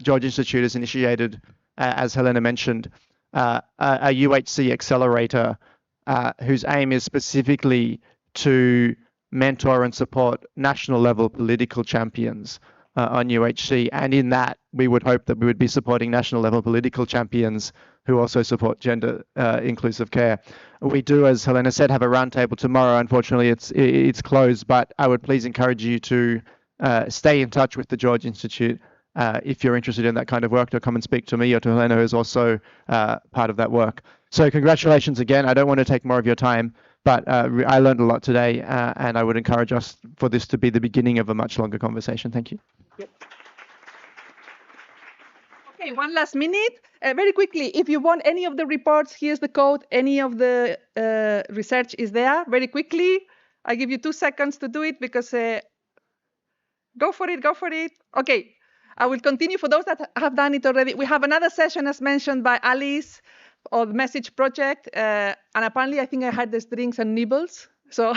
George Institute has initiated, as Helena mentioned, a UHC accelerator whose aim is specifically to mentor and support national level political champions on UHC. And in that, we would hope that we would be supporting national level political champions who also support gender inclusive care. We do, as Helena said, have a roundtable tomorrow. Unfortunately, it's closed, but I would please encourage you to stay in touch with the George Institute if you're interested in that kind of work, to come and speak to me or to Helena, who is also part of that work. So congratulations again. I don't want to take more of your time, but I learned a lot today, and I would encourage us for this to be the beginning of a much longer conversation. Thank you. Yep. Okay, one last minute. Very quickly, if you want any of the reports, here's the code. Any of the research is there. Very quickly, I give you 2 seconds to do it because go for it, go for it. Okay, I will continue. For those that have done it already, we have another session as mentioned by Alice of Message Project. And apparently, I think I had the drinks and nibbles. So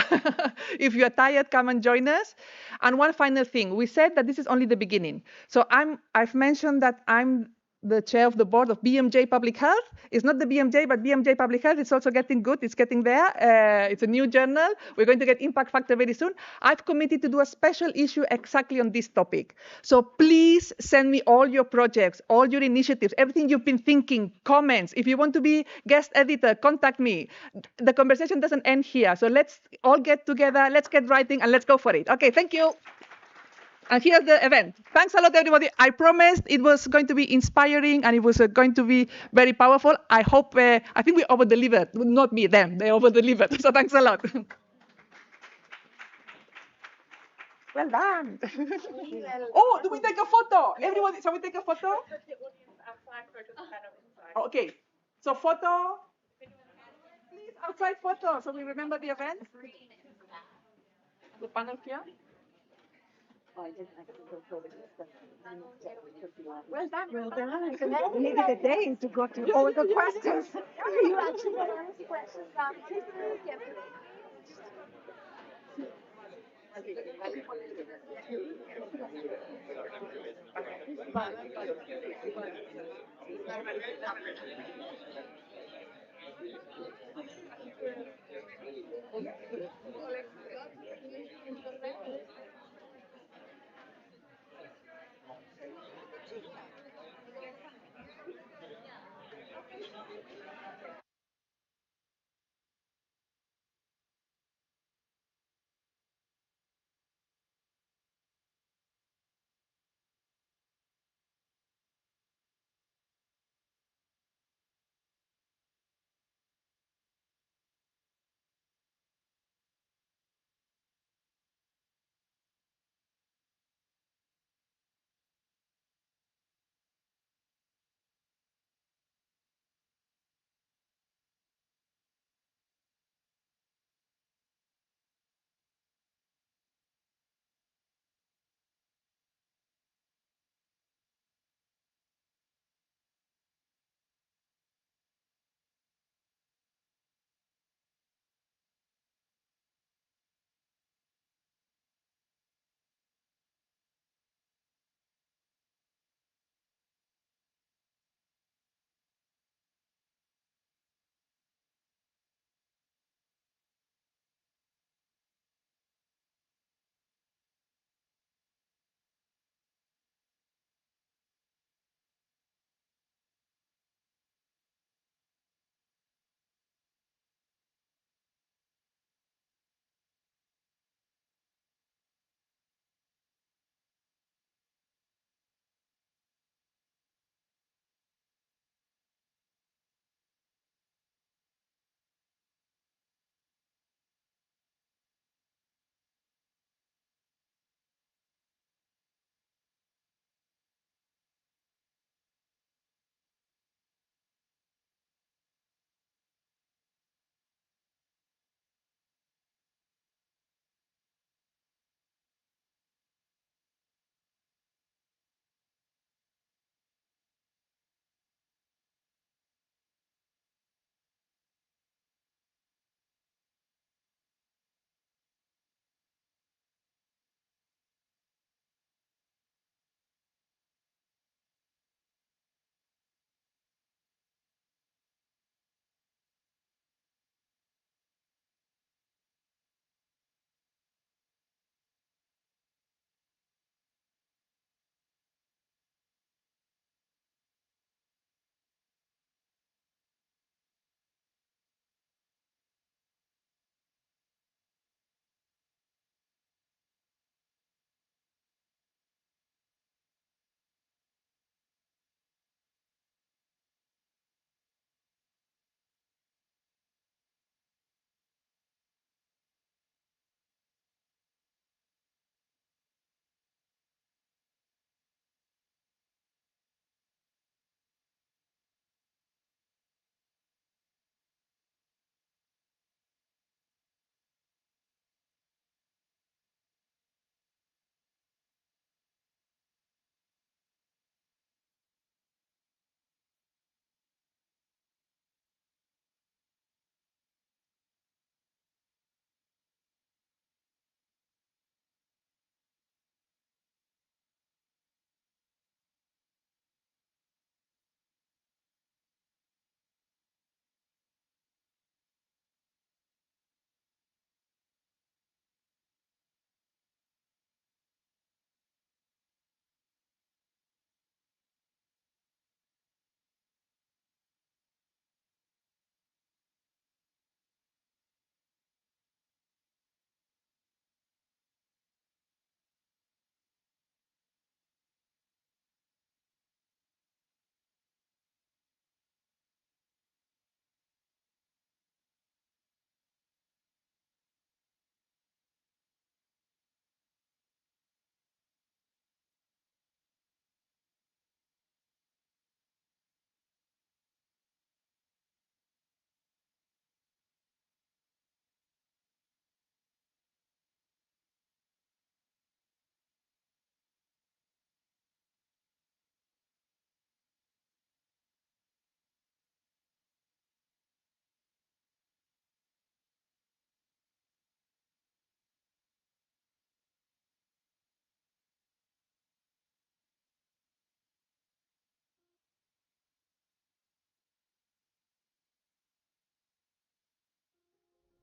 if you are tired, come and join us. And one final thing, we said that this is only the beginning. So I've mentioned that I'm the chair of the board of BMJ Public Health. It's not the BMJ, but BMJ Public Health. It's also getting good. It's getting there. It's a new journal. We're going to get impact factor very soon. I've committed to do a special issue exactly on this topic. So please send me all your projects, all your initiatives, everything you've been thinking, comments. If you want to be guest editor, contact me. The conversation doesn't end here. So let's all get together. Let's get writing and let's go for it. Okay, thank you. And here's the event. Thanks a lot, everybody. I promised it was going to be inspiring and it was going to be very powerful. I hope, I think we over-delivered. Not me, them. They over-delivered. So thanks a lot. Well done. Oh, do we take a photo? Everybody, shall we take a photo? Okay. So photo. Please, outside photo, so we remember the event. The panel here. Well done. Well done. We needed a day to go through all the questions. You actually asked questions.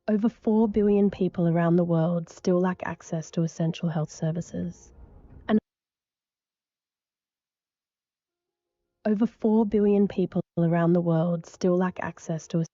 Over 4 billion people around the world still lack access to essential health services. And over 4 billion people around the world still lack access to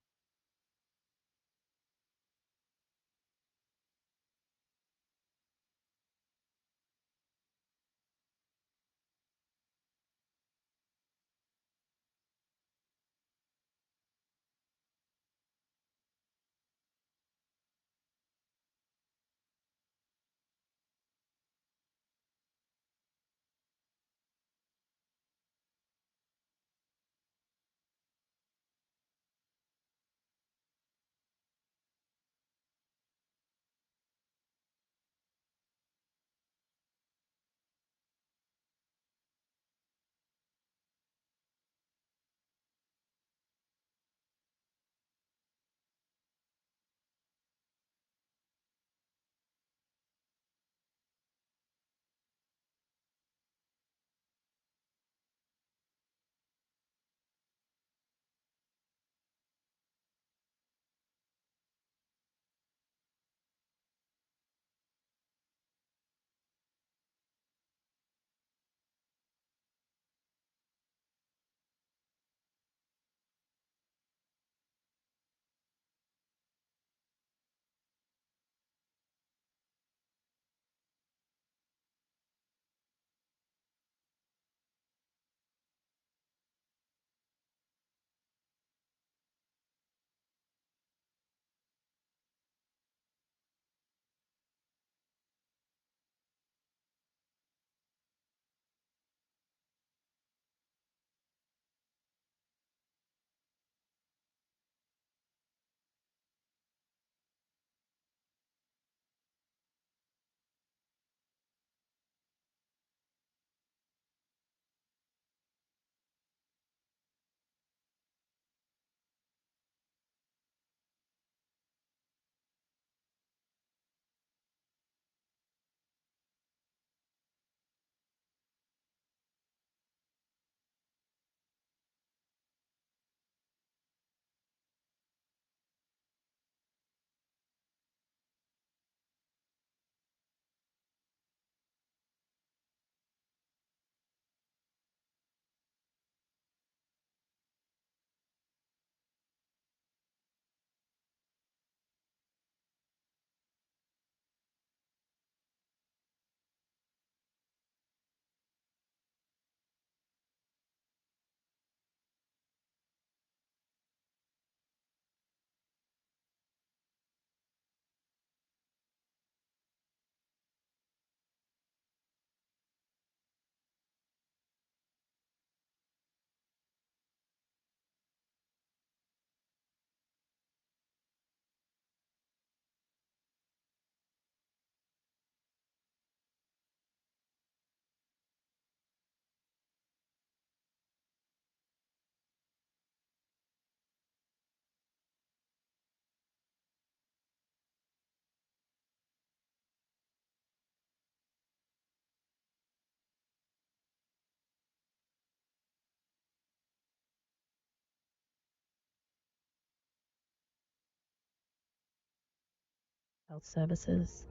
health services.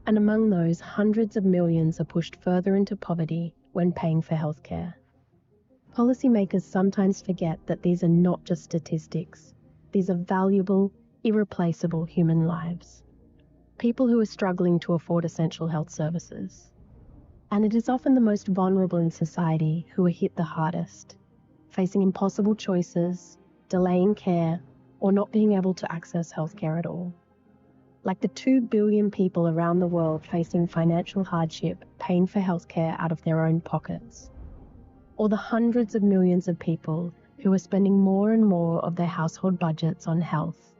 And among those, hundreds of millions are pushed further into poverty when paying for healthcare. Policymakers sometimes forget that these are not just statistics. These are valuable, irreplaceable human lives. People who are struggling to afford essential health services. And it is often the most vulnerable in society who are hit the hardest, facing impossible choices, delaying care, or not being able to access healthcare at all. Like the 2 billion people around the world facing financial hardship, paying for healthcare out of their own pockets. Or the hundreds of millions of people who are spending more and more of their household budgets on health,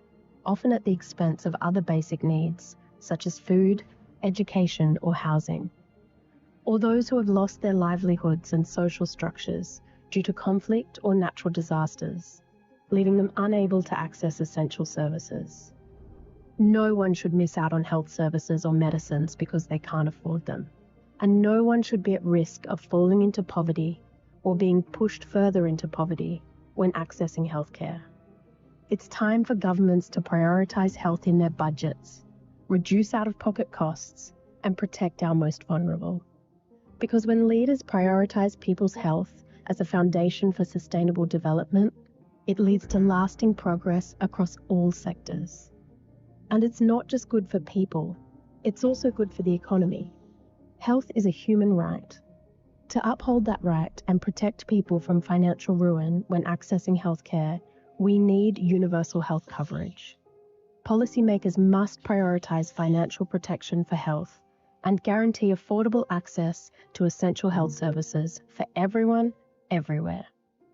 often at the expense of other basic needs, such as food, education, or housing. Or those who have lost their livelihoods and social structures due to conflict or natural disasters, leaving them unable to access essential services. No one should miss out on health services or medicines because they can't afford them. And no one should be at risk of falling into poverty or being pushed further into poverty when accessing healthcare. It's time for governments to prioritise health in their budgets, reduce out-of-pocket costs, and protect our most vulnerable. Because when leaders prioritise people's health as a foundation for sustainable development, it leads to lasting progress across all sectors. And it's not just good for people, it's also good for the economy. Health is a human right. To uphold that right and protect people from financial ruin when accessing healthcare, we need universal health coverage. Policymakers must prioritise financial protection for health and guarantee affordable access to essential health services for everyone, everywhere.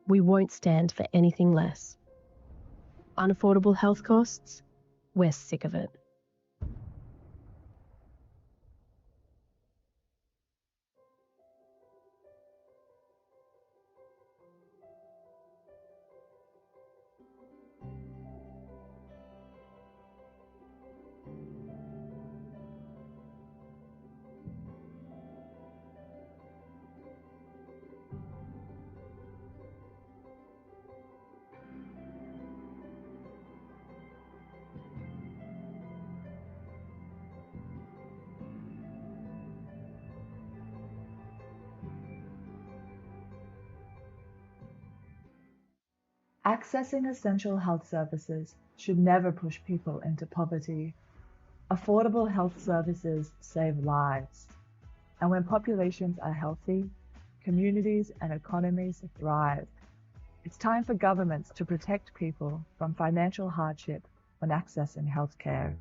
We won't stand for anything less. Unaffordable health costs? We're sick of it. Accessing essential health services should never push people into poverty. Affordable health services save lives. And when populations are healthy, communities and economies thrive. It's time for governments to protect people from financial hardship when accessing healthcare.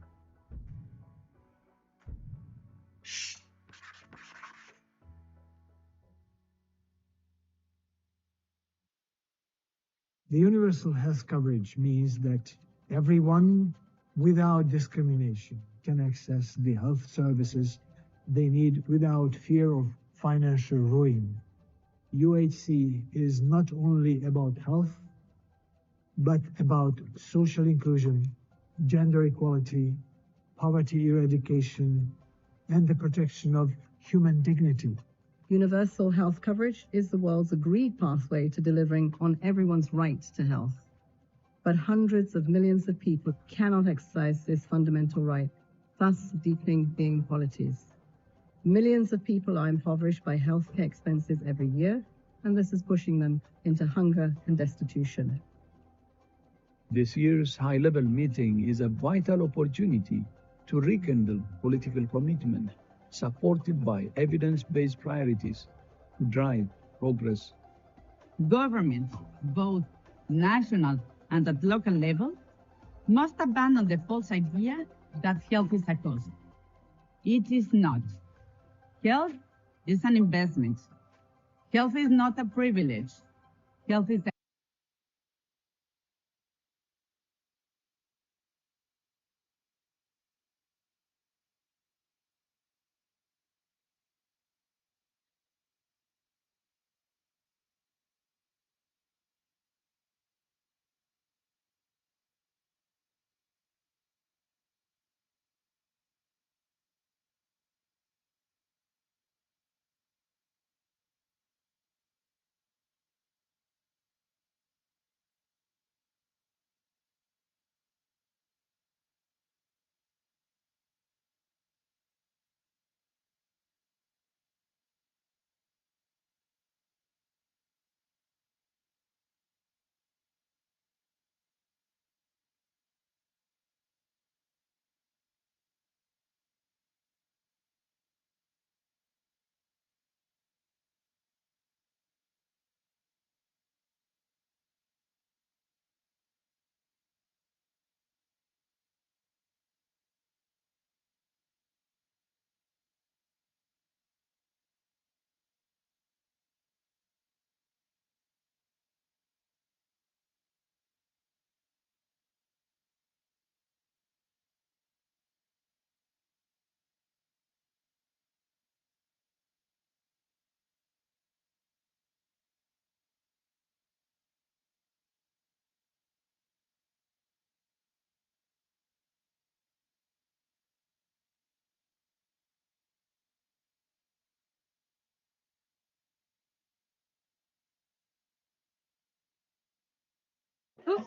The universal health coverage means that everyone, without discrimination, can access the health services they need without fear of financial ruin. UHC is not only about health, but about social inclusion, gender equality, poverty eradication, and the protection of human dignity. Universal health coverage is the world's agreed pathway to delivering on everyone's right to health. But hundreds of millions of people cannot exercise this fundamental right, thus deepening the inequalities. Millions of people are impoverished by healthcare expenses every year, and this is pushing them into hunger and destitution. This year's high-level meeting is a vital opportunity to rekindle political commitment supported by evidence-based priorities to drive progress. Governments, both national and at local level, must abandon the false idea that health is a cost. It is not. Health is an investment. Health is not a privilege. Health is a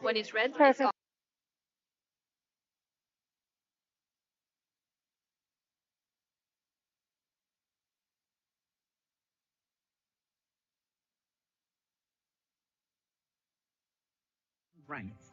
When it's red, it's off. rights.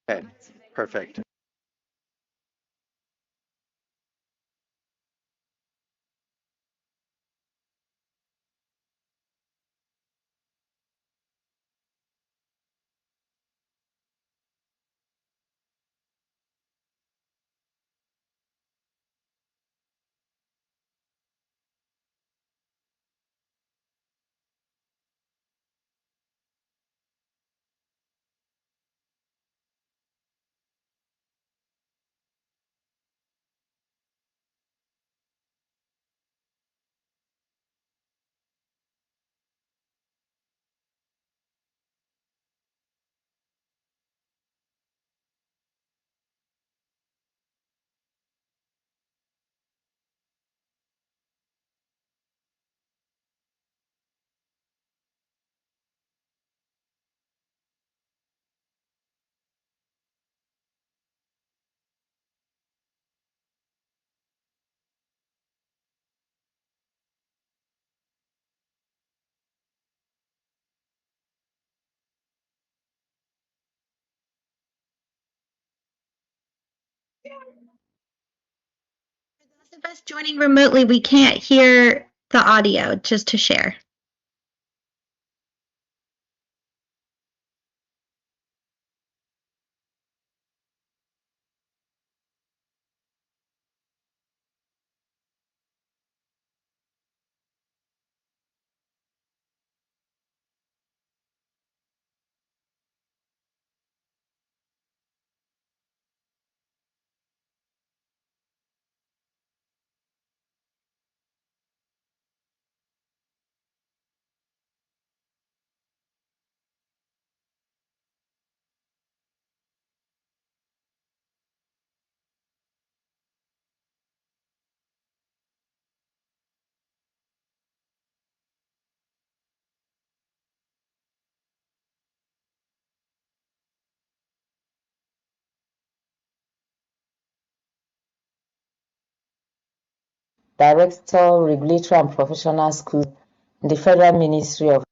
Okay, perfect. Those of us joining remotely, we can't hear the audio, just to share. Director, Regulatory and Professional Schools, in the Federal Ministry of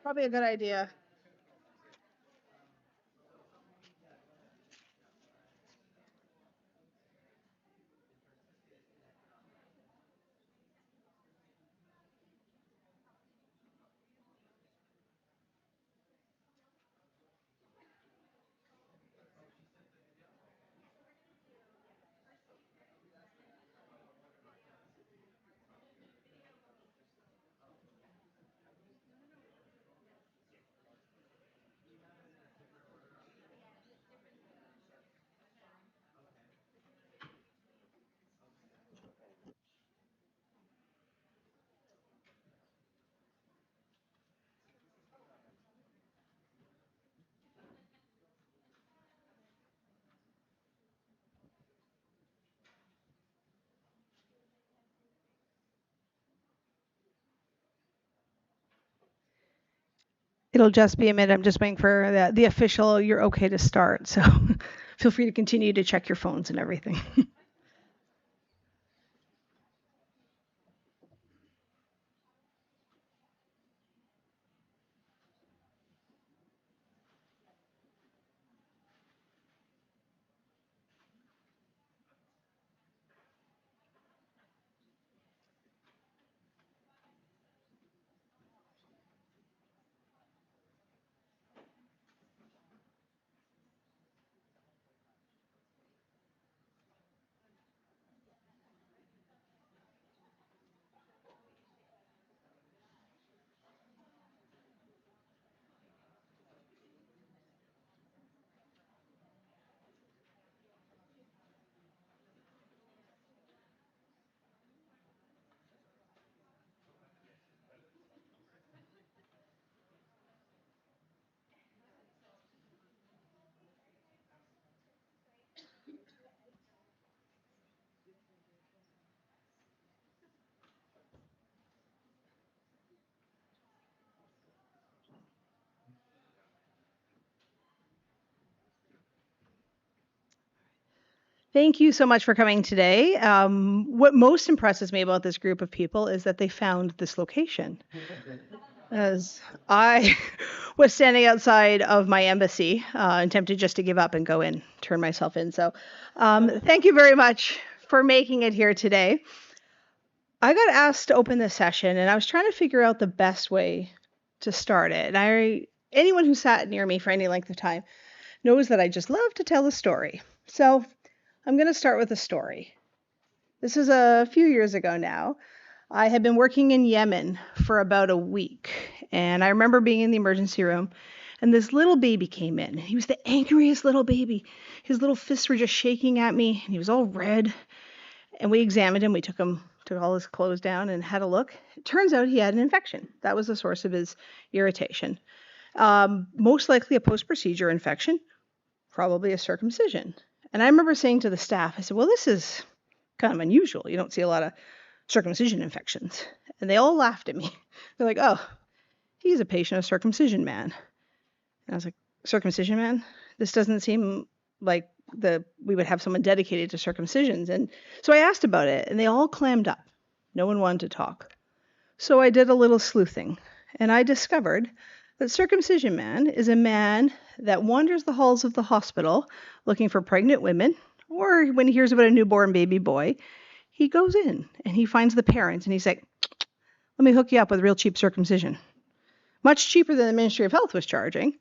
Probably a good idea. It'll just be a minute. I'm just waiting for the official, you're okay to start. So feel free to continue to check your phones and everything. Thank you so much for coming today. What most impresses me about this group of people is that they found this location. As I was standing outside of my embassy and tempted just to give up and go in, turn myself in. So thank you very much for making it here today. I got asked to open this session, and I was trying to figure out the best way to start it. And anyone who sat near me for any length of time knows that I just love to tell a story. So I'm going to start with a story. This is a few years ago now. I had been working in Yemen for about a week, and I remember being in the emergency room, and this little baby came in. He was the angriest little baby. His little fists were just shaking at me, and he was all red. And we examined him. We took all his clothes down and had a look. It turns out he had an infection. That was the source of his irritation. Most likely a post-procedure infection, probably a circumcision. And I remember saying to the staff, I said, well, this is kind of unusual. You don't see a lot of circumcision infections. And they all laughed at me. They're like, oh, he's a patient of circumcision man. And I was like, circumcision man? This doesn't seem like we would have someone dedicated to circumcisions. And so I asked about it, and they all clammed up. No one wanted to talk. So I did a little sleuthing, and I discovered that circumcision man is a man that wanders the halls of the hospital looking for pregnant women, or when he hears about a newborn baby boy, he goes in and he finds the parents and he's like, let me hook you up with real cheap circumcision. Much cheaper than the Ministry of Health was charging.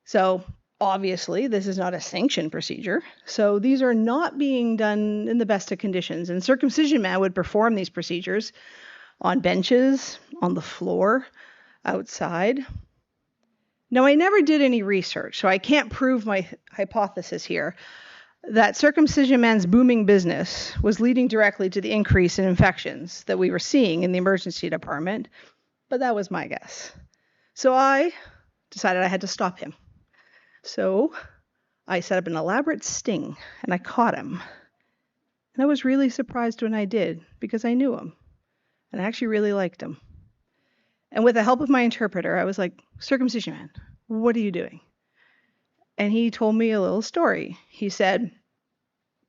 So obviously this is not a sanctioned procedure. So these are not being done in the best of conditions. And circumcision man would perform these procedures on benches, on the floor, outside. Now, I never did any research, so I can't prove my hypothesis here that circumcision man's booming business was leading directly to the increase in infections that we were seeing in the emergency department, but that was my guess. So I decided I had to stop him. So I set up an elaborate sting, and I caught him. And I was really surprised when I did, because I knew him, and I actually really liked him. And with the help of my interpreter, I was like, circumcision man, what are you doing? And he told me a little story. He said,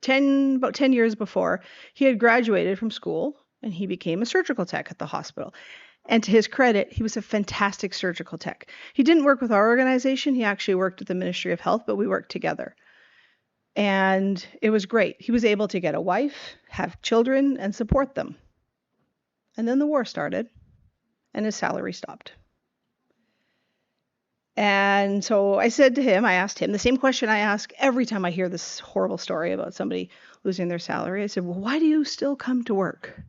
about 10 years before, he had graduated from school and he became a surgical tech at the hospital. And to his credit, he was a fantastic surgical tech. He didn't work with our organization. He actually worked with the Ministry of Health, but we worked together. And it was great. He was able to get a wife, have children, and support them. And then the war started, and his salary stopped. And so I said to him, I asked him the same question I ask every time I hear this horrible story about somebody losing their salary. I said, well, why do you still come to work?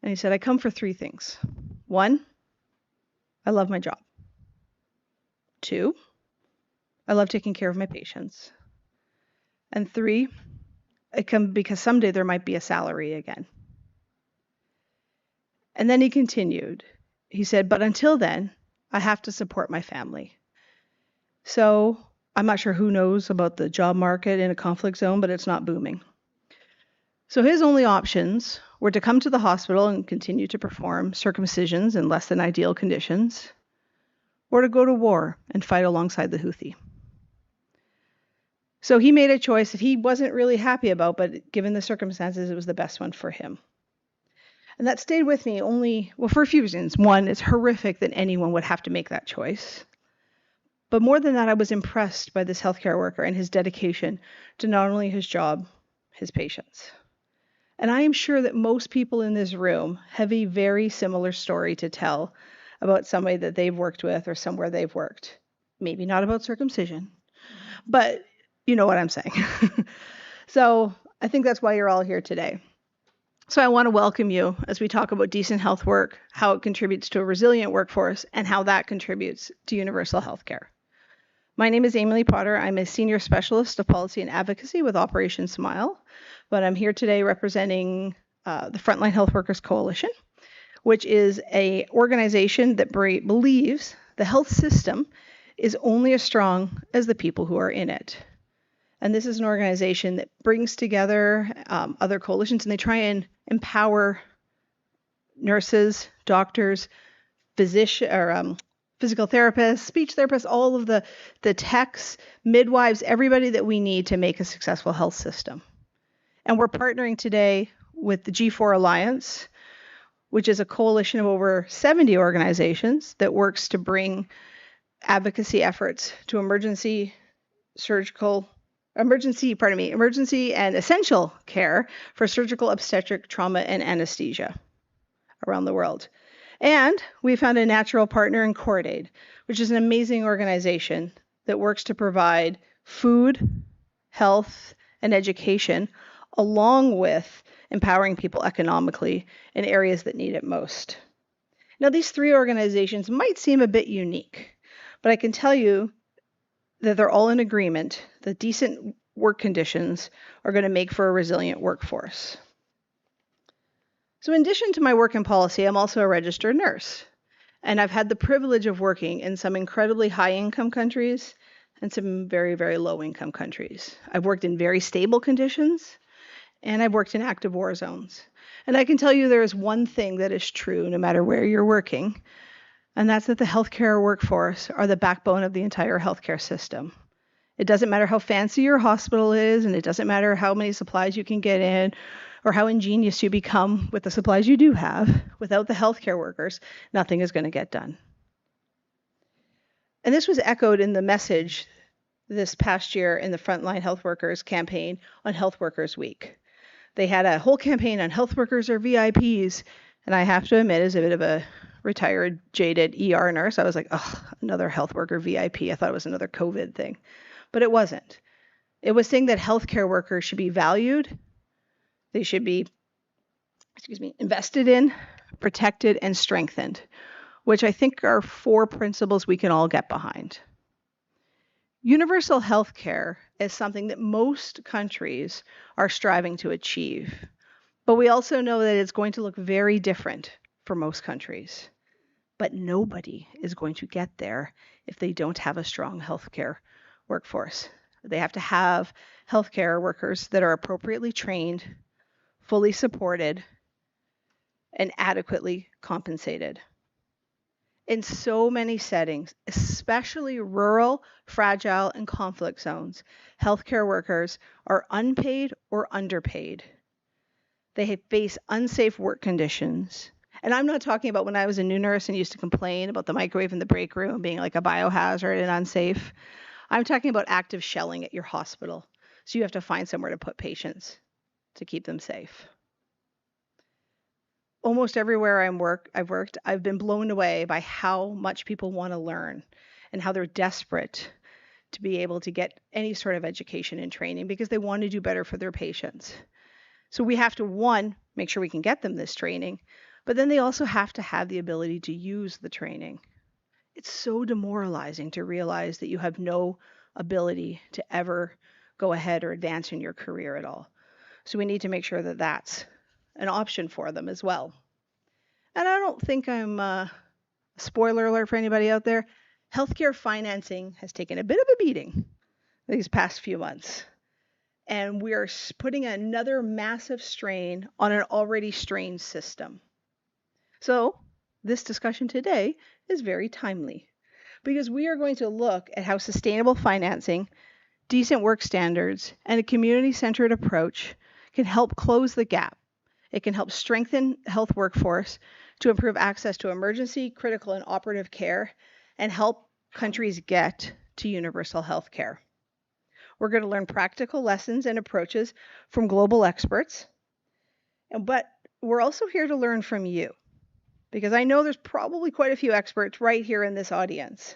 And he said, I come for 3 things. 1, I love my job. 2, I love taking care of my patients. And 3, I come because someday there might be a salary again. And then he continued. He said, but until then, I have to support my family. So I'm not sure who knows about the job market in a conflict zone, but it's not booming. So his only options were to come to the hospital and continue to perform circumcisions in less than ideal conditions, or to go to war and fight alongside the Houthi. So he made a choice that he wasn't really happy about, but given the circumstances, it was the best one for him. And that stayed with me for a few reasons. 1, it's horrific that anyone would have to make that choice. But more than that, I was impressed by this healthcare worker and his dedication to not only his job, his patients. And I am sure that most people in this room have a very similar story to tell about somebody that they've worked with or somewhere they've worked. Maybe not about circumcision, but you know what I'm saying. So I think that's why you're all here today. So I want to welcome you as we talk about decent health work, how it contributes to a resilient workforce, and how that contributes to universal health care. My name is Emily Potter. I'm a senior specialist of policy and advocacy with Operation Smile, but I'm here today representing the Frontline Health Workers Coalition, which is an organization that believes the health system is only as strong as the people who are in it. And this is an organization that brings together other coalitions, and they try and empower nurses, doctors, physical therapists, speech therapists, all of the techs, midwives, everybody that we need to make a successful health system. And we're partnering today with the G4 Alliance, which is a coalition of over 70 organizations that works to bring advocacy efforts to emergency and essential care for surgical, obstetric, trauma, and anesthesia around the world. And we found a natural partner in CoordAid, which is an amazing organization that works to provide food, health, and education, along with empowering people economically in areas that need it most. Now, these 3 organizations might seem a bit unique, but I can tell you that they're all in agreement that decent work conditions are going to make for a resilient workforce. So in addition to my work in policy, I'm also a registered nurse. And I've had the privilege of working in some incredibly high-income countries and some very, very low-income countries. I've worked in very stable conditions, and I've worked in active war zones. And I can tell you there is one thing that is true no matter where you're working, and that's that the healthcare workforce are the backbone of the entire healthcare system. It doesn't matter how fancy your hospital is, and it doesn't matter how many supplies you can get in, or how ingenious you become with the supplies you do have. Without the healthcare workers, nothing is going to get done. And this was echoed in the message this past year in the Frontline Health Workers campaign on Health Workers Week. They had a whole campaign on health workers are VIPs, and I have to admit, as a bit of a retired, jaded ER nurse, I was like, oh, another health worker VIP. I thought it was another COVID thing, but it wasn't. It was saying that healthcare workers should be valued. They should be, invested in, protected, and strengthened, which I think are 4 principles we can all get behind. Universal health care is something that most countries are striving to achieve, but we also know that it's going to look very different for most countries. But nobody is going to get there if they don't have a strong healthcare workforce. They have to have healthcare workers that are appropriately trained, fully supported, and adequately compensated. In so many settings, especially rural, fragile, and conflict zones, healthcare workers are unpaid or underpaid. They face unsafe work conditions, And I'm not talking about when I was a new nurse and used to complain about the microwave in the break room being like a biohazard and unsafe. I'm talking about active shelling at your hospital. So you have to find somewhere to put patients to keep them safe. Almost everywhere I've worked, I've been blown away by how much people want to learn and how they're desperate to be able to get any sort of education and training because they want to do better for their patients. So we have to, one, make sure we can get them this training, but then they also have to have the ability to use the training. It's so demoralizing to realize that you have no ability to ever go ahead or advance in your career at all. So we need to make sure that that's an option for them as well. And I don't think I'm spoiler alert for anybody out there. Healthcare financing has taken a bit of a beating these past few months. And we are putting another massive strain on an already strained system. So this discussion today is very timely because we are going to look at how sustainable financing, decent work standards, and a community-centered approach can help close the gap. It can help strengthen health workforce to improve access to emergency, critical, and operative care, and help countries get to universal health care. We're going to learn practical lessons and approaches from global experts, but we're also here to learn from you, because I know there's probably quite a few experts right here in this audience,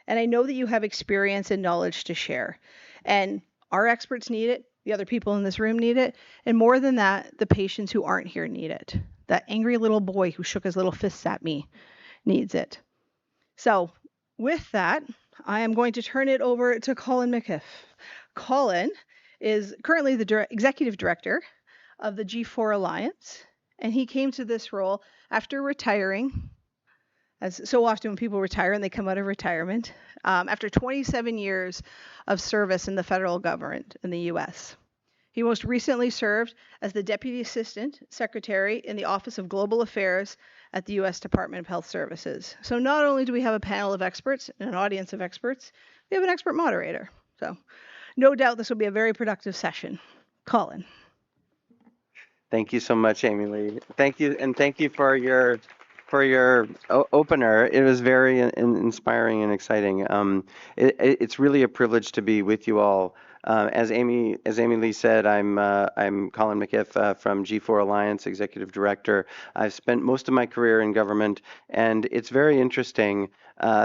and I know that you have experience and knowledge to share, and our experts need it, the other people in this room need it, and more than that, the patients who aren't here need it. That angry little boy who shook his little fists at me needs it. So with that, I am going to turn it over to Colin McIff. Colin is currently the executive director of the G4 Alliance, and he came to this role after retiring, as so often when people retire and they come out of retirement, after 27 years of service in the federal government in the U.S. He most recently served as the Deputy Assistant Secretary in the Office of Global Affairs at the U.S. Department of Health Services. So not only do we have a panel of experts and an audience of experts, we have an expert moderator. So no doubt this will be a very productive session. Colin. Thank you so much, Amy Lee. Thank you, and thank you for your opener. It was very inspiring and exciting. It's really a privilege to be with you all. As Amy Lee said, I'm Colin McIff from G4 Alliance, Executive Director. I've spent most of my career in government, and it's very interesting.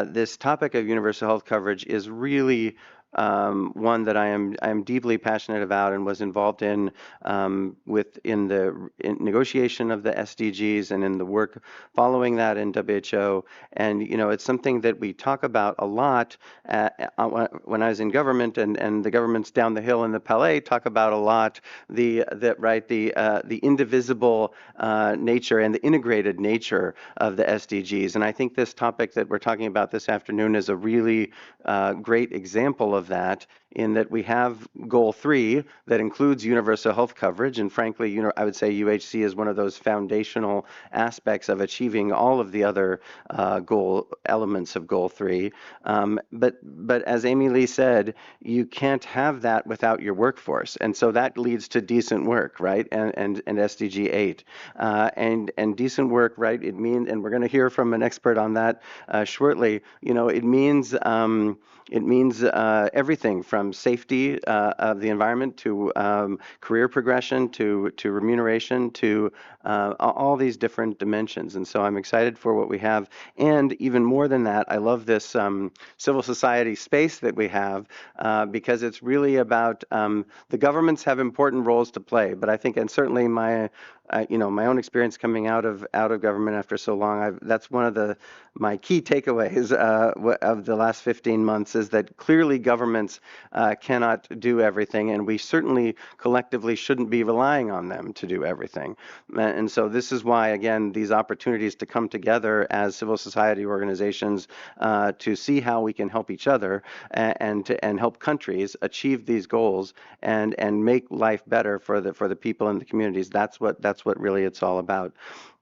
This topic of universal health coverage is really one that I am deeply passionate about and was involved in in the negotiation of the SDGs and in the work following that in WHO. And it's something that we talk about a lot when I was in government, and the governments down the hill in the Palais talk about a lot the indivisible nature and the integrated nature of the SDGs. And I think this topic that we're talking about this afternoon is a really great example of that, in that we have goal 3 that includes universal health coverage, and frankly, I would say UHC is one of those foundational aspects of achieving all of the other goal elements of goal 3. But as Amy Lee said, you can't have that without your workforce, and so that leads to decent work, right? And SDG 8 and decent work, right? It means, and we're going to hear from an expert on that shortly. It means everything from safety of the environment to career progression to remuneration to all these different dimensions. And so I'm excited for what we have. And even more than that, I love this civil society space that we have because it's really about the governments have important roles to play. But I think, and certainly my own experience coming out of government after so long, that's one of my key takeaways of the last 15 months is that clearly governments cannot do everything, and we certainly collectively shouldn't be relying on them to do everything. And so this is why, again, these opportunities to come together as civil society organizations to see how we can help each other and help countries achieve these goals and make life better for the people in the communities. That's what really it's all about.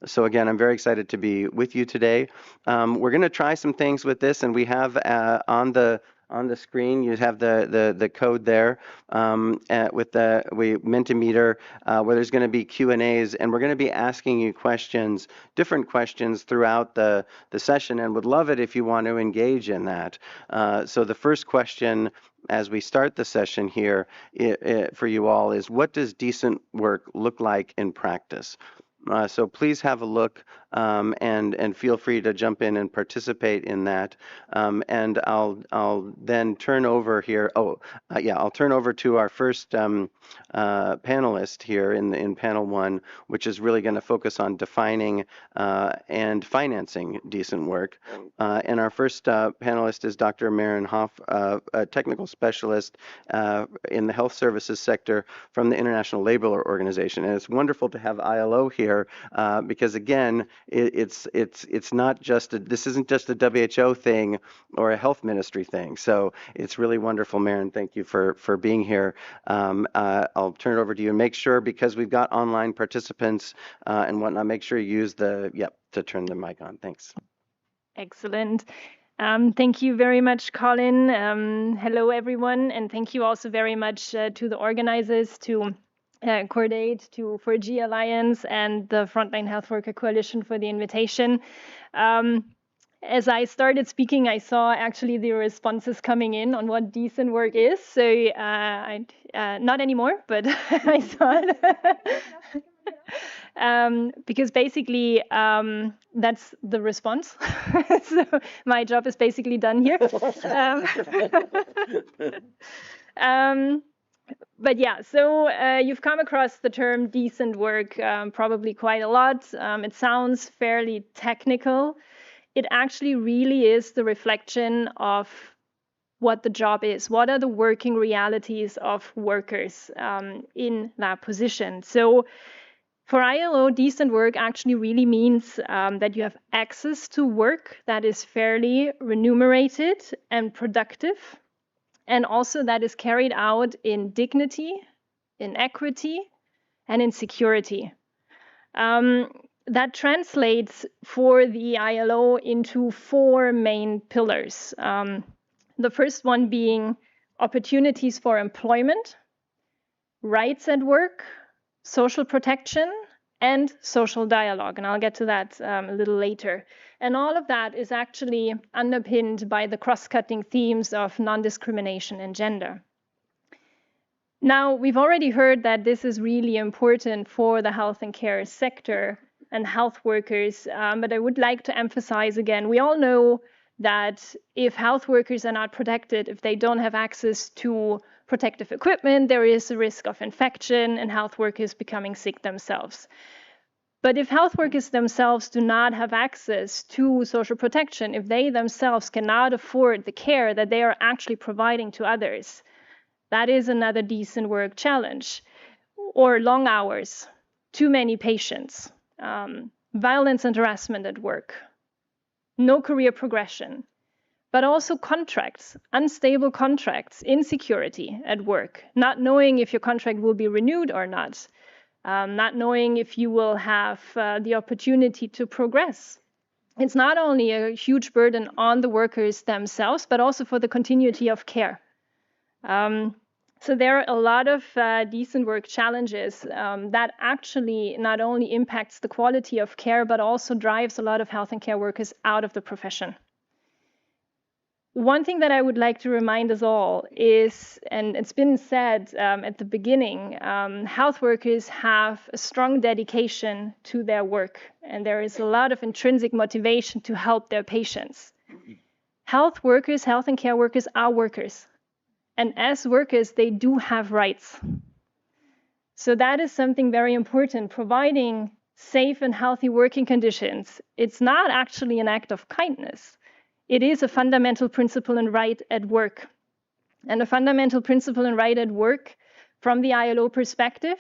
So again, I'm very excited to be with you today. We're going to try some things with this, and we have on the on the screen. You have the code there with the Mentimeter, where there's going to be Q&As, and we're going to be asking you questions, different questions throughout the session, and would love it if you want to engage in that. So the first question as we start the session here for you all is, what does decent work look like in practice? So please have a look and feel free to jump in and participate in that. And I'll then turn over here. I'll turn over to our first panelist here in panel 1, which is really going to focus on defining and financing decent work. And our first panelist is Dr. Maren Hoff, a technical specialist in the health services sector from the International Labor Organization. And it's wonderful to have ILO here because, again, it's not just this isn't just a WHO thing or a health ministry thing. So it's really wonderful, Maren. Thank you for being here. I'll turn it over to you, and make sure, because we've got online participants and whatnot, make sure you use to turn the mic on. Thanks. Excellent. Thank you very much, Colin. Hello, everyone, and thank you also very much to the organizers, to Cordate, to 4G Alliance, and the Frontline Health Worker Coalition for the invitation. As I started speaking, I saw actually the responses coming in on what decent work is. So not anymore, but I saw it. Because basically that's the response. So my job is basically done here. But yeah, so you've come across the term decent work probably quite a lot. It sounds fairly technical. It actually really is the reflection of what the job is. What are the working realities of workers in that position? So for ILO, decent work actually really means that you have access to work that is fairly remunerated and productive, and also that is carried out in dignity, in equity, and in security. That translates for the ILO into 4 main pillars. The first one being opportunities for employment, rights at work, social protection, and social dialogue. And I'll get to that a little later. And all of that is actually underpinned by the cross-cutting themes of non-discrimination and gender. Now, we've already heard that this is really important for the health and care sector and health workers, but I would like to emphasize again, we all know that if health workers are not protected, if they don't have access to protective equipment, there is a risk of infection and health workers becoming sick themselves. But if health workers themselves do not have access to social protection, if they themselves cannot afford the care that they are actually providing to others, that is another decent work challenge. Or long hours, too many patients, violence and harassment at work, no career progression, but also contracts, unstable contracts, insecurity at work, not knowing if your contract will be renewed or not, not knowing if you will have the opportunity to progress. It's not only a huge burden on the workers themselves, but also for the continuity of care. So there are a lot of decent work challenges that actually not only impacts the quality of care, but also drives a lot of health and care workers out of the profession. One thing that I would like to remind us all is, and it's been said at the beginning, health workers have a strong dedication to their work, and there is a lot of intrinsic motivation to help their patients. Health workers, health and care workers are workers. And as workers, they do have rights. So that is something very important, providing safe and healthy working conditions. It's not actually an act of kindness. It is a fundamental principle and right at work. And a fundamental principle and right at work, from the ILO perspective,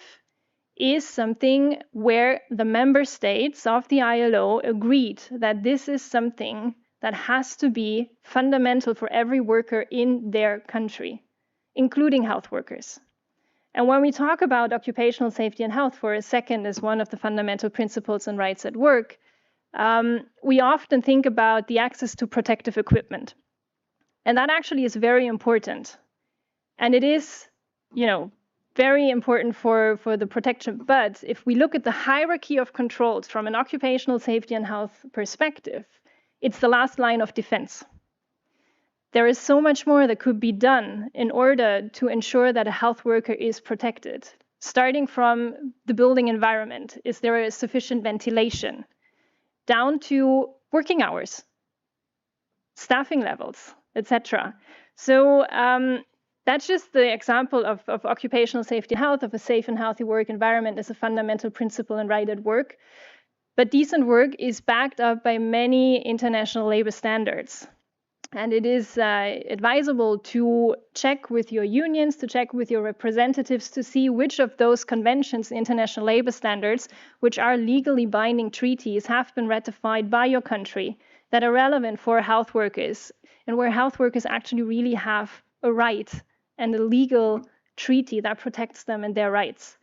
is something where the member states of the ILO agreed that this is something that has to be fundamental for every worker in their country, including health workers. And when we talk about occupational safety and health for a second as one of the fundamental principles and rights at work, we often think about the access to protective equipment. And that actually is very important. And it is, very important for the protection. But if we look at the hierarchy of controls from an occupational safety and health perspective, it's the last line of defense. There is so much more that could be done in order to ensure that a health worker is protected. Starting from the building environment, is there sufficient ventilation? Down to working hours, staffing levels, etc. So that's just the example of occupational safety and health, of a safe and healthy work environment as a fundamental principle and right at work. But decent work is backed up by many international labor standards. And it is advisable to check with your unions, to check with your representatives to see which of those conventions, international labor standards, which are legally binding treaties, have been ratified by your country that are relevant for health workers, and where health workers actually really have a right and a legal treaty that protects them and their rights.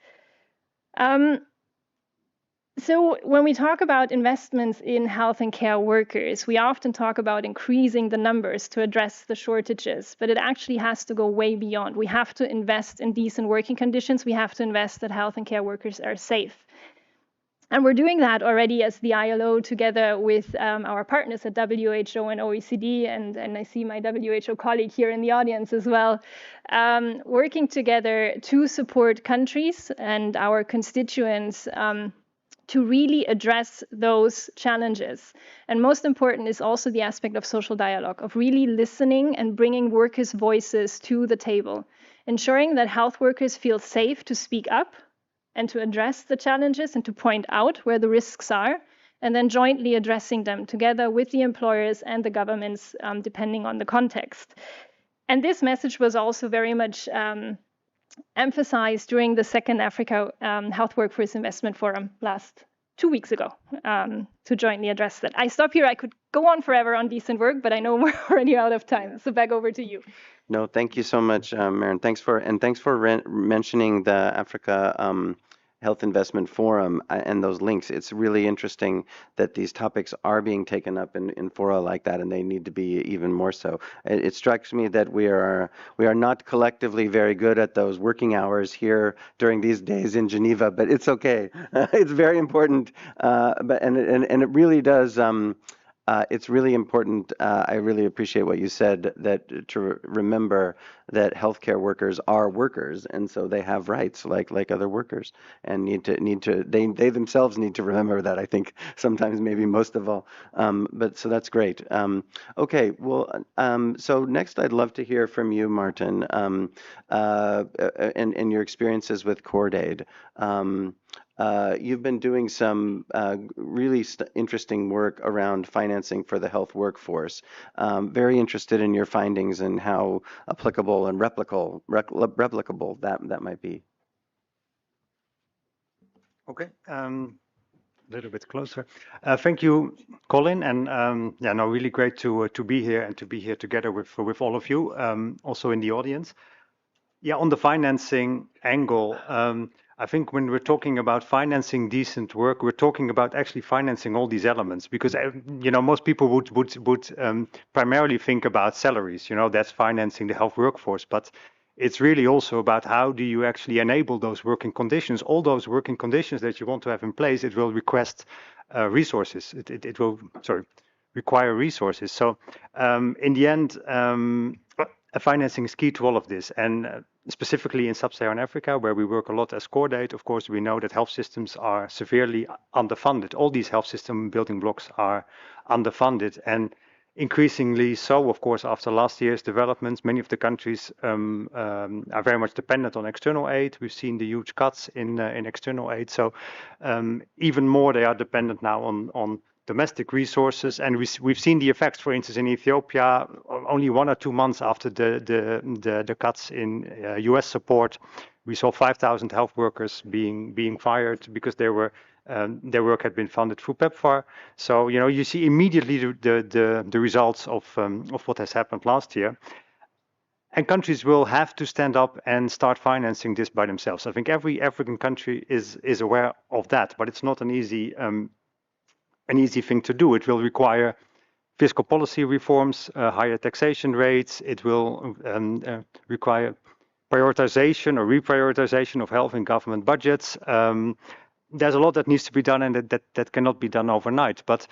So when we talk about investments in health and care workers, we often talk about increasing the numbers to address the shortages, but it actually has to go way beyond. We have to invest in decent working conditions. We have to invest that health and care workers are safe. And we're doing that already as the ILO together with our partners at WHO and OECD, and I see my WHO colleague here in the audience as well, working together to support countries and our constituents to really address those challenges. And most important is also the aspect of social dialogue, of really listening and bringing workers' voices to the table, ensuring that health workers feel safe to speak up and to address the challenges and to point out where the risks are, and then jointly addressing them together with the employers and the governments, depending on the context. And this message was also very much emphasized during the second Africa Health Workforce Investment Forum last 2 weeks ago to jointly address that. I stop here. I could go on forever on decent work, but I know we're already out of time. So back over to you. No, thank you so much, Maren. Thanks for mentioning the Africa Health Investment Forum and those links. It's really interesting that these topics are being taken up in fora like that, and they need to be even more so. It strikes me that we are not collectively very good at those working hours here during these days in Geneva, but it's okay. It's very important, and it really does. It's really important. I really appreciate what you said, that to remember that healthcare workers are workers, and so they have rights like other workers, and they themselves need to remember that. I think sometimes, maybe most of all. But so that's great. Okay, well, so next I'd love to hear from you, Martin, and your experiences with CordAid. You've been doing some really interesting work around financing for the health workforce. Very interested in your findings and how applicable and replicable that might be. Okay, a little bit closer. Thank you, Colin, and yeah, no, really great to be here and to be here together with all of you, also in the audience. Yeah, on the financing angle. I think when we're talking about financing decent work, we're talking about actually financing all these elements, because most people would primarily think about salaries. That's financing the health workforce, but it's really also about how do you actually enable those working conditions. All those working conditions that you want to have in place, it will request resources. It will require resources. So in the end, financing is key to all of this, and specifically in sub-Saharan Africa, where we work a lot as CordAid, of course, we know that health systems are severely underfunded. All these health system building blocks are underfunded, and increasingly so, of course, after last year's developments. Many of the countries are very much dependent on external aid. We've seen the huge cuts in external aid, so even more they are dependent now on domestic resources, and we've seen the effects. For instance, in Ethiopia, only 1 or 2 months after the cuts in U.S. support, we saw 5,000 health workers being fired because their work had been funded through PEPFAR. So you see immediately the results of what has happened last year. And countries will have to stand up and start financing this by themselves. I think every African country is aware of that, but it's not an easy thing to do. It will require fiscal policy reforms, higher taxation rates. It will require prioritization or reprioritization of health in government budgets. There's a lot that needs to be done, and that cannot be done overnight. But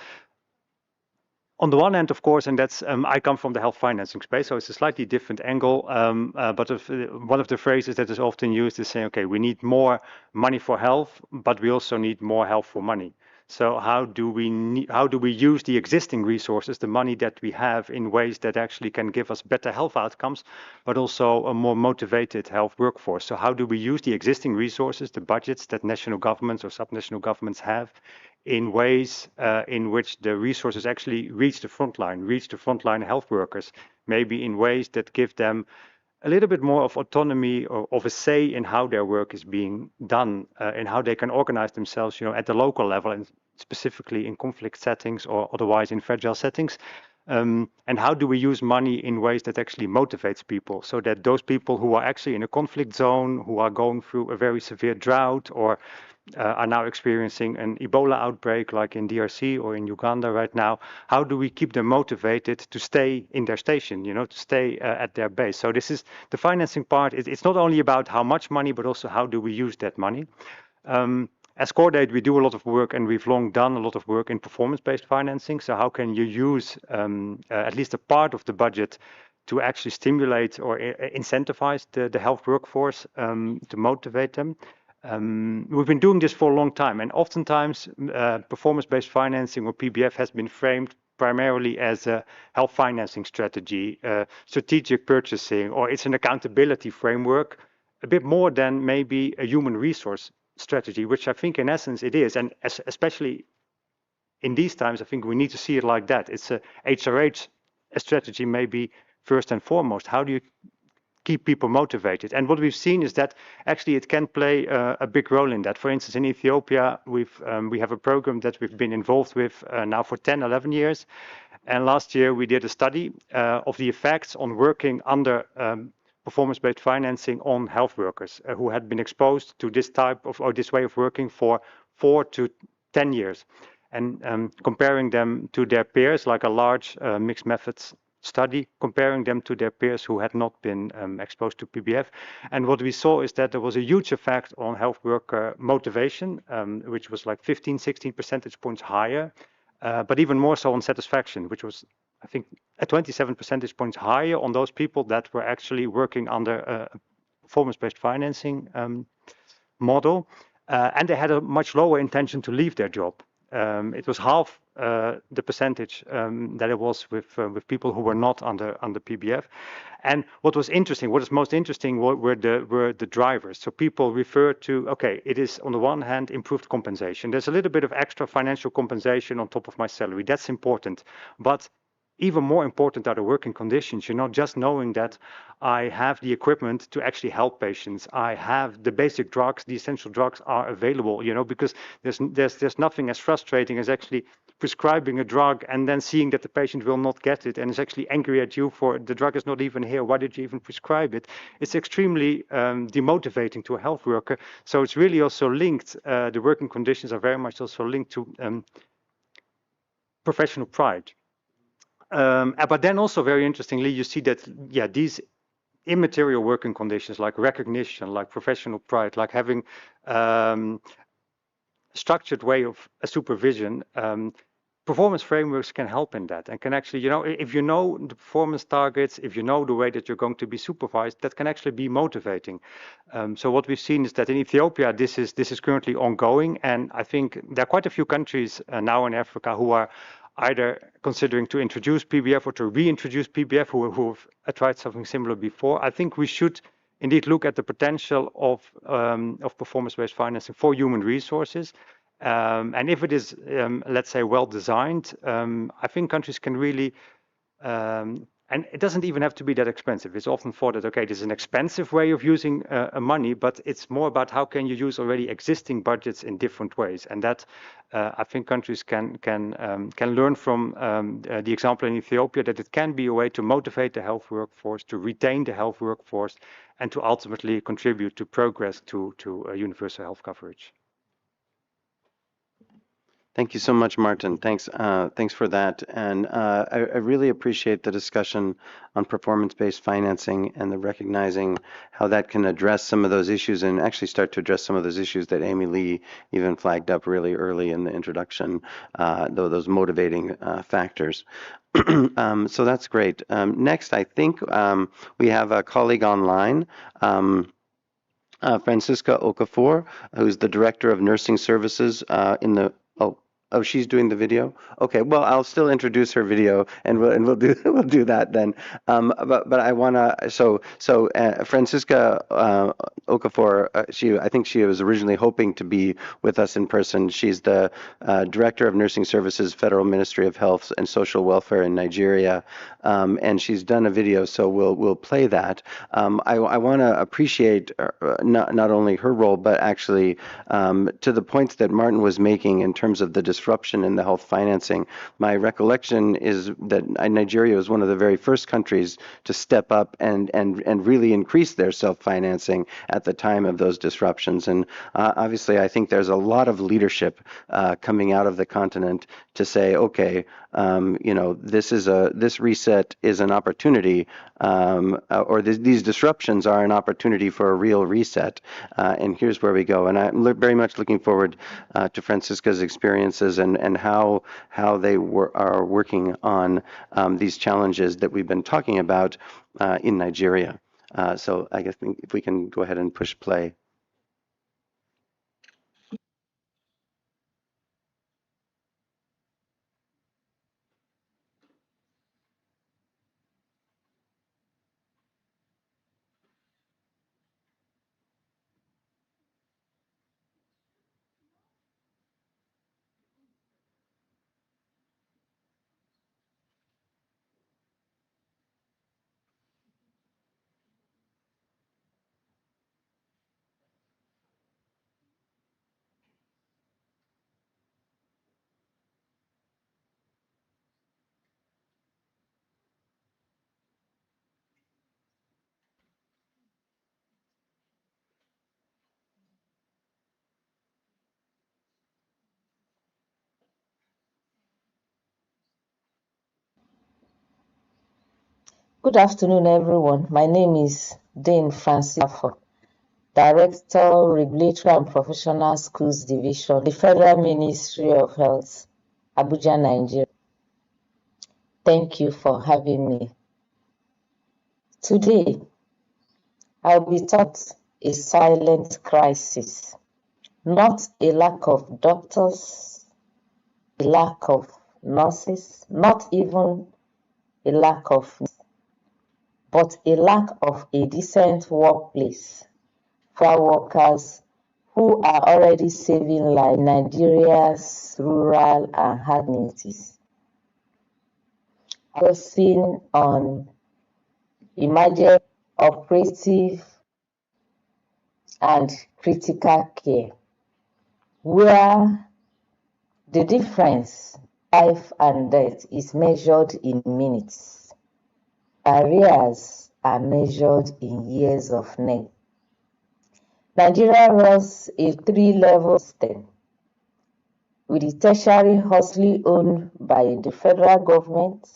on the one hand, of course, and that's I come from the health financing space, so it's a slightly different angle. But one of the phrases that is often used is saying, okay, we need more money for health, but we also need more health for money. So how do we use the existing resources, the money that we have, in ways that actually can give us better health outcomes, but also a more motivated health workforce? So how do we use the existing resources, the budgets that national governments or subnational governments have, in ways in which the resources actually reach the frontline health workers, maybe in ways that give them a little bit more of autonomy or of a say in how their work is being done, and how they can organize themselves, at the local level, and specifically in conflict settings or otherwise in fragile settings. And how do we use money in ways that actually motivates people, so that those people who are actually in a conflict zone, who are going through a very severe drought, or are now experiencing an Ebola outbreak like in DRC or in Uganda right now, how do we keep them motivated to stay in their station, to stay at their base? So this is the financing part. It's not only about how much money, but also how do we use that money. As Cordate, we do a lot of work, and we've long done a lot of work in performance-based financing. So how can you use at least a part of the budget to actually stimulate or incentivize the health workforce, to motivate them? We've been doing this for a long time, and oftentimes performance-based financing, or PBF, has been framed primarily as a health financing strategy, strategic purchasing, or it's an accountability framework, a bit more than maybe a human resource strategy, which I think in essence it is. And especially in these times, I think we need to see it like that. It's a HRH strategy, maybe first and foremost. How do you keep people motivated? And what we've seen is that actually it can play a big role in that. For instance, in Ethiopia, we have a program that we've been involved with now for 10, 11 years. And last year we did a study of the effects on working under performance-based financing on health workers who had been exposed to this type of, or this way of working for 4 to 10 years. And comparing them to their peers, like a large mixed methods study, comparing them to their peers who had not been exposed to PBF. And what we saw is that there was a huge effect on health worker motivation, which was like 15, 16 percentage points higher, but even more so on satisfaction, which was, I think, 27 percentage points higher on those people that were actually working under a performance-based financing model. And they had a much lower intention to leave their job. It was half the percentage that it was with people who were not under PBF. And what was interesting, what is most interesting, were the drivers. So people refer to, okay, it is on the one hand improved compensation. There's a little bit of extra financial compensation on top of my salary. That's important. But even more important are the working conditions, just knowing that I have the equipment to actually help patients. I have the basic drugs, the essential drugs are available, because there's nothing as frustrating as actually prescribing a drug and then seeing that the patient will not get it and is actually angry at you for the drug is not even here. Why did you even prescribe it? It's extremely demotivating to a health worker. So it's really also linked, the working conditions are very much also linked to professional pride. But then also very interestingly, you see that, these immaterial working conditions like recognition, like professional pride, like having structured way of supervision, performance frameworks can help in that and can actually, if you know the performance targets, if you know the way that you're going to be supervised, that can actually be motivating. So what we've seen is that in Ethiopia, this is currently ongoing. And I think there are quite a few countries now in Africa who are either considering to introduce PBF or to reintroduce PBF, who have tried something similar before. I think we should indeed look at the potential of performance-based financing for human resources. And if it is, let's say, well designed, I think countries can really, and it doesn't even have to be that expensive. It's often thought that, okay, this is an expensive way of using money, but it's more about how can you use already existing budgets in different ways. And that I think countries can learn from the example in Ethiopia, that it can be a way to motivate the health workforce, to retain the health workforce, and to ultimately contribute to progress to universal health coverage. Thank you so much, Martin. Thanks for that. And I really appreciate the discussion on performance-based financing and the recognizing how that can address some of those issues and actually start to address some of those issues that Amy Lee even flagged up really early in the introduction, those motivating factors. So that's great. Next, I think we have a colleague online. Francisca Okafor, who's the Director of Nursing Services in the, oh, she's doing the video? Okay, well, I'll still introduce her video and we'll do we'll do that then. But I wanna, Francisca Okafor, I think she was originally hoping to be with us in person. She's the Director of Nursing Services, Federal Ministry of Health and Social Welfare in Nigeria, and she's done a video, so we'll play that. I want to appreciate not only her role, but actually to the points that Martin was making in terms of the disruption in the health financing. My recollection is that Nigeria was one of the very first countries to step up and really increase their self-financing at the time of those disruptions. And obviously, I think there's a lot of leadership coming out of the continent to say, okay, this reset is an opportunity, or these disruptions are an opportunity for a real reset. And here's where we go. And I'm very much looking forward to Francisca's experiences and how they are working on these challenges that we've been talking about in Nigeria. So I guess if we can go ahead and push play. Good afternoon, everyone. My name is Dane Francisco, Director, Regulatory and Professional Schools Division, the Federal Ministry of Health, Abuja, Nigeria. Thank you for having me. Today, I'll be taught a silent crisis, not a lack of doctors, a lack of nurses, not even a lack of, but a lack of a decent workplace for our workers who are already saving lives in Nigeria's rural and hard communities. Focusing on emergency, operative, and critical care, where the difference, life and death, is measured in minutes. Arrears are measured in years of need. Nigeria runs a 3-level system, with the tertiary hospital owned by the federal government,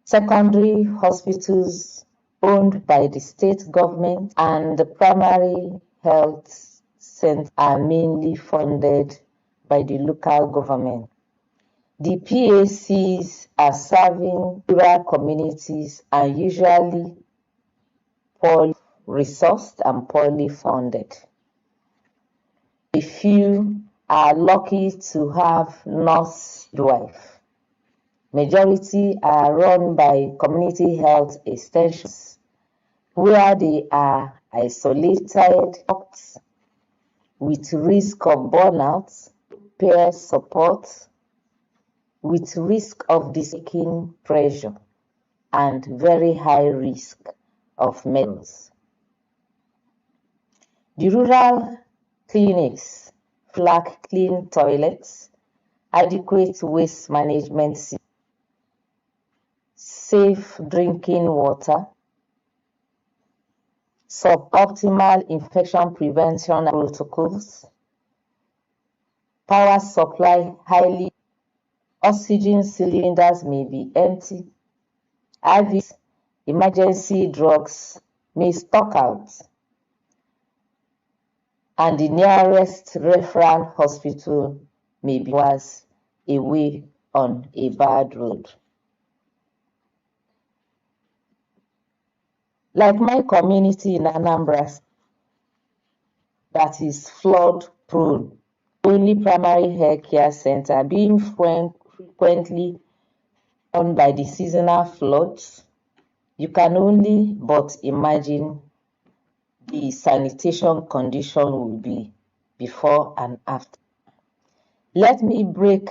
secondary hospitals owned by the state government, and the primary health centers are mainly funded by the local government. The PACs are serving rural communities and usually poorly resourced and poorly funded. A few are lucky to have nurse midwife. Majority are run by community health extensions, where they are isolated with risk of burnout, peer support, with risk of disabling pressure, and very high risk of medals. The rural clinics lack clean toilets, adequate waste management systems, safe drinking water, suboptimal infection prevention protocols, power supply highly, oxygen cylinders may be empty, IVs, emergency drugs may stock out, and the nearest referral hospital may be hours away on a bad road. Like my community in Anambra, that is flood prone, only primary health care center being frequently run by the seasonal floods, you can only but imagine the sanitation condition will be before and after. Let me break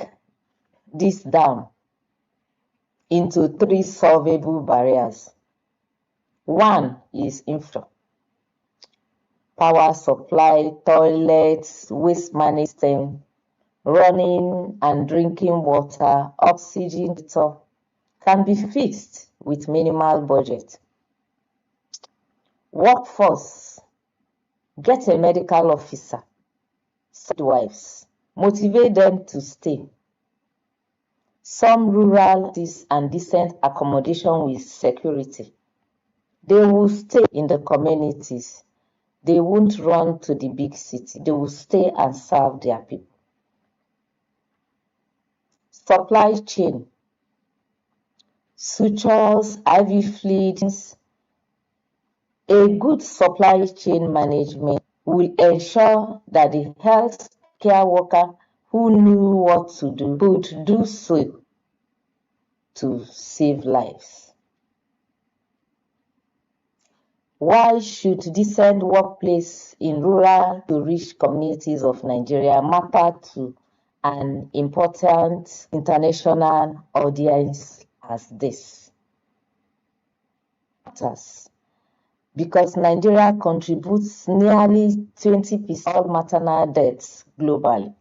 this down into 3 solvable barriers. One is infrastructure. Power supply, toilets, waste management, running and drinking water, oxygen can be fixed with minimal budget. Workforce, get a medical officer, midwives, motivate them to stay. Some rural and decent accommodation with security. They will stay in the communities. They won't run to the big city. They will stay and serve their people. Supply chain, sutures, IV fluids. A good supply chain management will ensure that the health care worker who knew what to do could do so to save lives. Why should decent workplace in rural to rich communities of Nigeria matter to an important international audience as this? Because Nigeria contributes nearly 20% of all maternal deaths globally.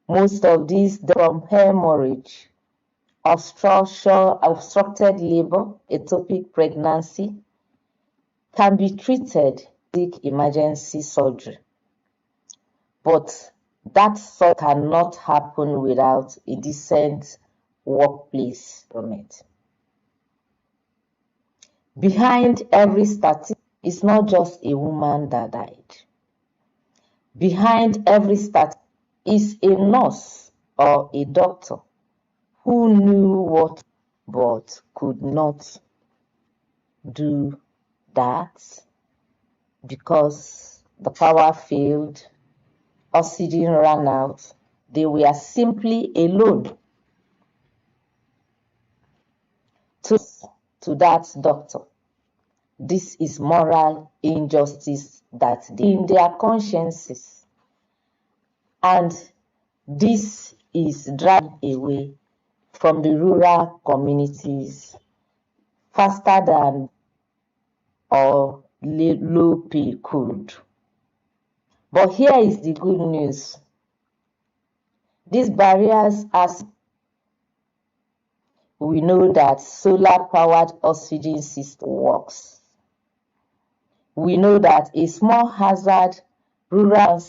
Most of these from hemorrhage, obstructed labor, ectopic pregnancy, can be treated with emergency surgery. But that cannot happen without a decent workplace environment. Behind every statistic is not just a woman that died. Behind every statistic is a nurse or a doctor who knew what but could not do that because the power failed, oxygen ran out, they were simply alone. To that doctor, this is moral injustice that in their consciences, and this is dragged away from the rural communities faster than or low pay could. But here is the good news. These barriers, as we know that solar-powered oxygen system works. We know that a small hazard rural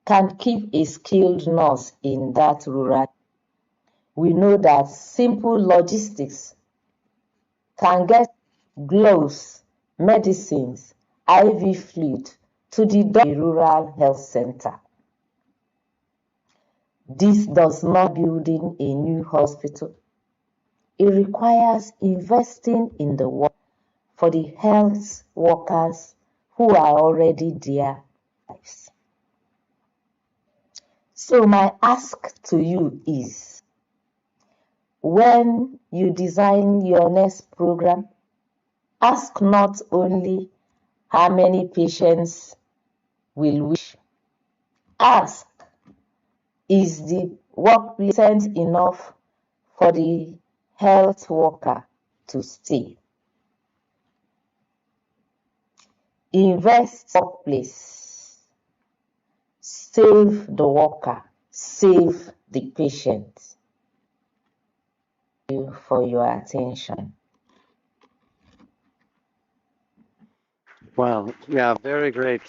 can keep a skilled nurse in that rural. We know that simple logistics can get gloves, medicines, IV fluid to the rural health center. This does not building a new hospital. It requires investing in the work for the health workers who are already there. So my ask to you is, when you design your next program, ask not only how many patients will wish. Ask, is the workplace enough for the health worker to stay? Invest in workplace. Save the worker. Save the patient. Thank you for your attention. Wow, yeah, very great.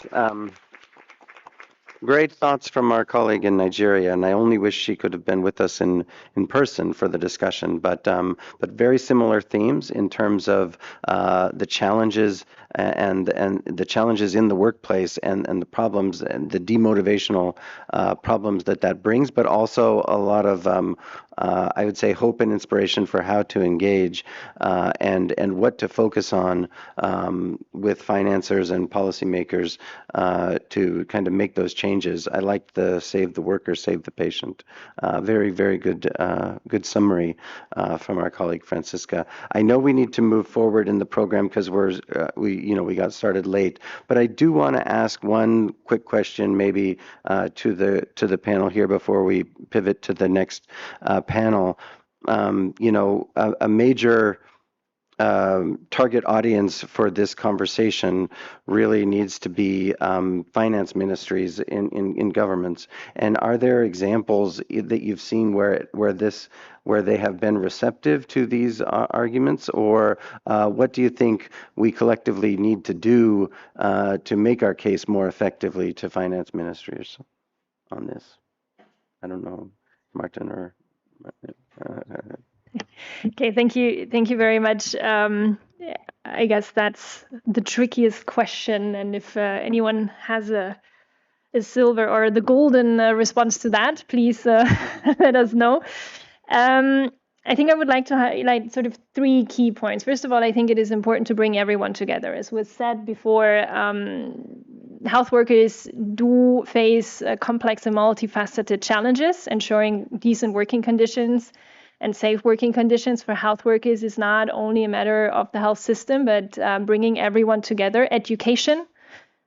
Great thoughts from our colleague in Nigeria, and I only wish she could have been with us in person for the discussion. But very similar themes in terms of the challenges and the challenges in the workplace and the problems and the demotivational problems that brings, but also a lot of I would say hope and inspiration for how to engage and what to focus on with financiers and policymakers to kind of make those changes. I liked the save the worker, save the patient. Very good summary from our colleague Francisca. I know we need to move forward in the program because we got started late, but I do want to ask one quick question maybe to the panel here before we pivot to the next panel. A major target audience for this conversation really needs to be finance ministries in governments. And are there examples that you've seen where they have been receptive to these arguments, or what do you think we collectively need to do to make our case more effectively to finance ministries on this? I don't know, Martin or. Okay, thank you very much. I guess that's the trickiest question, and if anyone has a silver or the golden response to that, please let us know. I think I would like to highlight sort of 3 key points. First of all, I think it is important to bring everyone together. As was said before, health workers do face complex and multifaceted challenges. Ensuring decent working conditions and safe working conditions for health workers is not only a matter of the health system, but bringing everyone together. Education,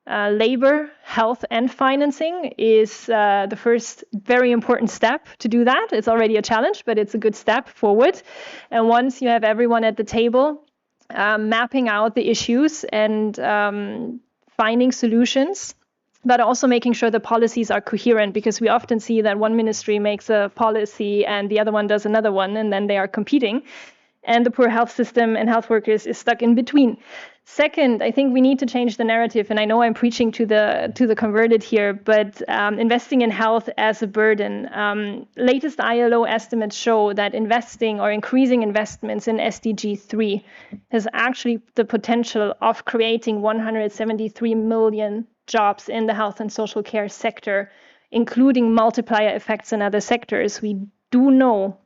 labor, health, and financing is the first very important step to do that. It's already a challenge, but it's a good step forward. And once you have everyone at the table, mapping out the issues and finding solutions, but also making sure the policies are coherent, because we often see that one ministry makes a policy and the other one does another one, and then they are competing. And the poor health system and health workers is stuck in between. Second, I think we need to change the narrative, and I know I'm preaching to the converted here, but investing in health as a burden. Latest ILO estimates show that investing or increasing investments in SDG 3 has actually the potential of creating 173 million jobs in the health and social care sector, including multiplier effects in other sectors. We do know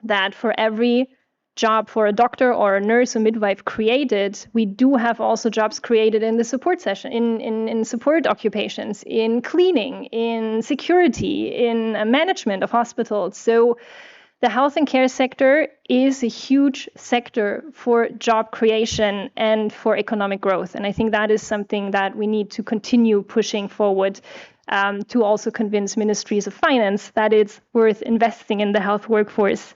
that for every job for a doctor or a nurse or midwife created, we do have also jobs created in the support session, in support occupations, in cleaning, in security, in management of hospitals. So the health and care sector is a huge sector for job creation and for economic growth. And I think that is something that we need to continue pushing forward to also convince ministries of finance that it's worth investing in the health workforce.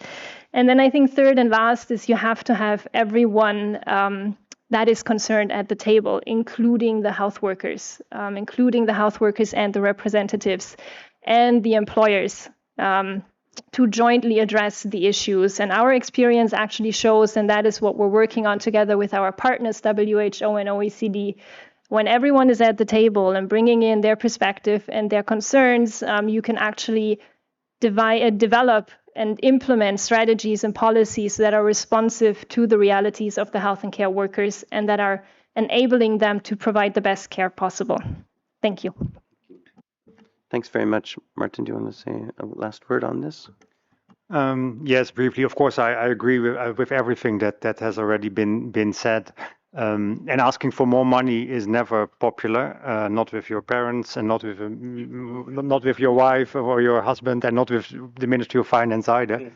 And then I think third and last is you have to have everyone that is concerned at the table, including the health workers and the representatives and the employers, to jointly address the issues. And our experience actually shows, and that is what we're working on together with our partners, WHO and OECD, when everyone is at the table and bringing in their perspective and their concerns, you can actually develop and implement strategies and policies that are responsive to the realities of the health and care workers and that are enabling them to provide the best care possible. Thank you. Thanks very much. Martin, do you want to say a last word on this? Yes, briefly. Of course, I agree with everything that has already been said. And asking for more money is never popular, not with your parents and not with your wife or your husband and not with the Ministry of Finance either.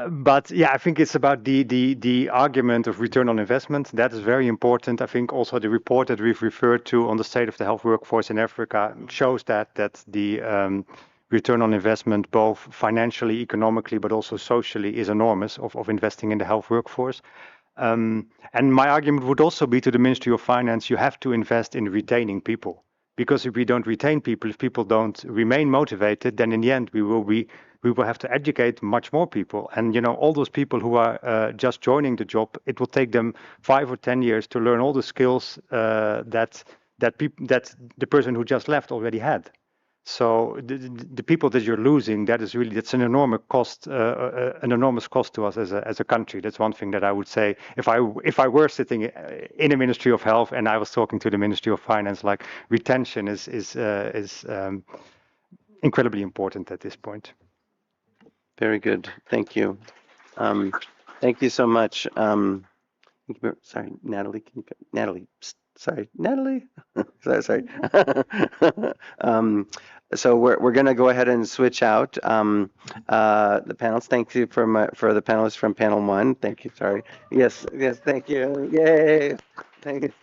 But yeah, I think it's about the argument of return on investment. That is very important. I think also the report that we've referred to on the state of the health workforce in Africa shows that the return on investment, both financially, economically, but also socially, is enormous of investing in the health workforce. And my argument would also be to the Ministry of Finance, you have to invest in retaining people. Because if we don't retain people, if people don't remain motivated, then in the end we will have to educate much more people. And all those people who are just joining the job, it will take them 5 or 10 years to learn all the skills that that the person who just left already had. So the people that you're losing, that's an enormous cost to us as a country. That's one thing that I would say if I were sitting in a Ministry of Health and I was talking to the Ministry of Finance, like retention is incredibly important at this point. Very good. Thank you. Thank you so much. Sorry, Natalie. Natalie. Sorry, Natalie. sorry. So we're going to go ahead and switch out the panels. Thank you for the panelists from panel 1. Thank you. Sorry. Yes. Thank you. Yay. Thank you.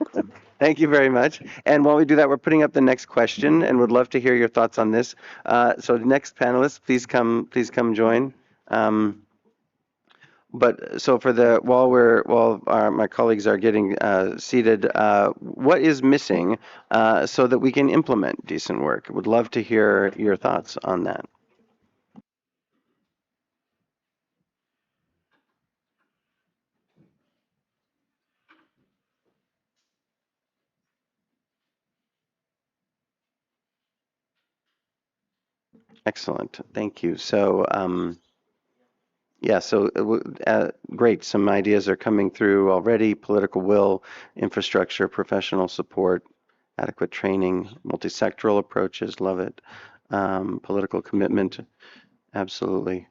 Thank you very much. And while we do that, we're putting up the next question, and would love to hear your thoughts on this. So the next panelists, please come join. But so while my colleagues are getting seated, what is missing so that we can implement decent work? Would love to hear your thoughts on that. Excellent, thank you. So yeah, so great. Some ideas are coming through already: political will, infrastructure, professional support, adequate training, multi-sectoral approaches. Love it. Political commitment. Absolutely.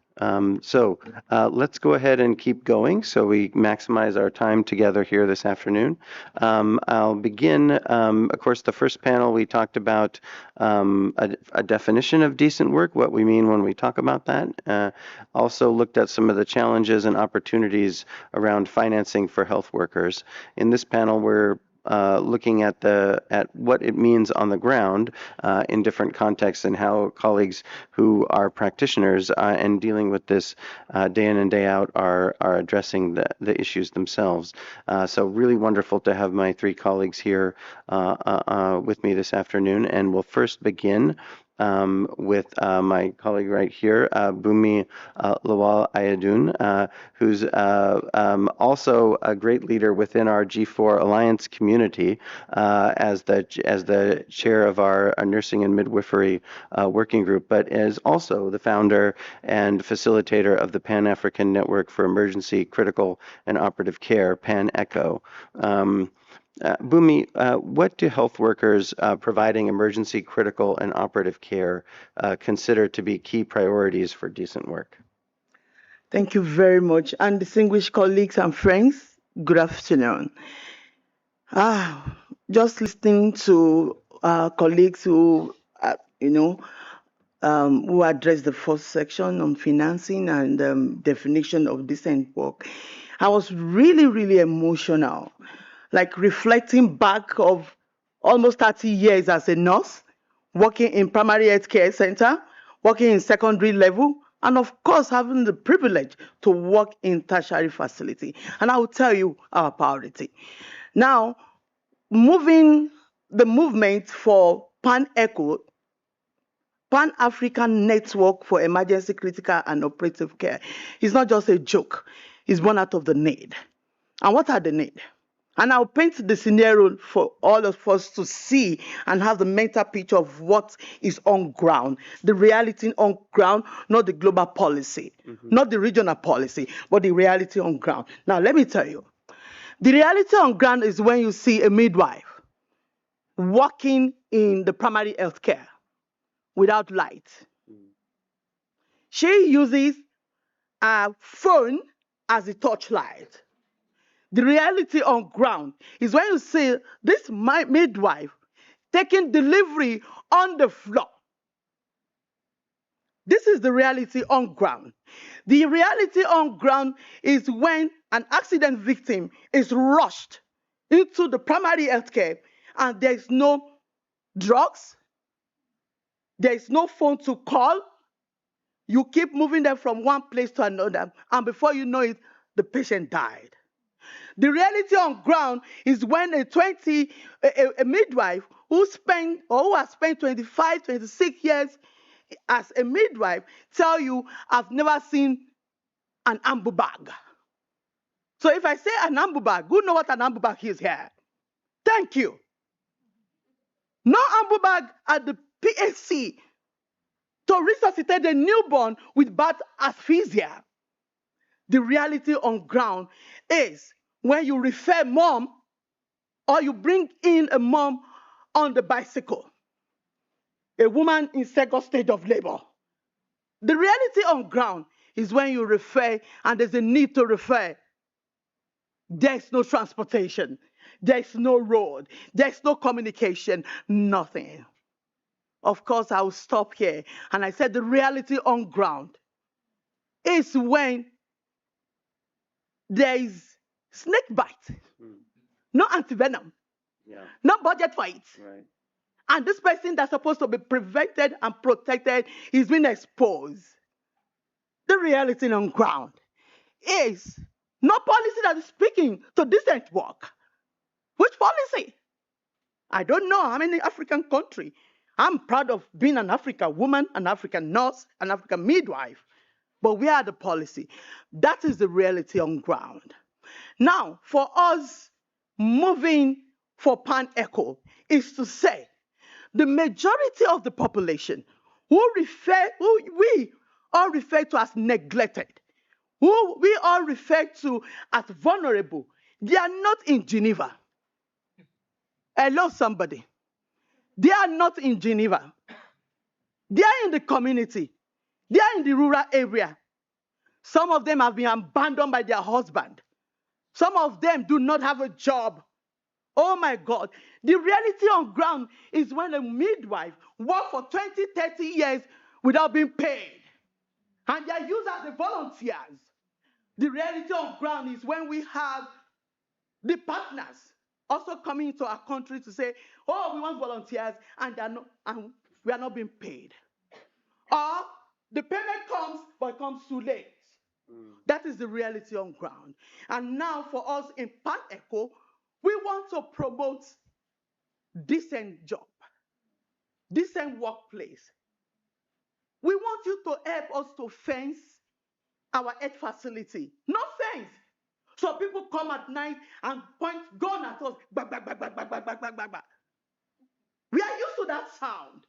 So let's go ahead and keep going so we maximize our time together here this afternoon. I'll begin. Of course, the first panel we talked about a definition of decent work, what we mean when we talk about that. Also looked at some of the challenges and opportunities around financing for health workers. In this panel, we're looking at what it means on the ground in different contexts and how colleagues who are practitioners and dealing with this day in and day out are addressing the issues themselves. So really wonderful to have my 3 colleagues here with me this afternoon, and we'll first begin with my colleague right here, Bumi Lawal Ayadun, who's also a great leader within our G4 Alliance community as the chair of our nursing and midwifery working group, but is also the founder and facilitator of the Pan-African Network for Emergency, Critical, and Operative Care, Pan-ECHO. Bumi, what do health workers providing emergency, critical, and operative care consider to be key priorities for decent work? Thank you very much. And distinguished colleagues and friends, good afternoon. Just listening to colleagues who, who addressed the first section on financing and definition of decent work, I was really, really emotional. Like reflecting back of almost 30 years as a nurse, working in primary health care center, working in secondary level, and of course having the privilege to work in tertiary facility. And I will tell you our priority. Now, the movement for Pan-ECHO, Pan-African Network for Emergency, Critical, and Operative Care, is not just a joke. It's born out of the need. And what are the needs? And I'll paint the scenario for all of us to see and have the mental picture of what is on ground, the reality on ground, not the global policy, not the regional policy, but the reality on ground. Now, let me tell you, the reality on ground is when you see a midwife working in the primary health care without light. She uses a phone as a torchlight. The reality on ground is when you see this midwife taking delivery on the floor. This is the reality on ground. The reality on ground is when an accident victim is rushed into the primary health care and there is no drugs, there is no phone to call. You keep moving them from one place to another, and before you know it, the patient died. The reality on ground is when a midwife who has spent 25, 26 years as a midwife tell you, I've never seen an ambu bag. So if I say an ambu bag, who knows what an ambu bag is here? Thank you. No ambu bag at the PHC to resuscitate a newborn with bad asphyxia. The reality on ground is when you refer mom or you bring in a mom on the bicycle, a woman in second stage of labor. The reality on ground is when you refer and there's a need to refer. There's no transportation. There's no road. There's no communication. Nothing. Of course, I will stop here. And I said the reality on ground is when there is snake bite, no antivenom, no budget for it. Right. And this person that's supposed to be prevented and protected is being exposed. The reality on ground is no policy that is speaking to decent work. Which policy? I don't know how many African country. I'm proud of being an African woman, an African nurse, an African midwife. But we are the policy. That is the reality on ground. Now, for us moving for pan-echo is to say the majority of the population who we all refer to as neglected, who we all refer to as vulnerable, they are not in Geneva. Hello, somebody. They are not in Geneva. They are in the community. They are in the rural area. Some of them have been abandoned by their husband. Some of them do not have a job. Oh my God. The reality on ground is when a midwife works for 20, 30 years without being paid. And they are used as the volunteers. The reality on ground is when we have the partners also coming into our country to say, oh, we want volunteers, and we are not being paid. Or the payment comes, but it comes too late. That is the reality on ground. And now for us in pan-echo, we want to promote decent job, decent workplace. We want you to help us to fence our health facility. No fence. So people come at night and point gun at us. Bah, bah, bah, bah, bah, bah, bah, bah, bah, bah. We are used to that sound.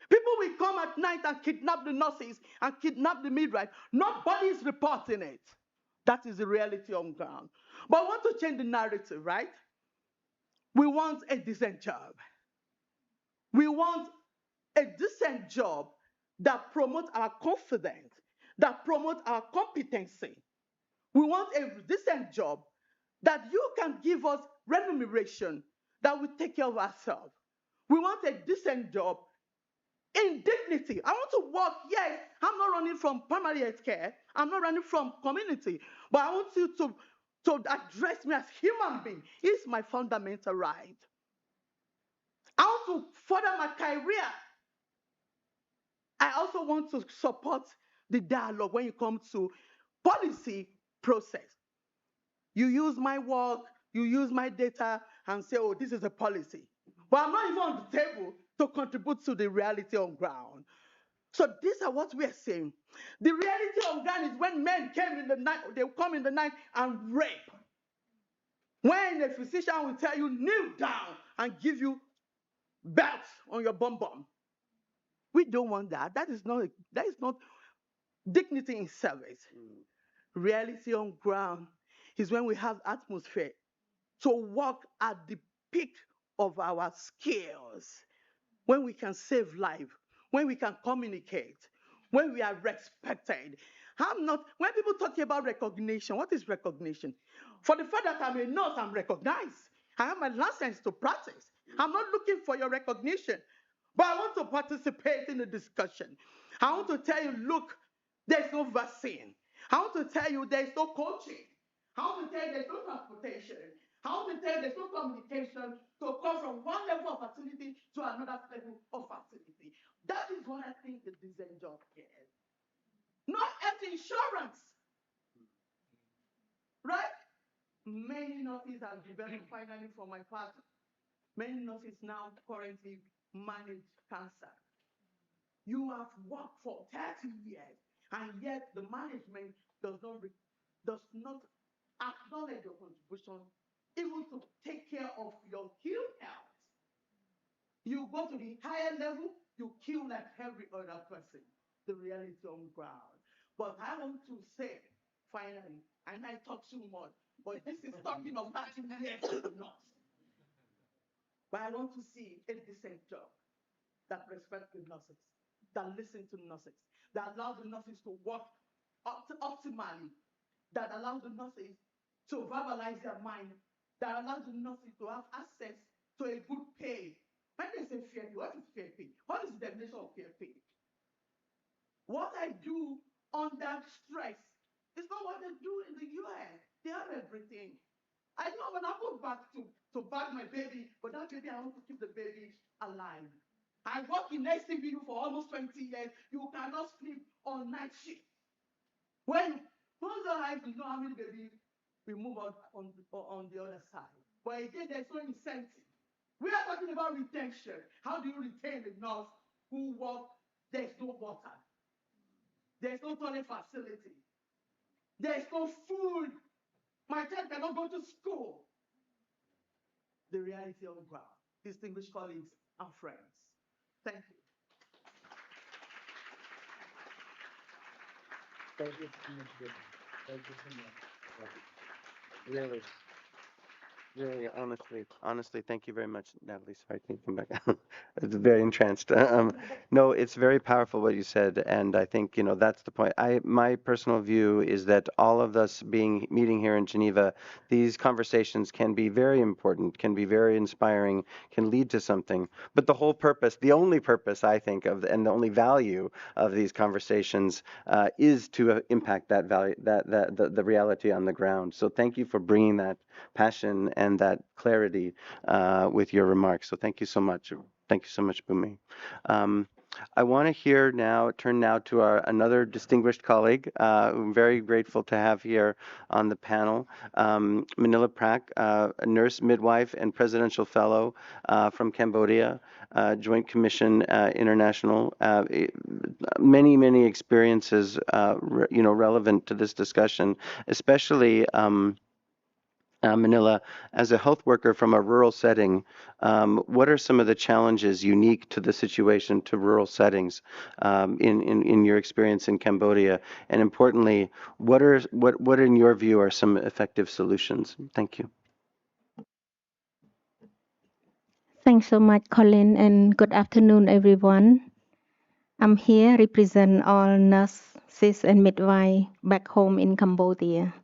People will come at night and kidnap the nurses and kidnap the midwife. Nobody is reporting it. That is the reality on ground. But I want to change the narrative, right? We want a decent job. We want a decent job that promotes our confidence, that promotes our competency. We want a decent job that you can give us remuneration, that we take care of ourselves. We want a decent job in dignity. I want to work, yes, I'm not running from primary health care. I'm not running from community. But I want you to address me as human being. It's my fundamental right. I want to further my career. I also want to support the dialogue when it comes to policy process. You use my work, you use my data and say, oh, this is a policy. But I'm not even on the table to contribute to the reality on ground. So these are what we are saying. The reality on ground is when men came in the night, they come in the night and rape. When a physician will tell you, kneel down and give you belts on your bum bum. We don't want that. That is not dignity in service. Reality on ground is when we have atmosphere to work at the peak of our skills, when we can save life, when we can communicate, when we are respected. When people talk about recognition, what is recognition? For the fact that I'm a nurse, I'm recognized. I have my license to practice. I'm not looking for your recognition, but I want to participate in the discussion. I want to tell you, look, there's no vaccine. I want to tell you there's no coaching. I want to tell you there's no transportation. I want to tell you there's no communication to come from one level of facility to another level of facility. That is what I think the design job is. Not health insurance. Right? Many nurses have developed finally for my partner. Many nurses now currently manage cancer. You have worked for 30 years, and yet the management does not acknowledge your contribution, even to take care of your ill health. You go to the higher level, you kill like every other person. The reality on ground. But I want to say, finally, and I talk too much, but this is talking of 30 years not. But I want to see a decent job that respects the nurses, that listen to nurses, that allows the nurses to work optimally, that allows the nurses to verbalize their mind, that allows the nurses to have access to a good pay. When they say fair pay, what is fair pay? What is the definition of fair pay? What I do under stress is not what they do in the US. They have everything. I know when I go back to bag my baby, but that baby, I want to keep the baby alive. I work in SCBU for almost 20 years. You cannot sleep on night shift. When those are life, you know how many babies we move on the other side. But again, there's no incentive. We are talking about retention. How do you retain the nurse who work? There's no water. There's no toilet facility. There's no food. My child cannot go to school. The reality on the ground. Distinguished colleagues and friends. Thank you. Thank you so much. Thank you so much. Really. Really, honestly, thank you very much, Natalie. Sorry, I can't come back. It's very entranced. No, it's very powerful what you said, and I think that's the point. My personal view is that all of us meeting here in Geneva, these conversations can be very important, can be very inspiring, can lead to something. But the whole purpose, the only purpose I think of, and the only value of these conversations is to impact that value, the reality on the ground. So thank you for bringing that passion and that clarity with your remarks. So thank you so much. Thank you so much, Bhumi. I want to turn now to another distinguished colleague who I'm very grateful to have here on the panel, Manila Prak, a nurse midwife and presidential fellow from Cambodia, Joint Commission International. Many experiences, relevant to this discussion, especially Manila, as a health worker from a rural setting, what are some of the challenges unique to the situation to rural settings in your experience in Cambodia? And importantly, what in your view are some effective solutions? Thank you. Thanks so much, Colin, and good afternoon, everyone. I'm here represent all nurses and midwives back home in Cambodia.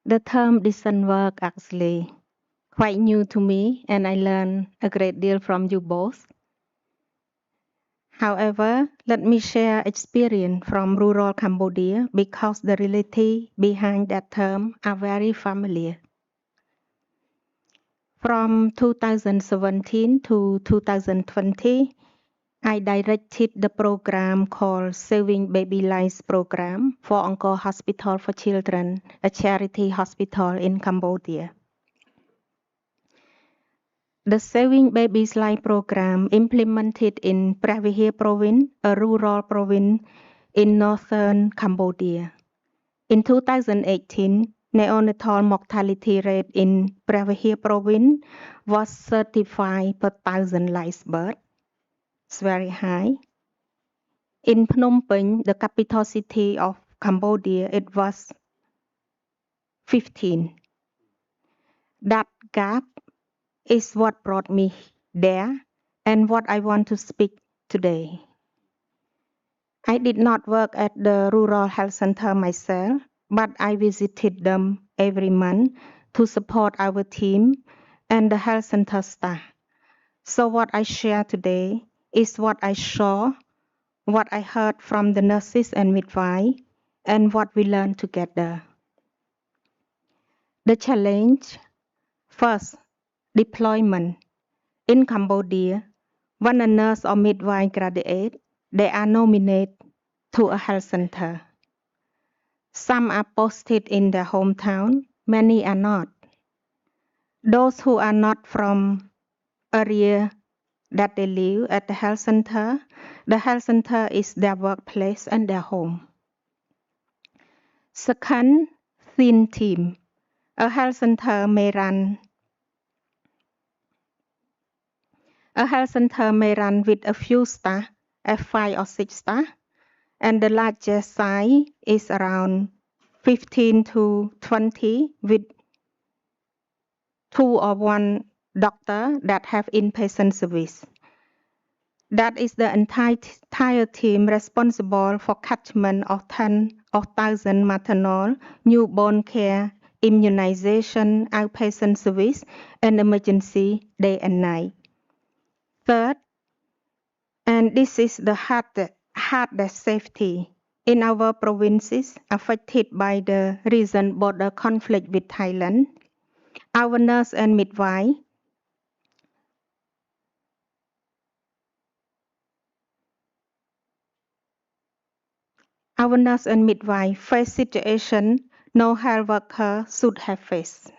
The term decent work actually quite new to me, and I learned a great deal from you both. However, let me share experience from rural Cambodia because the reality behind that term are very familiar. From 2017 to 2020, I directed the program called Saving Baby Lives Program for Angkor Hospital for Children, a charity hospital in Cambodia. The Saving Babies Life program implemented in Pravihir province, a rural province in northern Cambodia. In 2018, neonatal mortality rate in Pravihir province was 35 per 1,000 live births. It's very high. In Phnom Penh, the capital city of Cambodia, it was 15. That gap is what brought me there and what I want to speak today. I did not work at the rural health center myself, but I visited them every month to support our team and the health center staff. So what I share today is what I saw, what I heard from the nurses and midwives, and what we learned together. The challenge, first, deployment. In Cambodia, when a nurse or midwife graduates, they are nominated to a health center. Some are posted in their hometown, many are not. Those who are not from area that they live at the health center is their workplace and their home. Second, thin team. A health center may run A health center may run with a few staff, at 5 or 6 staff, and the largest size is around 15 to 20 with 2 or 1 doctor that have inpatient service. That is the entire team responsible for catchment of 10 or 1,000 maternal, newborn care, immunization, outpatient service, and emergency day and night. Third, and this is the hardest safety in our provinces affected by the recent border conflict with Thailand. Our nurse and midwife face situation no health worker should have faced.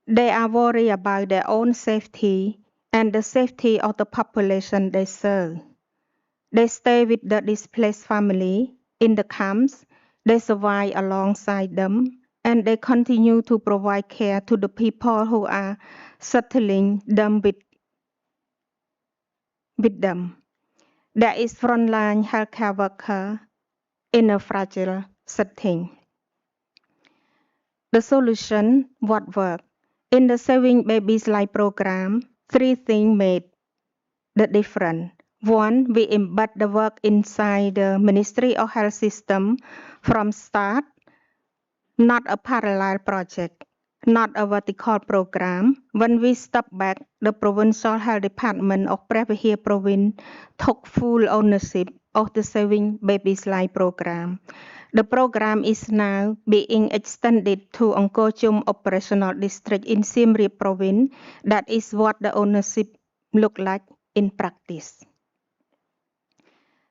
They are worried about their own safety and the safety of the population they serve. They stay with the displaced family in the camps, they survive alongside them, and they continue to provide care to the people who are settling them with them. There is frontline healthcare worker in a fragile setting. The solution, what work? In the Saving Babies Life program, 3 things made the difference. 1, we embed the work inside the Ministry of Health system from start, not a parallel project, not a vertical program. When we step back, the Provincial Health Department of Previhir Province took full ownership of the Saving Babies Life program. The program is now being extended to Angkor Operational District in Siem Reap Province. That is what the ownership look like in practice.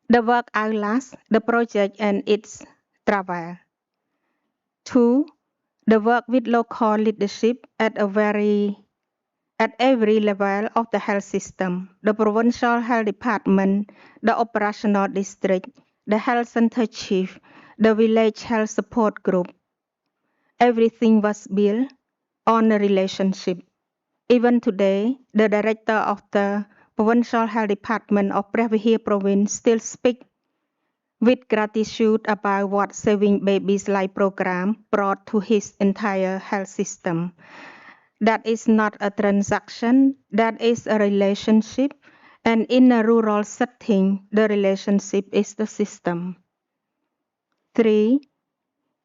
The work outlasts the project and its travel. 2, the work with local leadership at every level of the health system, the Provincial Health Department, the Operational District, the Health Center Chief, the Village Health Support Group. Everything was built on a relationship. Even today, the Director of the Provincial Health Department of Previhir Province still speaks with gratitude about what Saving Babies Life program brought to his entire health system. That is not a transaction, that is a relationship, and in a rural setting, the relationship is the system. 3,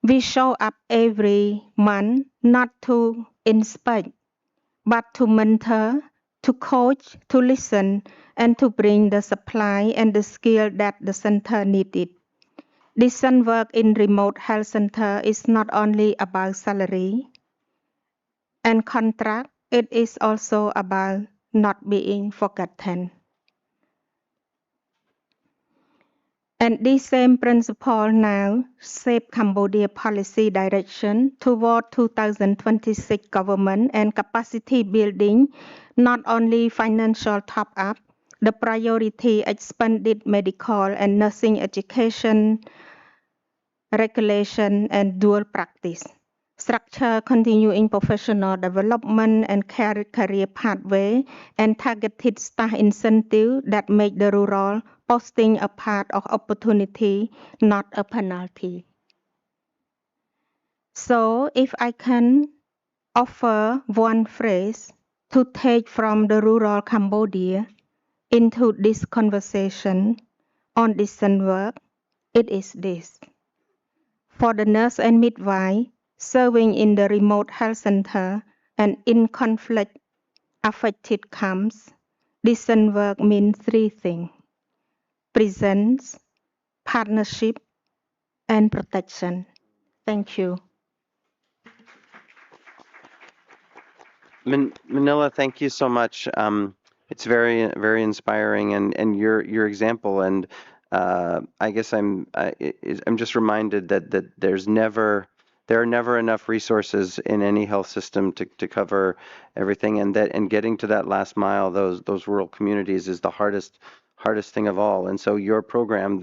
we show up every month not to inspect, but to mentor, to coach, to listen, and to bring the supply and the skill that the center needed. Decent work in remote health center is not only about salary and contract, it is also about not being forgotten. And this same principle now shape Cambodia policy direction toward 2026 government and capacity building, not only financial top-up, the priority expanded medical and nursing education, regulation, and dual practice. Structure continuing professional development and career pathway and targeted staff incentive that make the rural posting a part of opportunity, not a penalty. So if I can offer one phrase to take from the rural Cambodia into this conversation on decent work, it is this. For the nurse and midwife serving in the remote health center and in conflict affected camps, decent work means 3 things: presence, partnership, and protection. Thank you. Manila, thank you so much. It's very, very inspiring, and your example. And I guess I'm just reminded that there are never enough resources in any health system to cover everything, and getting to that last mile, those rural communities, is the hardest thing of all. And so your program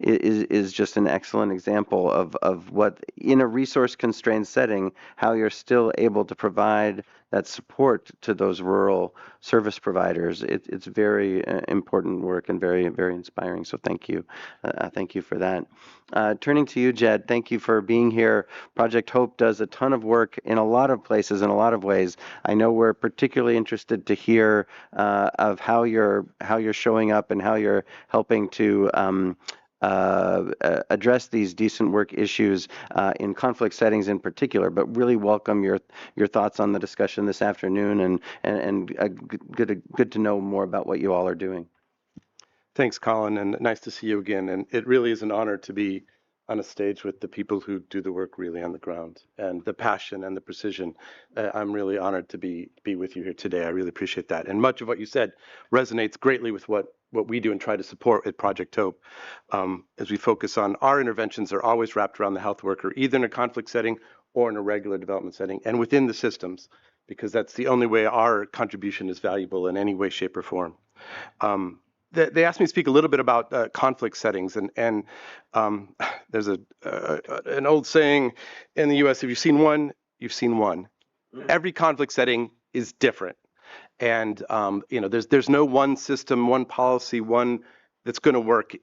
is just an excellent example of what, in a resource constrained setting, how you're still able to provide that support to those rural service providers. It's very important work and very, very inspiring. So thank you. Thank you for that. Turning to you, Jed, thank you for being here. Project Hope does a ton of work in a lot of places, in a lot of ways. I know we're particularly interested to hear of how you're showing up and how you're helping to address these decent work issues in conflict settings in particular, but really welcome your thoughts on the discussion this afternoon, and good to know more about what you all are doing. Thanks, Colin, and nice to see you again. And it really is an honor to be on a stage with the people who do the work really on the ground, and the passion and the precision. I'm really honored to be with you here today. I really appreciate that. And much of what you said resonates greatly with what we do and try to support at Project Hope. As we focus on our interventions are always wrapped around the health worker, either in a conflict setting or in a regular development setting, and within the systems, because that's the only way our contribution is valuable in any way, shape, or form. They asked me to speak a little bit about conflict settings, and there's an old saying in the U.S.: if you've seen one, you've seen one. Every conflict setting is different, and there's no one system, one policy, one that's going to work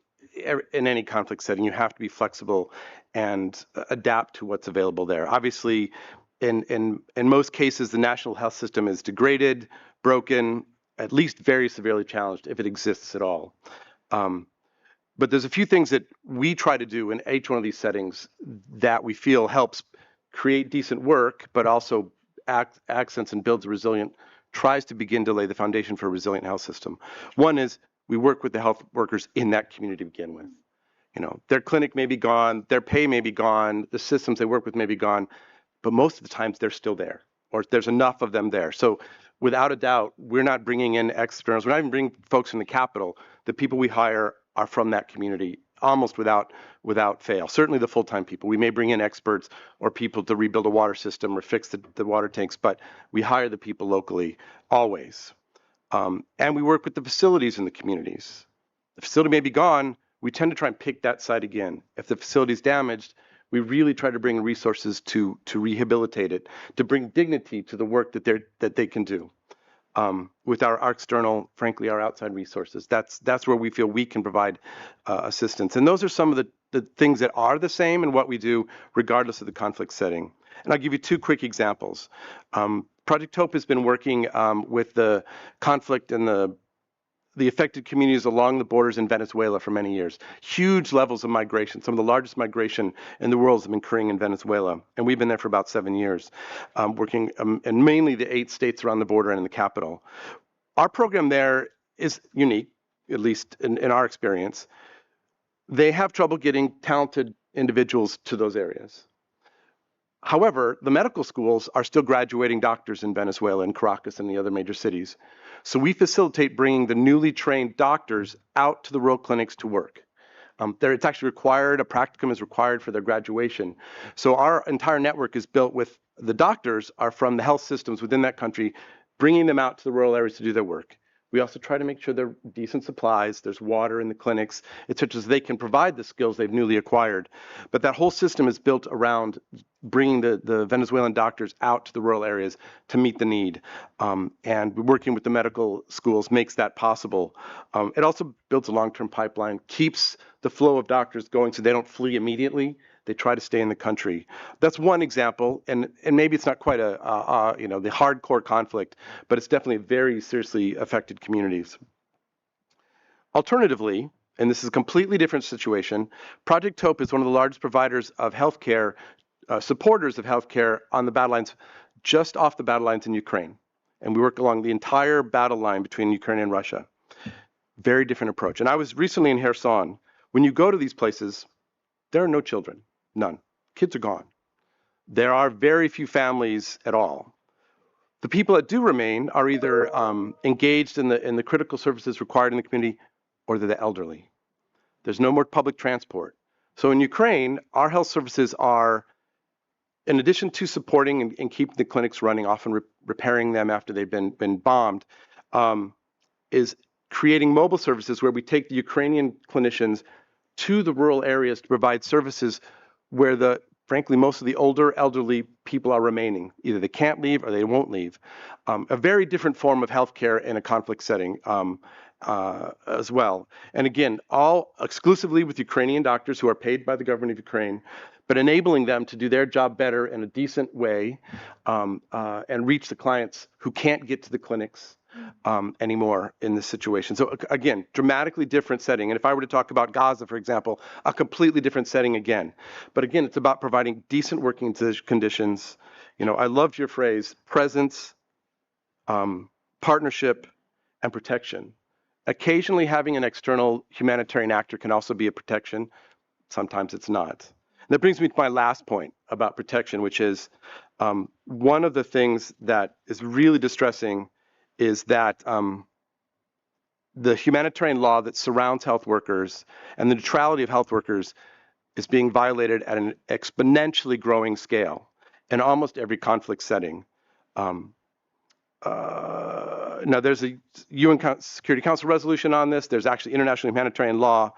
in any conflict setting. You have to be flexible and adapt to what's available there. Obviously, in most cases, the national health system is degraded, broken, at least very severely challenged, if it exists at all. But there's a few things that we try to do in each one of these settings that we feel helps create decent work, but also accents and builds a resilient, tries to begin to lay the foundation for a resilient health system. One is we work with the health workers in that community to begin with. Their clinic may be gone, their pay may be gone, the systems they work with may be gone, but most of the times they're still there, or there's enough of them there. So without a doubt, we're not bringing in externals. We're not even bringing folks from the capital. The people we hire are from that community, almost without fail. Certainly the full-time people. We may bring in experts or people to rebuild a water system or fix the water tanks, but we hire the people locally always. And we work with the facilities in the communities. The facility may be gone. We tend to try and pick that site again. If the facility is damaged, we really try to bring resources to rehabilitate it, to bring dignity to the work that they can do. With our external, frankly, our outside resources, that's where we feel we can provide assistance. And those are some of the things that are the same in what we do, regardless of the conflict setting. And I'll give you two quick examples. Project Hope has been working with the conflict and the affected communities along the borders in Venezuela for many years. Huge levels of migration. Some of the largest migration in the world has been occurring in Venezuela. And we've been there for about 7 years, working in mainly the 8 states around the border and in the capital. Our program there is unique, at least in our experience. They have trouble getting talented individuals to those areas. However, the medical schools are still graduating doctors in Venezuela and Caracas and the other major cities. So we facilitate bringing the newly trained doctors out to the rural clinics to work. It's actually required, a practicum is required for their graduation. So our entire network is built with the doctors are from the health systems within that country, bringing them out to the rural areas to do their work. We also try to make sure there are decent supplies, there's water in the clinics, etc., so they can provide the skills they've newly acquired. But that whole system is built around bringing the Venezuelan doctors out to the rural areas to meet the need. And working with the medical schools makes that possible. It also builds a long-term pipeline, keeps the flow of doctors going so they don't flee immediately. They try to stay in the country. That's one example, and maybe it's not quite the hardcore conflict, but it's definitely very seriously affected communities. Alternatively, and this is a completely different situation, Project Hope is one of the largest providers of healthcare, supporters of healthcare on the battle lines, just off the battle lines in Ukraine. And we work along the entire battle line between Ukraine and Russia. Very different approach. And I was recently in Kherson. When you go to these places, there are no children. None. Kids are gone. There are very few families at all. The people that do remain are either engaged in the critical services required in the community, or they're the elderly. There's no more public transport. So in Ukraine, our health services are, in addition to supporting and keeping the clinics running, often repairing them after they've been bombed, is creating mobile services where we take the Ukrainian clinicians to the rural areas to provide services where frankly, most of the older elderly people are remaining. Either they can't leave or they won't leave. A very different form of healthcare in a conflict setting as well. And again, all exclusively with Ukrainian doctors who are paid by the government of Ukraine, but enabling them to do their job better in a decent way and reach the clients who can't get to the clinics anymore in this situation. So again, dramatically different setting. And if I were to talk about Gaza, for example, a completely different setting again. But again, it's about providing decent working conditions. You know, I loved your phrase, presence, partnership, and protection. Occasionally having an external humanitarian actor can also be a protection. Sometimes it's not. And that brings me to my last point about protection, which is one of the things that is really distressing is that the humanitarian law that surrounds health workers and the neutrality of health workers is being violated at an exponentially growing scale in almost every conflict setting. Now, there's a UN Security Council resolution on this. There's actually international humanitarian law.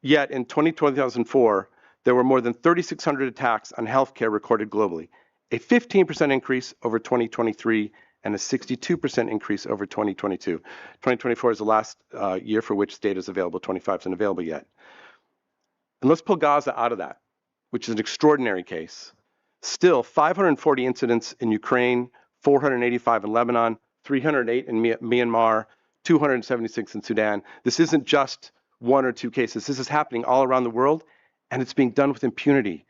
Yet in 2004, there were more than 3,600 attacks on healthcare recorded globally, a 15% increase over 2023 and a 62% increase over 2022. 2024 is the last year for which data is available. 25 isn't available yet. And let's pull Gaza out of that, which is an extraordinary case. Still, 540 incidents in Ukraine, 485 in Lebanon, 308 in Myanmar, 276 in Sudan. This isn't just one or two cases. This is happening all around the world, and it's being done with impunity.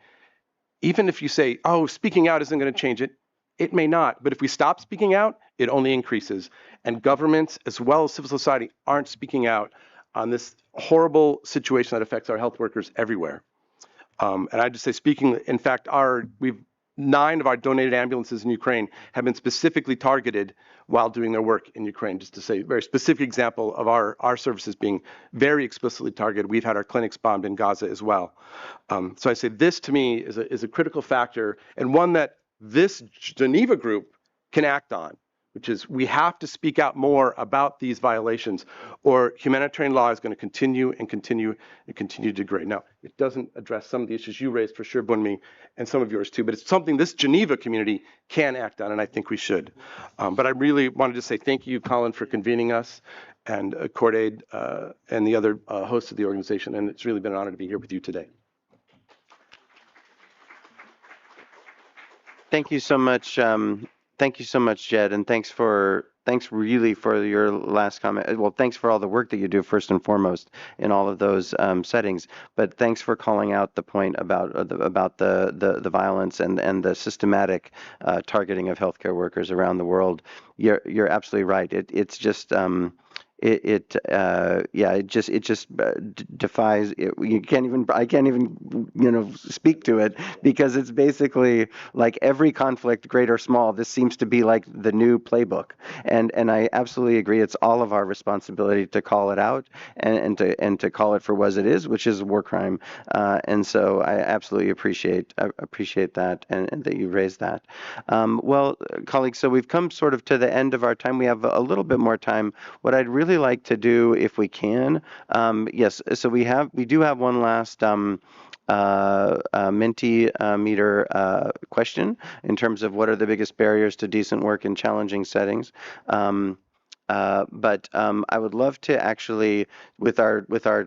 Even if you say, oh, speaking out isn't going to change it, it may not. But if we stop speaking out, it only increases. And governments, as well as civil society, aren't speaking out on this horrible situation that affects our health workers everywhere. And I just say, speaking, in fact, we've 9 of our donated ambulances in Ukraine have been specifically targeted while doing their work in Ukraine, just to say a very specific example of our services being very explicitly targeted. We've had our clinics bombed in Gaza as well. So I say this to me is a critical factor and one that this Geneva group can act on, which is we have to speak out more about these violations or humanitarian law is going to continue and continue and continue to degrade. Now, it doesn't address some of the issues you raised for sure, Bunmi, and some of yours too, but it's something this Geneva community can act on, and I think we should. But I really wanted to say thank you, Colin, for convening us and CourtAid and the other hosts of the organization, and it's really been an honor to be here with you today. Thank you so much. Thank you so much, Jed, and thanks really for your last comment. Well, thanks for all the work that you do first and foremost in all of those settings. But thanks for calling out the point about the violence and the systematic targeting of healthcare workers around the world. You're absolutely right. It's just. It just defies. I can't even speak to it because it's basically like every conflict, great or small. This seems to be like the new playbook, and I absolutely agree. It's all of our responsibility to call it out and to call it for what it is, which is a war crime. And so I absolutely appreciate that and that you raised that. Well, colleagues, so we've come sort of to the end of our time. We have a little bit more time. What I'd really like to do, if we can, yes. So we do have one last Mentimeter question in terms of what are the biggest barriers to decent work in challenging settings. But I would love to actually, with our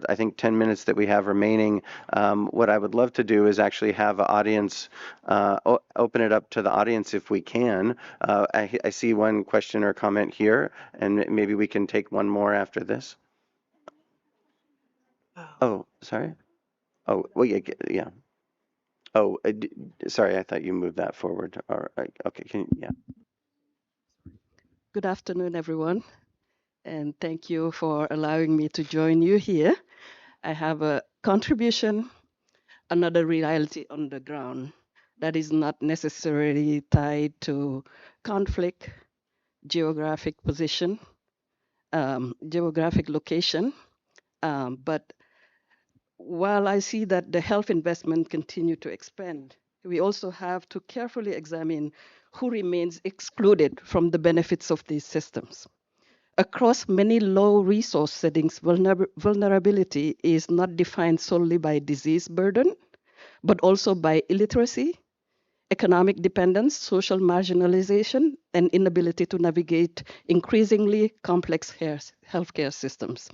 I think 10 minutes that we have remaining, what I would love to do is actually have an audience, open it up to the audience if we can. I see one question or comment here, and maybe we can take one more after this. Oh, sorry. Oh, well, yeah. Oh, sorry, I thought you moved that forward. Or, okay, yeah. Good afternoon, everyone, and thank you for allowing me to join you here. I have a contribution, another reality on the ground that is not necessarily tied to conflict, geographic position, geographic location, but while I see that the health investment continue to expand, we also have to carefully examine who remains excluded from the benefits of these systems. Across many low-resource settings, vulnerability is not defined solely by disease burden, but also by illiteracy, economic dependence, social marginalization, and inability to navigate increasingly complex healthcare systems.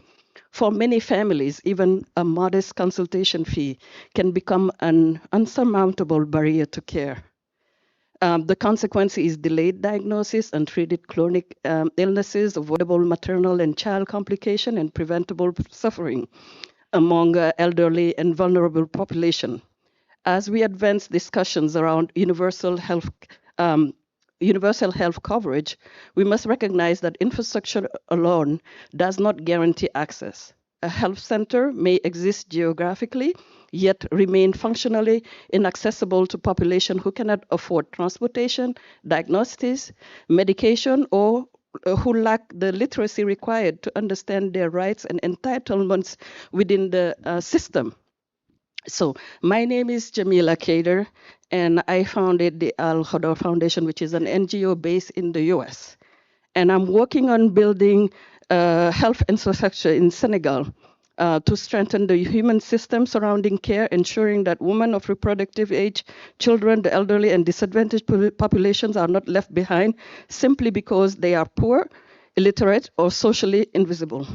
For many families, even a modest consultation fee can become an unsurmountable barrier to care. The consequence is delayed diagnosis, untreated chronic illnesses, avoidable maternal and child complication, and preventable suffering among elderly and vulnerable population. As we advance discussions around universal health coverage, we must recognize that infrastructure alone does not guarantee access. A health center may exist geographically, yet remain functionally inaccessible to population who cannot afford transportation, diagnostics, medication, or who lack the literacy required to understand their rights and entitlements within the system. So my name is Jamila Kader, and I founded the Al Khadr Foundation, which is an NGO based in the US. And I'm working on building health infrastructure in Senegal to strengthen the human system surrounding care, ensuring that women of reproductive age, children, the elderly, and disadvantaged populations are not left behind simply because they are poor, illiterate, or socially invisible.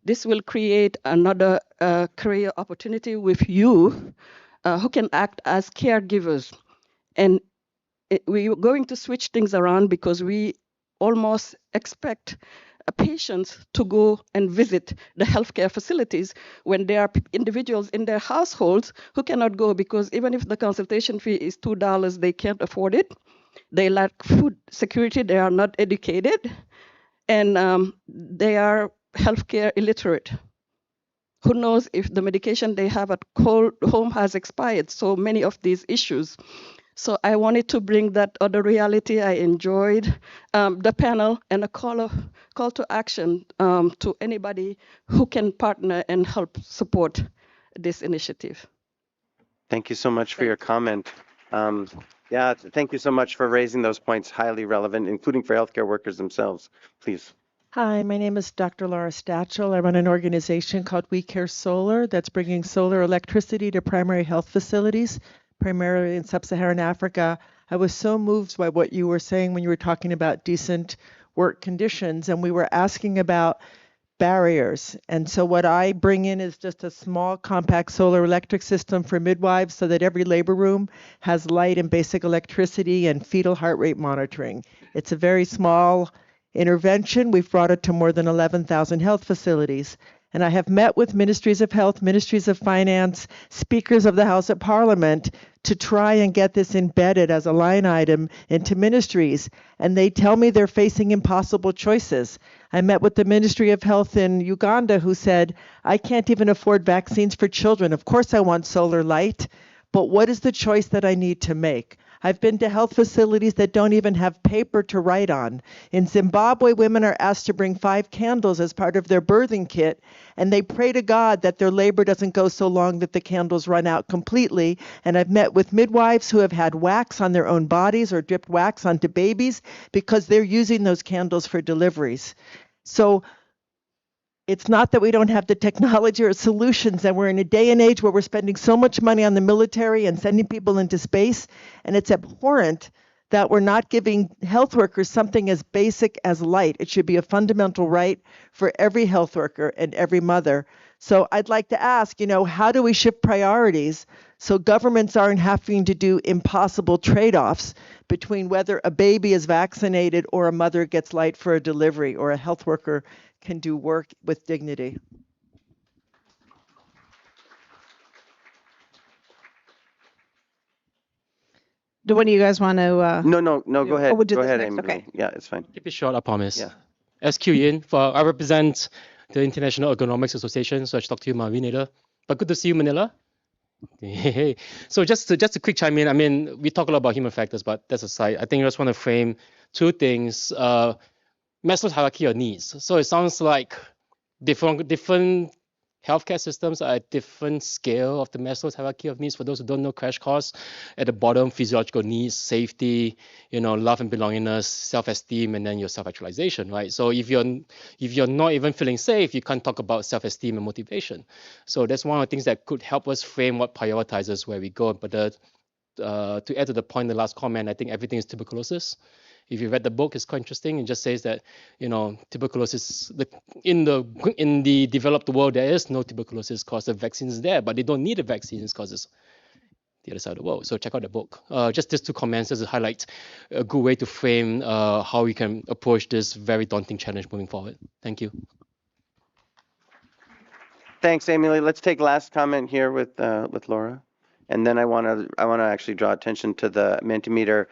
This will create another career opportunity with you who can act as caregivers. And we're going to switch things around because we almost expect patients to go and visit the healthcare facilities when there are individuals in their households who cannot go because even if the consultation fee is $2, they can't afford it. They lack food security, they are not educated, and they are healthcare illiterate. Who knows if the medication they have at home has expired? So many of these issues. So I wanted to bring that other reality. I enjoyed the panel and a call to action to anybody who can partner and help support this initiative. Thank you so much for your comment. Yeah, thank you so much for raising those points, highly relevant, including for healthcare workers themselves. Please. Hi, my name is Dr. Laura Stachel. I run an organization called We Care Solar that's bringing solar electricity to primary health facilities, primarily in sub-Saharan Africa. I was so moved by what you were saying when you were talking about decent work conditions, and we were asking about barriers. And so what I bring in is just a small compact solar electric system for midwives so that every labor room has light and basic electricity and fetal heart rate monitoring. It's a very small intervention. We've brought it to more than 11,000 health facilities. And I have met with ministries of health, ministries of finance, speakers of the House of Parliament to try and get this embedded as a line item into ministries. And they tell me they're facing impossible choices. I met with the Ministry of Health in Uganda who said, I can't even afford vaccines for children. Of course I want solar light, but what is the choice that I need to make? I've been to health facilities that don't even have paper to write on. In Zimbabwe, women are asked to bring 5 candles as part of their birthing kit, and they pray to God that their labor doesn't go so long that the candles run out completely. And I've met with midwives who have had wax on their own bodies or dripped wax onto babies because they're using those candles for deliveries. So it's not that we don't have the technology or solutions, and we're in a day and age where we're spending so much money on the military and sending people into space, and it's abhorrent that we're not giving health workers something as basic as light. It should be a fundamental right for every health worker and every mother. So I'd like to ask, how do we shift priorities so governments aren't having to do impossible trade-offs between whether a baby is vaccinated or a mother gets light for a delivery or a health worker can do work with dignity? Do one of you guys want to? No, go ahead. Oh, we'll do go this ahead, next. Amy. Okay. Yeah, it's fine. Keep it short, I promise. Yeah. SQ Yin, I represent the International Ergonomics Association, so I should talk to you, Marvin, later. But good to see you, Manila. Hey. So just a quick chime in. I mean, we talk a lot about human factors, but that's aside. I think I just want to frame 2 things. Maslow's hierarchy of needs. So it sounds like different healthcare systems are at different scale of the Maslow's hierarchy of needs. For those who don't know, crash course, at the bottom, physiological needs, safety, love and belongingness, self-esteem, and then your self-actualization, right? So if you're not even feeling safe, you can't talk about self-esteem and motivation. So that's one of the things that could help us frame what prioritizes where we go. But the to add to the point, the last comment, I think everything is tuberculosis. If you read the book, it's quite interesting. It just says that, tuberculosis, in the developed world, there is no tuberculosis because the vaccine is there, but they don't need the vaccines because it's the other side of the world. So check out the book. Just these two comments as a highlight, a good way to frame how we can approach this very daunting challenge moving forward. Thank you. Thanks, Emily. Let's take last comment here with Laura. And then I want to actually draw attention to the Mentimeter,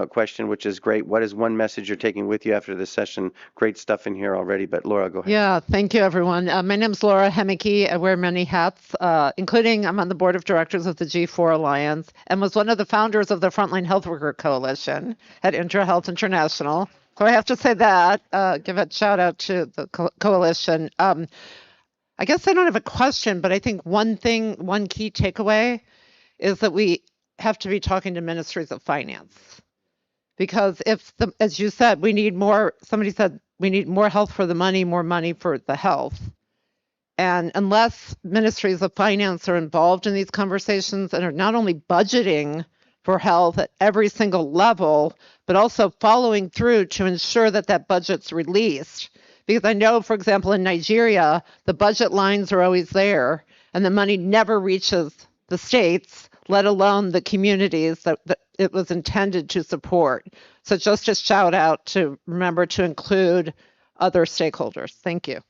question, which is great. What is one message you're taking with you after this session? Great stuff in here already, but Laura, go ahead. Yeah, thank you, everyone. My name's Laura Hemeke. I wear many hats, including I'm on the board of directors of the G4 Alliance and was one of the founders of the Frontline Health Worker Coalition at IntraHealth International. So I have to say that, give a shout out to the coalition. I guess I don't have a question, but I think one key takeaway is that we have to be talking to ministries of finance. Because as you said, somebody said, we need more health for the money, more money for the health. And unless ministries of finance are involved in these conversations and are not only budgeting for health at every single level, but also following through to ensure that that budget's released. Because I know, for example, in Nigeria, the budget lines are always there and the money never reaches the states, let alone the communities that it was intended to support. So just a shout out to remember to include other stakeholders. Thank you.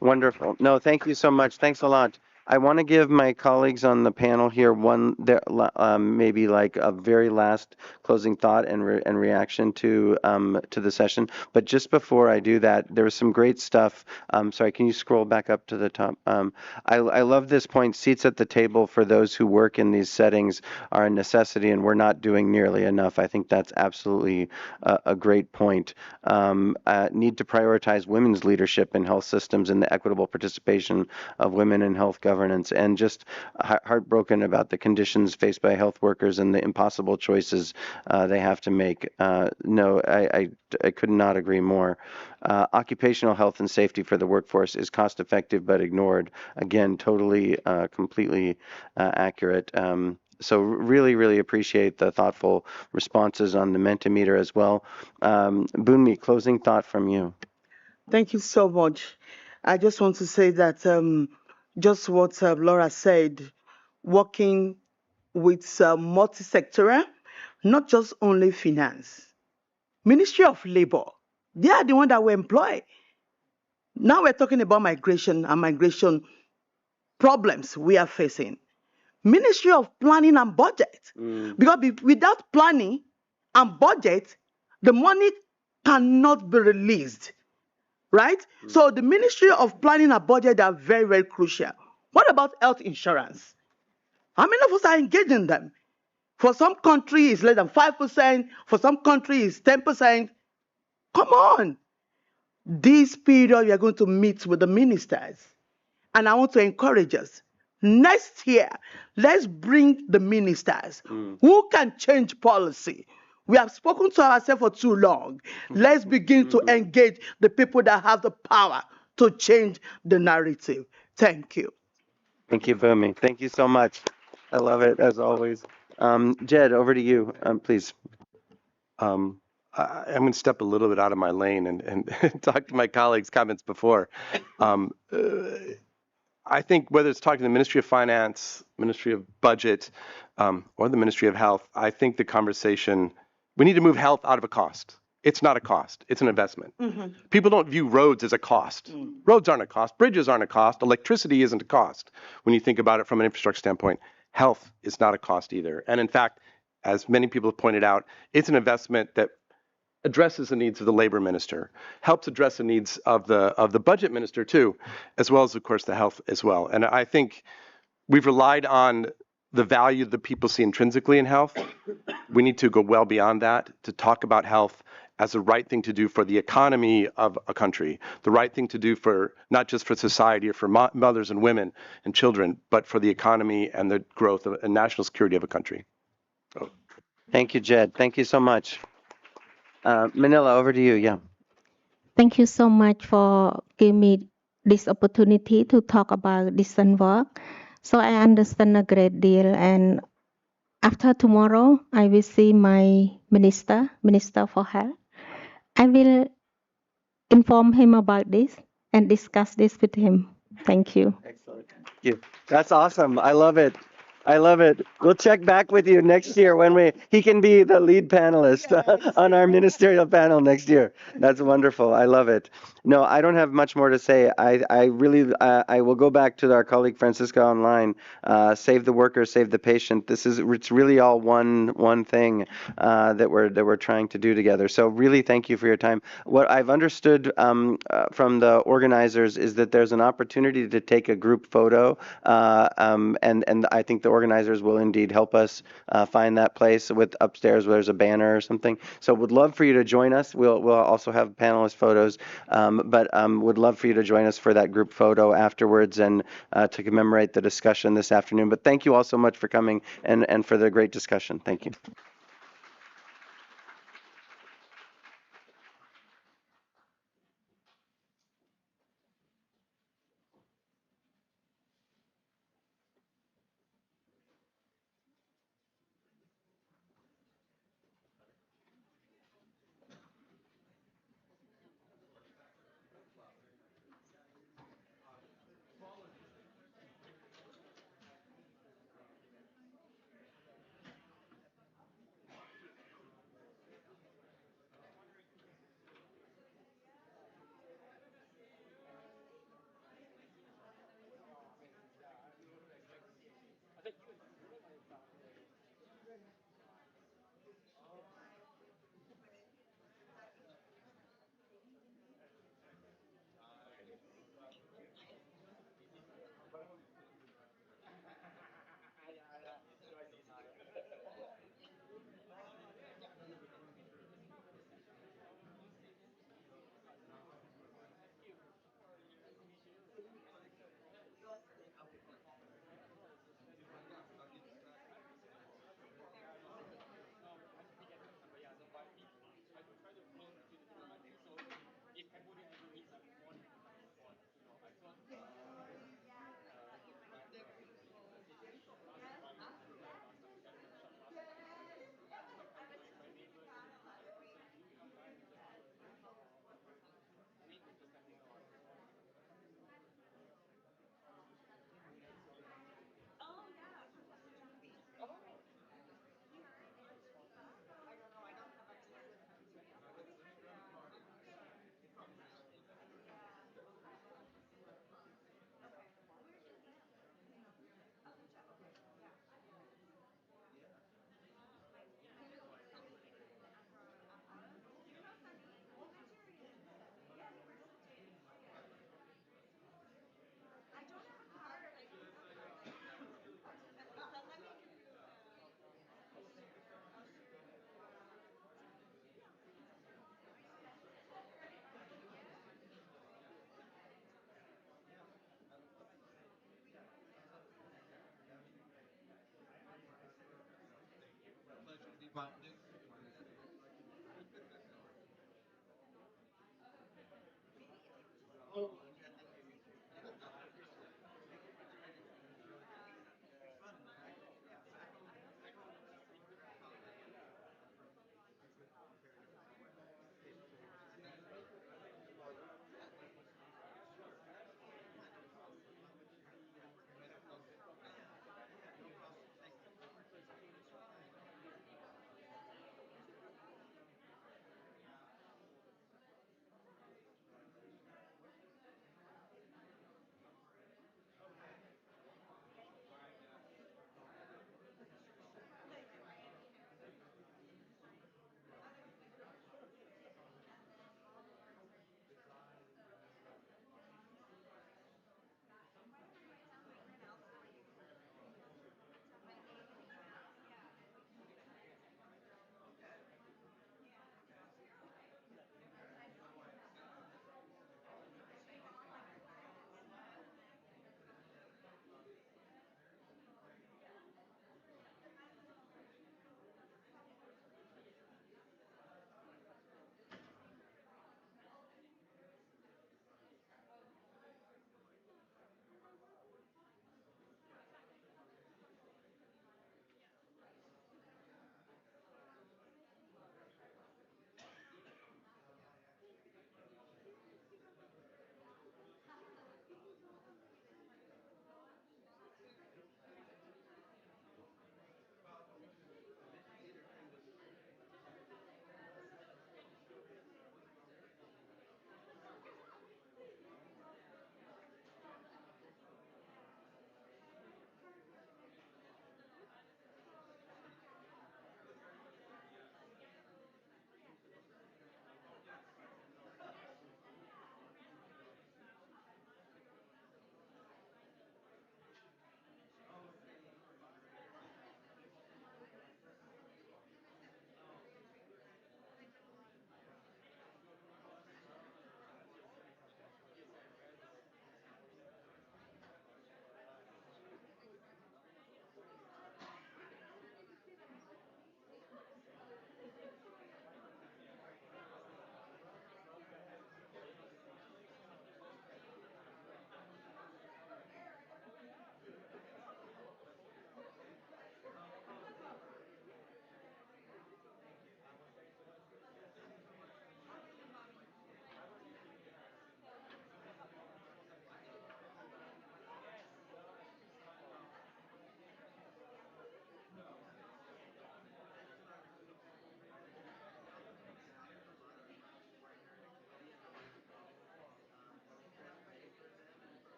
Wonderful. No, thank you so much. Thanks a lot. I want to give my colleagues on the panel here maybe like a very last closing thought and reaction to the session. But just before I do that, there was some great stuff. Sorry, can you scroll back up to the top? I love this point. Seats at the table for those who work in these settings are a necessity, and we're not doing nearly enough. I think that's absolutely a great point. Need to prioritize women's leadership in health systems and the equitable participation of women in health governance, and just heartbroken about the conditions faced by health workers and the impossible choices they have to make. No, I could not agree more. Occupational health and safety for the workforce is cost effective but ignored. Again, totally, completely accurate. So really, really appreciate the thoughtful responses on the Mentimeter as well. Bunmi, closing thought from you. Thank you so much. I just want to say that just what Laura said, working with multi-sectoral, not just only finance. Ministry of Labor, they are the one that we employ. Now we're talking about migration and migration problems we are facing. Ministry of Planning and Budget. Because without planning and budget, the money cannot be released. Right? So the Ministry of Planning and Budget are very, very crucial. What about health insurance? How many of us are engaged in them? For some countries, it's less than 5%. For some countries, it's 10%. Come on. This period, we are going to meet with the ministers. And I want to encourage us. Next year, let's bring the ministers who can change policy. We have spoken to ourselves for too long. Let's begin to engage the people that have the power to change the narrative. Thank you. Thank you, Bunmi. Thank you so much. I love it, as always. Jed, over to you, please. I'm going to step a little bit out of my lane and talk to my colleagues' comments before. I think whether it's talking to the Ministry of Finance, Ministry of Budget, or the Ministry of Health, I think the conversation, we need to move health out of a cost. It's not a cost. It's an investment. People don't view roads as a cost. Roads aren't a cost. Bridges aren't a cost. Electricity isn't a cost. When you think about it from an infrastructure standpoint, health is not a cost either. And in fact, as many people have pointed out, it's an investment that addresses the needs of the labor minister, helps address the needs of the budget minister too, as well as, of course, the health as well. And I think we've relied on the value that people see intrinsically in health. We need to go well beyond that to talk about health as the right thing to do for the economy of a country, the right thing to do for not just for society or for mothers and women and children, but for the economy and the growth and national security of a country. Thank you, Jed. Thank you so much. Manila, over to you. Yeah. Thank you so much for giving me this opportunity to talk about decent work. So I understand a great deal, and After tomorrow, I will see my minister for health. I will inform him about this and discuss this with him. Thank you. Excellent. Thank you. That's awesome. I love it. I love it. We'll check back with you next year when he can be the lead panelist on our ministerial panel next year. That's wonderful. I love it. No, I don't have much more to say. I really I will go back to our colleague Francisca online. Save the worker, save the patient. It's really all one thing that we're trying to do together. So really, thank you for your time. What I've understood from the organizers is that there's an opportunity to take a group photo, and I think the organizers will indeed help us find that place with upstairs where there's a banner or something. So would love for you to join us. We'll also have panelist photos, but would love for you to join us for that group photo afterwards and to commemorate the discussion this afternoon. But thank you all so much for coming and for the great discussion. Thank you.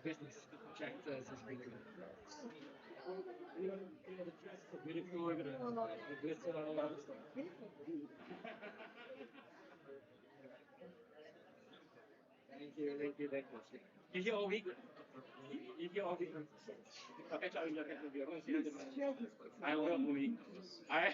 business contractors is really good. The dresses are beautiful, the glitter, all that stuff. Thank you, thank you, thank you. You hear all week. You hear all week. I'll catch up with you. I'll catch up with you. I'm going to see you tomorrow. I will movie. I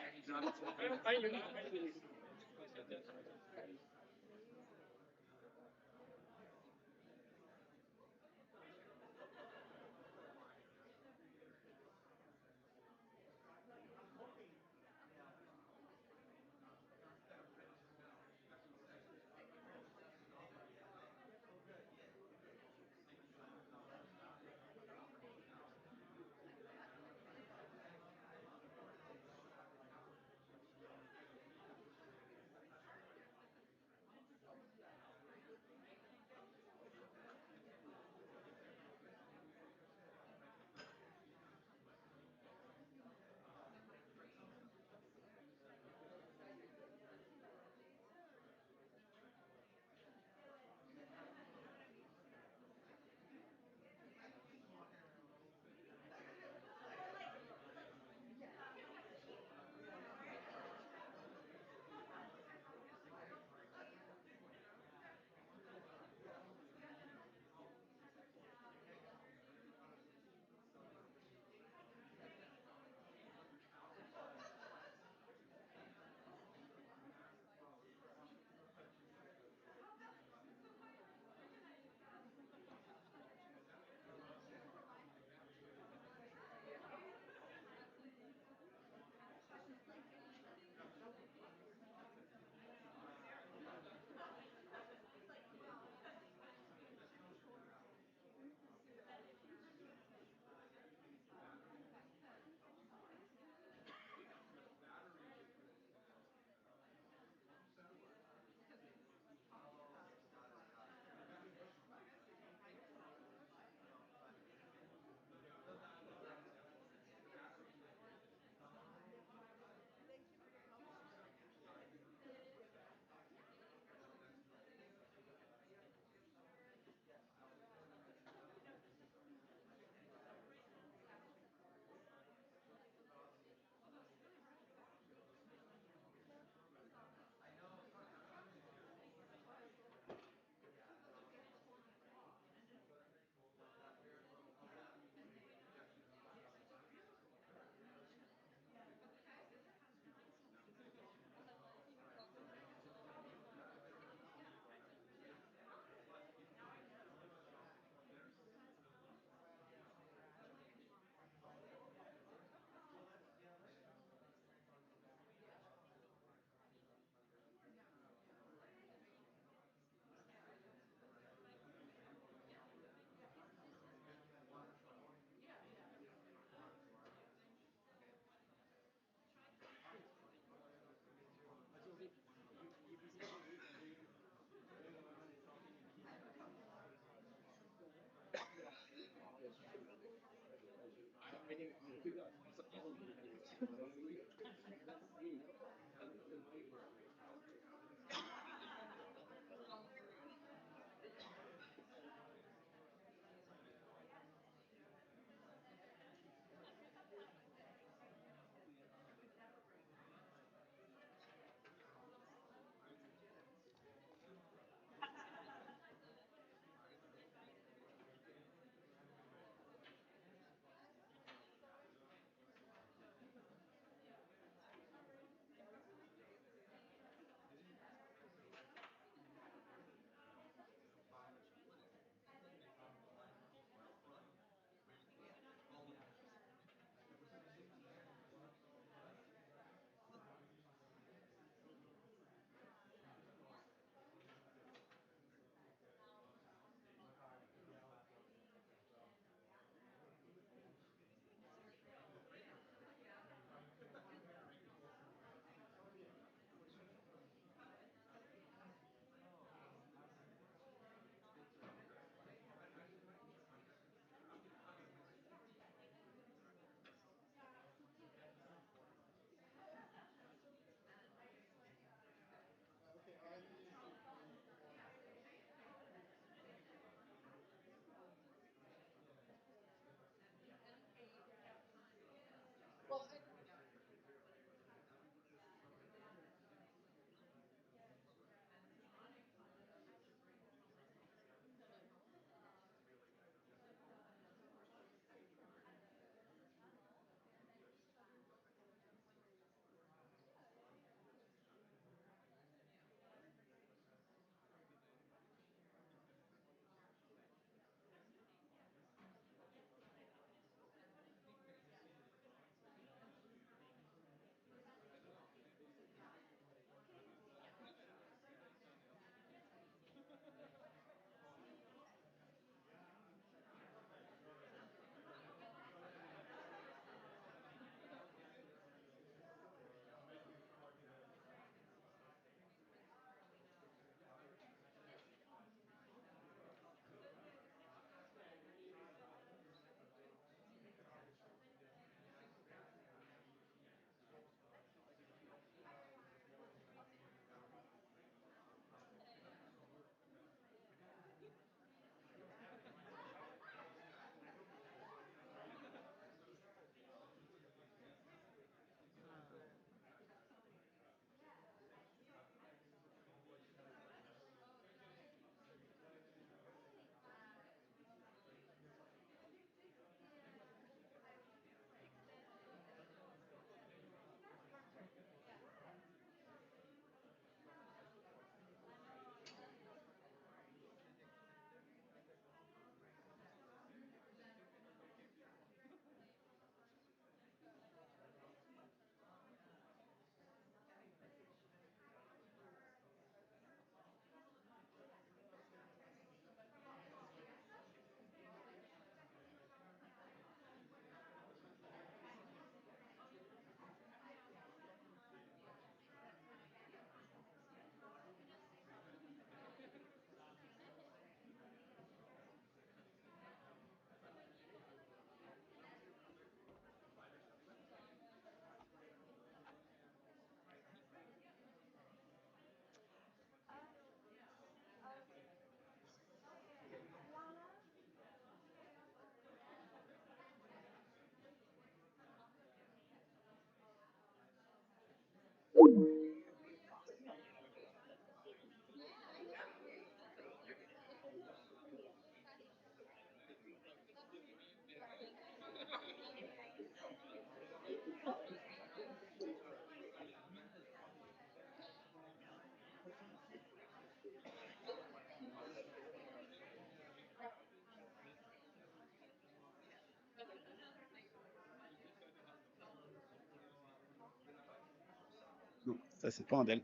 Ça, c'est pas Andel.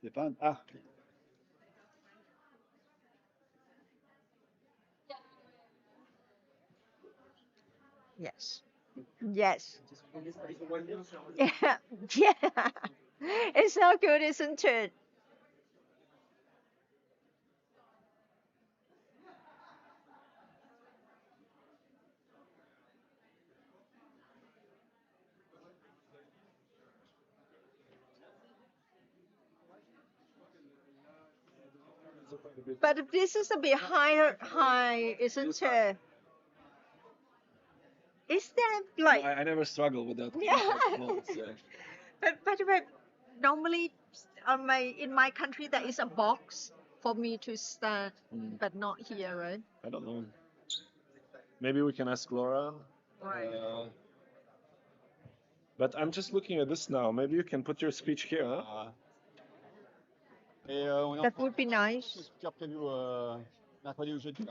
C'est pas... Ah, Yes. Yes. Yeah. Yeah. It's so good, isn't it? But this is a bit high, isn't it? Is there like I never struggle with that. yeah? But normally in my country there is a box for me to stand, but not here, right? I don't know. Maybe we can ask Laura. Right. But I'm just looking at this now. Maybe you can put your speech here, huh? That would be nice.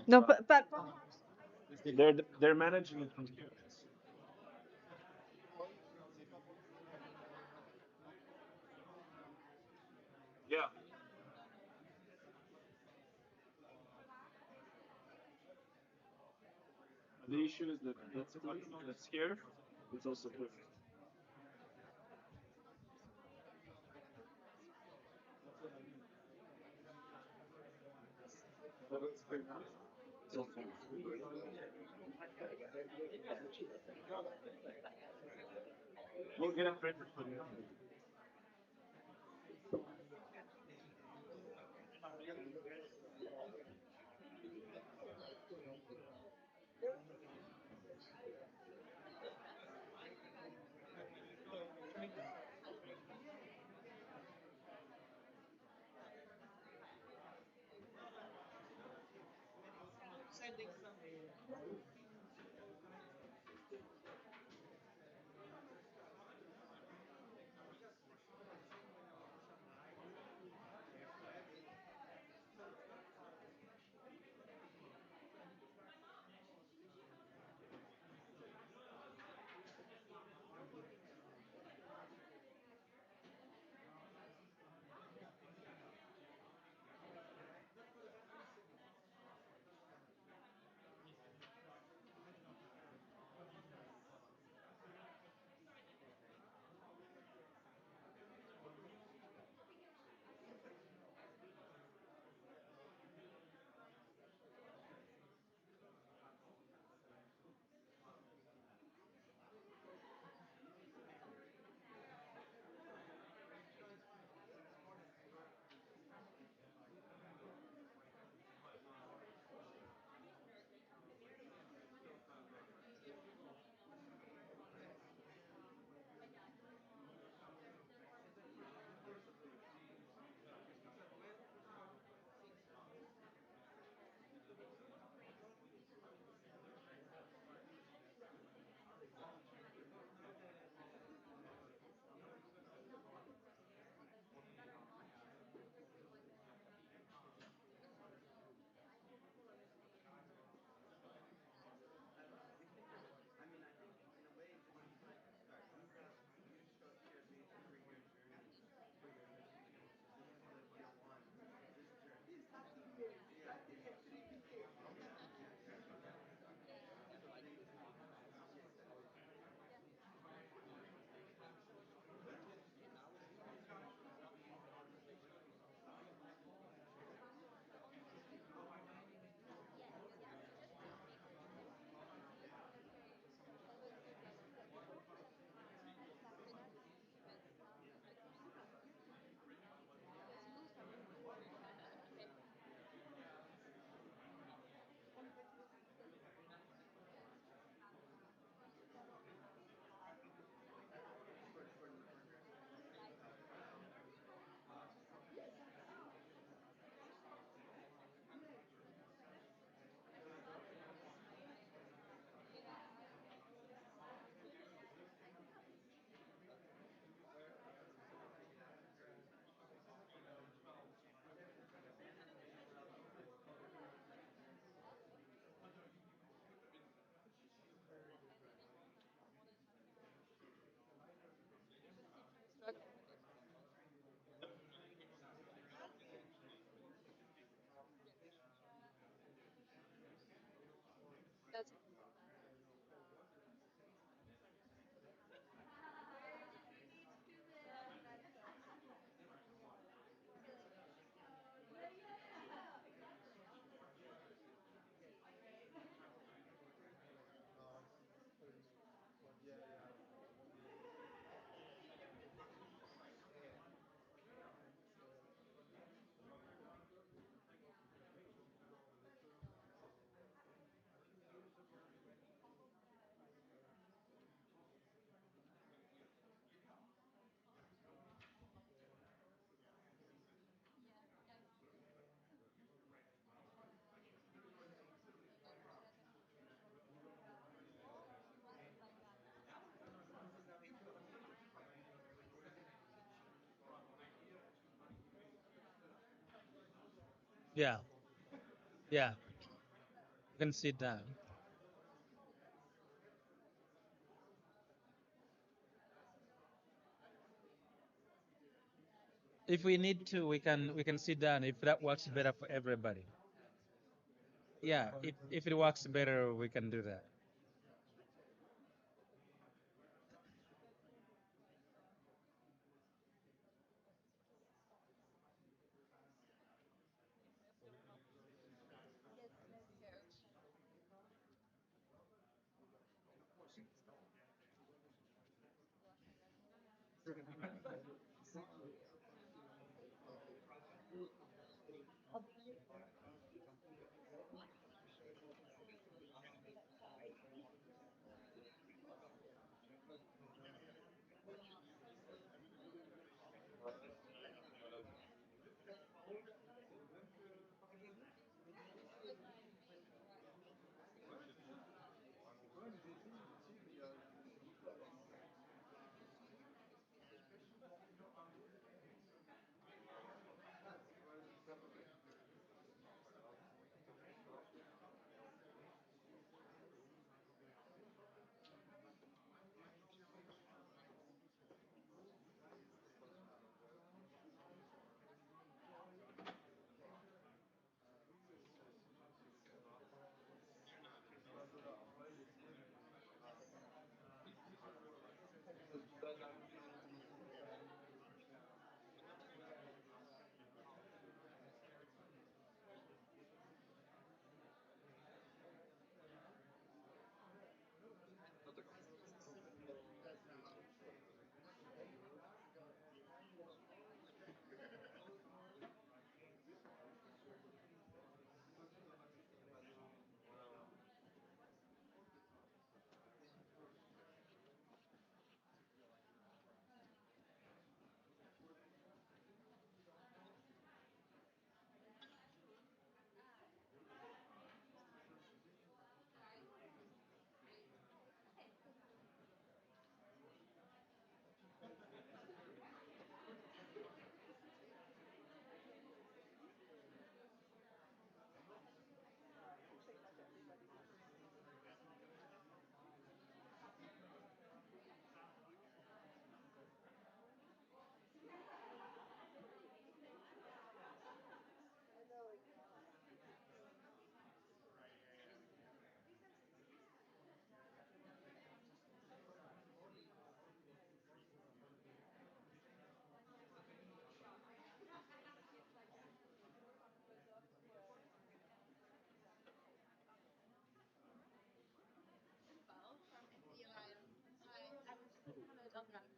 No, but They're managing it from here. Yeah. The issue is that that's here. It's also here. We'll get a printer for you. Yeah, yeah, you can sit down. If we need to, we can sit down if that works better for everybody. Yeah, if it works better, we can do that.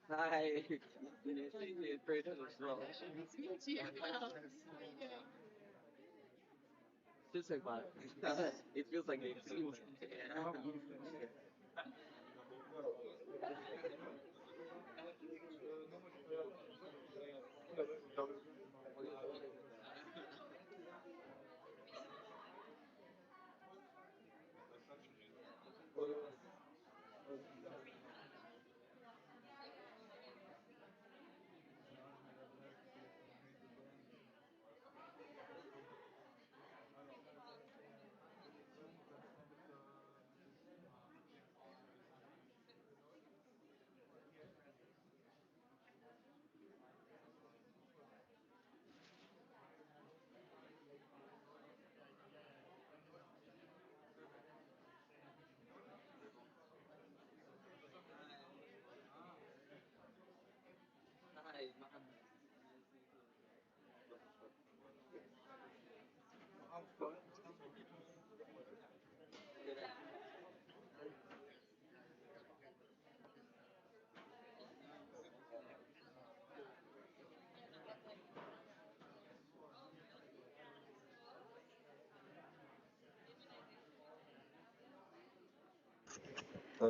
Hi. Great as well. Just like that. It feels like it.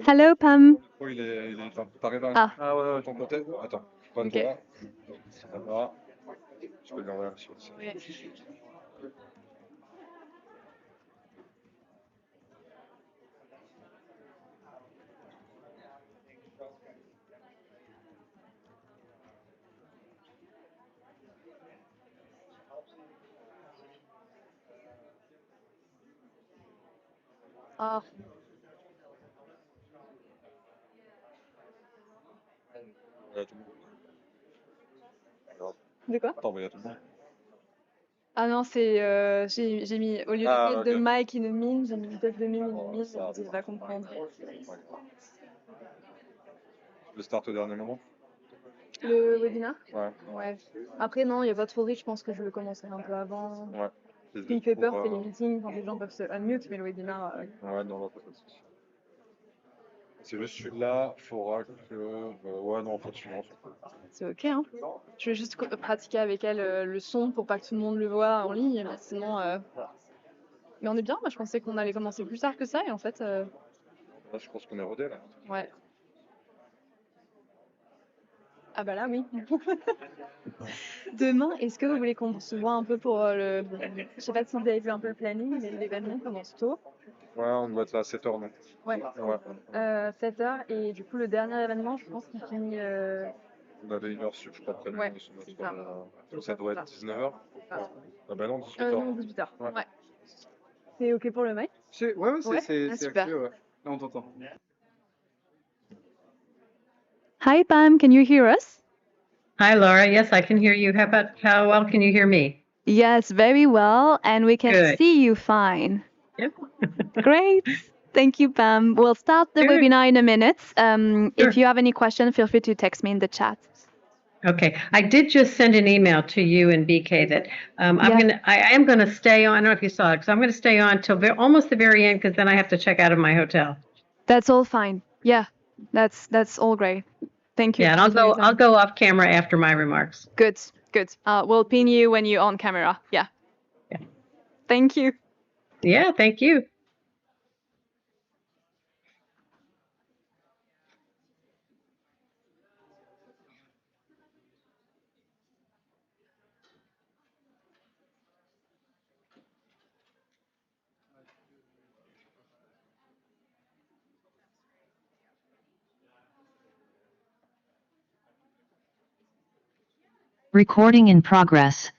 Hello, Pam. Ah, Ah ouais, ouais, ton côté? Attends, ok. toi. Ça va. Je peux lui envoyer un sur Ah, de quoi? T'envoyer à tout le monde. Ah non, c'est j'ai mis au lieu de tête de Ok. Mike et de Mine, j'ai mis une tête de Mine et de Mine, donc il va comprendre. Le start au dernier moment. Le webinaire? Ouais. Ouais. Après non, il n'y a pas trop de risque, je pense que je vais commencer un peu avant. Ouais. Ce qui me fait peur, c'est les meetings quand les gens peuvent se unmute, mais le webinaire. Ouais, non, non, pas de souci. C'est juste celui-là, faudra que. Ouais, non, en fait, je pense. C'est ok, hein. Je vais juste pratiquer avec elle le son pour pas que tout le monde le voit en ligne, mais sinon. Mais on est bien, moi je pensais qu'on allait commencer plus tard que ça, et en fait. Là, je pense qu'on est rodé, là. Ouais. Ah bah là, oui. Demain, est-ce que vous voulez qu'on se voit un peu pour le. Je sais pas si vous avez vu un peu le planning, mais l'événement commence tôt. Ouais, on doit être là à 7h, non? Ouais. Ouais. 7h, et du coup, le dernier événement, je pense qu'il finit. On avait une heure sup, je crois, prévue Ouais, sur notre. c'est ça. Donc ça doit être 19h. Ah. Ah bah non, 18h. Non, 18h. Ouais. Ouais. C'est ok pour le mic? Ouais, c'est Ah, super. activé, ouais. Là, on t'entend. Hi, Pam, can you hear us? Hi, Laura. Yes, I can hear you. How well can you hear me? Yes, very well, and we can Good. see you fine. Yep. Great. Thank you, Pam. We'll start the Good. webinar in a minute. Sure. If you have any questions, feel free to text me in the chat. Okay. I did just send an email to you and BK that Yeah. I am gonna stay on. I don't know if you saw it, because I'm gonna stay on till almost the very end, because then I have to check out of my hotel. That's all fine. Yeah, that's all great. Thank you. Yeah, and I'll go off camera after my remarks. Good, good. We'll pin you when you're on camera. Yeah. Yeah. Thank you. Yeah, thank you. Recording in progress.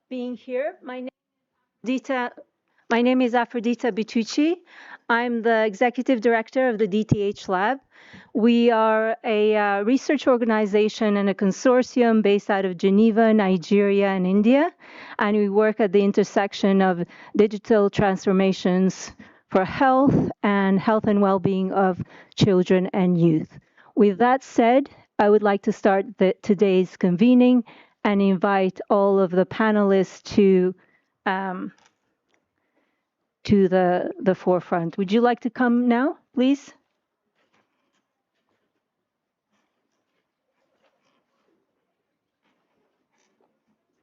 Being here. My name is Aphrodita Bitucci. I'm the executive director of the DTH Lab. We are a research organization and a consortium based out of Geneva, Nigeria, and India. And we work at the intersection of digital transformations for health and well-being of children and youth. With that said, I would like to start today's convening and invite all of the panelists to the forefront. Would you like to come now, please?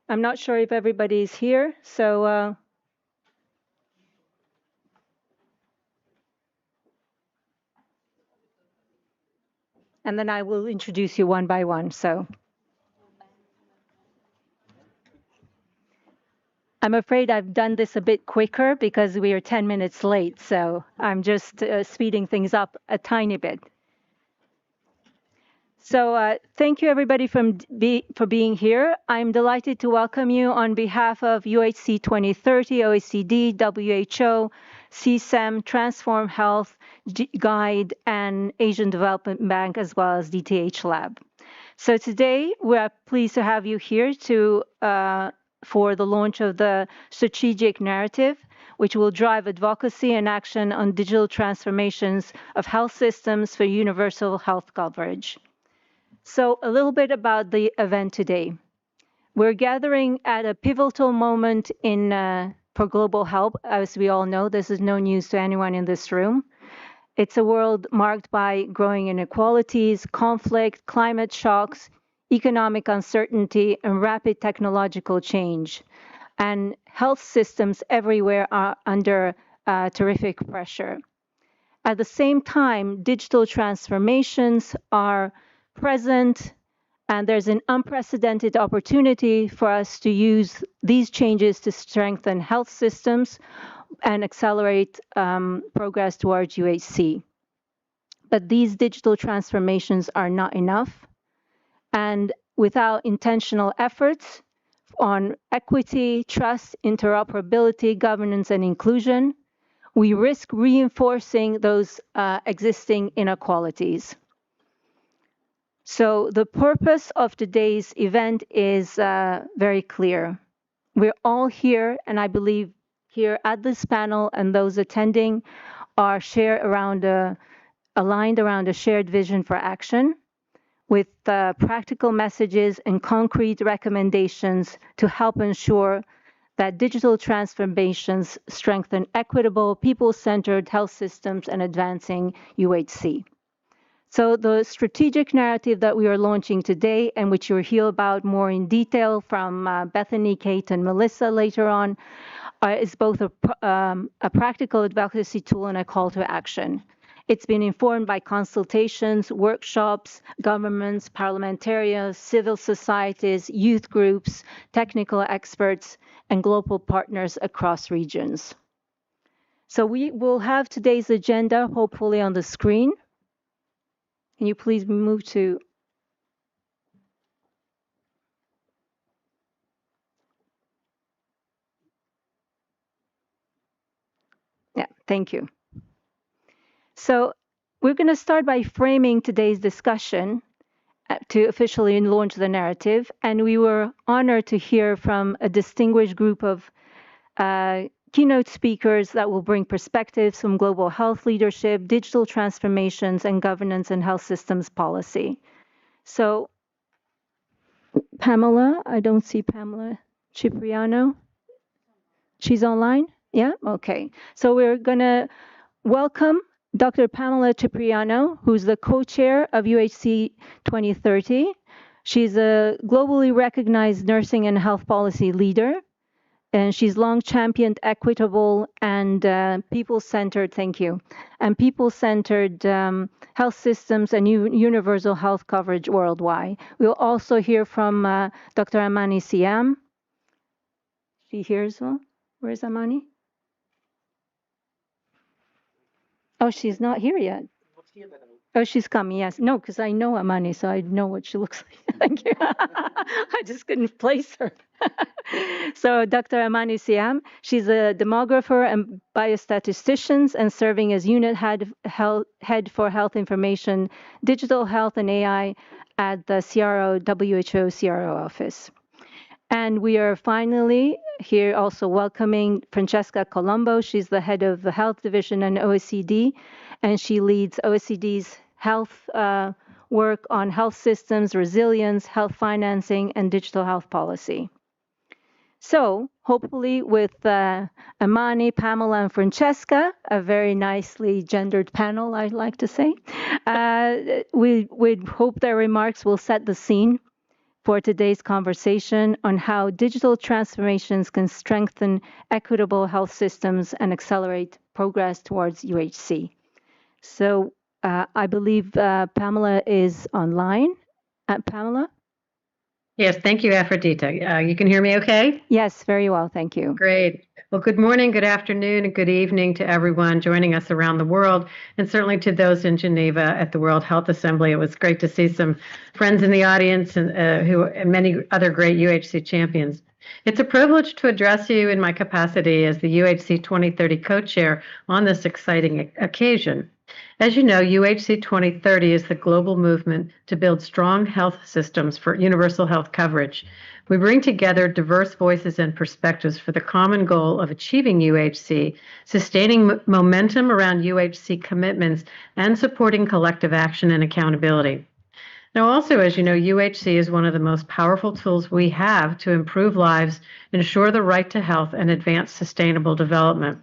I'm not sure if everybody's here, so and then I will introduce you one by one. So I'm afraid I've done this a bit quicker because we are 10 minutes late, so I'm just speeding things up a tiny bit. So thank you everybody for being here. I'm delighted to welcome you on behalf of UHC 2030, OECD, WHO, CSEM, Transform Health, Guide, and Asian Development Bank, as well as DTH Lab. So today we're pleased to have you here for the launch of the strategic narrative, which will drive advocacy and action on digital transformations of health systems for universal health coverage. So a little bit about the event today. We're gathering at a pivotal moment for global health. As we all know, this is no news to anyone in this room. It's a world marked by growing inequalities, conflict, climate shocks, economic uncertainty, and rapid technological change. And health systems everywhere are under terrific pressure. At the same time, digital transformations are present, and there's an unprecedented opportunity for us to use these changes to strengthen health systems and accelerate progress towards UHC. But these digital transformations are not enough, and without intentional efforts on equity, trust, interoperability, governance, and inclusion, we risk reinforcing those existing inequalities. So the purpose of today's event is very clear. We're all here, and I believe here at this panel and those attending are aligned around a shared vision for action with practical messages and concrete recommendations to help ensure that digital transformations strengthen equitable, people-centered health systems and advancing UHC. So the strategic narrative that we are launching today, and which you'll hear about more in detail from Bethany, Kate, and Melissa later on, is both a practical advocacy tool and a call to action. It's been informed by consultations, workshops, governments, parliamentarians, civil societies, youth groups, technical experts, and global partners across regions. So we will have today's agenda hopefully on the screen. Can you please move to... Yeah, thank you. So we're going to start by framing today's discussion to officially launch the narrative. And we were honored to hear from a distinguished group of keynote speakers that will bring perspectives from global health leadership, digital transformations, and governance and health systems policy. So Pamela, I don't see Pamela Cipriano. She's online? Yeah? Okay. So we're going to welcome Dr. Pamela Cipriano, who's the co-chair of UHC 2030. She's a globally recognized nursing and health policy leader, and she's long championed equitable and people-centered, thank you, and people-centered health systems and universal health coverage worldwide. We'll also hear from Dr. Amani Siam. She here as well. Where's Amani? Oh, she's not here yet. Oh, she's coming, yes. No, because I know Amani, so I know what she looks like. Thank you. I just couldn't place her. So Dr. Amani Siam, she's a demographer and biostatistician and serving as unit head for health information, digital health and AI at the WHO CRO office. And we are finally here also welcoming Francesca Colombo. She's the head of the health division in OECD, and she leads OECD's health work on health systems, resilience, health financing, and digital health policy. So hopefully with Amani, Pamela, and Francesca, a very nicely gendered panel, I'd like to say, we hope their remarks will set the scene for today's conversation on how digital transformations can strengthen equitable health systems and accelerate progress towards UHC. So I believe Pamela is online. Pamela? Yes, thank you, Aphrodita. You can hear me okay? Yes, very well, thank you. Great. Well, good morning, good afternoon, and good evening to everyone joining us around the world, and certainly to those in Geneva at the World Health Assembly. It was great to see some friends in the audience and many other great UHC champions. It's a privilege to address you in my capacity as the UHC 2030 co-chair on this exciting occasion. As you know, UHC 2030 is the global movement to build strong health systems for universal health coverage. We bring together diverse voices and perspectives for the common goal of achieving UHC, sustaining momentum around UHC commitments, and supporting collective action and accountability. Now, also, as you know, UHC is one of the most powerful tools we have to improve lives, ensure the right to health, and advance sustainable development.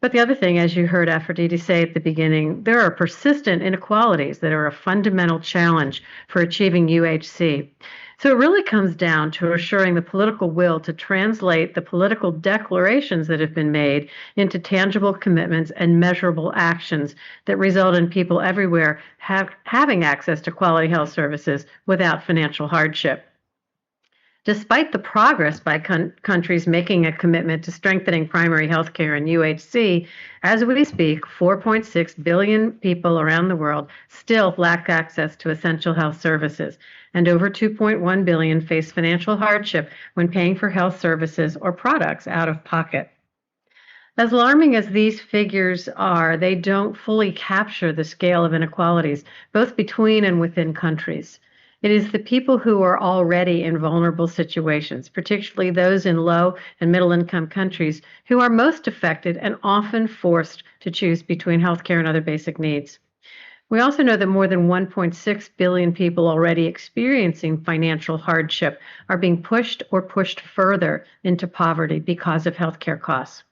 But the other thing, as you heard Aphrodite say at the beginning, there are persistent inequalities that are a fundamental challenge for achieving UHC. So it really comes down to assuring the political will to translate the political declarations that have been made into tangible commitments and measurable actions that result in people everywhere having access to quality health services without financial hardship. Despite the progress by countries making a commitment to strengthening primary health care and UHC, as we speak, 4.6 billion people around the world still lack access to essential health services, and over 2.1 billion face financial hardship when paying for health services or products out of pocket. As alarming as these figures are, they don't fully capture the scale of inequalities, both between and within countries. It is the people who are already in vulnerable situations, particularly those in low and middle income countries, who are most affected and often forced to choose between healthcare and other basic needs. We also know that more than 1.6 billion people already experiencing financial hardship are being pushed or pushed further into poverty because of healthcare costs.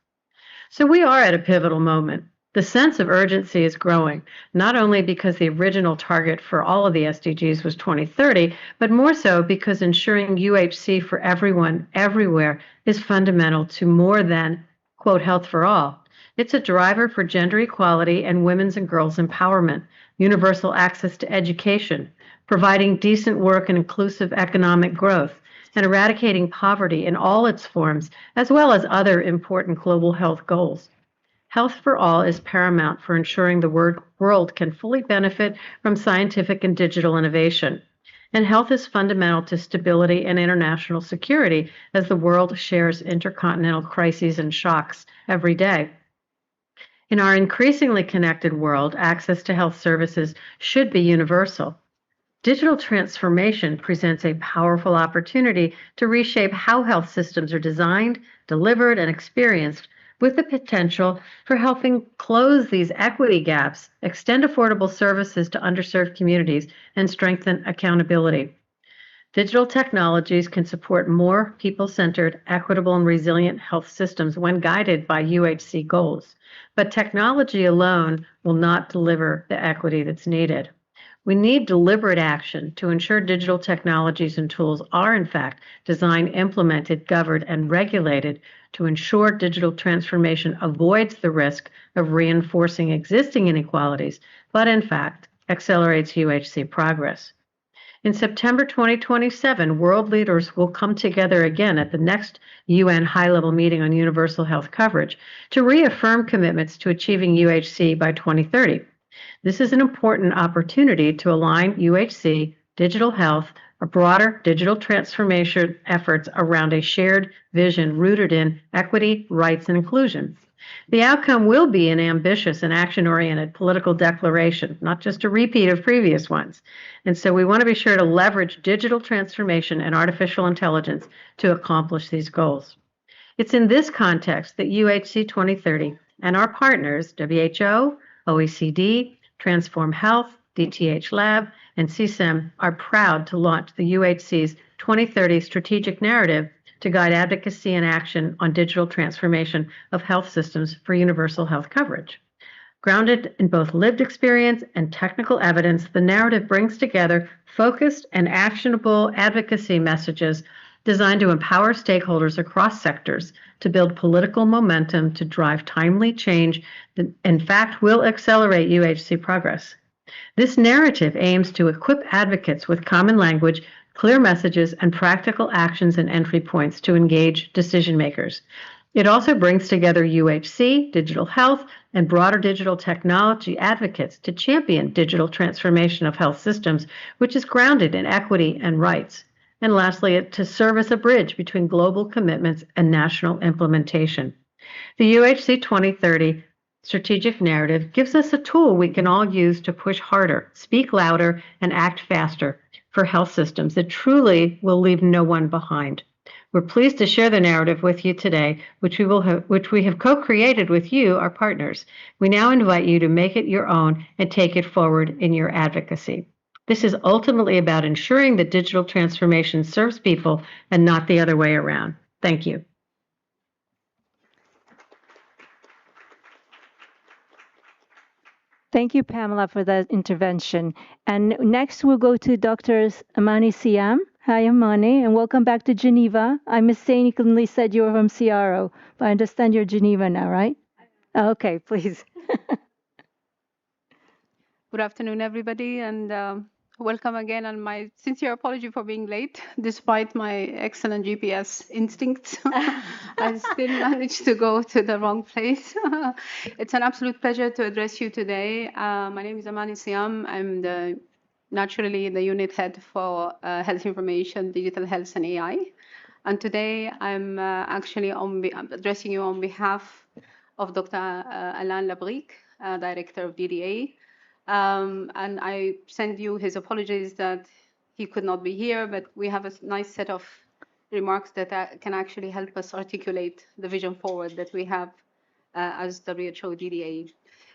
So we are at a pivotal moment. The sense of urgency is growing, not only because the original target for all of the SDGs was 2030, but more so because ensuring UHC for everyone, everywhere, is fundamental to more than, quote, health for all. It's a driver for gender equality and women's and girls' empowerment, universal access to education, providing decent work and inclusive economic growth, and eradicating poverty in all its forms, as well as other important global health goals. Health for all is paramount for ensuring the world can fully benefit from scientific and digital innovation. And health is fundamental to stability and international security as the world shares intercontinental crises and shocks every day. In our increasingly connected world, access to health services should be universal. Digital transformation presents a powerful opportunity to reshape how health systems are designed, delivered, and experienced, with the potential for helping close these equity gaps, extend affordable services to underserved communities, and strengthen accountability. Digital technologies can support more people-centered, equitable, and resilient health systems when guided by UHC goals. But technology alone will not deliver the equity that's needed. We need deliberate action to ensure digital technologies and tools are, in fact, designed, implemented, governed, and regulated to ensure digital transformation avoids the risk of reinforcing existing inequalities, but in fact, accelerates UHC progress. In September 2027, world leaders will come together again at the next UN high-level meeting on universal health coverage to reaffirm commitments to achieving UHC by 2030. This is an important opportunity to align UHC, digital health, or broader digital transformation efforts around a shared vision rooted in equity, rights, and inclusion. The outcome will be an ambitious and action-oriented political declaration, not just a repeat of previous ones. And so we want to be sure to leverage digital transformation and artificial intelligence to accomplish these goals. It's in this context that UHC 2030 and our partners, WHO, OECD, Transform Health, DTH Lab, and CSEM, are proud to launch the UHC's 2030 strategic narrative to guide advocacy and action on digital transformation of health systems for universal health coverage. Grounded in both lived experience and technical evidence, the narrative brings together focused and actionable advocacy messages designed to empower stakeholders across sectors to build political momentum to drive timely change that, in fact, will accelerate UHC progress. This narrative aims to equip advocates with common language, clear messages, and practical actions and entry points to engage decision makers. It also brings together UHC, digital health, and broader digital technology advocates to champion digital transformation of health systems, which is grounded in equity and rights. And lastly, to serve as a bridge between global commitments and national implementation. The UHC 2030 strategic narrative gives us a tool we can all use to push harder, speak louder, and act faster for health systems that truly will leave no one behind. We're pleased to share the narrative with you today, which we have co-created with you, our partners. We now invite you to make it your own and take it forward in your advocacy. This is ultimately about ensuring that digital transformation serves people and not the other way around. Thank you. Thank you, Pamela, for that intervention. And next we'll go to Dr. Amani Siam. Hi, Amani, and welcome back to Geneva. I mistakenly said you were from CRO, but I understand you're Geneva now, right? Okay, please. Good afternoon, everybody, and welcome again. And my sincere apology for being late. Despite my excellent GPS instincts, I still managed to go to the wrong place. It's an absolute pleasure to address you today. My name is Amani Siam. I'm naturally the unit head for health information, digital health, and AI. And today I'm actually addressing you on behalf of Dr. Alain Labrique, Director of DDA. And I send you his apologies that he could not be here, but we have a nice set of remarks that can actually help us articulate the vision forward that we have as WHO DDA.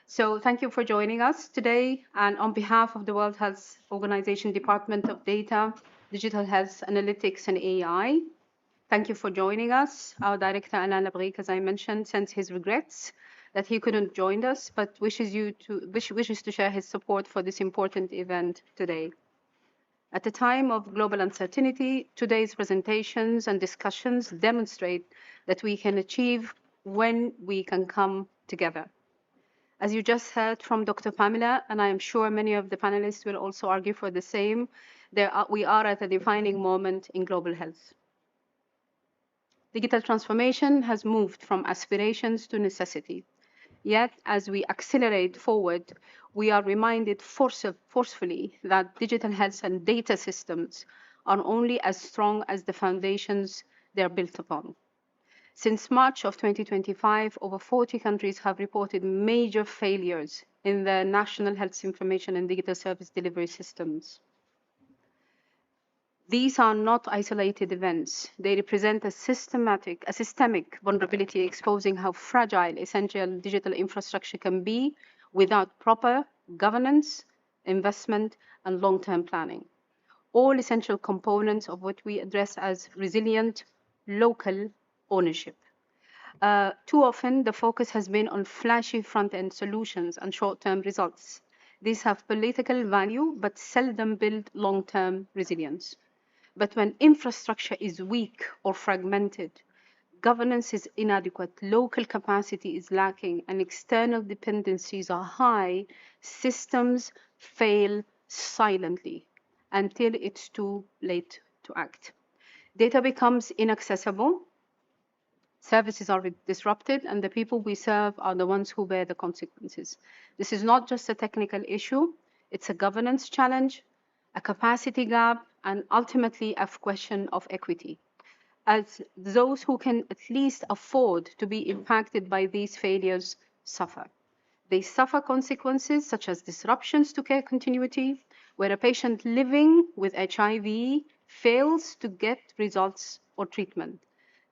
So thank you for joining us today. And on behalf of the World Health Organization Department of Data, Digital Health Analytics and AI, thank you for joining us. Our director, Alain Labrique, as I mentioned, sends his regrets that he couldn't join us, but wishes to share his support for this important event today. At a time of global uncertainty, today's presentations and discussions demonstrate that we can achieve when we can come together. As you just heard from Dr. Pamela, and I am sure many of the panelists will also argue for the same, we are at a defining moment in global health. Digital transformation has moved from aspirations to necessity. Yet, as we accelerate forward, we are reminded forcefully that digital health and data systems are only as strong as the foundations they are built upon. Since March of 2025, over 40 countries have reported major failures in their national health information and digital service delivery systems. These are not isolated events. They represent a systemic vulnerability exposing how fragile essential digital infrastructure can be without proper governance, investment, and long-term planning. All essential components of what we address as resilient local ownership. Too often, the focus has been on flashy front-end solutions and short-term results. These have political value, but seldom build long-term resilience. But when infrastructure is weak or fragmented, governance is inadequate, local capacity is lacking, and external dependencies are high, systems fail silently until it's too late to act. Data becomes inaccessible, services are disrupted, and the people we serve are the ones who bear the consequences. This is not just a technical issue, it's a governance challenge, a capacity gap, and ultimately a question of equity. As those who can at least afford to be impacted by these failures suffer. They suffer consequences such as disruptions to care continuity, where a patient living with HIV fails to get results or treatment.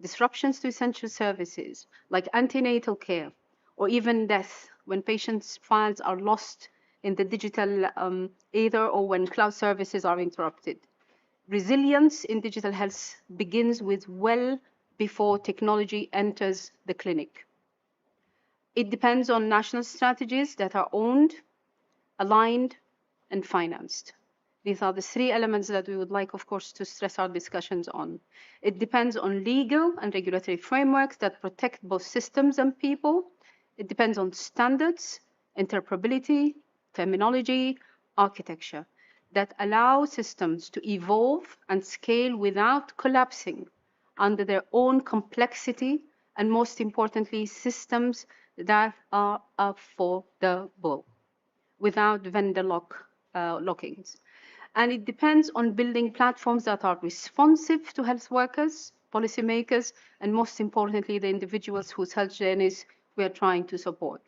Disruptions to essential services like antenatal care, or even death when patients' files are lost in the digital ether or when cloud services are interrupted. Resilience in digital health begins with well before technology enters the clinic. It depends on national strategies that are owned, aligned, and financed. These are the three elements that we would like, of course, to stress our discussions on. It depends on legal and regulatory frameworks that protect both systems and people. It depends on standards, interoperability, terminology, architecture that allow systems to evolve and scale without collapsing under their own complexity and most importantly, systems that are affordable without vendor lockings. And it depends on building platforms that are responsive to health workers, policymakers, and most importantly, the individuals whose health journeys we are trying to support.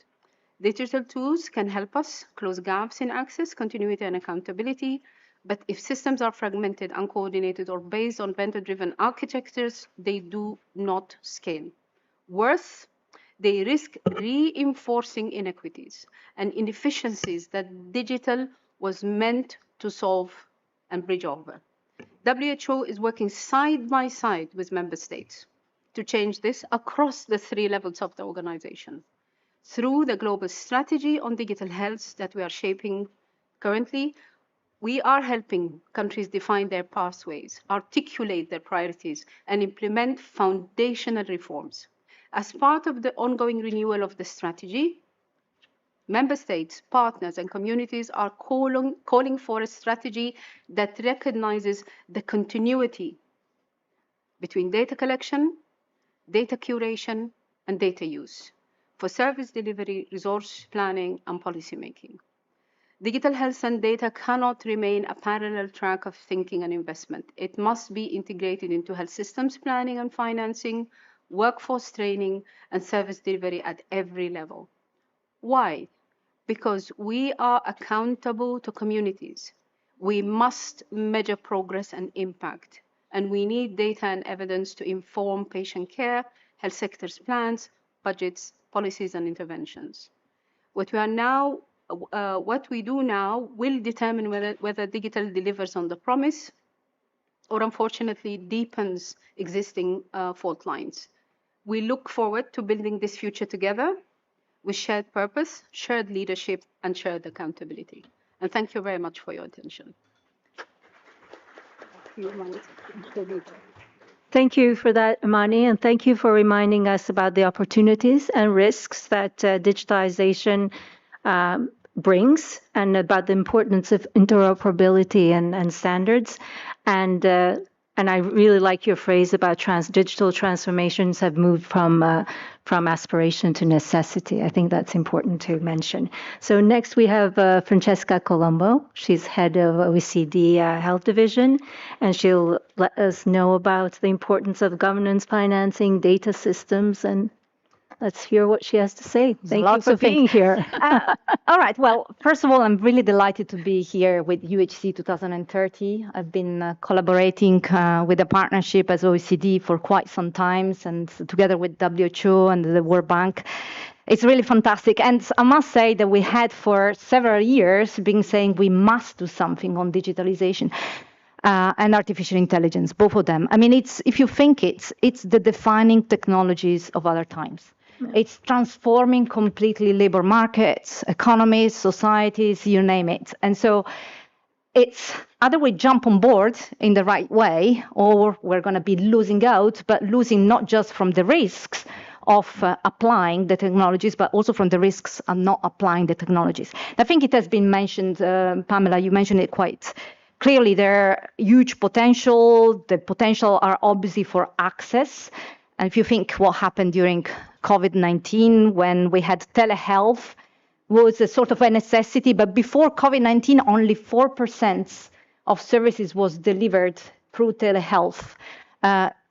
Digital tools can help us close gaps in access, continuity, and accountability. But if systems are fragmented, uncoordinated, or based on vendor-driven architectures, they do not scale. Worse, they risk reinforcing inequities and inefficiencies that digital was meant to solve and bridge over. WHO is working side by side with member states to change this across the 3 levels of the organization. Through the global strategy on digital health that we are shaping currently, we are helping countries define their pathways, articulate their priorities, and implement foundational reforms. As part of the ongoing renewal of the strategy, member states, partners, and communities are calling for a strategy that recognizes the continuity between data collection, data curation, and data use for service delivery, resource planning, and policymaking. Digital health and data cannot remain a parallel track of thinking and investment. It must be integrated into health systems planning and financing, workforce training, and service delivery at every level. Why? Because we are accountable to communities. We must measure progress and impact, and we need data and evidence to inform patient care, health sector's plans, budgets, policies, and interventions. What we do now will determine whether digital delivers on the promise or unfortunately deepens existing fault lines. We look forward to building this future together with shared purpose, shared leadership, and shared accountability. And thank you very much for your attention. Thank you for that, Imani, and thank you for reminding us about the opportunities and risks that digitization brings, and about the importance of interoperability and standards. And I really like your phrase about digital transformations have moved from aspiration to necessity. I think that's important to mention. So next we have Francesca Colombo. She's head of OECD Health Division, and she'll let us know about the importance of governance, financing, data systems, and let's hear what she has to say. Thank you for being here. All right. Well, first of all, I'm really delighted to be here with UHC 2030. I've been collaborating with the partnership as OECD for quite some time, and together with WHO and the World Bank. It's really fantastic. And I must say that we had for several years been saying we must do something on digitalization. And artificial intelligence, both of them. I mean, if you think it's the defining technologies of other times. It's transforming completely labor markets, economies, societies, you name it. And so it's either we jump on board in the right way, or we're going to be losing out, but losing not just from the risks of applying the technologies, but also from the risks of not applying the technologies. I think it has been mentioned, Pamela, you mentioned it quite clearly. There are huge potential. The potential are obviously for access. And if you think what happened during COVID-19, when we had telehealth, was a sort of a necessity. But before COVID-19, only 4% of services was delivered through telehealth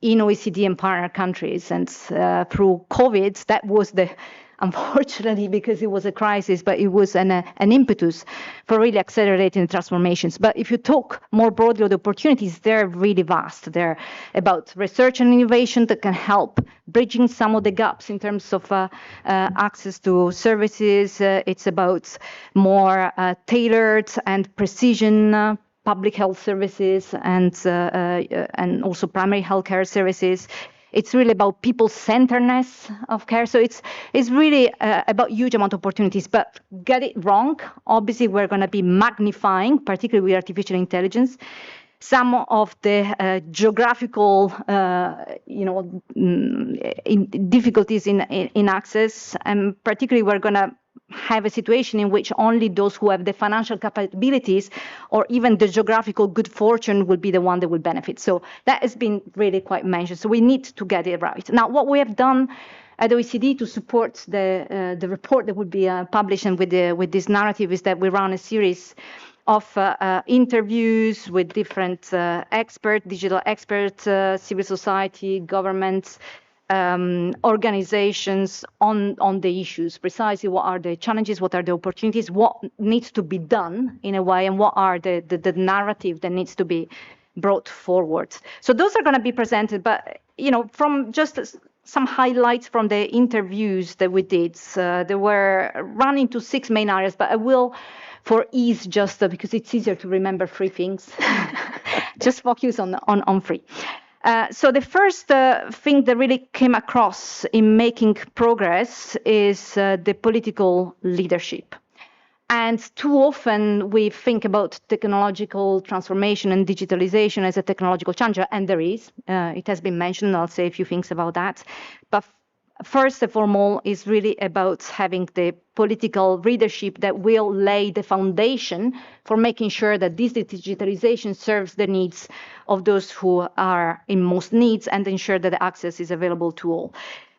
in OECD and partner countries. And through COVID, that was unfortunately, because it was a crisis, but it was an impetus for really accelerating transformations. But if you talk more broadly, the opportunities, they're really vast. They're about research and innovation that can help bridging some of the gaps in terms of access to services. It's about more tailored and precision public health services and also primary healthcare services. It's really about people-centeredness of care. So it's really about huge amount of opportunities. But get it wrong, obviously we're going to be magnifying, particularly with artificial intelligence, some of the geographical difficulties in access. And particularly we're going to have a situation in which only those who have the financial capabilities or even the geographical good fortune will be the one that will benefit. So that has been really quite mentioned. So we need to get it right. Now, what we have done at OECD to support the report that will be published and with this narrative is that we run a series of interviews with different experts, digital experts, civil society, governments, organizations on the issues, precisely what are the challenges, what are the opportunities, what needs to be done in a way, and what are the narrative that needs to be brought forward. So those are going to be presented, but from just some highlights from the interviews that we did, they were run into 6 main areas, but I will, for ease, just because it's easier to remember 3 things, just focus on 3. So the first thing that really came across in making progress is the political leadership. And too often we think about technological transformation and digitalization as a technological changer, and there is. It has been mentioned, I'll say a few things about that. But first and foremost is really about having the political leadership that will lay the foundation for making sure that this digitalization serves the needs of those who are in most needs and ensure that the access is available to all.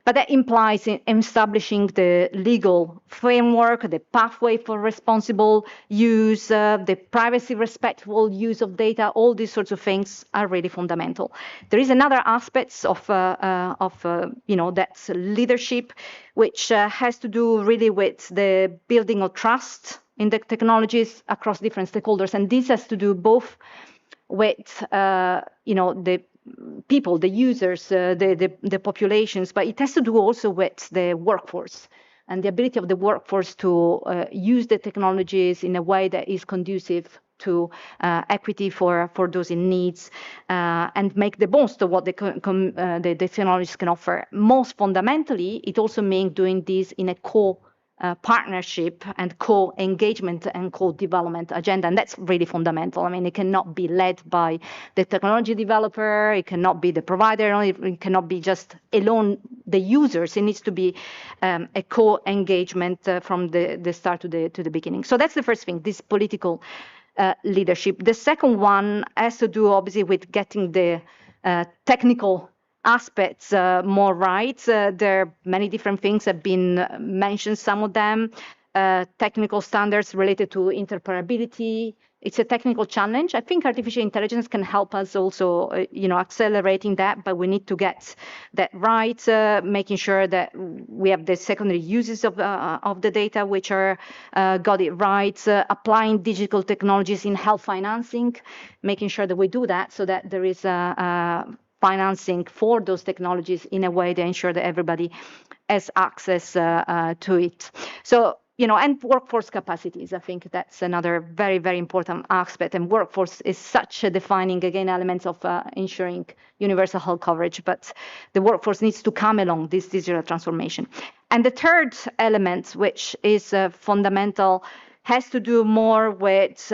But that implies establishing the legal framework, the pathway for responsible use, the privacy respectful use of data. All these sorts of things are really fundamental. There is another aspect of that leadership, which has to do really with the building of trust in the technologies across different stakeholders, and this has to do both with the people, the users, the populations, but it has to do also with the workforce and the ability of the workforce to use the technologies in a way that is conducive to equity for those in needs and make the most of what the technologies can offer. Most fundamentally, it also means doing this in a partnership and co-engagement and co-development agenda, and that's really fundamental. I mean, it cannot be led by the technology developer, it cannot be the provider, it cannot be just alone the users. It needs to be a co-engagement from the start to the beginning. So that's the first thing, this political leadership. The second one has to do obviously with getting the technical aspects more right. There are many different things have been mentioned, some of them. Technical standards related to interoperability. It's a technical challenge. I think artificial intelligence can help us also, accelerating that, but we need to get that right, making sure that we have the secondary uses of the data, which are got it right, applying digital technologies in health financing, making sure that we do that so that there is financing for those technologies in a way that ensure that everybody has access to it. So, and workforce capacities. I think that's another very, very important aspect. And workforce is such a defining, again, element of ensuring universal health coverage. But the workforce needs to come along this digital transformation. And the third element, which is fundamental, has to do more with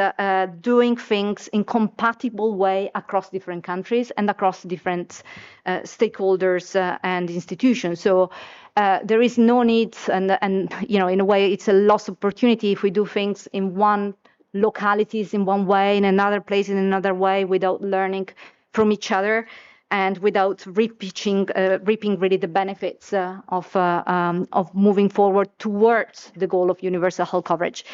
doing things in compatible way across different countries and across different stakeholders and institutions. So there is no need, and in a way, it's a lost opportunity if we do things in one localities in one way, in another place in another way, without learning from each other and without reaping really the benefits of moving forward towards the goal of universal health coverage.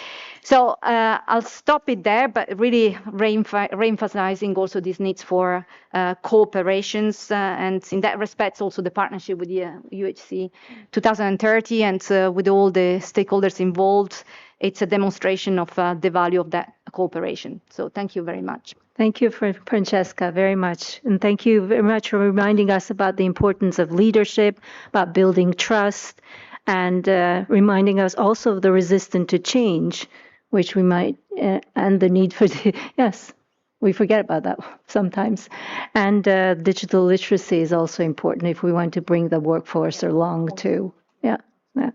So I'll stop it there, but really re-emphasizing also these needs for cooperations, and in that respect also the partnership with the UHC 2030 and with all the stakeholders involved. It's a demonstration of the value of that cooperation. So thank you very much. Thank you, Francesca, very much. And thank you very much for reminding us about the importance of leadership, about building trust, and reminding us also of the resistance to change, which we might, and the need for, yes, we forget about that sometimes. And digital literacy is also important if we want to bring the workforce along too. Yeah. Yeah.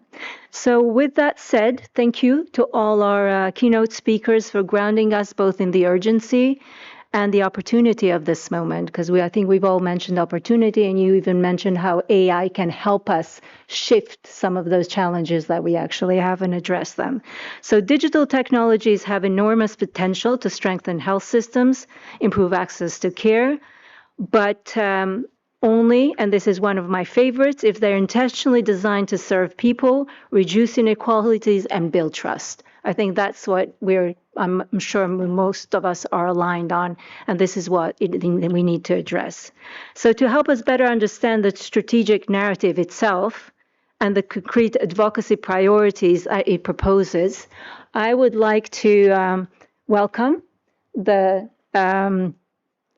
So with that said, thank you to all our keynote speakers for grounding us both in the urgency and the opportunity of this moment, because I think we've all mentioned opportunity, and you even mentioned how AI can help us shift some of those challenges that we actually have and address them. So digital technologies have enormous potential to strengthen health systems, improve access to care, but only, and this is one of my favorites, if they're intentionally designed to serve people, reduce inequalities, and build trust. I think that's what I'm sure most of us are aligned on, and this is what we need to address. So to help us better understand the strategic narrative itself and the concrete advocacy priorities it proposes, I would like to welcome the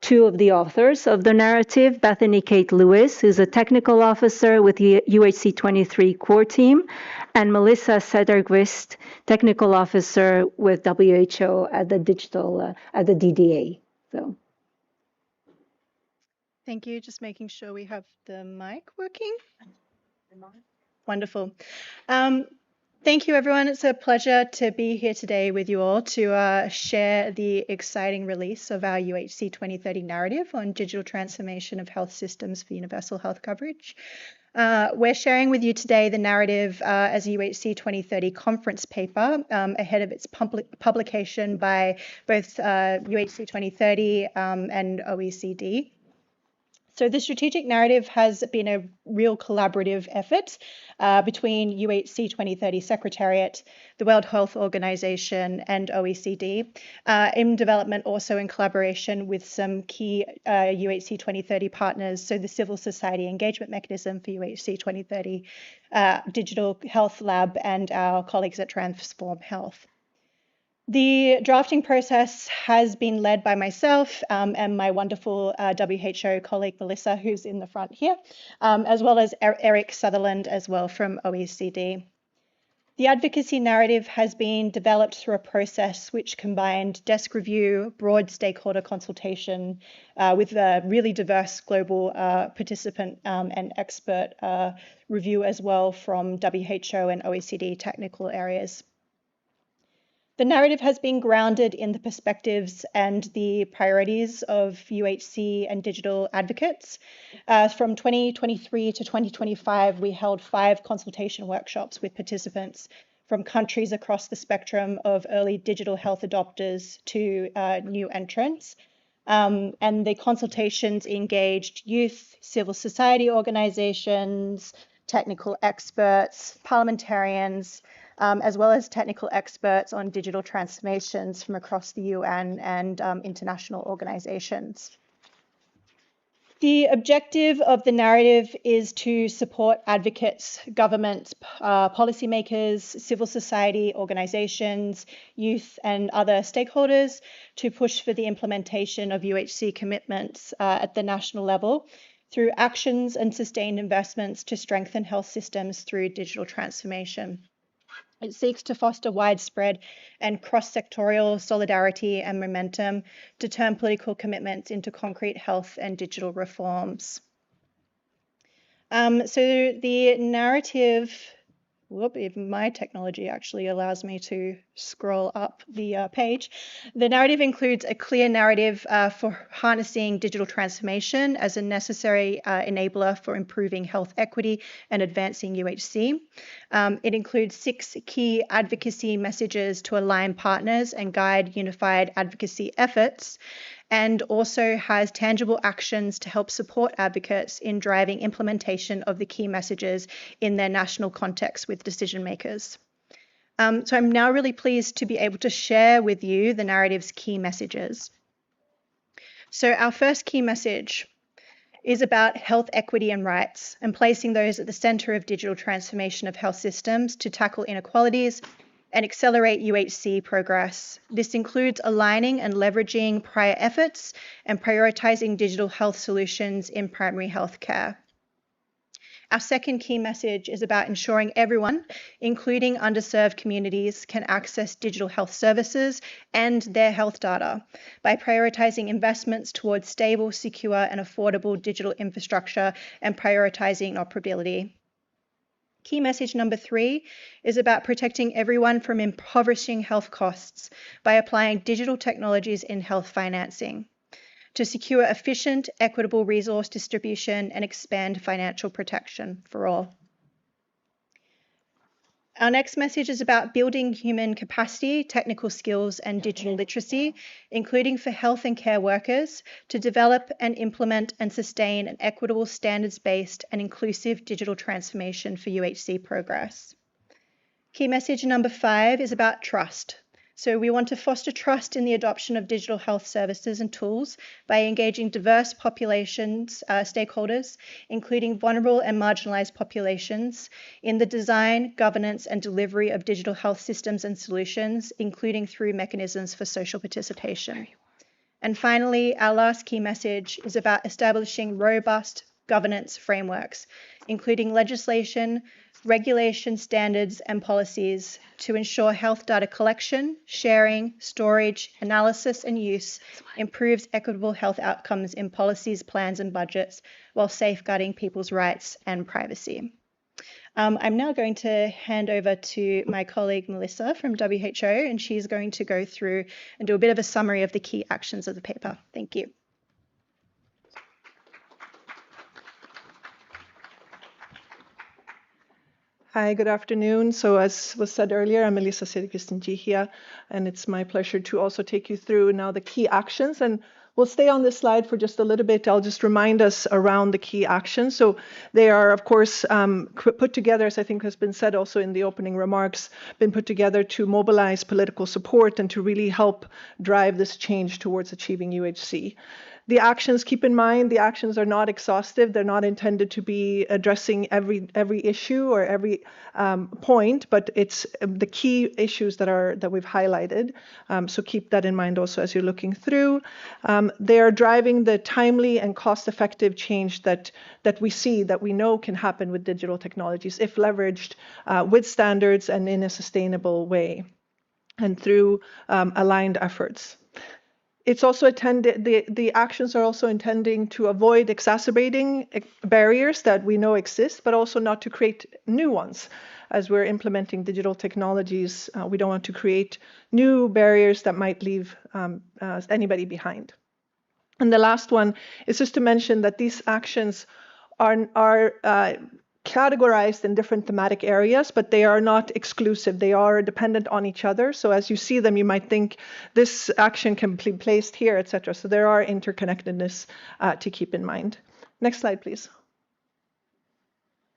two of the authors of the narrative, Bethany Kate Lewis, who's a technical officer with the UHC-23 core team, and Melissa Sederqvist, technical officer with WHO at the at the DDA. So. Thank you. Just making sure we have the mic working. Wonderful. Thank you, everyone. It's a pleasure to be here today with you all to share the exciting release of our UHC 2030 narrative on digital transformation of health systems for universal health coverage. We're sharing with you today the narrative as a UHC 2030 conference paper ahead of its publication by both UHC 2030 and OECD. So the strategic narrative has been a real collaborative effort between UHC 2030 Secretariat, the World Health Organization, and OECD, in development also in collaboration with some key UHC 2030 partners, so the Civil Society Engagement Mechanism for UHC 2030, Digital Health Lab, and our colleagues at Transform Health. The drafting process has been led by myself and my wonderful WHO colleague, Melissa, who's in the front here, as well as Eric Sutherland as well from OECD. The advocacy narrative has been developed through a process which combined desk review, broad stakeholder consultation with a really diverse global participant and expert review as well from WHO and OECD technical areas. The narrative has been grounded in the perspectives and the priorities of UHC and digital advocates. From 2023 to 2025, we held 5 consultation workshops with participants from countries across the spectrum of early digital health adopters to new entrants. And the consultations engaged youth, civil society organizations, technical experts, parliamentarians, as well as technical experts on digital transformations from across the UN and international organizations. The objective of the narrative is to support advocates, governments, policymakers, civil society organizations, youth, and other stakeholders to push for the implementation of UHC commitments at the national level through actions and sustained investments to strengthen health systems through digital transformation. It seeks to foster widespread and cross-sectorial solidarity and momentum to turn political commitments into concrete health and digital reforms. So the narrative, if my technology actually allows me to scroll up the page. The narrative includes a clear narrative for harnessing digital transformation as a necessary enabler for improving health equity and advancing UHC. It includes 6 key advocacy messages to align partners and guide unified advocacy efforts, and also has tangible actions to help support advocates in driving implementation of the key messages in their national context with decision makers. So I'm now really pleased to be able to share with you the narrative's key messages. So our first key message is about health equity and rights and placing those at the center of digital transformation of health systems to tackle inequalities and accelerate UHC progress. This includes aligning and leveraging prior efforts and prioritizing digital health solutions in primary health care. Our second key message is about ensuring everyone, including underserved communities, can access digital health services and their health data by prioritizing investments towards stable, secure, and affordable digital infrastructure and prioritizing interoperability. Key message number 3 is about protecting everyone from impoverishing health costs by applying digital technologies in health financing. to secure efficient, equitable resource distribution and expand financial protection for all. Our next message is about building human capacity, technical skills, and digital literacy, including for health and care workers, to develop and implement and sustain an equitable, standards-based, and inclusive digital transformation for UHC progress. Key message number 5 is about trust. So we want to foster trust in the adoption of digital health services and tools by engaging diverse populations, stakeholders, including vulnerable and marginalized populations, in the design, governance, and delivery of digital health systems and solutions, including through mechanisms for social participation. And finally, our last key message is about establishing robust governance frameworks, including legislation, regulation, standards, and policies to ensure health data collection, sharing, storage, analysis, and use improves equitable health outcomes in policies, plans, and budgets while safeguarding people's rights and privacy. I'm now going to hand over to my colleague Melissa from WHO, and she's going to go through and do a bit of a summary of the key actions of the paper. Thank you. Hi, good afternoon. So as was said earlier, I'm Melissa Sirikistinjihia, and it's my pleasure to also take you through now the key actions. And we'll stay on this slide for just a little bit. I'll just remind us around the key actions. So they are, of course, put together, as I think has been said also in the opening remarks, been put together to mobilize political support and to really help drive this change towards achieving UHC. The actions, keep in mind, the actions are not exhaustive. They're not intended to be addressing every issue or every point, but it's the key issues that we've highlighted. So keep that in mind also as you're looking through. They are driving the timely and cost-effective change that we see, that we know can happen with digital technologies if leveraged with standards and in a sustainable way and through aligned efforts. It's also the actions are also intending to avoid exacerbating barriers that we know exist, but also not to create new ones. As we're implementing digital technologies, we don't want to create new barriers that might leave anybody behind. And the last one is just to mention that these actions are categorized in different thematic areas, but they are not exclusive. They are dependent on each other. So as you see them, you might think this action can be placed here, etc. So there are interconnectedness to keep in mind. Next slide, please.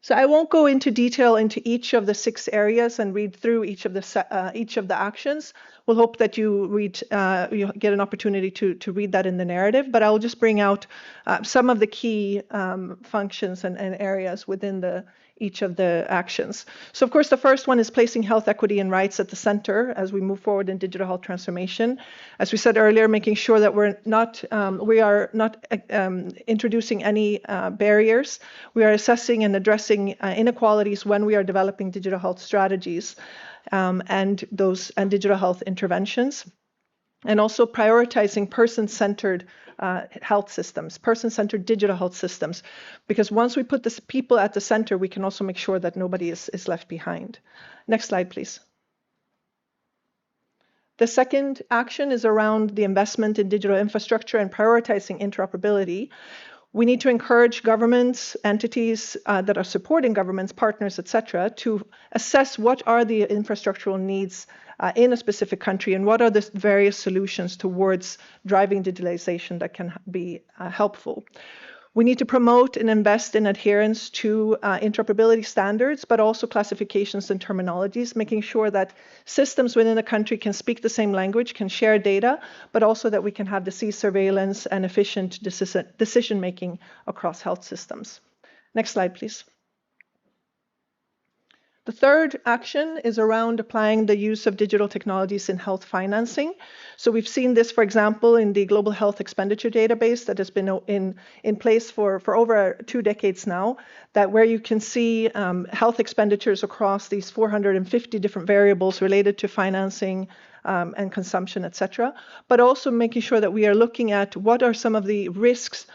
So I won't go into detail into each of the 6 areas and read through each of the actions. We'll hope that you get an opportunity to read that in the narrative, but I'll just bring out some of the key functions and areas within each of the actions. So of course, the first one is placing health equity and rights at the center as we move forward in digital health transformation. As we said earlier, making sure that we are not introducing any barriers. We are assessing and addressing inequalities when we are developing digital health strategies and digital health interventions, and also prioritizing person-centered health systems, person-centered digital health systems, because once we put the people at the center, we can also make sure that nobody is left behind. Next slide, please. The second action is around the investment in digital infrastructure and prioritizing interoperability. We need to encourage governments, entities that are supporting governments, partners, etc., to assess what are the infrastructural needs in a specific country and what are the various solutions towards driving digitalization that can be helpful. We need to promote and invest in adherence to interoperability standards, but also classifications and terminologies, making sure that systems within a country can speak the same language, can share data, but also that we can have disease surveillance and efficient decision-making across health systems. Next slide, please. The third action is around applying the use of digital technologies in health financing. So we've seen this, for example, in the Global Health Expenditure Database that has been in place for over 2 decades now, that where you can see health expenditures across these 450 different variables related to financing and consumption, etc., but also making sure that we are looking at what are some of the risks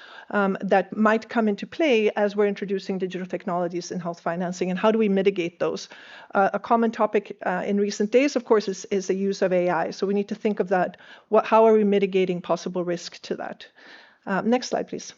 that might come into play as we're introducing digital technologies in health financing, and how do we mitigate those? A common topic in recent days, of course, is the use of AI. So we need to think of that. How are we mitigating possible risk to that? Next slide, please.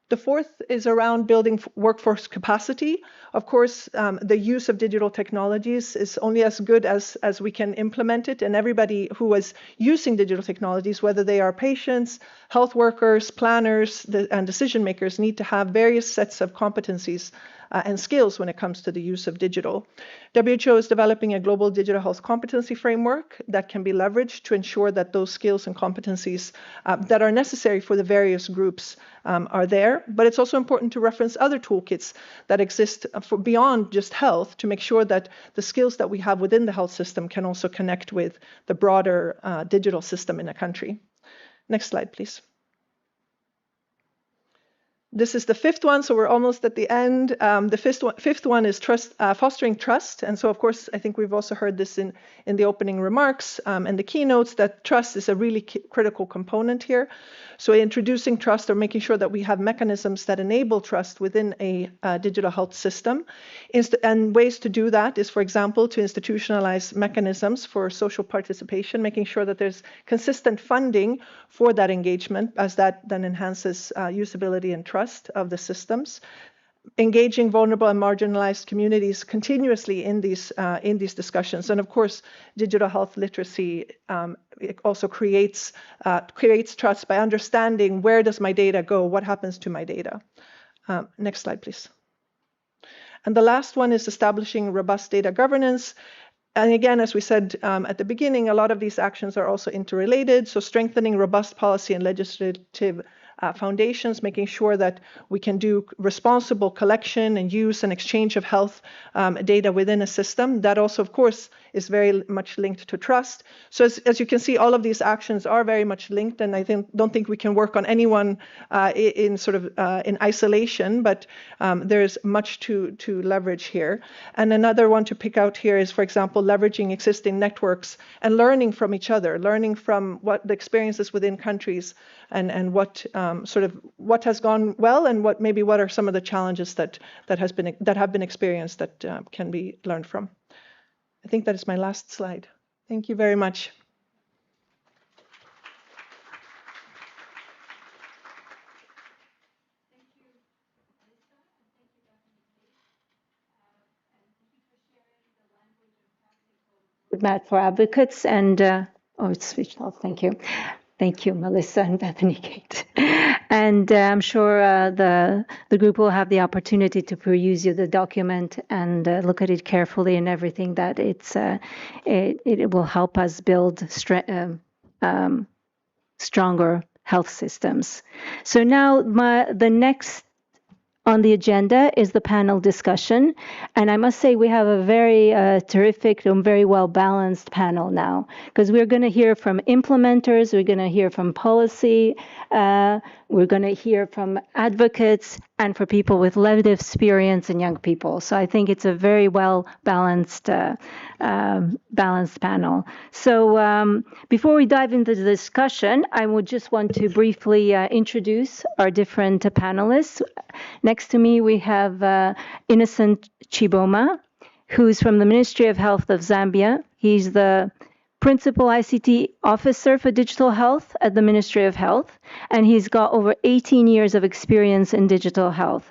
The fourth is around building workforce capacity. Of course, the use of digital technologies is only as good as we can implement it, and everybody who is using digital technologies, whether they are patients, health workers, planners, and decision makers, need to have various sets of competencies and skills when it comes to the use of digital. WHO is developing a global digital health competency framework that can be leveraged to ensure that those skills and competencies that are necessary for the various groups are there. But it's also important to reference other toolkits that exist for beyond just health to make sure that the skills that we have within the health system can also connect with the broader digital system in a country. Next slide, please. This is the fifth one, so we're almost at the end. The fifth one is trust, fostering trust. And so, of course, I think we've also heard this in the opening remarks and the keynotes, that trust is a really critical component here. So introducing trust or making sure that we have mechanisms that enable trust within a digital health system. And ways to do that is, for example, to institutionalize mechanisms for social participation, making sure that there's consistent funding for that engagement, as that then enhances usability and trust of the systems. Engaging vulnerable and marginalized communities continuously in these discussions, and of course, digital health literacy it also creates trust by understanding, where does my data go, what happens to my data. Next slide, please. And the last one is establishing robust data governance. And again, as we said at the beginning, a lot of these actions are also interrelated. So strengthening robust policy and legislative foundations, making sure that we can do responsible collection and use and exchange of health data within a system. That also, of course, is very much linked to trust. So as you can see, all of these actions are very much linked, and I don't think we can work on any one in isolation, but there's much to leverage here. And another one to pick out here is, for example, leveraging existing networks and learning from each other, learning from what the experiences within countries and what what has gone well, and what are some of the challenges that have been experienced that can be learned from. I think that is my last slide. Thank you very much. Matt for advocates and it's switched off. Thank you. Thank you, Melissa and Bethany Kate. And I'm sure the group will have the opportunity to peruse the document and look at it carefully, and everything that it will help us build stronger health systems. So now the next on the agenda is the panel discussion. And I must say we have a very terrific and very well-balanced panel now, because we're going to hear from implementers, we're going to hear from policy, we're going to hear from advocates, and for people with lived experience and young people. So I think it's a very well-balanced balanced panel. So before we dive into the discussion, I would just want to briefly introduce our different panelists. Next to me, we have Innocent Chiboma, who's from the Ministry of Health of Zambia. He's the Principal ICT Officer for Digital Health at the Ministry of Health, and he's got over 18 years of experience in digital health.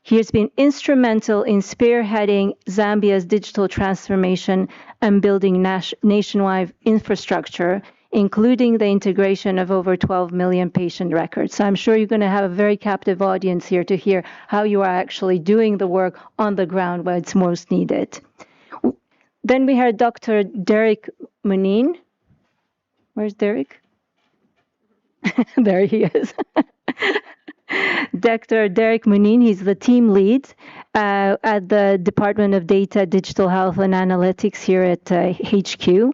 He has been instrumental in spearheading Zambia's digital transformation and building nationwide infrastructure, including the integration of over 12 million patient records. So I'm sure you're going to have a very captive audience here to hear how you are actually doing the work on the ground where it's most needed. Then we had Dr. Derek Munin. Where's Derek? There he is. Dr. Derek Munin, he's the team lead at the Department of Data, Digital Health and Analytics here at HQ.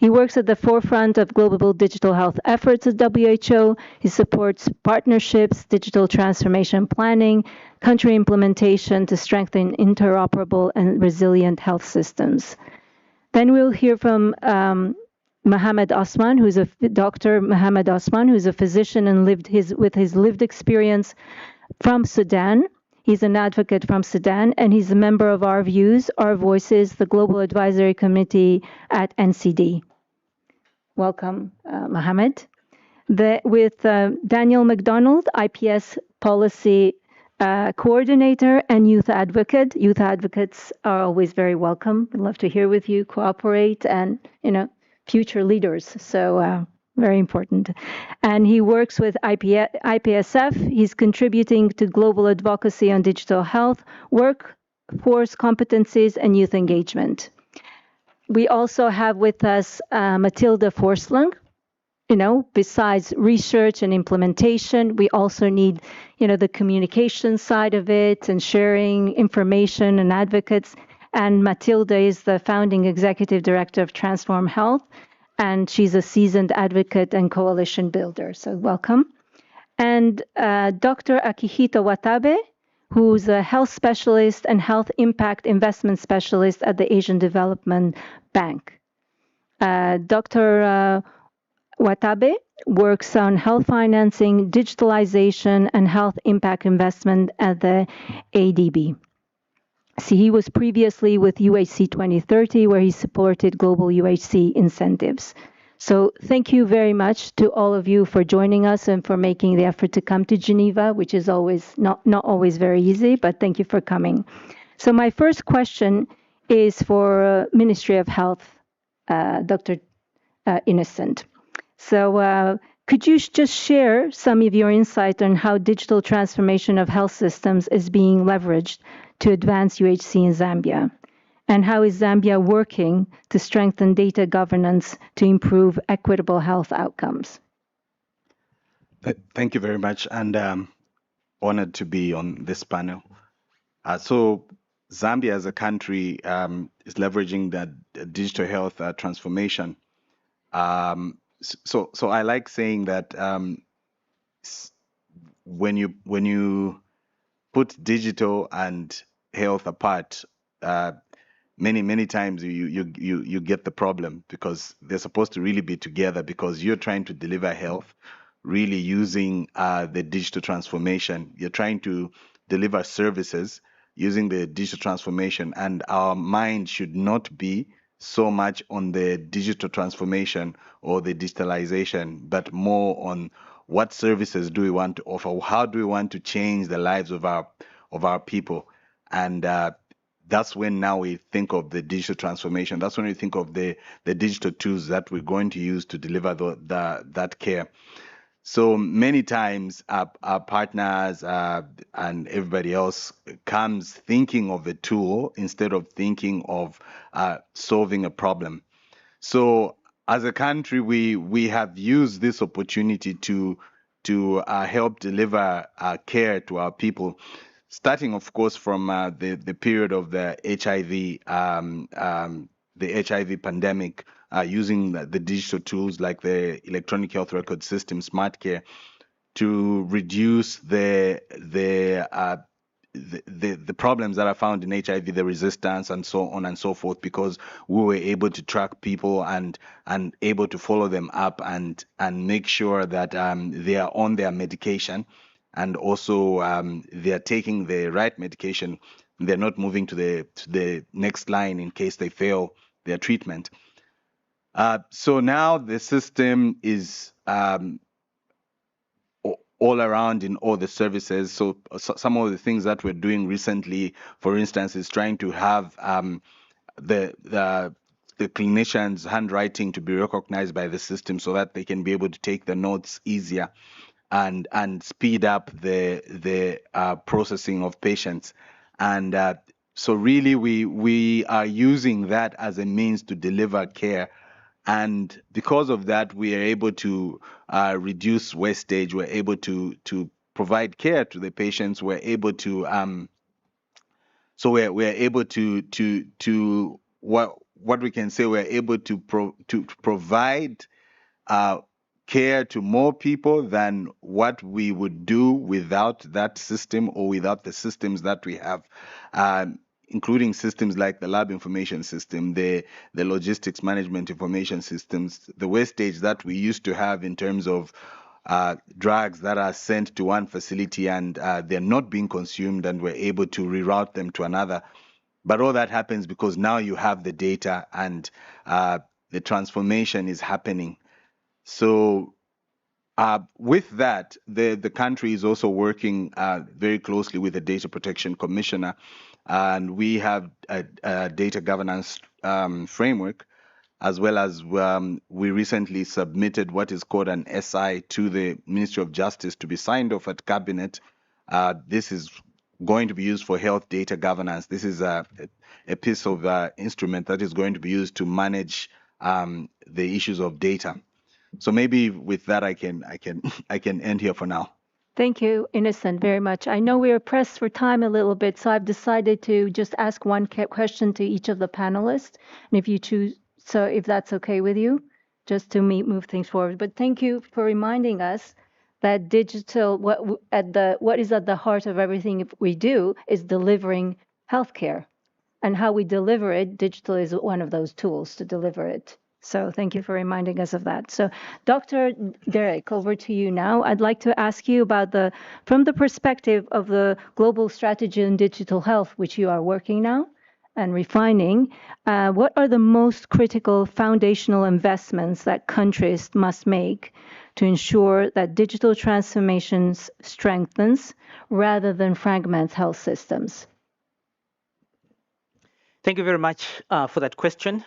He works at the forefront of global digital health efforts at WHO. He supports partnerships, digital transformation planning, country implementation to strengthen interoperable and resilient health systems. Then we'll hear from Mohammed Osman, who's Dr. Mohammed Osman, who's a physician and with his lived experience from Sudan. He's an advocate from Sudan, and he's a member of Our Views, Our Voices, the Global Advisory Committee at NCD. Welcome, Mohammed. with Daniel McDonald, IPS Policy Coordinator and Youth Advocate. Youth advocates are always very welcome. We'd love to hear with you, cooperate, and future leaders. So very important. And he works with IPSF. He's contributing to global advocacy on digital health, workforce competencies, and youth engagement. We also have with us Matilda Forsling. Besides research and implementation, we also need, the communication side of it and sharing information and advocates. And Matilda is the founding executive director of Transform Health, and she's a seasoned advocate and coalition builder. So welcome. And Dr. Akihito Watabe, who's a health specialist and health impact investment specialist at the Asian Development Bank. Dr. Watabe works on health financing, digitalization, and health impact investment at the ADB. See, he was previously with UHC 2030, where he supported global UHC incentives. So thank you very much to all of you for joining us and for making the effort to come to Geneva, which is always not always very easy, but thank you for coming. So my first question is for Ministry of Health, Dr. Innocent. So could you just share some of your insight on how digital transformation of health systems is being leveraged to advance UHC in Zambia? And how is Zambia working to strengthen data governance to improve equitable health outcomes? Thank you very much, and honored to be on this panel. So Zambia as a country is leveraging that digital health transformation. So I like saying that when you put digital and health apart, many times you get the problem, because they're supposed to really be together, because you're trying to deliver health really using the digital transformation. You're trying to deliver services using the digital transformation, and our mind should not be so much on the digital transformation or the digitalization, but more on what services do we want to offer, how do we want to change the lives of our people. And that's when now we think of the digital transformation. That's when we think of the digital tools that we're going to use to deliver that care. So many times our partners and everybody else comes thinking of a tool instead of thinking of solving a problem. So as a country, we have used this opportunity to help deliver care to our people, starting, of course, from the period of the HIV pandemic, using the digital tools like the electronic health record system, Smart Care, to reduce the problems that are found in HIV, the resistance, and so on and so forth, because we were able to track people and able to follow them up and make sure that they are on their medication, and also they are taking the right medication. They're not moving to the next line in case they fail their treatment. So now the system is all around in all the services. So some of the things that we're doing recently, for instance, is trying to have the clinicians' handwriting to be recognized by the system, so that they can be able to take the notes easier and speed up the processing of patients. And so really we are using that as a means to deliver care. And because of that, we are able to reduce wastage. We're able to provide care to the patients. We're able to so we're able to what we can say, we're able to provide care to more people than what we would do without that system, or without the systems that we have, including systems like the lab information system, the logistics management information systems, the wastage that we used to have in terms of drugs that are sent to one facility and they're not being consumed, and we're able to reroute them to another. But all that happens because now you have the data, and the transformation is happening. So With that, the country is also working very closely with the Data Protection Commissioner, and we have a data governance framework, as well as we recently submitted what is called an SI to the Ministry of Justice to be signed off at Cabinet. This is going to be used for health data governance. This is a piece of instrument that is going to be used to manage the issues of data. So maybe with that, I can end here for now. Thank you, Innocent, very much. I know we are pressed for time a little bit, so I've decided to just ask one question to each of the panelists, and if you choose, so if that's okay with you, just to move things forward. But thank you for reminding us that digital, what is at the heart of everything we do is delivering healthcare, and how we deliver it. Digital is one of those tools to deliver it. So thank you for reminding us of that. So Dr. Derek, over to you now. I'd like to ask you about from the perspective of the global strategy in digital health, which you are working now and refining, what are the most critical foundational investments that countries must make to ensure that digital transformations strengthens rather than fragments health systems? Thank you very much for that question.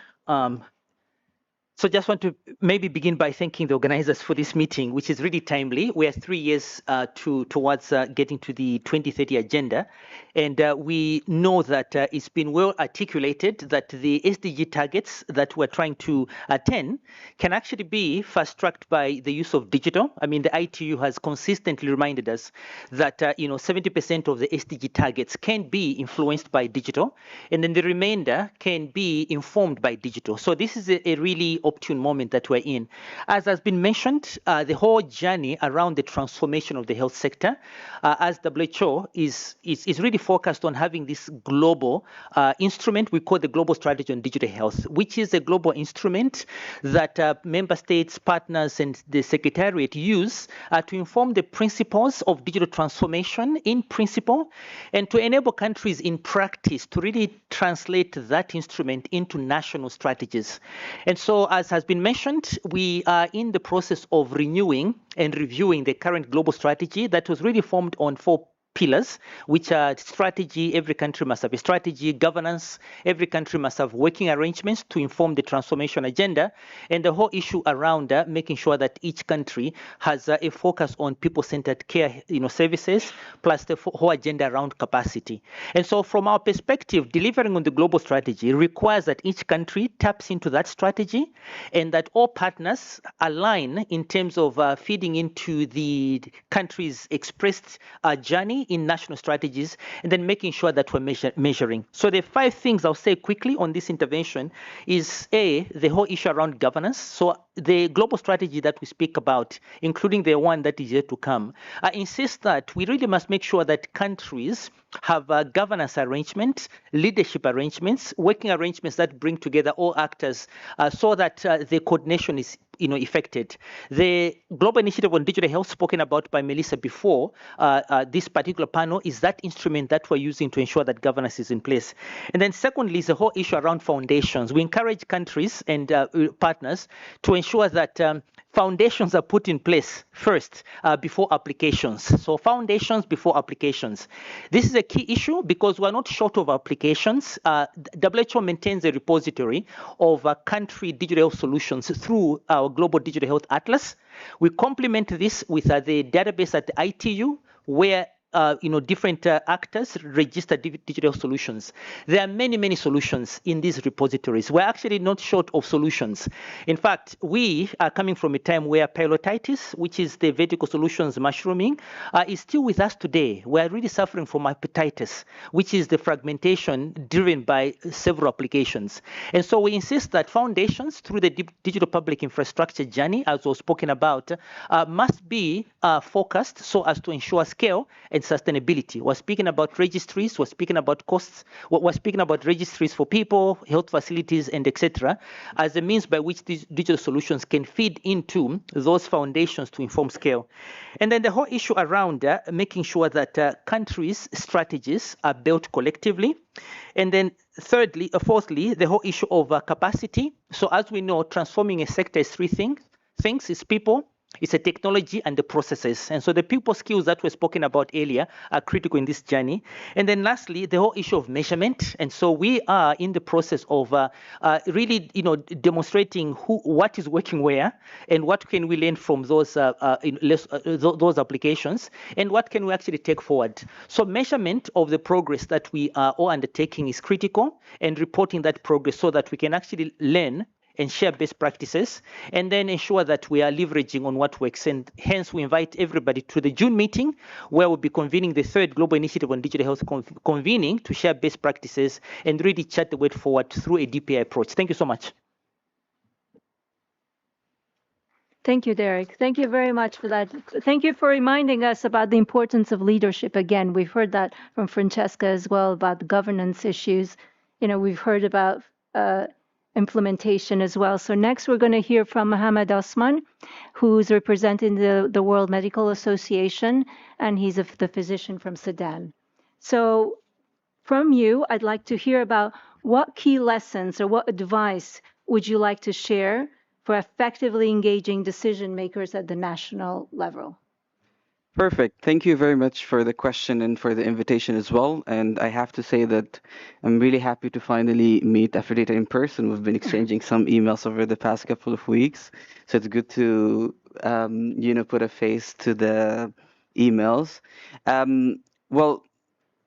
So just want to maybe begin by thanking the organizers for this meeting, which is really timely. We are 3 years towards getting to the 2030 agenda. And we know that it's been well articulated that the SDG targets that we're trying to attain can actually be fast-tracked by the use of digital. I mean, the ITU has consistently reminded us that 70% of the SDG targets can be influenced by digital, and then the remainder can be informed by digital. So this is a really opportune moment that we're in. As has been mentioned, the whole journey around the transformation of the health sector, as WHO is really focused on having this global instrument we call the Global Strategy on Digital Health, which is a global instrument that member states, partners, and the Secretariat use to inform the principles of digital transformation in principle, and to enable countries in practice to really translate that instrument into national strategies. And so, as has been mentioned, we are in the process of renewing and reviewing the current global strategy that was really formed on 4 pillars, which are strategy. Every country must have a strategy. Governance. Every country must have working arrangements to inform the transformation agenda, and the whole issue around making sure that each country has a focus on people-centered care, services, plus the whole agenda around capacity. And so, from our perspective, delivering on the global strategy requires that each country taps into that strategy, and that all partners align in terms of feeding into the country's expressed journey in national strategies, and then making sure that we're measuring. So the 5 things I'll say quickly on this intervention is A, the whole issue around governance. So the global strategy that we speak about, including the one that is yet to come, insists that we really must make sure that countries have governance arrangements, leadership arrangements, working arrangements that bring together all actors so that the coordination is effected. The Global Initiative on Digital Health spoken about by Melissa before this particular panel is that instrument that we're using to ensure that governance is in place. And then secondly is the whole issue around foundations. We encourage countries and partners to ensure that foundations are put in place first before applications. So foundations before applications. This is a key issue because we're not short of applications. WHO maintains a repository of country digital health solutions through our Global Digital Health Atlas. We complement this with the database at the ITU, where different actors register digital solutions. There are many, many solutions in these repositories. We're actually not short of solutions. In fact, we are coming from a time where pilotitis, which is the vertical solutions mushrooming, is still with us today. We're really suffering from hepatitis, which is the fragmentation driven by several applications. And so we insist that foundations through the digital public infrastructure journey, as was spoken about, must be focused so as to ensure scale and sustainability. We're speaking about registries, we're speaking about costs, we're speaking about registries for people, health facilities, and etc., as a means by which these digital solutions can feed into those foundations to inform scale. And then the whole issue around making sure that countries' strategies are built collectively. And then fourthly, the whole issue of capacity. So as we know, transforming a sector is 3 things. Is people, It's a technology and the processes. And so the people skills that were spoken about earlier are critical in this journey. And then lastly, the whole issue of measurement. And so we are in the process of really, demonstrating what is working where and what can we learn from those those applications and what can we actually take forward. So measurement of the progress that we are all undertaking is critical, and reporting that progress so that we can actually learn and share best practices, and then ensure that we are leveraging on what works. And hence, we invite everybody to the June meeting, where we'll be convening the third Global Initiative on Digital Health convening to share best practices and really chart the way forward through a DPI approach. Thank you so much. Thank you, Derek. Thank you very much for that. Thank you for reminding us about the importance of leadership. Again, we've heard that from Francesca as well about the governance issues. We've heard about implementation as well. So next we're going to hear from Mohammed Osman, who's representing the World Medical Association, and he's the physician from Sudan. So from you, I'd like to hear about what key lessons or what advice would you like to share for effectively engaging decision makers at the national level? Perfect. Thank you very much for the question and for the invitation as well. And I have to say that I'm really happy to finally meet Aphrodite in person. We've been exchanging some emails over the past couple of weeks. So it's good to, put a face to the emails. Well,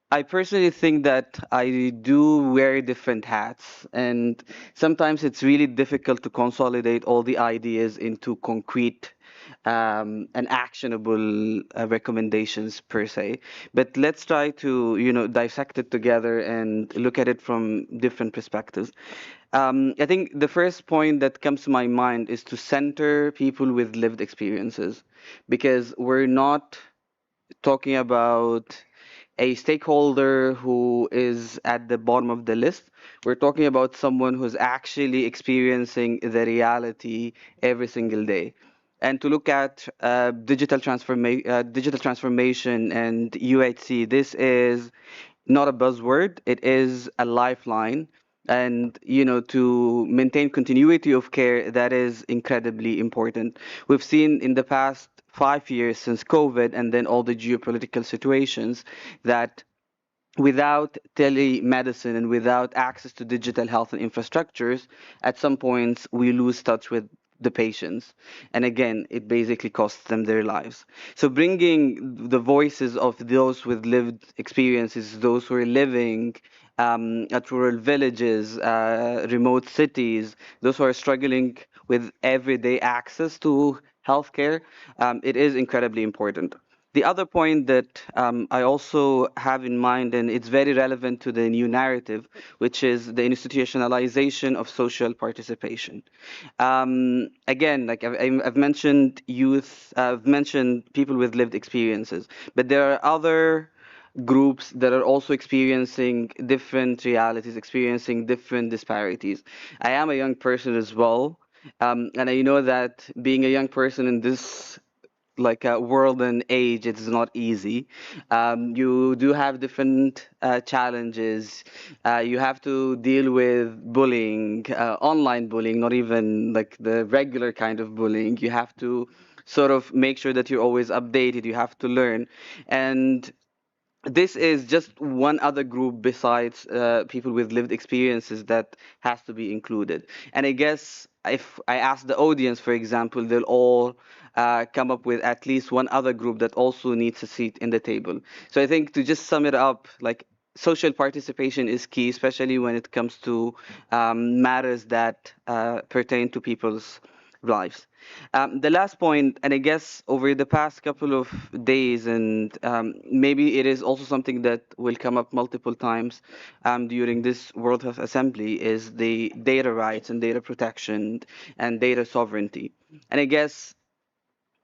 I personally think that I do wear different hats, and sometimes it's really difficult to consolidate all the ideas into concrete and actionable recommendations per se. But let's try to, dissect it together and look at it from different perspectives. I think the first point that comes to my mind is to center people with lived experiences, because we're not talking about a stakeholder who is at the bottom of the list. We're talking about someone who's actually experiencing the reality every single day. And to look at digital transformation and UHC, this is not a buzzword. It is a lifeline. And to maintain continuity of care, that is incredibly important. We've seen in the past 5 years since COVID and then all the geopolitical situations that without telemedicine and without access to digital health and infrastructures, at some points we lose touch with the patients. And again, it basically costs them their lives. So bringing the voices of those with lived experiences, those who are living at rural villages, remote cities, those who are struggling with everyday access to healthcare, it is incredibly important. The other point that I also have in mind, and it's very relevant to the new narrative, which is the institutionalization of social participation. Again, like I've mentioned youth, I've mentioned people with lived experiences, but there are other groups that are also experiencing different realities, experiencing different disparities. I am a young person as well, and I know that being a young person in this world and age, it's not easy. You do have different challenges. You have to deal with bullying, online bullying, not even like the regular kind of bullying. You have to sort of make sure that you're always updated. You have to learn. And this is just one other group besides people with lived experiences that has to be included. And I guess if I ask the audience, for example, they'll all come up with at least one other group that also needs a seat in the table. So I think to just sum it up, like social participation is key, especially when it comes to matters that pertain to people's lives. The last point, and I guess over the past couple of days, and maybe it is also something that will come up multiple times during this World Health Assembly, is the data rights and data protection and data sovereignty. And I guess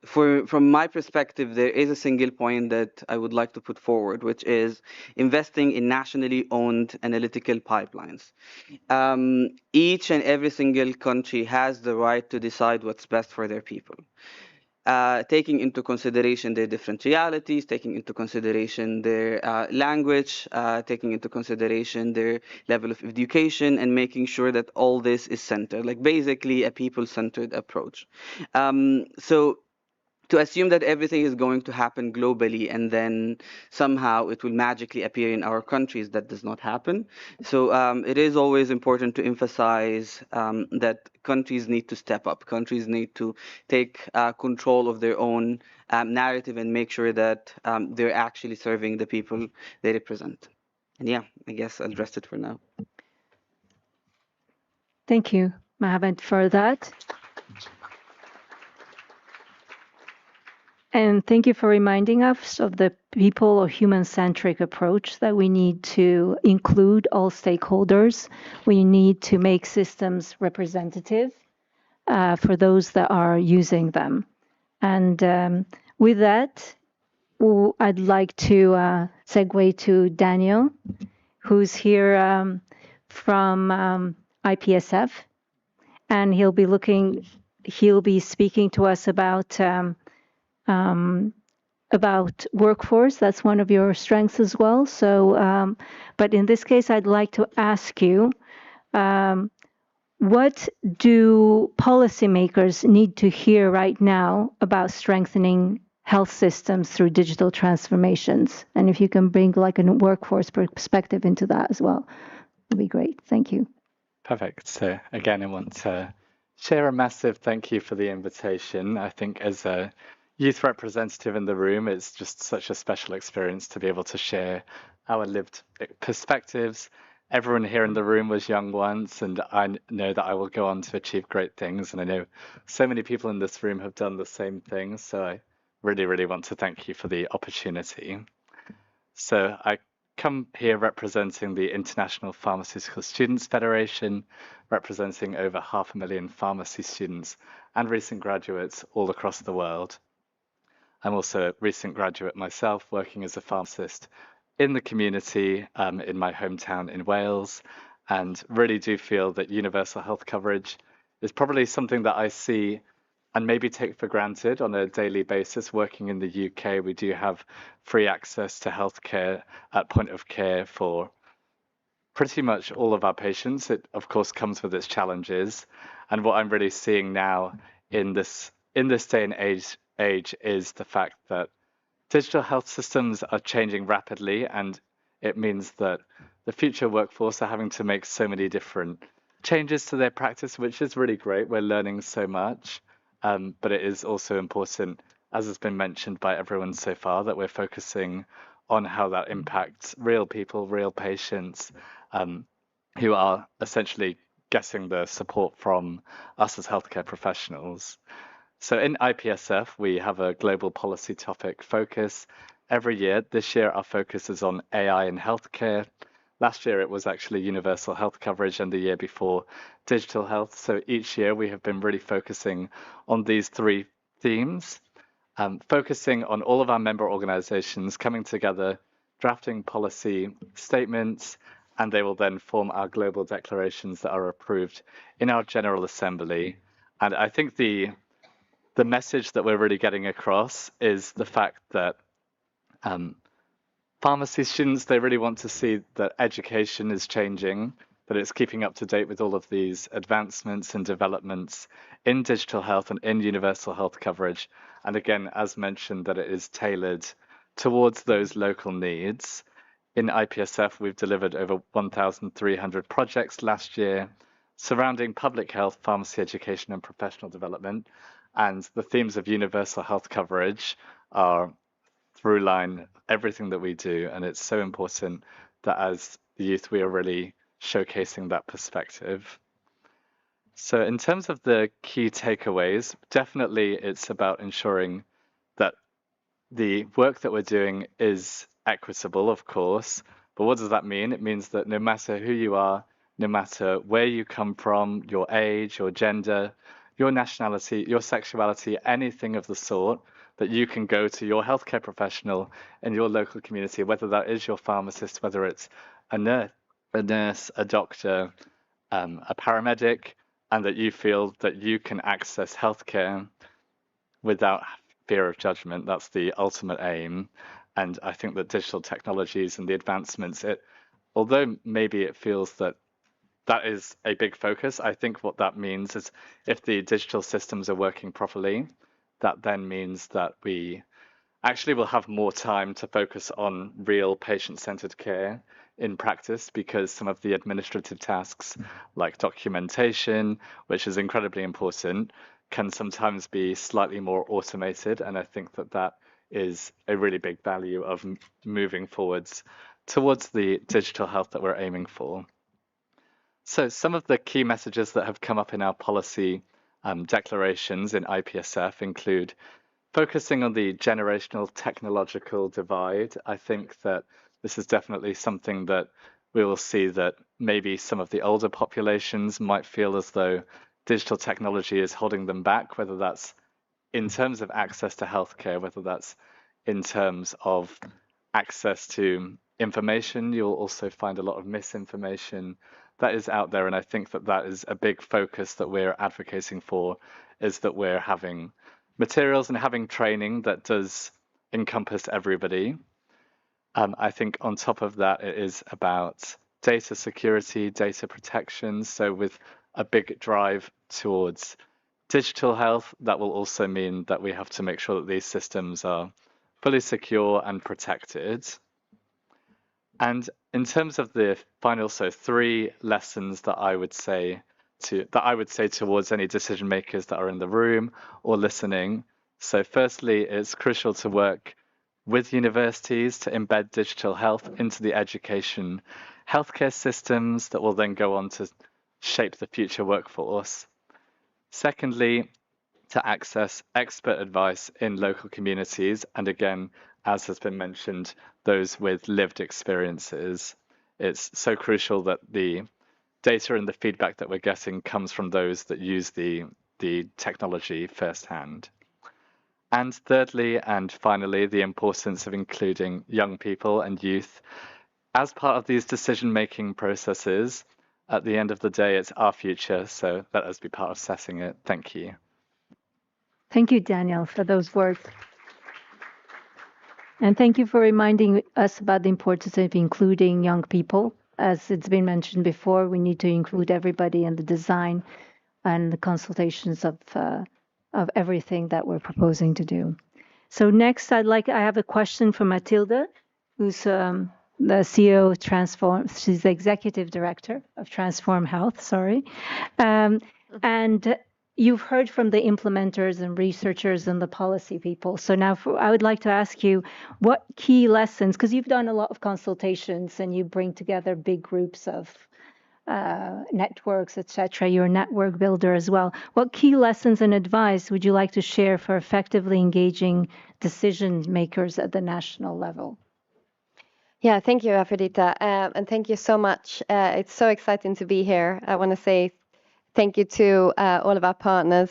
from my perspective, there is a single point that I would like to put forward, which is investing in nationally owned analytical pipelines. Each and every single country has the right to decide what's best for their people, taking into consideration their different realities, taking into consideration their language, taking into consideration their level of education, and making sure that all this is centered, like basically a people-centered approach. So to assume that everything is going to happen globally and then somehow it will magically appear in our countries, that does not happen. So it is always important to emphasize that countries need to step up. Countries need to take control of their own narrative and make sure that they're actually serving the people they represent. And yeah, I guess I'll rest it for now. Thank you, Mohammed, for that. And thank you for reminding us of the people or human-centric approach that we need to include all stakeholders. We need to make systems representative for those that are using them. And with that, I'd like to segue to Daniel, who's here from IPSF, and he'll be speaking to us about workforce. That's one of your strengths as well. So, but in this case, I'd like to ask you, what do policymakers need to hear right now about strengthening health systems through digital transformations? And if you can bring like a workforce perspective into that as well, it'd be great. Thank you. Perfect. So again, I want to share a massive thank you for the invitation. I think as a youth representative in the room, it's just such a special experience to be able to share our lived perspectives. Everyone here in the room was young once, and I know that I will go on to achieve great things. And I know so many people in this room have done the same thing. So I really, really want to thank you for the opportunity. So I come here representing the International Pharmaceutical Students Federation, representing over 500,000 pharmacy students and recent graduates all across the world. I'm also a recent graduate myself, working as a pharmacist in the community in my hometown in Wales, and really do feel that universal health coverage is probably something that I see and maybe take for granted on a daily basis. Working in the UK, we do have free access to healthcare at point of care for pretty much all of our patients. It, of course, comes with its challenges. And what I'm really seeing now in this day and age is the fact that digital health systems are changing rapidly, and it means that the future workforce are having to make so many different changes to their practice, which is really great. We're learning so much, but it is also important, as has been mentioned by everyone so far, that we're focusing on how that impacts real people, real patients, who are essentially getting the support from us as healthcare professionals. So in IPSF, we have a global policy topic focus every year. This year, our focus is on AI in healthcare. Last year, it was actually universal health coverage, and the year before, digital health. So each year, we have been really focusing on these three themes, focusing on all of our member organizations coming together, drafting policy statements, and they will then form our global declarations that are approved in our General Assembly. And I think the message that we're really getting across is the fact that pharmacy students, they really want to see that education is changing, that it's keeping up to date with all of these advancements and developments in digital health and in universal health coverage. And again, as mentioned, that it is tailored towards those local needs. In IPSF, we've delivered over 1,300 projects last year surrounding public health, pharmacy education, and professional development. And the themes of universal health coverage are through line everything that we do. And it's so important that as the youth, we are really showcasing that perspective. So in terms of the key takeaways, definitely it's about ensuring that the work that we're doing is equitable, of course. But what does that mean? It means that no matter who you are, no matter where you come from, your age, your gender, your nationality, your sexuality, anything of the sort, that you can go to your healthcare professional in your local community, whether that is your pharmacist, whether it's a nurse, a doctor, a paramedic, and that you feel that you can access healthcare without fear of judgment. That's the ultimate aim. And I think that digital technologies and the advancements, although maybe it feels that that is a big focus, I think what that means is if the digital systems are working properly, that then means that we actually will have more time to focus on real patient-centered care in practice, because some of the administrative tasks like documentation, which is incredibly important, can sometimes be slightly more automated. And I think that that is a really big value of moving forwards towards the digital health that we're aiming for. So some of the key messages that have come up in our policy declarations in IPSF include focusing on the generational technological divide. I think that this is definitely something that we will see, that maybe some of the older populations might feel as though digital technology is holding them back, whether that's in terms of access to healthcare, whether that's in terms of access to information. You'll also find a lot of misinformation that is out there. And I think that that is a big focus that we're advocating for, is that we're having materials and having training that does encompass everybody. I think on top of that, it is about data security, data protection. So with a big drive towards digital health, that will also mean that we have to make sure that these systems are fully secure and protected. And in terms of the final, so 3 lessons that I would say towards any decision makers that are in the room or listening. So firstly, it's crucial to work with universities to embed digital health into the education healthcare systems that will then go on to shape the future workforce. Secondly, to access expert advice in local communities, and again, as has been mentioned, those with lived experiences. It's so crucial that the data and the feedback that we're getting comes from those that use the technology firsthand. And thirdly, and finally, the importance of including young people and youth as part of these decision-making processes. At the end of the day, it's our future, so let us be part of setting it. Thank you. Thank you, Daniel, for those words. And thank you for reminding us about the importance of including young people. As it's been mentioned before, we need to include everybody in the design and the consultations of everything that we're proposing to do. So next, I have a question for Matilda, who's the CEO of Transform. She's the executive director of Transform Health, sorry. And you've heard from the implementers and researchers and the policy people. So now I would like to ask you what key lessons, because you've done a lot of consultations and you bring together big groups of networks, etc. You're a network builder as well. What key lessons and advice would you like to share for effectively engaging decision makers at the national level? Yeah, thank you, Aphrodita, and thank you so much. It's so exciting to be here. I want to say thank you to all of our partners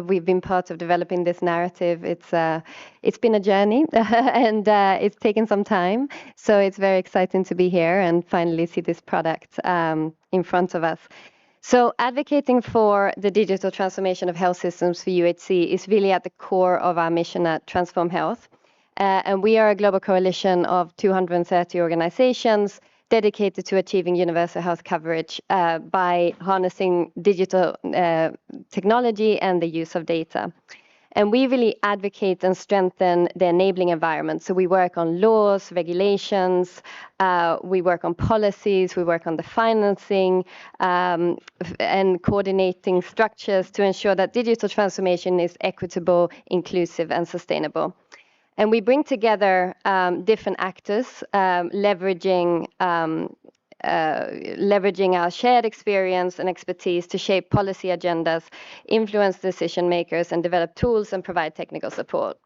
we've been part of developing this narrative. It's been a journey and it's taken some time. So it's very exciting to be here and finally see this product in front of us. So advocating for the digital transformation of health systems for UHC is really at the core of our mission at Transform Health. And we are a global coalition of 230 organizations dedicated to achieving universal health coverage by harnessing digital technology and the use of data. And we really advocate and strengthen the enabling environment. So we work on laws, regulations, we work on policies, we work on the financing and coordinating structures to ensure that digital transformation is equitable, inclusive, and sustainable. And we bring together different actors, leveraging our shared experience and expertise to shape policy agendas, influence decision makers, and develop tools and provide technical support.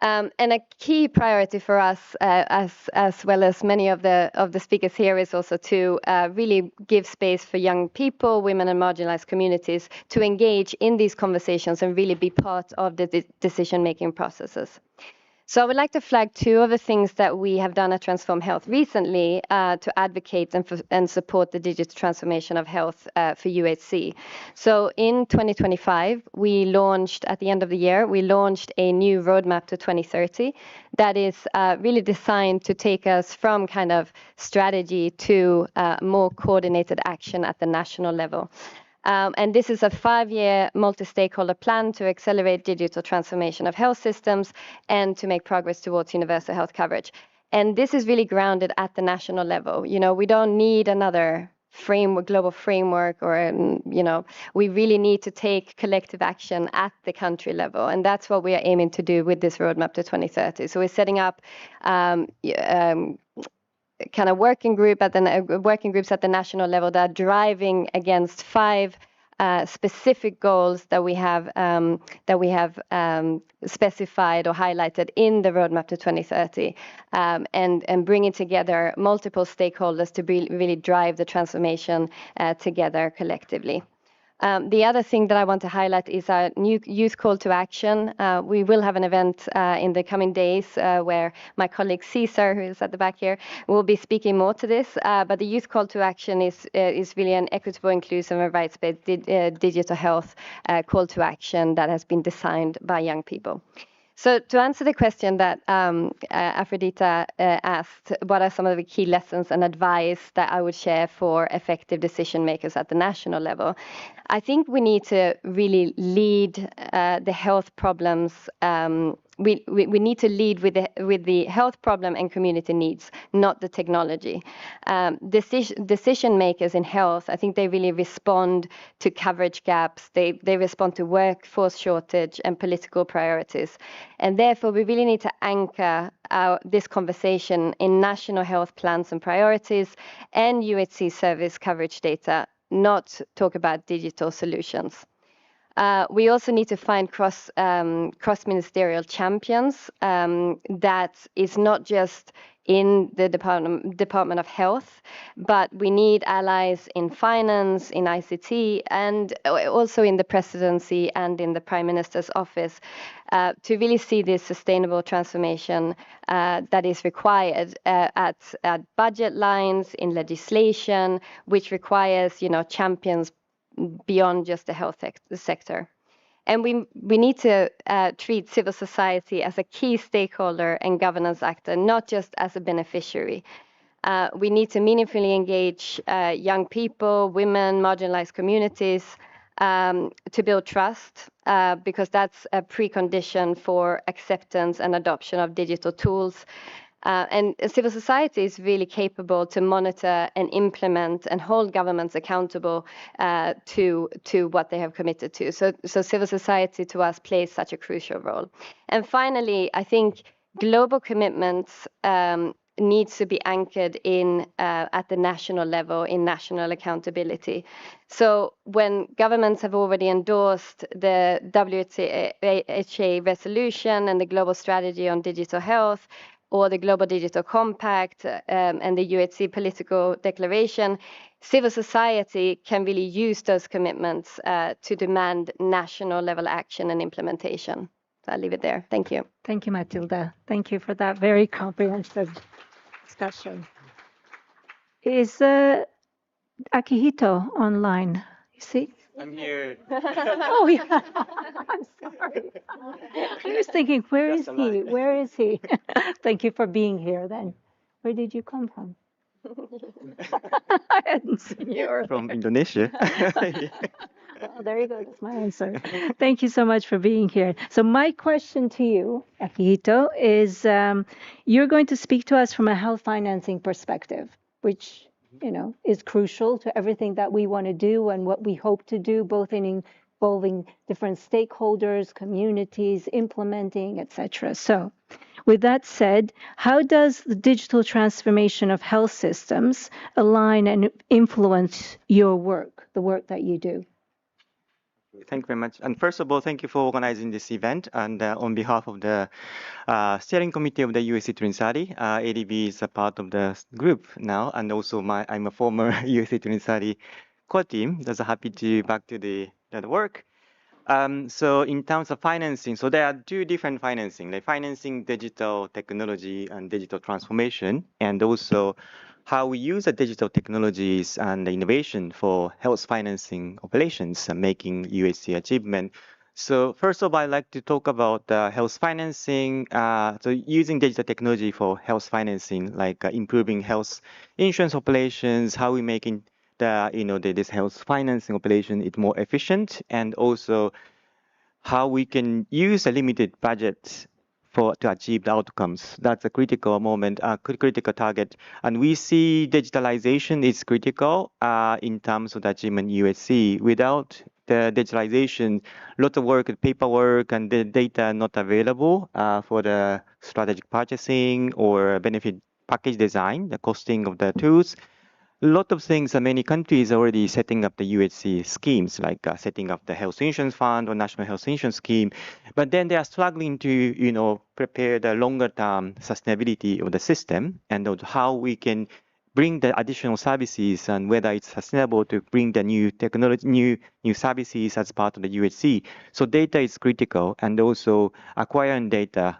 And a key priority for us, as well as many of the speakers here, is also to really give space for young people, women, and marginalized communities to engage in these conversations and really be part of the decision-making processes. So I would like to flag 2 of the things that we have done at Transform Health recently to advocate and support the digital transformation of health for UHC. So in 2025, at the end of the year, we launched a new roadmap to 2030 that is really designed to take us from kind of strategy to more coordinated action at the national level. And this is a 5-year multi-stakeholder plan to accelerate digital transformation of health systems and to make progress towards universal health coverage. And this is really grounded at the national level. You know, we don't need another framework, global framework, or we really need to take collective action at the country level, and that's what we are aiming to do with this roadmap to 2030. So we're setting up kind of working groups at the national level that are driving against 5 specific goals that we have specified or highlighted in the roadmap to 2030, and bringing together multiple stakeholders to really drive the transformation together collectively. The other thing that I want to highlight is our new youth call to action. We will have an event in the coming days where my colleague Cesar, who is at the back here, will be speaking more to this. But the youth call to action is really an equitable, inclusive, and rights-based digital health call to action that has been designed by young people. So to answer the question that Afrodita asked, what are some of the key lessons and advice that I would share for effective decision makers at the national level? I think we need to really lead the health problems. We need to lead with the health problem and community needs, not the technology. Decision makers in health, I think they really respond to coverage gaps. They respond to workforce shortage and political priorities. And therefore, we really need to anchor this conversation in national health plans and priorities and UHC service coverage data, not talk about digital solutions. We also need to find cross-ministerial champions that is not just in the Department of Health, but we need allies in finance, in ICT, and also in the presidency and in the Prime Minister's office to really see this sustainable transformation that is required at budget lines, in legislation, which requires, champions beyond just the health sector. And we need to treat civil society as a key stakeholder and governance actor, not just as a beneficiary. We need to meaningfully engage young people, women, marginalized communities to build trust, because that's a precondition for acceptance and adoption of digital tools. And civil society is really capable to monitor and implement and hold governments accountable to what they have committed to. So civil society to us plays such a crucial role. And finally, I think global commitments needs to be anchored in at the national level in national accountability. So when governments have already endorsed the WHA resolution and the global strategy on digital health, or the Global Digital Compact and the UHC political declaration, civil society can really use those commitments to demand national level action and implementation. So I'll leave it there. Thank you. Thank you, Matilda. Thank you for that very comprehensive discussion. Is Akihito online? You see? I'm here. Oh, yeah. I'm sorry. I was thinking, where is he? Where is he? Thank you for being here then. Where did you come from? I hadn't seen you earlier. From Indonesia. Well, there you go. That's my answer. Thank you so much for being here. So my question to you, Akihito, is you're going to speak to us from a health financing perspective, which is crucial to everything that we want to do and what we hope to do, both in involving different stakeholders, communities, implementing, etc. So with that said, how does the digital transformation of health systems align and influence your work, the work that you do? Thank you very much. And first of all, thank you for organizing this event. And on behalf of the steering committee of the UHC-2030, ADB is a part of the group now. And also I'm a former UHC-2030 core team. That's happy to back to the work. So in terms of financing, so there are 2 different financing, like financing digital technology and digital transformation, and also how we use the digital technologies and the innovation for health financing operations and making UHC achievement. So first of all, I'd like to talk about health financing. So using digital technology for health financing, like improving health insurance operations, how we making this health financing operation is more efficient, and also how we can use a limited budget to achieve the outcomes. That's a critical moment, critical target. And we see digitalization is critical in terms of the achievement UHC. Without the digitalization, a lot of work, paperwork, and the data not available for the strategic purchasing or benefit package design, the costing of the tools. A lot of things, many countries are already setting up the UHC schemes, like setting up the health insurance fund or national health insurance scheme. But then they are struggling to, prepare the longer term sustainability of the system and how we can bring the additional services and whether it's sustainable to bring the new technology, new services as part of the UHC. So data is critical, and also acquiring data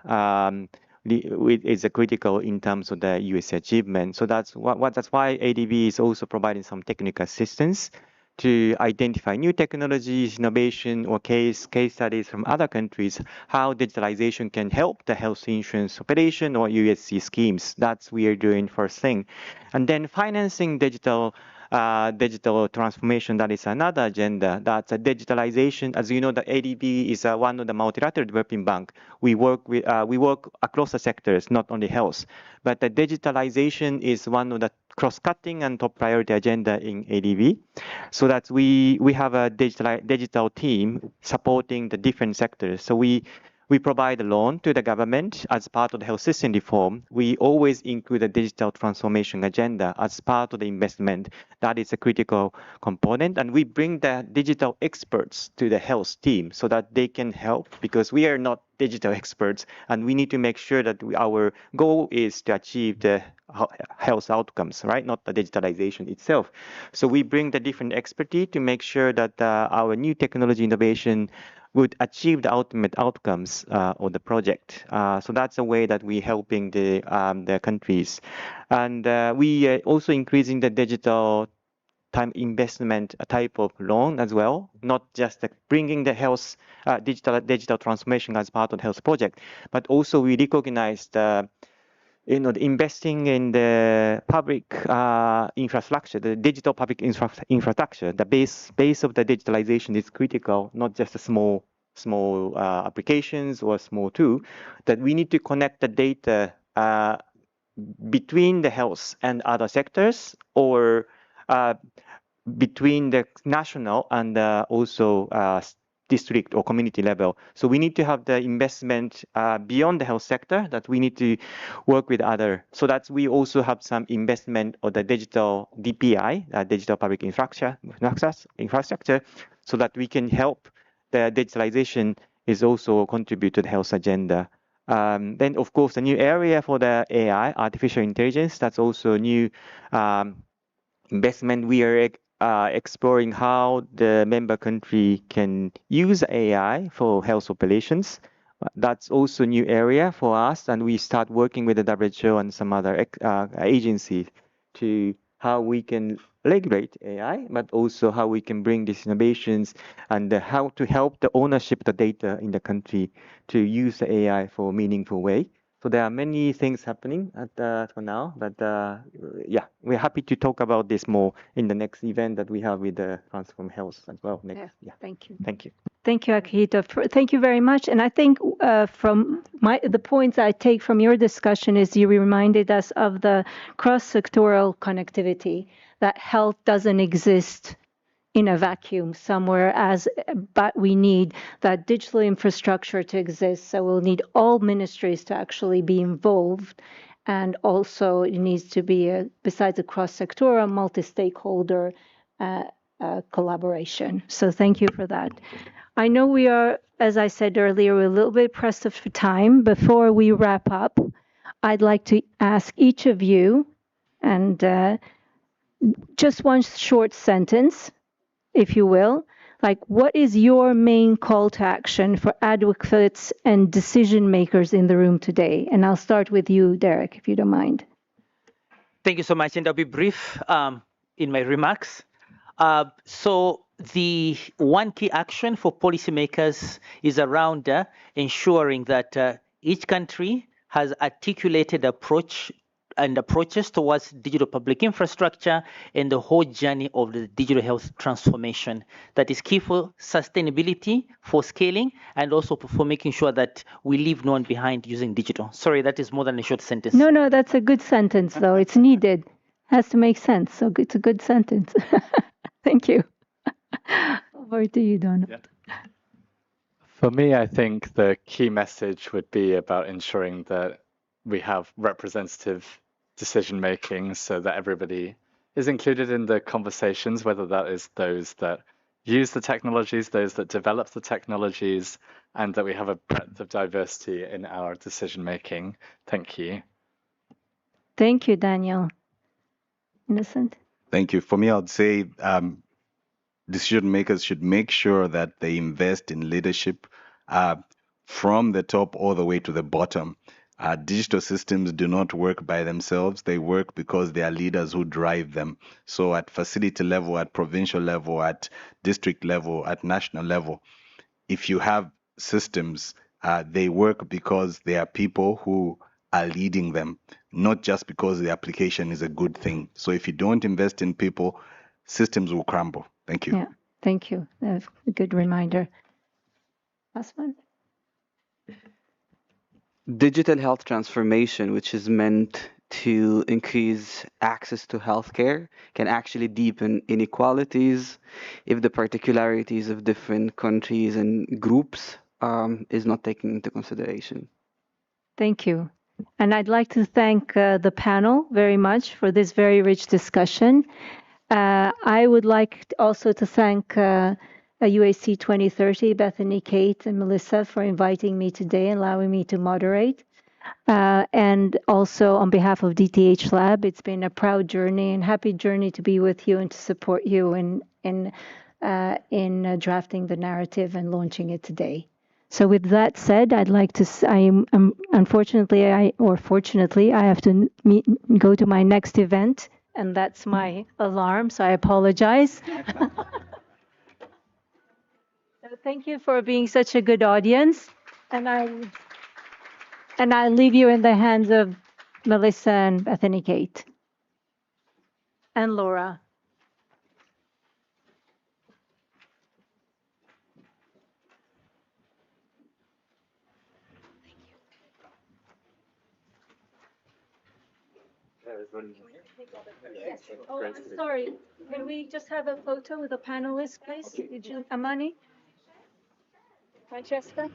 is critical in terms of the UHC achievement. So that's why ADB is also providing some technical assistance to identify new technologies, innovation, or case studies from other countries, how digitalization can help the health insurance operation or UHC schemes. That's we are doing first thing. And then financing digital transformation, that is another agenda. That's a digitalization. As you know, the ADB is one of the multilateral developing bank. We work across the sectors, not only health. But the digitalization is one of the cross-cutting and top priority agenda in ADB. So that we have a digital team supporting the different sectors. So we provide a loan to the government as part of the health system reform. We always include a digital transformation agenda as part of the investment. That is a critical component. And we bring the digital experts to the health team so that they can help, because we are not digital experts, and we need to make sure that our goal is to achieve the health outcomes, right? Not the digitalization itself. So we bring the different expertise to make sure that our new technology innovation would achieve the ultimate outcomes of the project. So that's a way that we're helping the countries. And we are also increasing the digital time investment type of loan as well, not just bringing the health digital transformation as part of the health project, but also we recognize the investing in the public infrastructure, the digital public infrastructure. The base of the digitalization is critical, not just a small applications or small tool. That we need to connect the data between the health and other sectors, or between the national and also district or community level. So we need to have the investment beyond the health sector, that we need to work with other. So that we also have some investment of the digital DPI, digital public infrastructure, so that we can help the digitalization is also contribute to the health agenda. Then, of course, the new area for the AI, artificial intelligence, that's also a new investment. We are exploring how the member country can use AI for health operations. That's also a new area for us, and we start working with the WHO and some other agencies to how we can regulate AI, but also how we can bring these innovations and how to help the ownership of the data in the country to use the AI for a meaningful way. So there are many things happening for now, but yeah, we're happy to talk about this more in the next event that we have with the Transform Health as well. Thank you. Thank you. Thank you, Akihito. Thank you very much. And I think from the points I take from your discussion is you reminded us of the cross-sectoral connectivity, that health doesn't exist in a vacuum somewhere, but we need that digital infrastructure to exist. So we'll need all ministries to actually be involved. And also it needs to be, besides a cross-sectoral, multi-stakeholder collaboration. So thank you for that. I know we are, as I said earlier, we're a little bit pressed for time. Before we wrap up, I'd like to ask each of you, and just one short sentence, if you will, like what is your main call to action for advocates and decision makers in the room today? And I'll start with you, Derek, if you don't mind. Thank you so much, and I'll be brief in my remarks. So the one key action for policymakers is around ensuring that each country has articulated approach and approaches towards digital public infrastructure and the whole journey of the digital health transformation. That is key for sustainability, for scaling, and also for making sure that we leave no one behind using digital. Sorry, that is more than a short sentence. No, no, that's a good sentence, though. It's needed. Has to make sense. So it's a good sentence. Thank you. Over to you, Donald. Yeah. For me, I think the key message would be about ensuring that we have representative decision making so that everybody is included in the conversations, whether that is those that use the technologies, those that develop the technologies, and that we have a breadth of diversity in our decision making. Thank you. Thank you, Daniel. Innocent? Thank you. For me, I would say decision makers should make sure that they invest in leadership from the top all the way to the bottom. Digital systems do not work by themselves. They work because there are leaders who drive them. So at facility level, at provincial level, at district level, at national level, if you have systems, they work because there are people who are leading them, not just because the application is a good thing. So if you don't invest in people, systems will crumble. Thank you. Yeah, thank you. That's a good reminder. Last one. Digital health transformation, which is meant to increase access to healthcare, can actually deepen inequalities if the particularities of different countries and groups is not taken into consideration. Thank you. And I'd like to thank the panel very much for this very rich discussion. I would like also to thank UHC 2030, Bethany, Kate, and Melissa for inviting me today and allowing me to moderate. And also on behalf of DTH Lab, it's been a proud journey and happy journey to be with you and to support you in drafting the narrative and launching it today. So with that said, I'd like to, fortunately, I have to go to my next event, and that's my alarm, so I apologize. So thank you for being such a good audience, and I'll leave you in the hands of Melissa and Bethany Kate. And Laura. Yes. Oh, I'm sorry. Can we just have a photo with the panelists, please? Did you, Amani? Francesca?